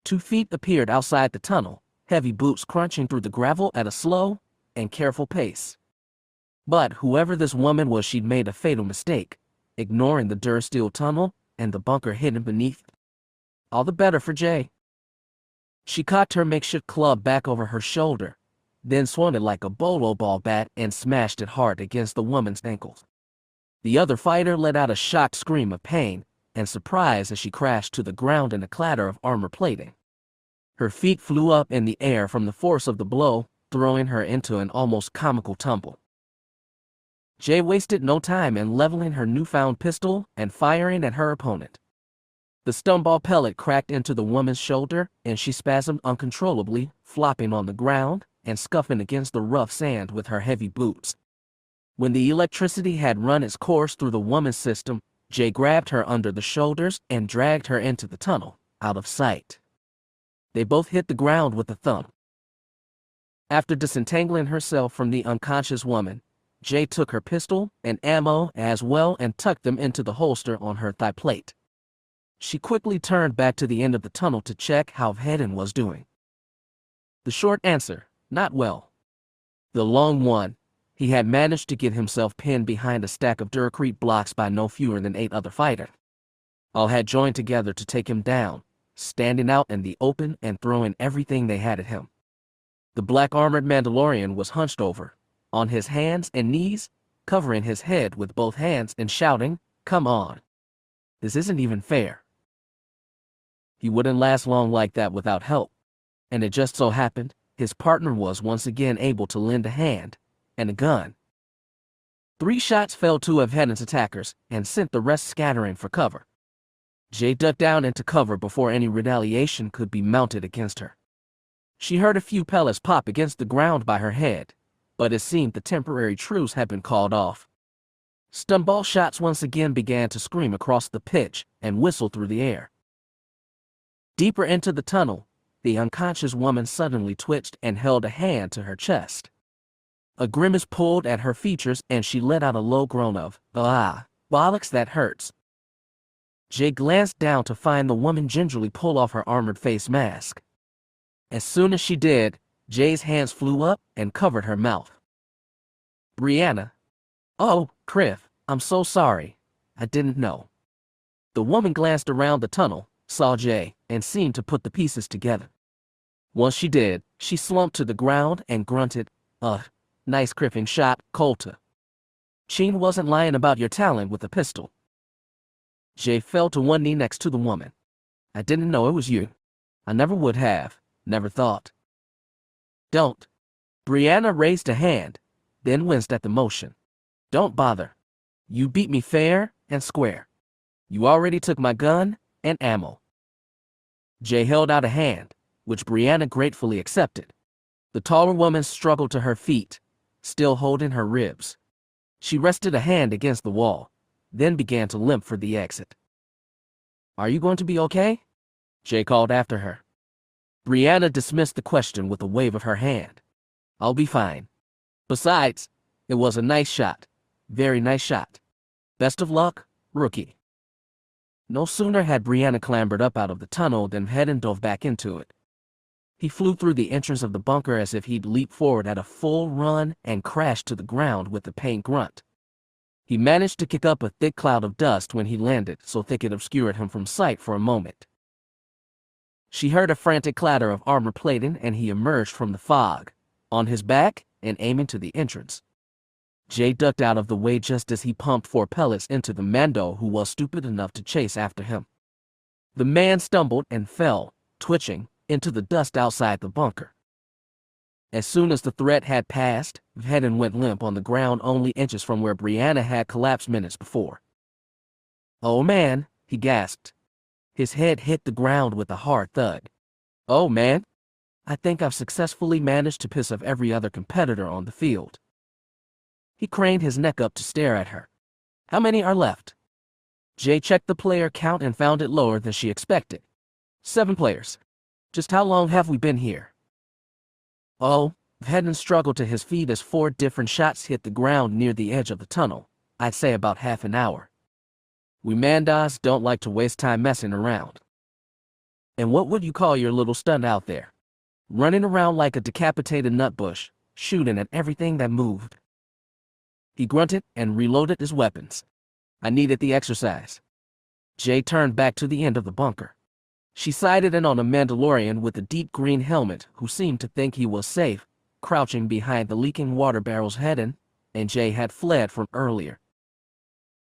2 feet appeared outside the tunnel, heavy boots crunching through the gravel at a slow and careful pace. But whoever this woman was, she'd made a fatal mistake, ignoring the durasteel tunnel and the bunker hidden beneath. All the better for Jay. She cocked her makeshift club back over her shoulder, then swung it like a bolo ball bat and smashed it hard against the woman's ankles. The other fighter let out a shocked scream of pain and surprise as she crashed to the ground in a clatter of armor plating. Her feet flew up in the air from the force of the blow, throwing her into an almost comical tumble. Jay wasted no time in leveling her newfound pistol and firing at her opponent. The stunball pellet cracked into the woman's shoulder, and she spasmed uncontrollably, flopping on the ground and scuffing against the rough sand with her heavy boots. When the electricity had run its course through the woman's system, Jay grabbed her under the shoulders and dragged her into the tunnel, out of sight. They both hit the ground with a thump. After disentangling herself from the unconscious woman, Jay took her pistol and ammo as well and tucked them into the holster on her thigh plate. She quickly turned back to the end of the tunnel to check how Vhetin was doing. The short answer, not well. The long one, he had managed to get himself pinned behind a stack of duracrete blocks by no fewer than 8 other fighters. All had joined together to take him down, standing out in the open and throwing everything they had at him. The black-armored Mandalorian was hunched over, on his hands and knees, covering his head with both hands and shouting, "Come on. This isn't even fair." He wouldn't last long like that without help, and it just so happened his partner was once again able to lend a hand and a gun. 3 shots fell 2 of Vhetin's attackers and sent the rest scattering for cover. Jay ducked down into cover before any retaliation could be mounted against her. She heard a few pellets pop against the ground by her head, but it seemed the temporary truce had been called off. Stunball shots once again began to scream across the pitch and whistle through the air. Deeper into the tunnel, the unconscious woman suddenly twitched and held a hand to her chest. A grimace pulled at her features and she let out a low groan of, "Ah, bollocks, that hurts." Jay glanced down to find the woman gingerly pull off her armored face mask. As soon as she did, Jay's hands flew up and covered her mouth. "Brianna." "Oh, Criff," I'm so sorry. I didn't know. The woman glanced around the tunnel, saw Jay, and seemed to put the pieces together. Once she did, she slumped to the ground and grunted, nice cripping shot, Kolta. Cin wasn't lying about your talent with a pistol. Jay fell to one knee next to the woman. I didn't know it was you. I never would have, never thought. Don't. Brianna raised a hand, then winced at the motion. Don't bother. You beat me fair and square. You already took my gun and ammo. Jay held out a hand, which Brianna gratefully accepted. The taller woman struggled to her feet, still holding her ribs. She rested a hand against the wall, then began to limp for the exit. Are you going to be okay? Jay called after her. Brianna dismissed the question with a wave of her hand. I'll be fine. Besides, it was a nice shot. Very nice shot. Best of luck, rookie. No sooner had Brianna clambered up out of the tunnel than Vhetin dove back into it. He flew through the entrance of the bunker as if he'd leap forward at a full run and crashed to the ground with a pained grunt. He managed to kick up a thick cloud of dust when he landed, so thick it obscured him from sight for a moment. She heard a frantic clatter of armor plating and he emerged from the fog, on his back and aiming to the entrance. Jay ducked out of the way just as he pumped 4 pellets into the Mando who was stupid enough to chase after him. The man stumbled and fell, twitching, into the dust outside the bunker. As soon as the threat had passed, Vhetin went limp on the ground only inches from where Brianna had collapsed minutes before. Oh man, he gasped. His head hit the ground with a hard thud. Oh man, I think I've successfully managed to piss off every other competitor on the field. He craned his neck up to stare at her. How many are left? Jay checked the player count and found it lower than she expected. 7 players. Just how long have we been here? Oh, Vhetin struggled to his feet as 4 different shots hit the ground near the edge of the tunnel. I'd say about half an hour. We Mandas don't like to waste time messing around. And what would you call your little stunt out there? Running around like a decapitated nutbush, shooting at everything that moved. He grunted and reloaded his weapons. I needed the exercise. Jay turned back to the end of the bunker. She sighted in on a Mandalorian with a deep green helmet who seemed to think he was safe, crouching behind the leaking water barrels Vhetin, and Jay had fled from earlier.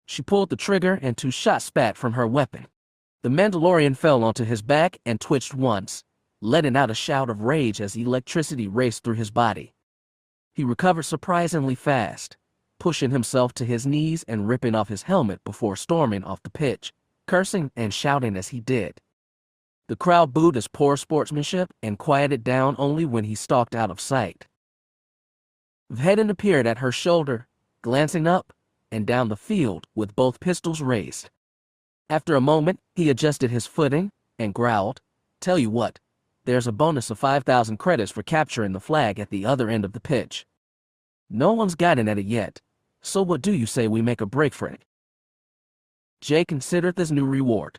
She pulled the trigger and 2 shots spat from her weapon. The Mandalorian fell onto his back and twitched once, letting out a shout of rage as electricity raced through his body. He recovered surprisingly fast, pushing himself to his knees and ripping off his helmet before storming off the pitch, cursing and shouting as he did. The crowd booed his poor sportsmanship and quieted down only when he stalked out of sight. Vhetin appeared at her shoulder, glancing up and down the field with both pistols raised. After a moment, he adjusted his footing and growled, Tell you what, there's a bonus of 5,000 credits for capturing the flag at the other end of the pitch. No one's gotten at it yet, so what do you say we make a break for it? Jay considered this new reward.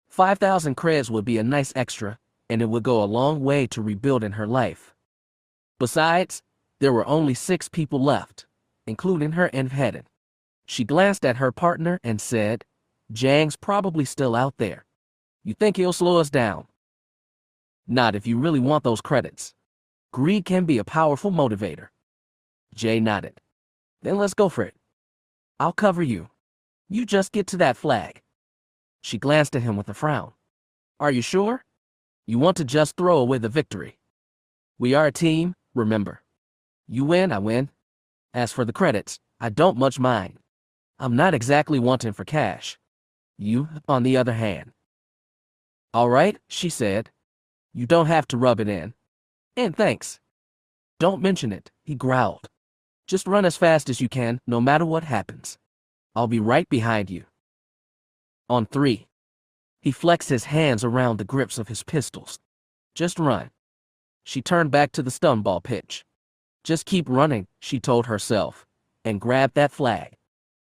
5,000 creds would be a nice extra, and it would go a long way to rebuilding her life. Besides, there were only 6 people left, including her and Vhetin. She glanced at her partner and said, Jang's probably still out there. You think he'll slow us down? Not if you really want those credits. Greed can be a powerful motivator. Jay nodded. Then let's go for it. I'll cover you. You just get to that flag. She glanced at him with a frown. Are you sure? You want to just throw away the victory? We are a team, remember. You win, I win. As for the credits, I don't much mind. I'm not exactly wanting for cash. You, on the other hand. All right, she said. You don't have to rub it in. And thanks. Don't mention it, he growled. Just run as fast as you can, no matter what happens. I'll be right behind you. On 3. He flexed his hands around the grips of his pistols. Just run. She turned back to the stunball pitch. Just keep running, she told herself, and grabbed that flag.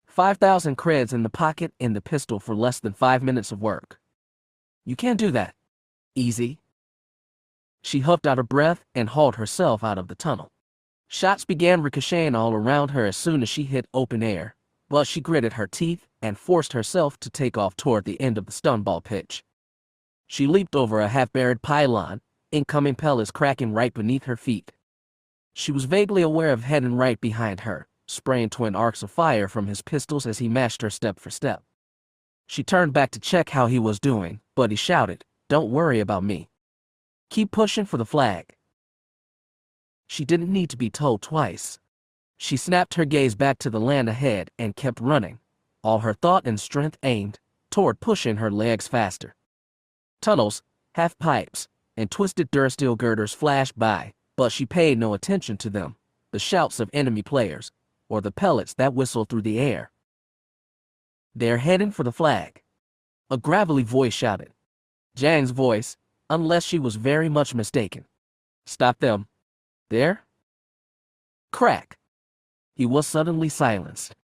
5,000 creds in the pocket and the pistol for less than 5 minutes of work. You can't do that. Easy. She huffed out a breath and hauled herself out of the tunnel. Shots began ricocheting all around her as soon as she hit open air, but she gritted her teeth and forced herself to take off toward the end of the stunball pitch. She leaped over a half-buried pylon, incoming pellets cracking right beneath her feet. She was vaguely aware of Vhetin right behind her, spraying twin arcs of fire from his pistols as he matched her step for step. She turned back to check how he was doing, but he shouted, "Don't worry about me. Keep pushing for the flag." She didn't need to be told twice. She snapped her gaze back to the land ahead and kept running, all her thought and strength aimed toward pushing her legs faster. Tunnels, half-pipes, and twisted durasteel girders flashed by, but she paid no attention to them, the shouts of enemy players, or the pellets that whistled through the air. "They're heading for the flag," a gravelly voice shouted. Jang's voice, unless she was very much mistaken. "Stop them." "There?" Crack. He was suddenly silenced.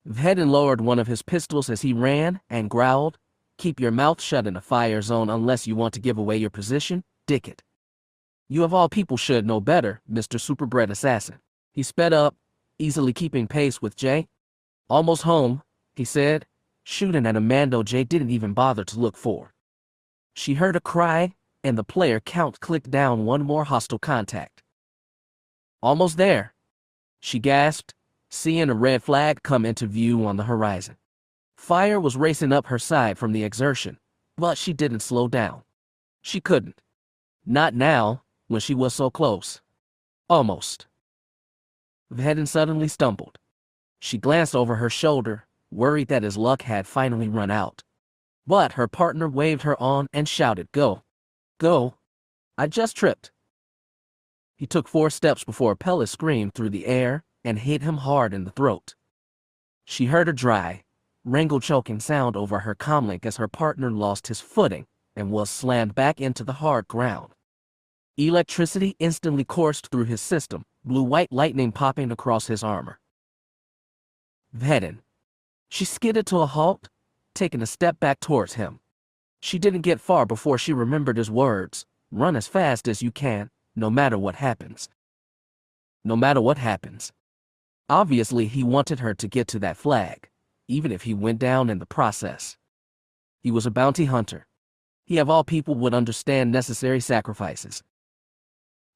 Vhetin lowered one of his pistols as he ran and growled, "Keep your mouth shut in a fire zone unless you want to give away your position, dickhead. You of all people should know better, Mr. Superbred Assassin." He sped up, easily keeping pace with Jay. "Almost home," he said, shooting at a Mando Jay didn't even bother to look for. She heard a cry, and the player count clicked down one more hostile contact. "Almost there," she gasped, seeing a red flag come into view on the horizon. Fire was racing up her side from the exertion, but she didn't slow down. She couldn't. Not now, when she was so close. Almost. Vhetin suddenly stumbled. She glanced over her shoulder, worried that his luck had finally run out. But her partner waved her on and shouted, "Go. Go. I just tripped." He took 4 steps before a pellet screamed through the air and hit him hard in the throat. She heard a dry, wrangle-choking sound over her comlink as her partner lost his footing and was slammed back into the hard ground. Electricity instantly coursed through his system, blue-white lightning popping across his armor. Vhetin. She skidded to a halt, taking a step back towards him. She didn't get far before she remembered his words, "Run as fast as you can, no matter what happens." No matter what happens. Obviously, he wanted her to get to that flag, even if he went down in the process. He was a bounty hunter. He of all people would understand necessary sacrifices.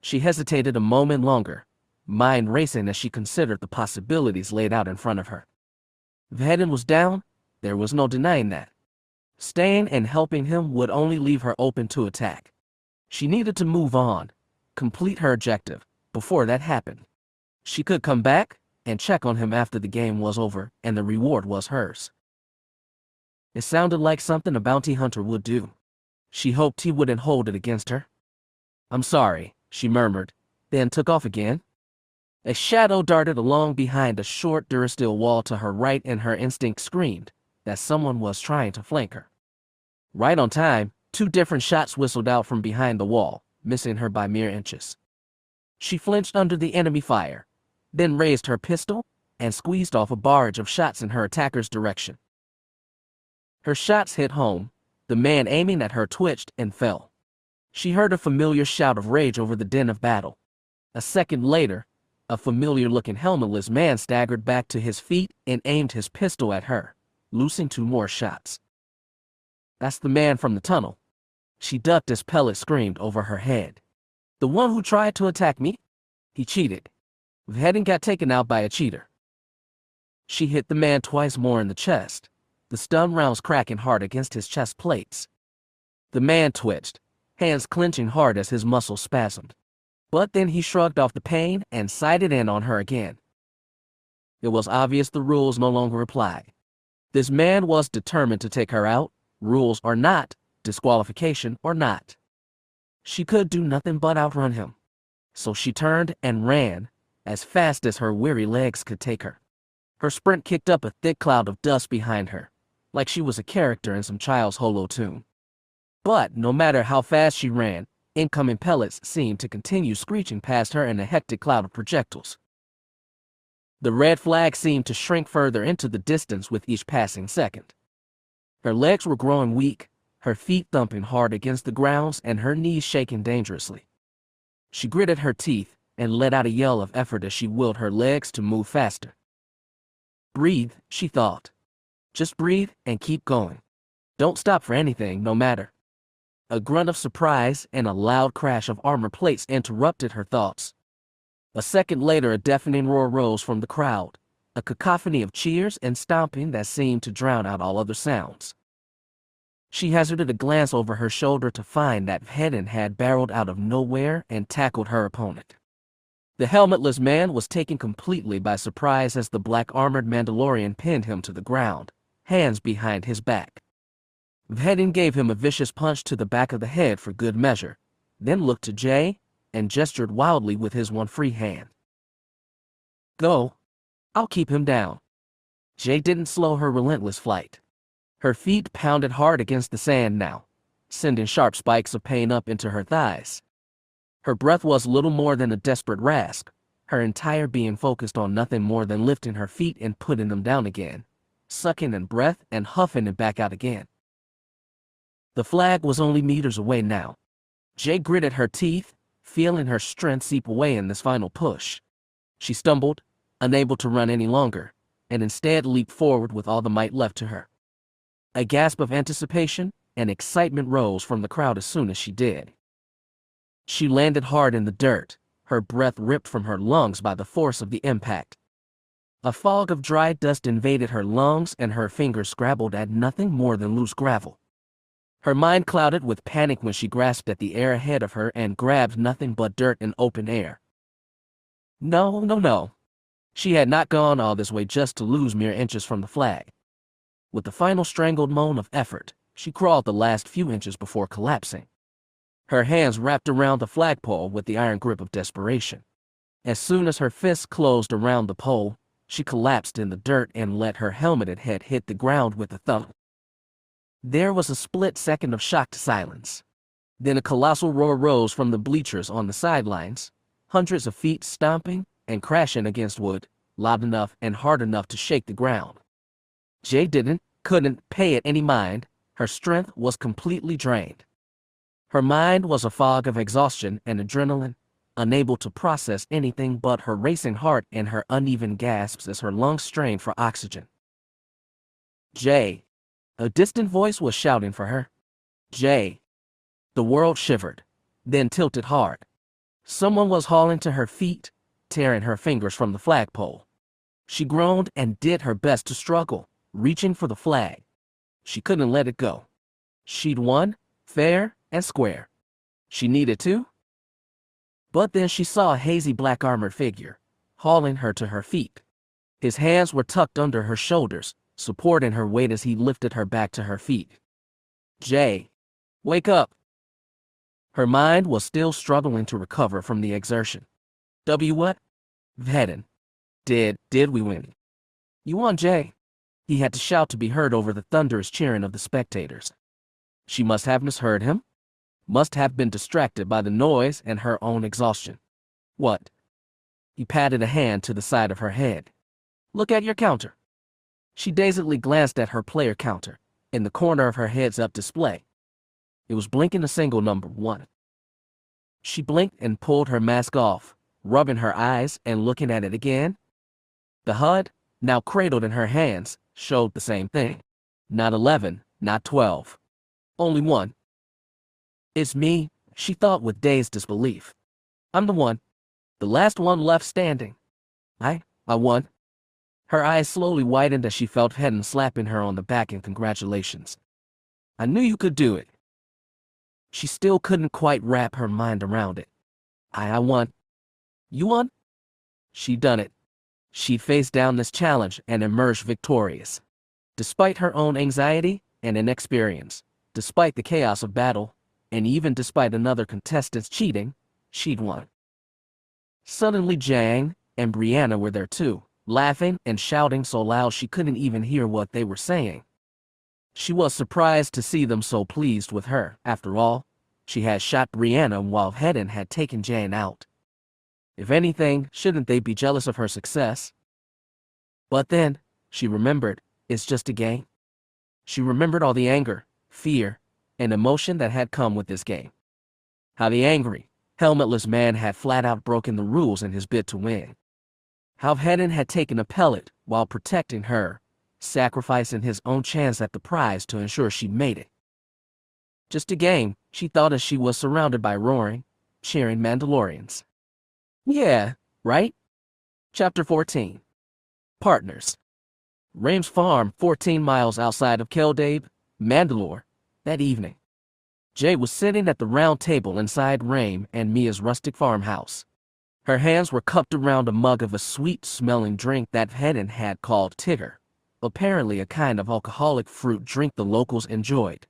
She hesitated a moment longer, mind racing as she considered the possibilities laid out in front of her. Vhetin was down, there was no denying that. Staying and helping him would only leave her open to attack. She needed to move on, complete her objective, before that happened. She could come back and check on him after the game was over and the reward was hers. It sounded like something a bounty hunter would do. She hoped he wouldn't hold it against her. "I'm sorry," she murmured, then took off again. A shadow darted along behind a short durasteel wall to her right and her instinct screamed that someone was trying to flank her. Right on time, 2 different shots whistled out from behind the wall, missing her by mere inches. She flinched under the enemy fire, then raised her pistol and squeezed off a barrage of shots in her attacker's direction. Her shots hit home, the man aiming at her twitched and fell. She heard a familiar shout of rage over the din of battle. A second later, a familiar-looking helmetless man staggered back to his feet and aimed his pistol at her, loosing 2 more shots. "That's the man from the tunnel." She ducked as pellets screamed over her head. "The one who tried to attack me? He cheated. Vhetin got taken out by a cheater." She hit the man twice more in the chest, the stun rounds cracking hard against his chest plates. The man twitched, hands clenching hard as his muscles spasmed. But then he shrugged off the pain and sighted in on her again. It was obvious the rules no longer applied. This man was determined to take her out, rules or not, disqualification or not. She could do nothing but outrun him. So she turned and ran, as fast as her weary legs could take her. Her sprint kicked up a thick cloud of dust behind her, like she was a character in some child's holo tune. But no matter how fast she ran, incoming pellets seemed to continue screeching past her in a hectic cloud of projectiles. The red flag seemed to shrink further into the distance with each passing second. Her legs were growing weak, her feet thumping hard against the ground and her knees shaking dangerously. She gritted her teeth and let out a yell of effort as she willed her legs to move faster. Breathe, she thought. Just breathe and keep going. Don't stop for anything, no matter. A grunt of surprise and a loud crash of armor plates interrupted her thoughts. A second later, a deafening roar rose from the crowd, a cacophony of cheers and stomping that seemed to drown out all other sounds. She hazarded a glance over her shoulder to find that Vhetin had barreled out of nowhere and tackled her opponent. The helmetless man was taken completely by surprise as the black-armored Mandalorian pinned him to the ground, hands behind his back. Vhetin gave him a vicious punch to the back of the head for good measure, then looked to Jay and gestured wildly with his one free hand. Go. I'll keep him down. Jay didn't slow her relentless flight. Her feet pounded hard against the sand now, sending sharp spikes of pain up into her thighs. Her breath was little more than a desperate rasp, her entire being focused on nothing more than lifting her feet and putting them down again, sucking in breath and huffing it back out again. The flag was only meters away now. Jay gritted her teeth, feeling her strength seep away in this final push. She stumbled, unable to run any longer, and instead leaped forward with all the might left to her. A gasp of anticipation and excitement rose from the crowd as soon as she did. She landed hard in the dirt, her breath ripped from her lungs by the force of the impact. A fog of dry dust invaded her lungs and her fingers scrabbled at nothing more than loose gravel. Her mind clouded with panic when she grasped at the air ahead of her and grabbed nothing but dirt and open air. No. She had not gone all this way just to lose mere inches from the flag. With the final strangled moan of effort, she crawled the last few inches before collapsing. Her hands wrapped around the flagpole with the iron grip of desperation. As soon as her fists closed around the pole, she collapsed in the dirt and let her helmeted head hit the ground with a thump. There was a split second of shocked silence. Then a colossal roar rose from the bleachers on the sidelines, hundreds of feet stomping and crashing against wood, loud enough and hard enough to shake the ground. Jay couldn't pay it any mind. Her strength was completely drained. Her mind was a fog of exhaustion and adrenaline, unable to process anything but her racing heart and her uneven gasps as her lungs strained for oxygen. Jay. A distant voice was shouting for her. Jay. The world shivered, then tilted hard. Someone was hauling to her feet, tearing her fingers from the flagpole. She groaned and did her best to struggle, reaching for the flag. She couldn't let it go. She'd won, fair and square. She needed to. But then she saw a hazy black armored figure, hauling her to her feet. His hands were tucked under her shoulders, supporting her weight as he lifted her back to her feet. Jay, wake up. Her mind was still struggling to recover from the exertion. What? Vhetin. Did we win? You won, Jay. He had to shout to be heard over the thunderous cheering of the spectators. She must have misheard him, must have been distracted by the noise and her own exhaustion. What? He patted a hand to the side of her head. Look at your counter. She dazedly glanced at her player counter, in the corner of her heads-up display. It was blinking a single number 1. She blinked and pulled her mask off, rubbing her eyes and looking at it again. The HUD, now cradled in her hands, showed the same thing. Not 11, not 12. Only 1. It's me, she thought with dazed disbelief. I'm the one. The last one left standing. I won. Her eyes slowly widened as she felt Vhetin slapping her on the back in congratulations. I knew you could do it. She still couldn't quite wrap her mind around it. I won. You won? She'd done it. She'd faced down this challenge and emerged victorious. Despite her own anxiety and inexperience, despite the chaos of battle, and even despite another contestant's cheating, she'd won. Suddenly Jang and Brianna were there too, laughing and shouting so loud she couldn't even hear what they were saying. She was surprised to see them so pleased with her. After all, she had shot Brianna while Vhetin had taken Jane out. If anything, shouldn't they be jealous of her success? But then, she remembered, it's just a game. She remembered all the anger, fear, and emotion that had come with this game. How the angry, helmetless man had flat out broken the rules in his bid to win. How Vhetin had taken a pellet while protecting her, sacrificing his own chance at the prize to ensure she made it. Just a game, she thought as she was surrounded by roaring, cheering Mandalorians. Yeah, right? Chapter 14. Partners. Rame's farm, 14 miles outside of Kell Dae, Mandalore. That evening, Jay was sitting at the round table inside Rame and Mia's rustic farmhouse. Her hands were cupped around a mug of a sweet-smelling drink that Vhetin had called Tigger, apparently a kind of alcoholic fruit drink the locals enjoyed.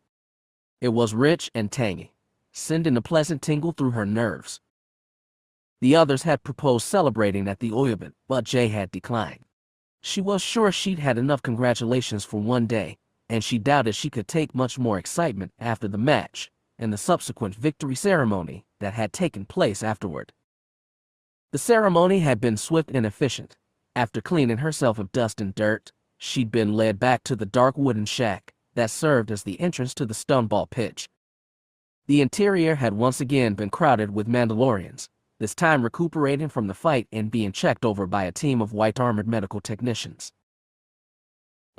It was rich and tangy, sending a pleasant tingle through her nerves. The others had proposed celebrating at the Audiobook, but Jay had declined. She was sure she'd had enough congratulations for one day, and she doubted she could take much more excitement after the match and the subsequent victory ceremony that had taken place afterward. The ceremony had been swift and efficient. After cleaning herself of dust and dirt, she'd been led back to the dark wooden shack that served as the entrance to the stoneball pitch. The interior had once again been crowded with Mandalorians, this time recuperating from the fight and being checked over by a team of white-armored medical technicians.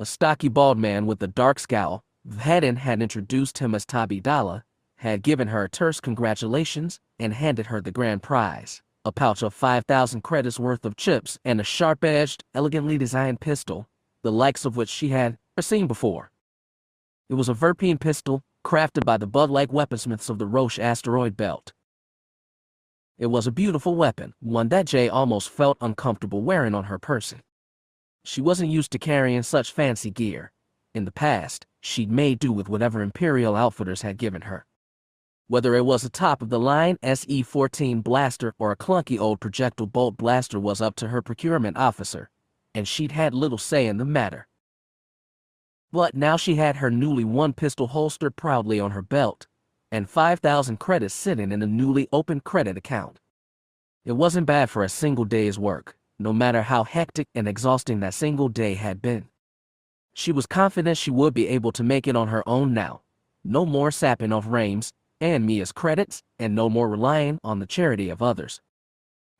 A stocky bald man with a dark scowl, Vhetin had introduced him as Tabi Dala, had given her terse congratulations and handed her the grand prize, a pouch of 5,000 credits worth of chips and a sharp-edged, elegantly designed pistol, the likes of which she had never seen before. It was a Verpine pistol, crafted by the bud-like weaponsmiths of the Roche asteroid belt. It was a beautiful weapon, one that Jay almost felt uncomfortable wearing on her person. She wasn't used to carrying such fancy gear. In the past, she'd made do with whatever Imperial outfitters had given her. Whether it was a top-of-the-line SE-14 blaster or a clunky old projectile bolt blaster was up to her procurement officer, and she'd had little say in the matter. But now she had her newly won pistol holstered proudly on her belt, and 5,000 credits sitting in a newly opened credit account. It wasn't bad for a single day's work, no matter how hectic and exhausting that single day had been. She was confident she would be able to make it on her own now. No more sapping off Rame's and Mia's credits, and no more relying on the charity of others.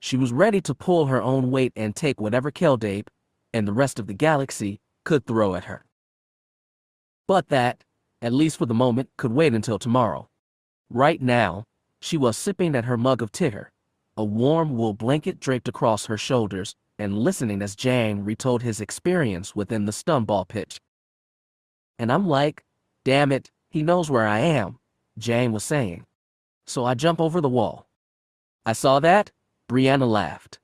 She was ready to pull her own weight and take whatever Kell Dae and the rest of the galaxy could throw at her. But that, at least for the moment, could wait until tomorrow. Right now, she was sipping at her mug of Tigger, a warm wool blanket draped across her shoulders, and listening as Jang retold his experience within the stoneball pitch. And I'm like, damn it, he knows where I am, Jang was saying. So I jump over the wall. I saw that, Brianna laughed,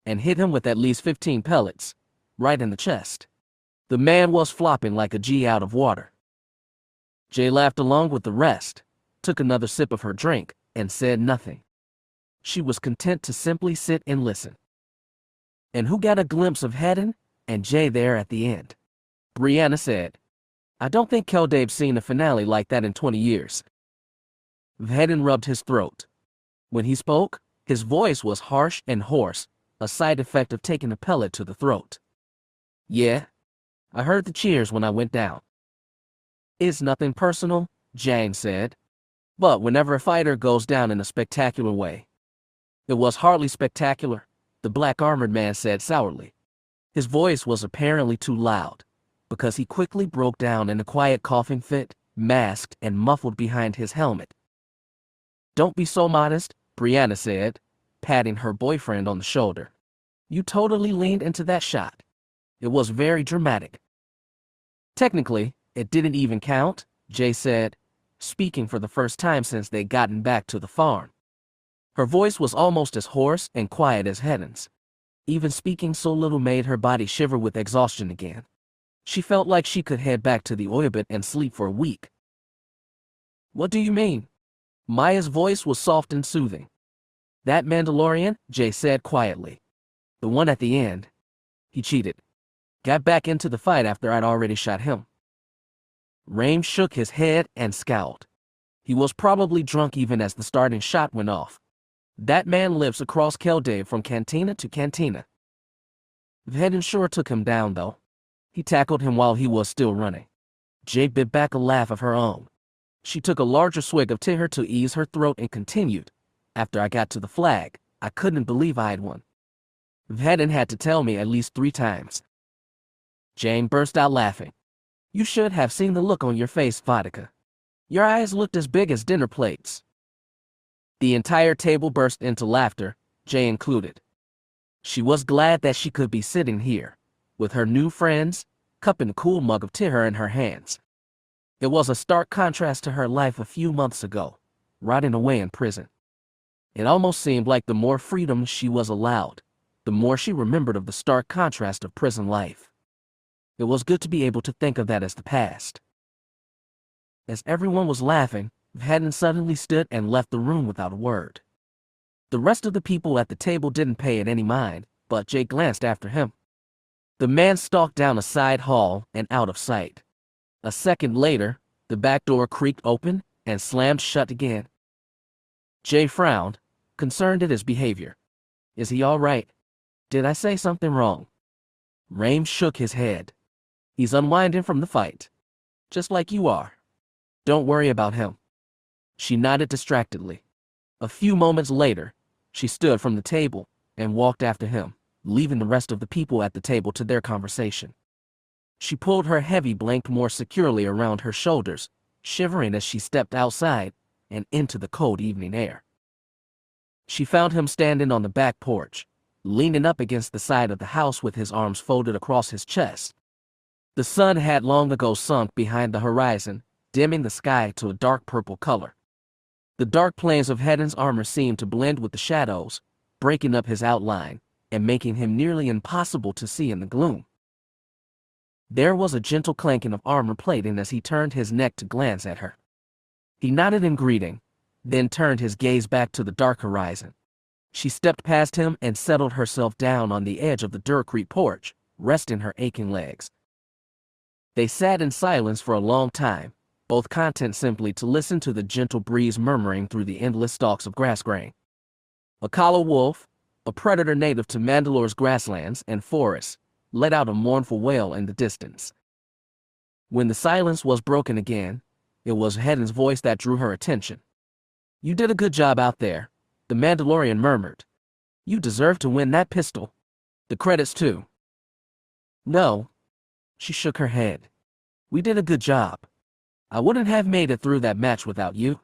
and hit him with at least 15 pellets, right in the chest. The man was flopping like a G out of water. Jay laughed along with the rest, took another sip of her drink, and said nothing. She was content to simply sit and listen. And who got a glimpse of Vhetin and Jay there at the end? Brianna said, I don't think Kell Dae's seen a finale like that in 20 years. Vhetin rubbed his throat. When he spoke, his voice was harsh and hoarse, a side effect of taking a pellet to the throat. Yeah, I heard the cheers when I went down. It's nothing personal, Jang said. But whenever a fighter goes down in a spectacular way. It was hardly spectacular, the black armored man said sourly. His voice was apparently too loud, because he quickly broke down in a quiet coughing fit, masked and muffled behind his helmet. Don't be so modest, Brianna said, patting her boyfriend on the shoulder. You totally leaned into that shot. It was very dramatic. Technically, it didn't even count, Jay said, speaking for the first time since they'd gotten back to the farm. Her voice was almost as hoarse and quiet as Vhetin's. Even speaking so little made her body shiver with exhaustion again. She felt like she could head back to the Audiobook and sleep for a week. What do you mean? Maya's voice was soft and soothing. That Mandalorian, Jay said quietly. The one at the end. He cheated. Got back into the fight after I'd already shot him. Rame shook his head and scowled. He was probably drunk even as the starting shot went off. That man lives across Kell Dae from cantina to cantina. Vhetin sure took him down, though. He tackled him while he was still running. Jay bit back a laugh of her own. She took a larger swig of Tigger to ease her throat and continued. After I got to the flag, I couldn't believe I had won. Vhetin had to tell me at least 3 times. Jane burst out laughing. You should have seen the look on your face, Vodka. Your eyes looked as big as dinner plates. The entire table burst into laughter, Jay included. She was glad that she could be sitting here, with her new friends, cupping a cool mug of tea in her hands. It was a stark contrast to her life a few months ago, rotting away in prison. It almost seemed like the more freedom she was allowed, the more she remembered of the stark contrast of prison life. It was good to be able to think of that as the past. As everyone was laughing, Vhetin suddenly stood and left the room without a word. The rest of the people at the table didn't pay it any mind, but Jay glanced after him. The man stalked down a side hall and out of sight. A second later, the back door creaked open and slammed shut again. Jay frowned, concerned at his behavior. Is he all right? Did I say something wrong? Raim shook his head. He's unwinding from the fight. Just like you are. Don't worry about him. She nodded distractedly. A few moments later, she stood from the table and walked after him, leaving the rest of the people at the table to their conversation. She pulled her heavy blanket more securely around her shoulders, shivering as she stepped outside and into the cold evening air. She found him standing on the back porch, leaning up against the side of the house with his arms folded across his chest. The sun had long ago sunk behind the horizon, dimming the sky to a dark purple color. The dark planes of Vhetin's armor seemed to blend with the shadows, breaking up his outline and making him nearly impossible to see in the gloom. There was a gentle clanking of armor plating as he turned his neck to glance at her. He nodded in greeting, then turned his gaze back to the dark horizon. She stepped past him and settled herself down on the edge of the dirt-creek porch, resting her aching legs. They sat in silence for a long time, both content simply to listen to the gentle breeze murmuring through the endless stalks of grass grain. A kala wolf, a predator native to Mandalore's grasslands and forests, let out a mournful wail in the distance. When the silence was broken again, it was Vhetin's voice that drew her attention. You did a good job out there, the Mandalorian murmured. You deserve to win that pistol. The credits too. No. She shook her head. We did a good job. I wouldn't have made it through that match without you.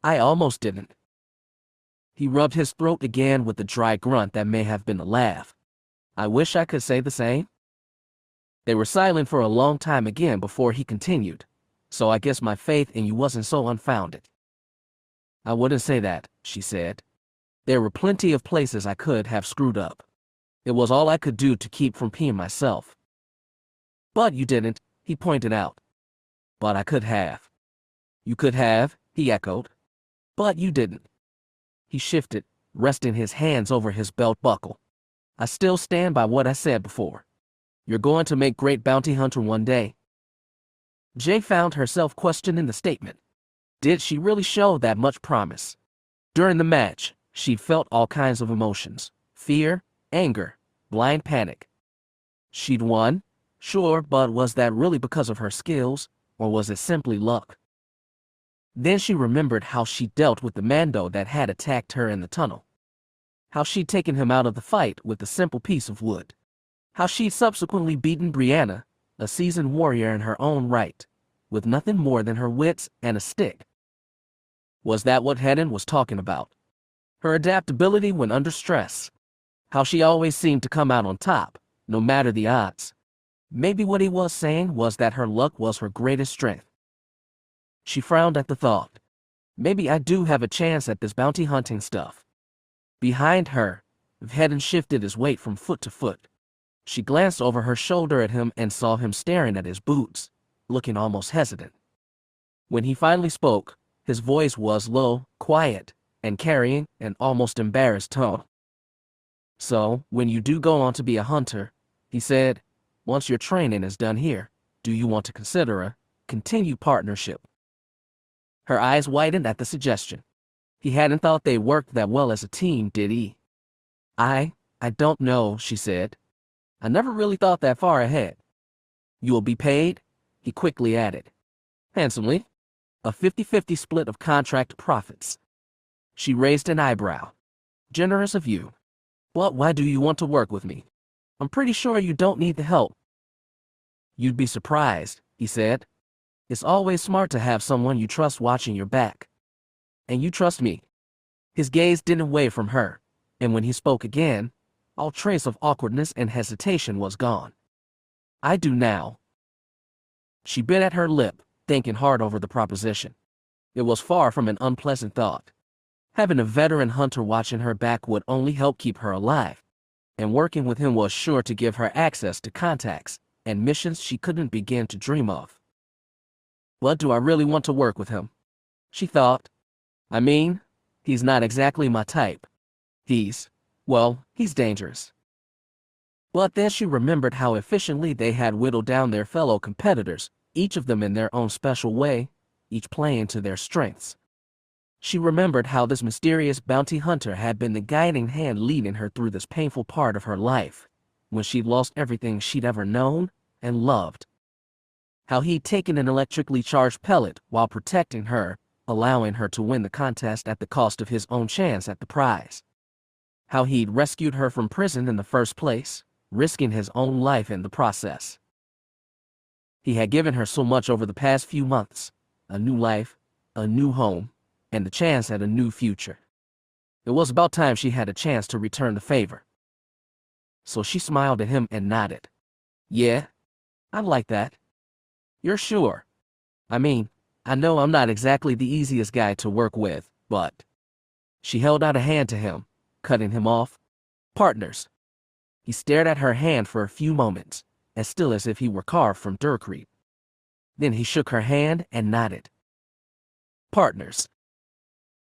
I almost didn't. He rubbed his throat again with a dry grunt that may have been a laugh. I wish I could say the same. They were silent for a long time again before he continued, so I guess my faith in you wasn't so unfounded. I wouldn't say that, she said. There were plenty of places I could have screwed up. It was all I could do to keep from peeing myself. But you didn't, he pointed out. But I could have. You could have, he echoed. But you didn't. He shifted, resting his hands over his belt buckle. I still stand by what I said before. You're going to make great bounty hunter one day. Jay found herself questioning the statement. Did she really show that much promise? During the match, she felt all kinds of emotions. Fear, anger, blind panic. She'd won, sure, but was that really because of her skills, or was it simply luck? Then she remembered how she dealt with the Mando that had attacked her in the tunnel. How she'd taken him out of the fight with a simple piece of wood. How she'd subsequently beaten Brianna, a seasoned warrior in her own right, with nothing more than her wits and a stick. Was that what Vhetin was talking about? Her adaptability when under stress. How she always seemed to come out on top, no matter the odds. Maybe what he was saying was that her luck was her greatest strength. She frowned at the thought. Maybe I do have a chance at this bounty hunting stuff. Behind her, Vhetin shifted his weight from foot to foot. She glanced over her shoulder at him and saw him staring at his boots, looking almost hesitant. When he finally spoke, his voice was low, quiet, and carrying an almost embarrassed tone. So, when you do go on to be a hunter, he said, once your training is done here, do you want to consider a continued partnership? Her eyes widened at the suggestion. He hadn't thought they worked that well as a team, did he? I don't know, she said. I never really thought that far ahead. You will be paid, he quickly added. Handsomely. A 50-50 split of contract profits. She raised an eyebrow. Generous of you. Well, why do you want to work with me? I'm pretty sure you don't need the help. You'd be surprised, he said. It's always smart to have someone you trust watching your back. And you trust me. His gaze didn't away from her, and when he spoke again, all trace of awkwardness and hesitation was gone. I do now. She bit at her lip, thinking hard over the proposition. It was far from an unpleasant thought. Having a veteran hunter watching her back would only help keep her alive, and working with him was sure to give her access to contacts and missions she couldn't begin to dream of. What do I really want to work with him? She thought. I mean, he's not exactly my type. He's dangerous. But then she remembered how efficiently they had whittled down their fellow competitors, each of them in their own special way, each playing to their strengths. She remembered how this mysterious bounty hunter had been the guiding hand leading her through this painful part of her life, when she'd lost everything she'd ever known and loved. How he'd taken an electrically charged pellet while protecting her, allowing her to win the contest at the cost of his own chance at the prize. How he'd rescued her from prison in the first place, risking his own life in the process. He had given her so much over the past few months, a new life, a new home, and the chance at a new future. It was about time she had a chance to return the favor. So she smiled at him and nodded. Yeah, I'd like that. You're sure? I mean, I know I'm not exactly the easiest guy to work with, but... She held out a hand to him, cutting him off. Partners. He stared at her hand for a few moments, as still as if he were carved from Durkrete. Then he shook her hand and nodded. Partners.